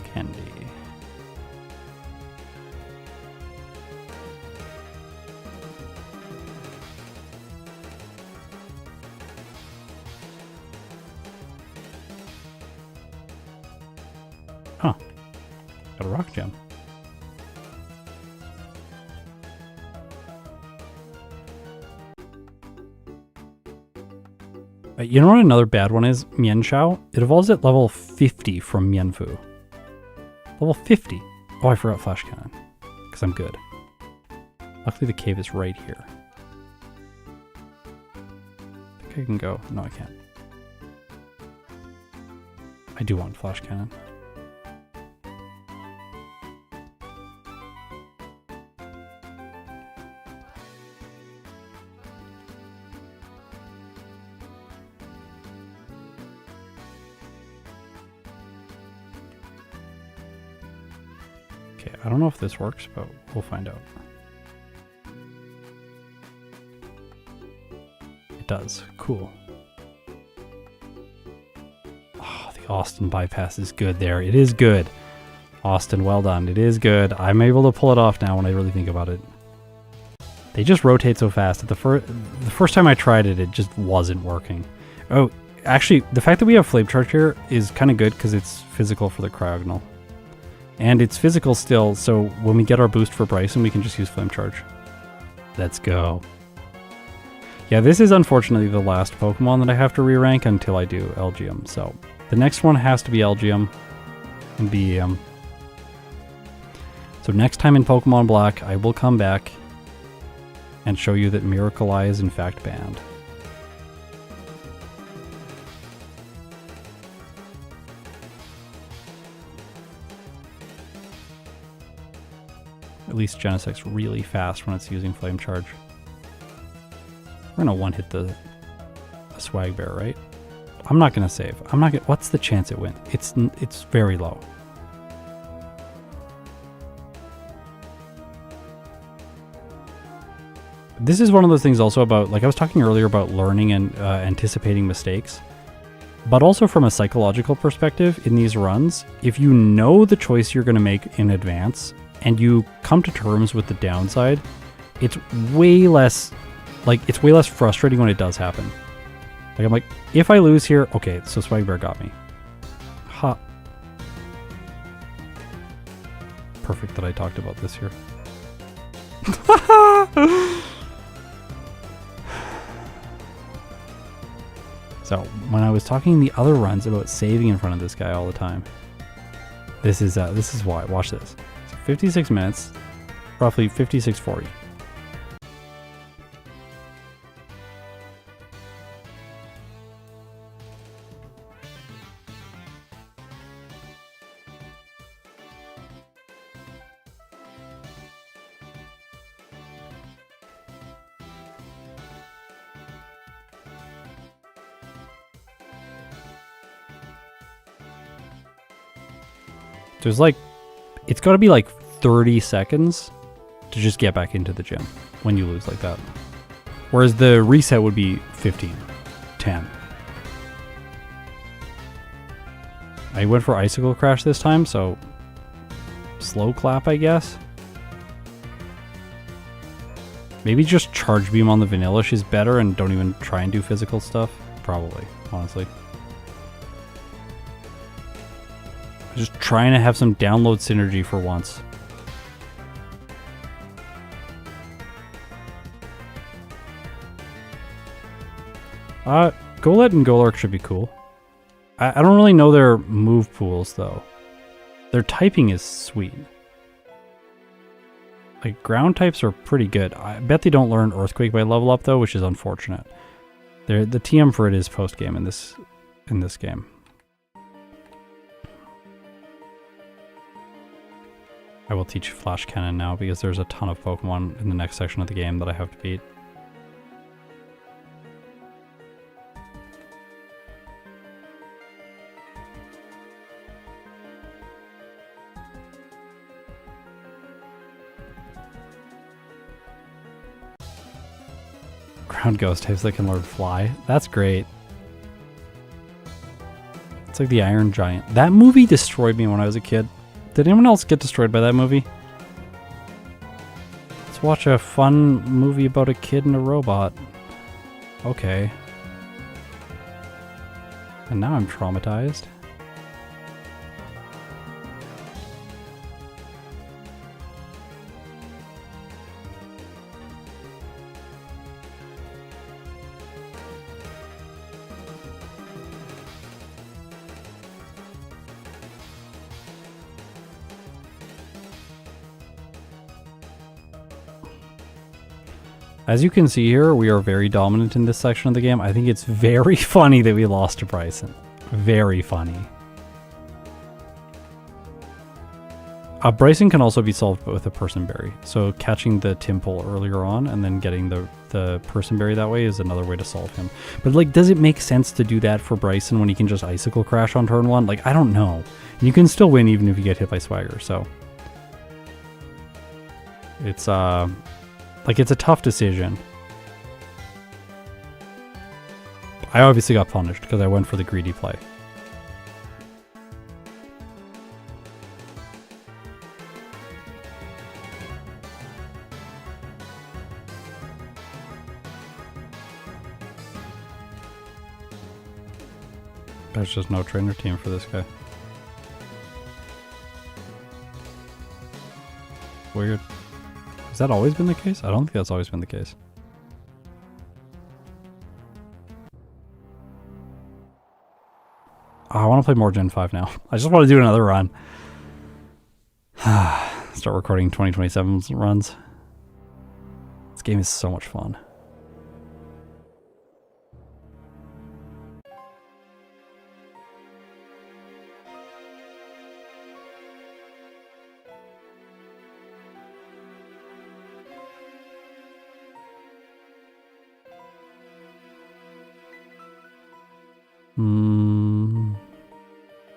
Candy. Huh. Got a rock gem. You know what another bad one is? Mienshao. It evolves at level 50 from Mienfoo. Level 50. Oh, I forgot Flash Cannon. Because I'm good. Luckily the cave is right here. I think I can go. No, I can't. I do want Flash Cannon. I don't know if this works, but we'll find out. It does. Cool. Oh, the Austin bypass is good there. It is good. Austin, well done. It is good. I'm able to pull it off now when I really think about it. They just rotate so fast. The first time I tried it, it just wasn't working. Oh, actually, the fact that we have Flame Charge here is kind of good because it's physical for the Cryogonal. And it's physical still, so when we get our boost for Bryson, we can just use Flame Charge. Let's go. Yeah, this is unfortunately the last Pokemon that I have to re-rank until I do Elgium. So the next one has to be Elgium and BEM. So next time in Pokemon Black, I will come back and show you that Miracle Eye is in fact banned. At least Genesect's really fast when it's using Flame Charge. We're gonna one-hit the Swag Bear, right? I'm not gonna save. I'm not gonna. What's the chance it wins? It's very low. This is one of those things also about, like I was talking earlier about learning and anticipating mistakes, but also from a psychological perspective in these runs, if you know the choice you're going to make in advance and you come to terms with the downside, it's way less, it's way less frustrating when it does happen. Like I'm like, if I lose here, okay, so Swag Bear got me. Ha. Perfect that I talked about this here. So, when I was talking in the other runs about saving in front of this guy all the time, this is why. Watch this. So 56 minutes, roughly 56:40. There's it's got to be 30 seconds to just get back into the gym when you lose like that. Whereas the reset would be 15, 10. I went for Icicle Crash this time, so slow clap, I guess. Maybe just Charge Beam on the Vanillish is better and don't even try and do physical stuff. Probably, honestly. Just trying to have some download synergy for once. Golett and Golurk should be cool. I don't really know their move pools though. Their typing is sweet. Ground types are pretty good. I bet they don't learn Earthquake by level up though, which is unfortunate. The TM for it is post game in this game. I will teach Flash Cannon now because there's a ton of Pokemon in the next section of the game that I have to beat. Ground Ghost types that can learn Fly. That's great. It's like the Iron Giant. That movie destroyed me when I was a kid. Did anyone else get destroyed by that movie? Let's watch a fun movie about a kid and a robot. Okay. And now I'm traumatized. As you can see here, we are very dominant in this section of the game. I think it's very funny that we lost to Bryson. Very funny. Bryson can also be solved with a Person Berry. So catching the Timple earlier on and then getting the Person Berry that way is another way to solve him. But does it make sense to do that for Bryson when he can just Icicle Crash on turn 1? I don't know. You can still win even if you get hit by Swagger, so. It's it's a tough decision. I obviously got punished because I went for the greedy play. There's just no trainer team for this guy. Weird. Has that always been the case? I don't think that's always been the case. Oh, I want to play more Gen 5 now. I just want to do another run. Start recording 2027's runs. This game is so much fun.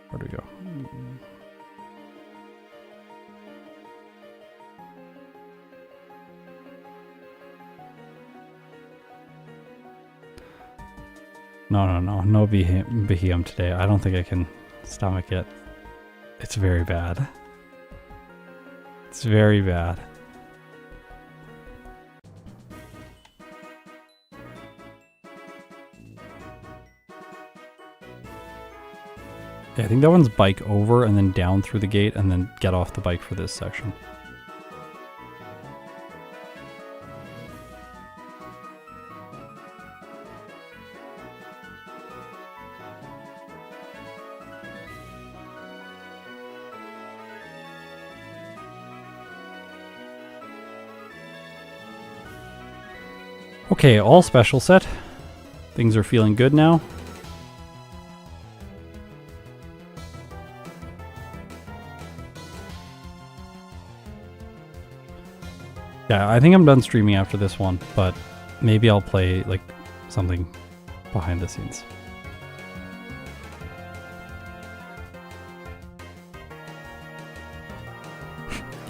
Where do we go? No Behem today. I don't think I can stomach it. It's very bad. It's very bad. Yeah, I think that one's bike over and then down through the gate and then get off the bike for this section. Okay, all special set. Things are feeling good now. Yeah, I think I'm done streaming after this one, but maybe I'll play like something behind the scenes.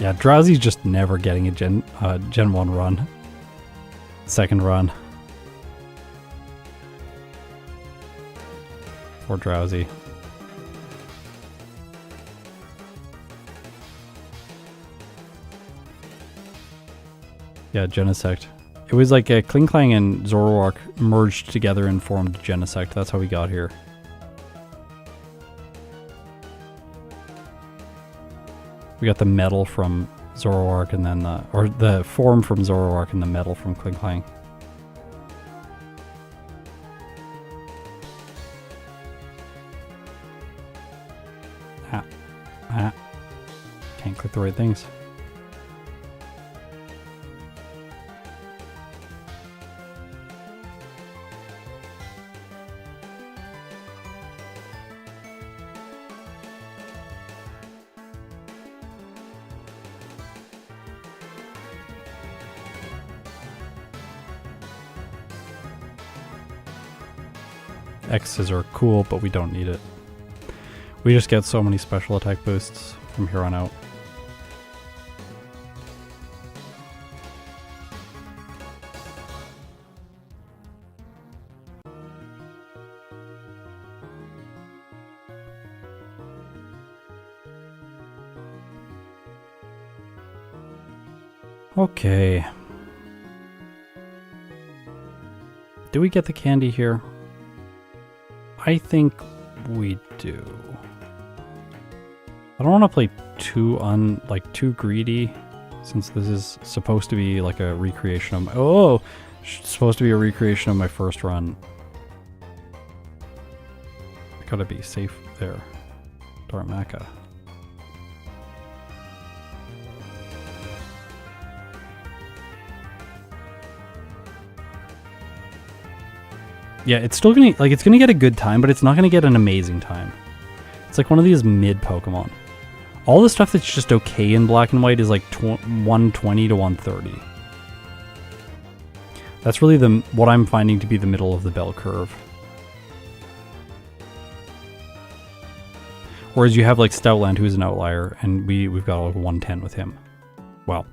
Yeah, Drowsy's just never getting a Gen 1 run. Second run. Or Drowsy. Yeah, Genesect. It was like a Klinklang and Zoroark merged together and formed Genesect. That's how we got here. We got the metal from Zoroark and then or the form from Zoroark and the metal from Klinklang. Can't click the right things. X's are cool, but we don't need it. We just get so many special attack boosts from here on out. Okay. Do we get the candy here? I think we do. I don't want to play too greedy, since this is supposed to be like a recreation of supposed to be a recreation of my first run. I gotta be safe there. Darmaka. Yeah, it's still gonna, like, it's gonna get a good time, but it's not gonna get an amazing time. It's like one of these mid Pokemon. All the stuff that's just okay in black and white is like 120 to 130. That's really what I'm finding to be the middle of the bell curve. Whereas you have like Stoutland, who's an outlier, and we've got like 110 with him. Well,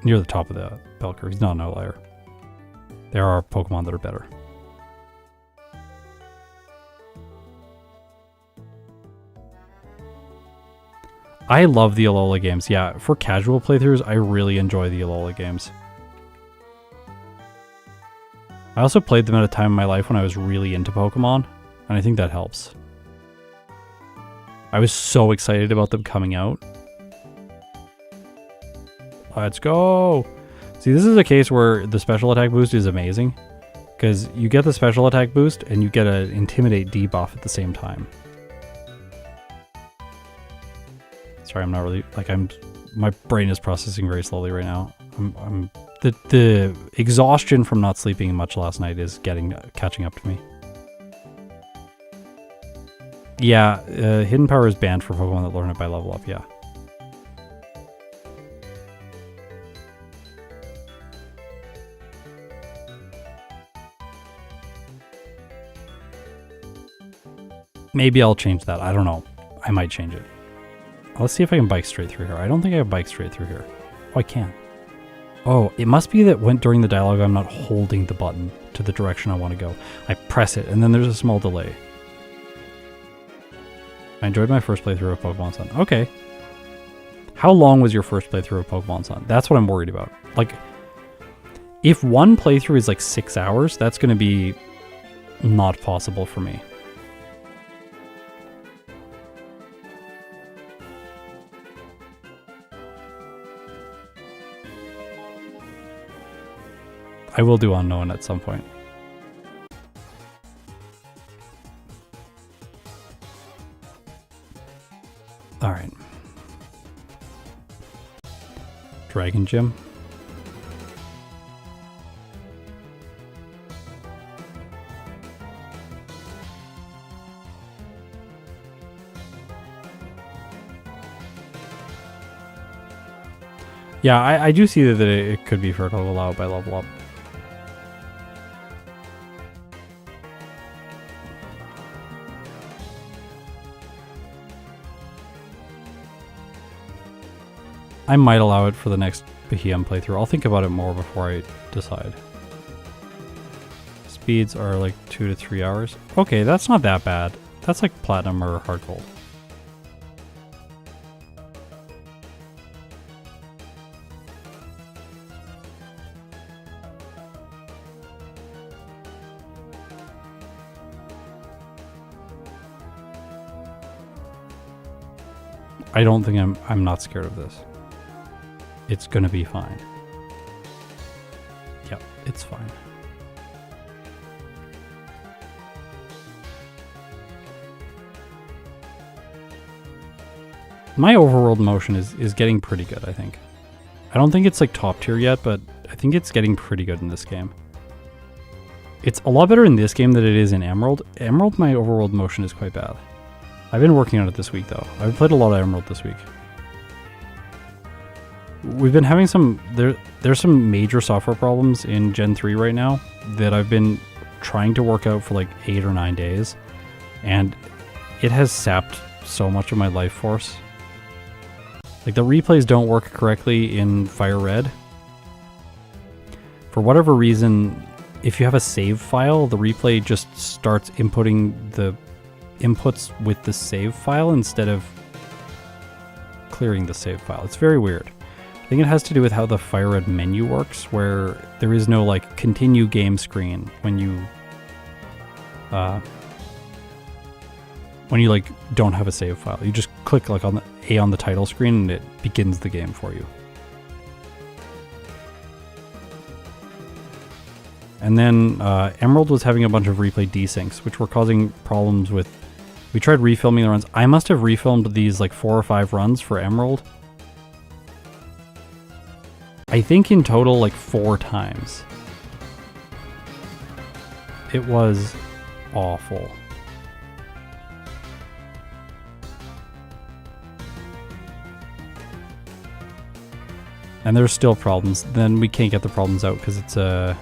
near the top of the bell curve. He's not an outlier. There are Pokemon that are better. I love the Alola games. Yeah, for casual playthroughs, I really enjoy the Alola games. I also played them at a time in my life when I was really into Pokemon, and I think that helps. I was so excited about them coming out. Let's go. See, this is a case where the special attack boost is amazing, because you get the special attack boost and you get an intimidate debuff at the same time. Sorry, I'm not really, like, my brain is processing very slowly right now. The exhaustion from not sleeping much last night is catching up to me. Yeah, hidden power is banned for Pokemon that learn it by level up, yeah. Maybe I'll change that. I don't know. I might change it. Let's see if I can bike straight through here. I don't think I have bike straight through here. Oh, I can. Oh, it must be that during the dialogue I'm not holding the button to the direction I want to go. I press it, and then there's a small delay. I enjoyed my first playthrough of Pokemon Sun. Okay. How long was your first playthrough of Pokemon Sun? That's what I'm worried about. Like, if one playthrough is like 6 hours, that's going to be not possible for me. I will do Unknown at some point. Alright. Dragon Gym. Yeah, I do see that it could be fertile to allow it by level up. I might allow it for the next Bahiam playthrough. I'll think about it more before I decide. Speeds are like 2 to 3 hours. Okay, that's not that bad. That's like Platinum or Hard Gold. I don't think I'm not scared of this. It's gonna be fine. Yep, it's fine. My overworld motion is getting pretty good, I think. I don't think it's like top tier yet, but I think it's getting pretty good in this game. It's a lot better in this game than it is in Emerald. Emerald, my overworld motion is quite bad. I've been working on it this week, though. I've played a lot of Emerald this week. We've been having there's some major software problems in Gen 3 right now that I've been trying to work out for like 8 or 9 days, and it has sapped so much of my life force. Like, the replays don't work correctly in Fire Red. For whatever reason, if you have a save file, the replay just starts inputting the inputs with the save file instead of clearing the save file. It's very weird. I think it has to do with how the Fire Red menu works, where there is no like continue game screen when you like don't have a save file. You just click like on the A on the title screen and it begins the game for you. And then Emerald was having a bunch of replay desyncs, which were causing problems with. We tried refilming the runs. I must have refilmed these like 4 or 5 runs for Emerald. I think in total like 4 times. It was awful. And there's still problems. Then we can't get the problems out because it's a...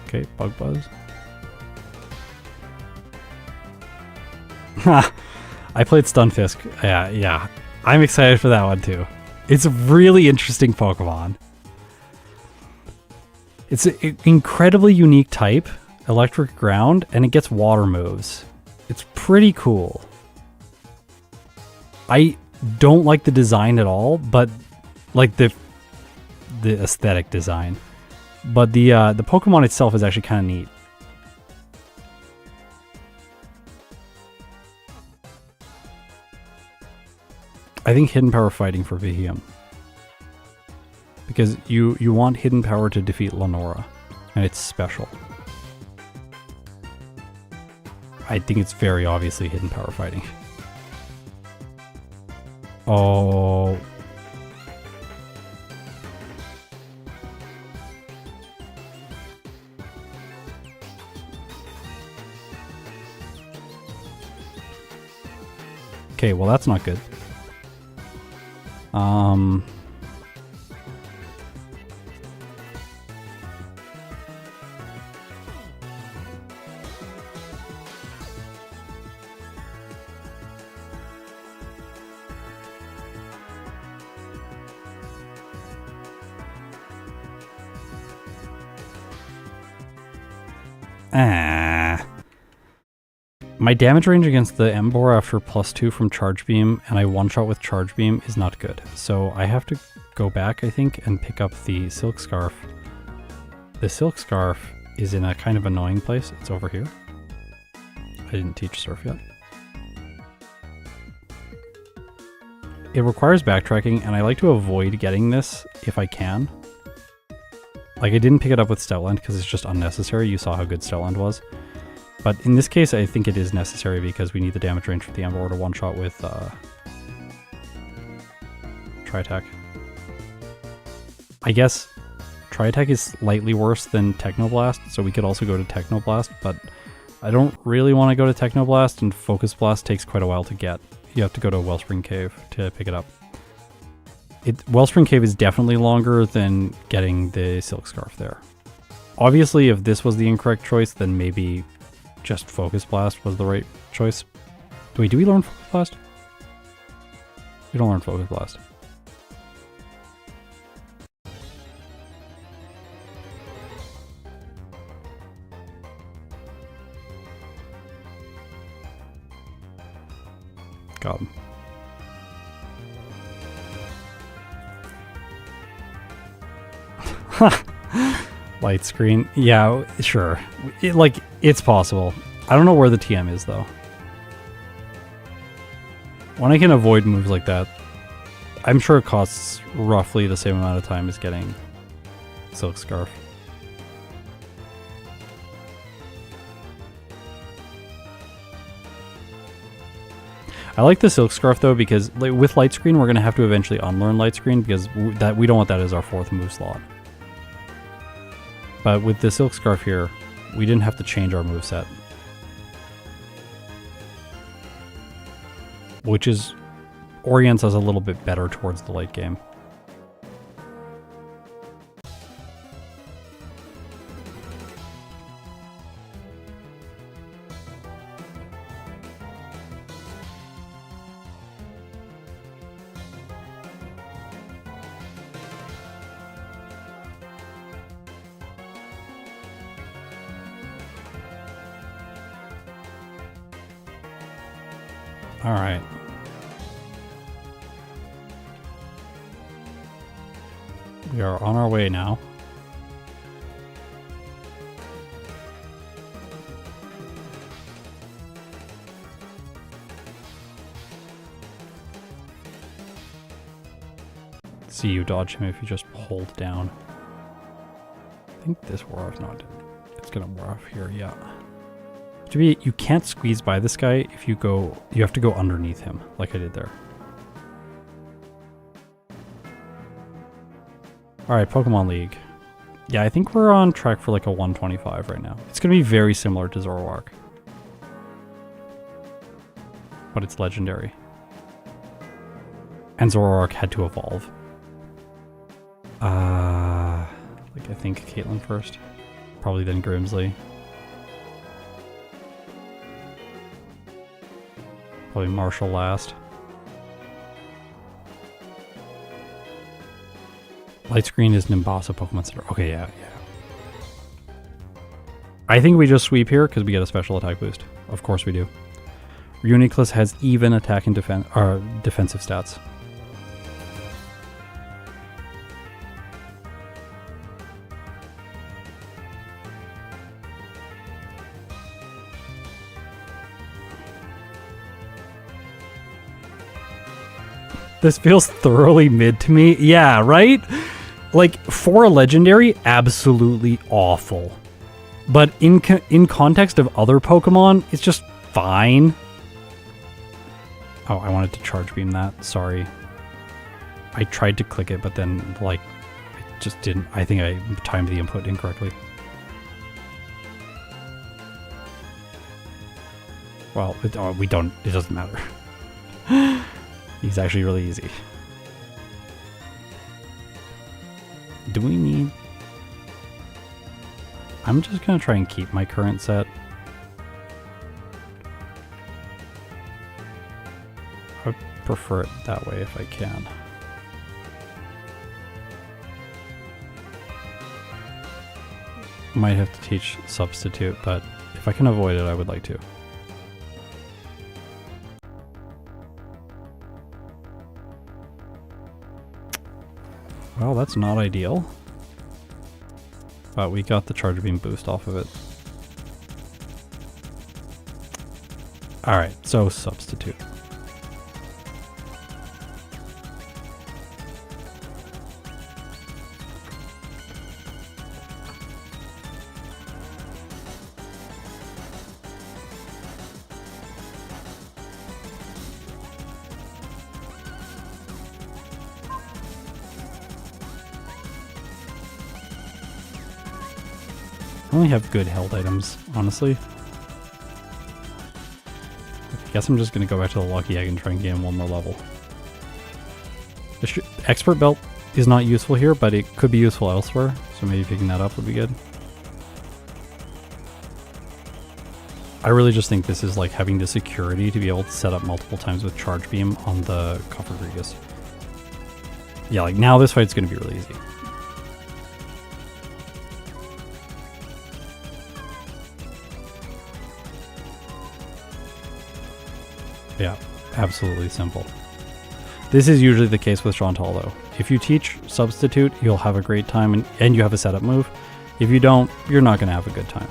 Okay, Bug Buzz. I played Stunfisk. Yeah. I'm excited for that one too. It's a really interesting Pokemon. It's an incredibly unique type, Electric Ground, and it gets water moves. It's pretty cool. I don't like the design at all, but like the aesthetic design. But the Pokemon itself is actually kind of neat. I think Hidden Power fighting for Vihium. Because you want Hidden Power to defeat Lenora, and it's special. I think it's very obviously Hidden Power fighting. Oh. Okay, well that's not good. My damage range against the Emboar after +2 from Charge Beam, and I one-shot with Charge Beam, is not good. So I have to go back, I think, and pick up the Silk Scarf. The Silk Scarf is in a kind of annoying place. It's over here. I didn't teach Surf yet. It requires backtracking, and I like to avoid getting this if I can. Like, I didn't pick it up with Stoutland because it's just unnecessary. You saw how good Stoutland was. But in this case, I think it is necessary because we need the damage range for the Emboar to one-shot with Tri-Attack. I guess Tri-Attack is slightly worse than Technoblast, so we could also go to Technoblast, but I don't really want to go to Technoblast, and Focus Blast takes quite a while to get. You have to go to Wellspring Cave to pick it up. Wellspring Cave is definitely longer than getting the Silk Scarf there. Obviously, if this was the incorrect choice, then maybe just Focus Blast was the right choice. Do we learn Focus Blast? We don't learn Focus Blast. Got him. Light screen. Yeah, sure. It's possible. I don't know where the TM is, though. When I can avoid moves like that, I'm sure it costs roughly the same amount of time as getting Silk Scarf. I like the Silk Scarf, though, because with Light Screen, we're going to have to eventually unlearn Light Screen, because we don't want that as our 4th move slot. But with the Silk Scarf here, we didn't have to change our moveset. Which orients us a little bit better towards the late game. All right. We are on our way now. See you dodge him if you just hold down. I think this wore off. No, it didn't. It's gonna wear off here, yeah. You can't squeeze by this guy if you have to go underneath him, like I did there. Alright, Pokemon League. Yeah, I think we're on track for like a 125 right now. It's going to be very similar to Zoroark. But it's legendary. And Zoroark had to evolve. I think Caitlyn first. Probably then Grimsley. Probably Marshall last. Light Screen is Nimbasa Pokemon Center. Okay, yeah. I think we just sweep here because we get a special attack boost. Of course we do. Reuniclus has even attack and defensive stats. This feels thoroughly mid to me. Yeah, right? Like, for a legendary, absolutely awful. But in context of other Pokemon, it's just fine. Oh, I wanted to Charge Beam that. Sorry. I tried to click it, but then, like, it just didn't. I think I timed the input incorrectly. Well, it doesn't matter. He's actually really easy. Do we need... I'm just going to try and keep my current set. I prefer it that way if I can. Might have to teach Substitute, but if I can avoid it, I would like to. Well, that's not ideal. But we got the Charge Beam boost off of it. Alright, so Substitute. I only have good held items, honestly. I guess I'm just going to go back to the Lucky Egg and try and gain one more level. The Expert Belt is not useful here, but it could be useful elsewhere, so maybe picking that up would be good. I really just think this is like having the security to be able to set up multiple times with Charge Beam on the Cofagrigus. Yeah, like now this fight's going to be really easy. Yeah, absolutely simple. This is usually the case with Chantal though. If you teach Substitute, you'll have a great time and you have a setup move. If you don't, you're not going to have a good time.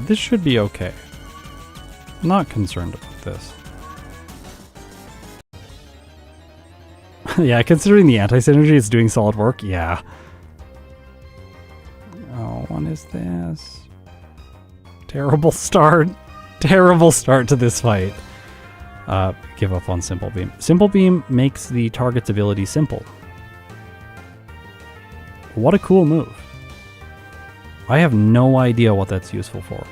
This should be okay. I'm not concerned about this. Yeah, considering the anti-synergy is doing solid work, yeah. Oh, what is this? Terrible start. Terrible start to this fight. Give up on Simple Beam. Simple Beam makes the target's ability simple. What a cool move. I have no idea what that's useful for.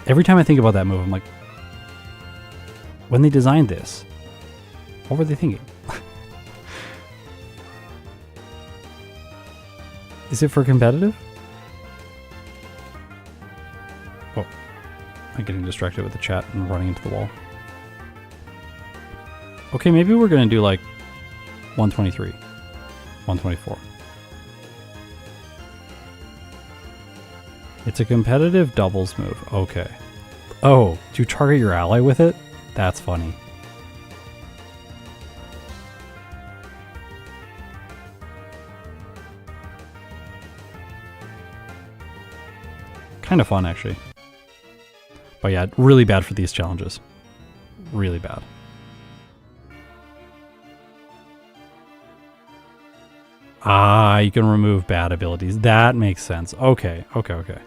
Every time I think about that move, I'm like, when they designed this, what were they thinking? Is it for competitive? Oh, I'm getting distracted with the chat and running into the wall. Okay, maybe we're going to do like 123, 124. It's a competitive doubles move. Okay. Oh, do you target your ally with it? That's funny. Kind of fun, actually. But yeah, really bad for these challenges. Really bad. Ah, you can remove bad abilities. That makes sense. Okay, okay, okay.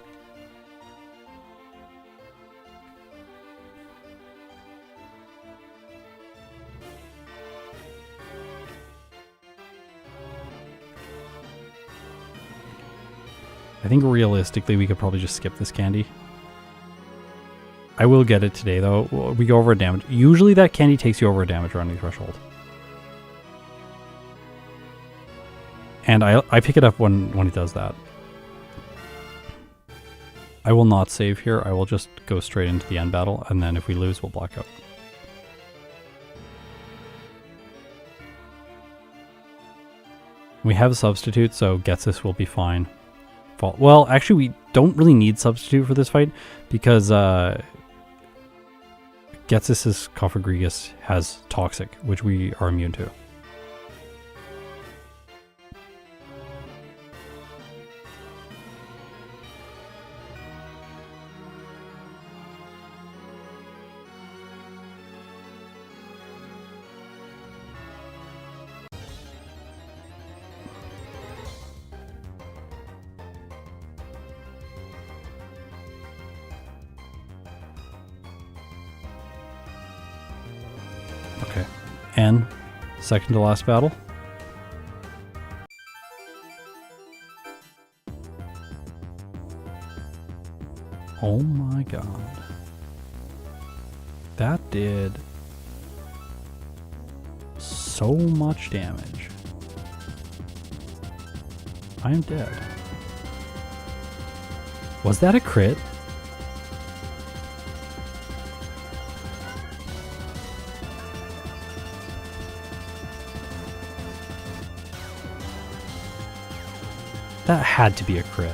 I think realistically we could probably just skip this candy. I will get it today though. We go over a damage. Usually that candy takes you over a damage rounding threshold. And I pick it up when it does that. I will not save here. I will just go straight into the end battle, and then if we lose, we'll block out. We have a Substitute, so Getsis will be fine. Well, actually, we don't really need Substitute for this fight, because Getsis's Cofagrigus has Toxic, which we are immune to. N, second to last battle. Oh my god. That did so much damage. I am dead. Was that a crit? That had to be a crit.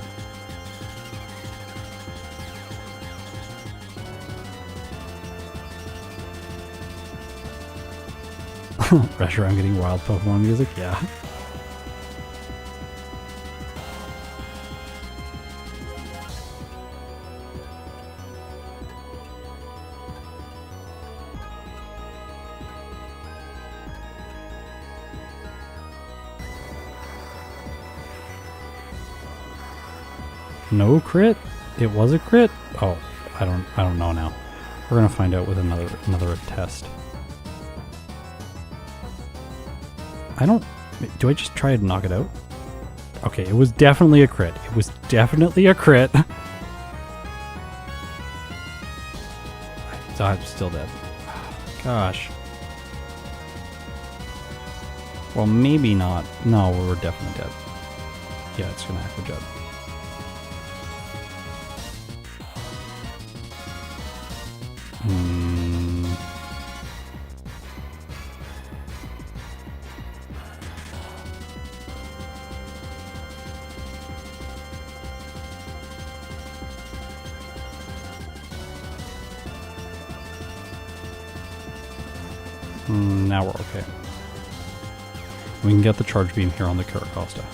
Pressure, I'm getting wild Pokemon music, yeah. No crit? It was a crit? Oh, I don't know now. We're gonna find out with another test. Do I just try to knock it out? Okay, it was definitely a crit. It was definitely a crit. I'm still dead. Gosh. Well, maybe not. No, we're definitely dead. Yeah, it's gonna Aqua Jet. Now we're okay. We can get the charge beam here on the Caracosta.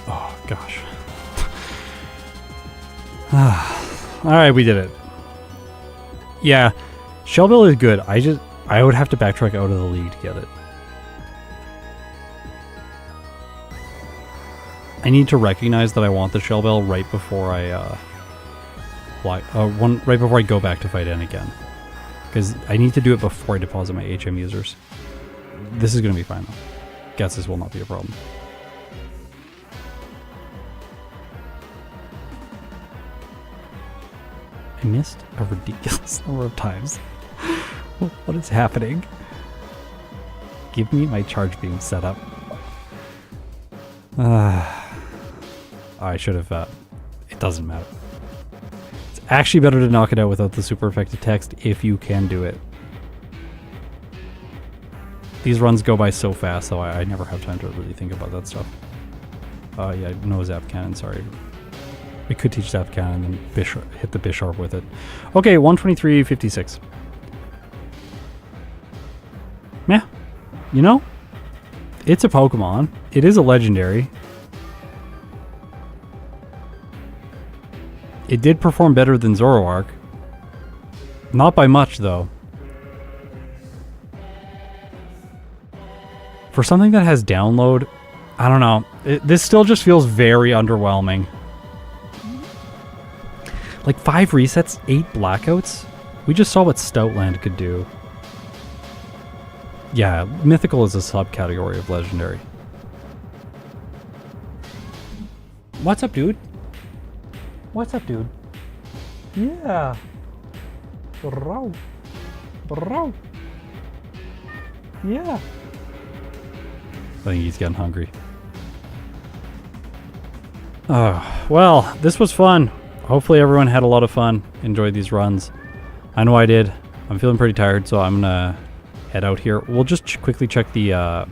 Oh gosh. Alright, we did it. Yeah, Shellbill is good. I would have to backtrack out of the league to get it. I need to recognize that I want the Shellbell right before I right before I go back to fight N again. Because I need to do it before I deposit my HM users. This is going to be fine though. Guess this will not be a problem. I missed a ridiculous number of times. What is happening? Give me my charge beam set up. I should have, it doesn't matter. It's actually better to knock it out without the super effective text if you can do it. These runs go by so fast, so I never have time to really think about that stuff. Yeah, no Zap Cannon, sorry. We could teach Zap Cannon and hit the Bisharp with it. Okay, 123.56. Yeah, you know, it's a Pokemon. It is a legendary. It did perform better than Zoroark. Not by much, though. For something that has download, I don't know. This still just feels very underwhelming. Like 5 resets, 8 blackouts? We just saw what Stoutland could do. Yeah, Mythical is a subcategory of Legendary. What's up, dude? What's up, dude? Yeah. Bro. Bro. Yeah. I think he's getting hungry. Oh, well, this was fun. Hopefully everyone had a lot of fun. Enjoyed these runs. I know I did. I'm feeling pretty tired, so I'm gonna head out here. We'll just quickly check the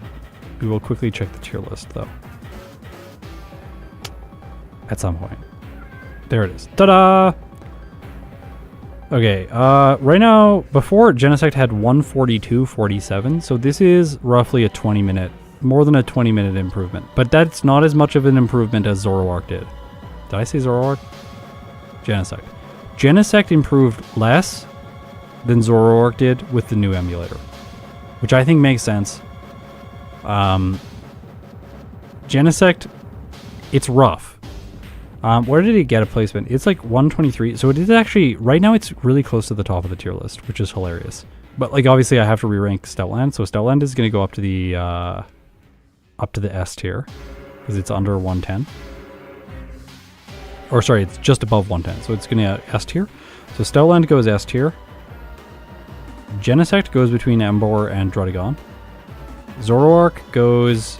we will quickly check the tier list though. At some point. There it is. Ta-da! Okay, right now, before Genesect had 142.47, so this is roughly a 20-minute, more than a 20-minute improvement. But that's not as much of an improvement as Zoroark did. Did I say Zoroark? Genesect. Genesect improved less than Zoroark did with the new emulator, which I think makes sense. Genesect, it's rough. Where did it get a placement? It's like 123. So it is actually, right now it's really close to the top of the tier list, which is hilarious. But like obviously I have to re-rank Stoutland. So Stoutland is going to go up to the S tier because it's under 110. Or sorry, it's just above 110. So it's going to S tier. So Stoutland goes S tier. Genesect goes between Embor and Drudigon. Zoroark goes...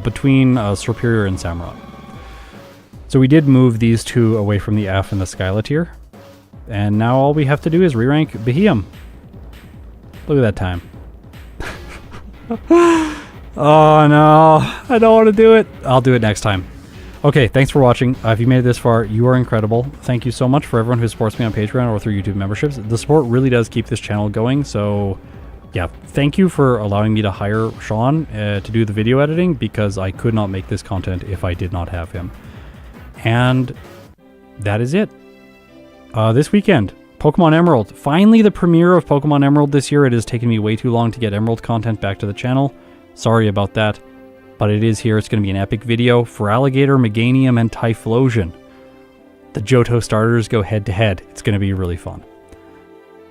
between Serperior and Samurott. So we did move these two away from the F and the Skyla tier. And now all we have to do is re-rank Beheeyem. Look at that time. Oh no, I don't want to do it. I'll do it next time. Okay, thanks for watching. If you made it this far, you are incredible. Thank you so much for everyone who supports me on Patreon or through YouTube memberships. The support really does keep this channel going, so yeah, thank you for allowing me to hire Sean to do the video editing, because I could not make this content if I did not have him. And that is it. This weekend, Pokemon Emerald. Finally the premiere of Pokemon Emerald this year. It has taken me way too long to get Emerald content back to the channel. Sorry about that. But it is here. It's going to be an epic video for Alligator, Meganium, and Typhlosion. The Johto starters go head to head. It's going to be really fun.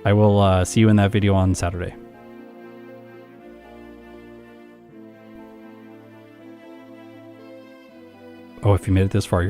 I will see you in that video on Saturday. Oh, if you made it this far, you're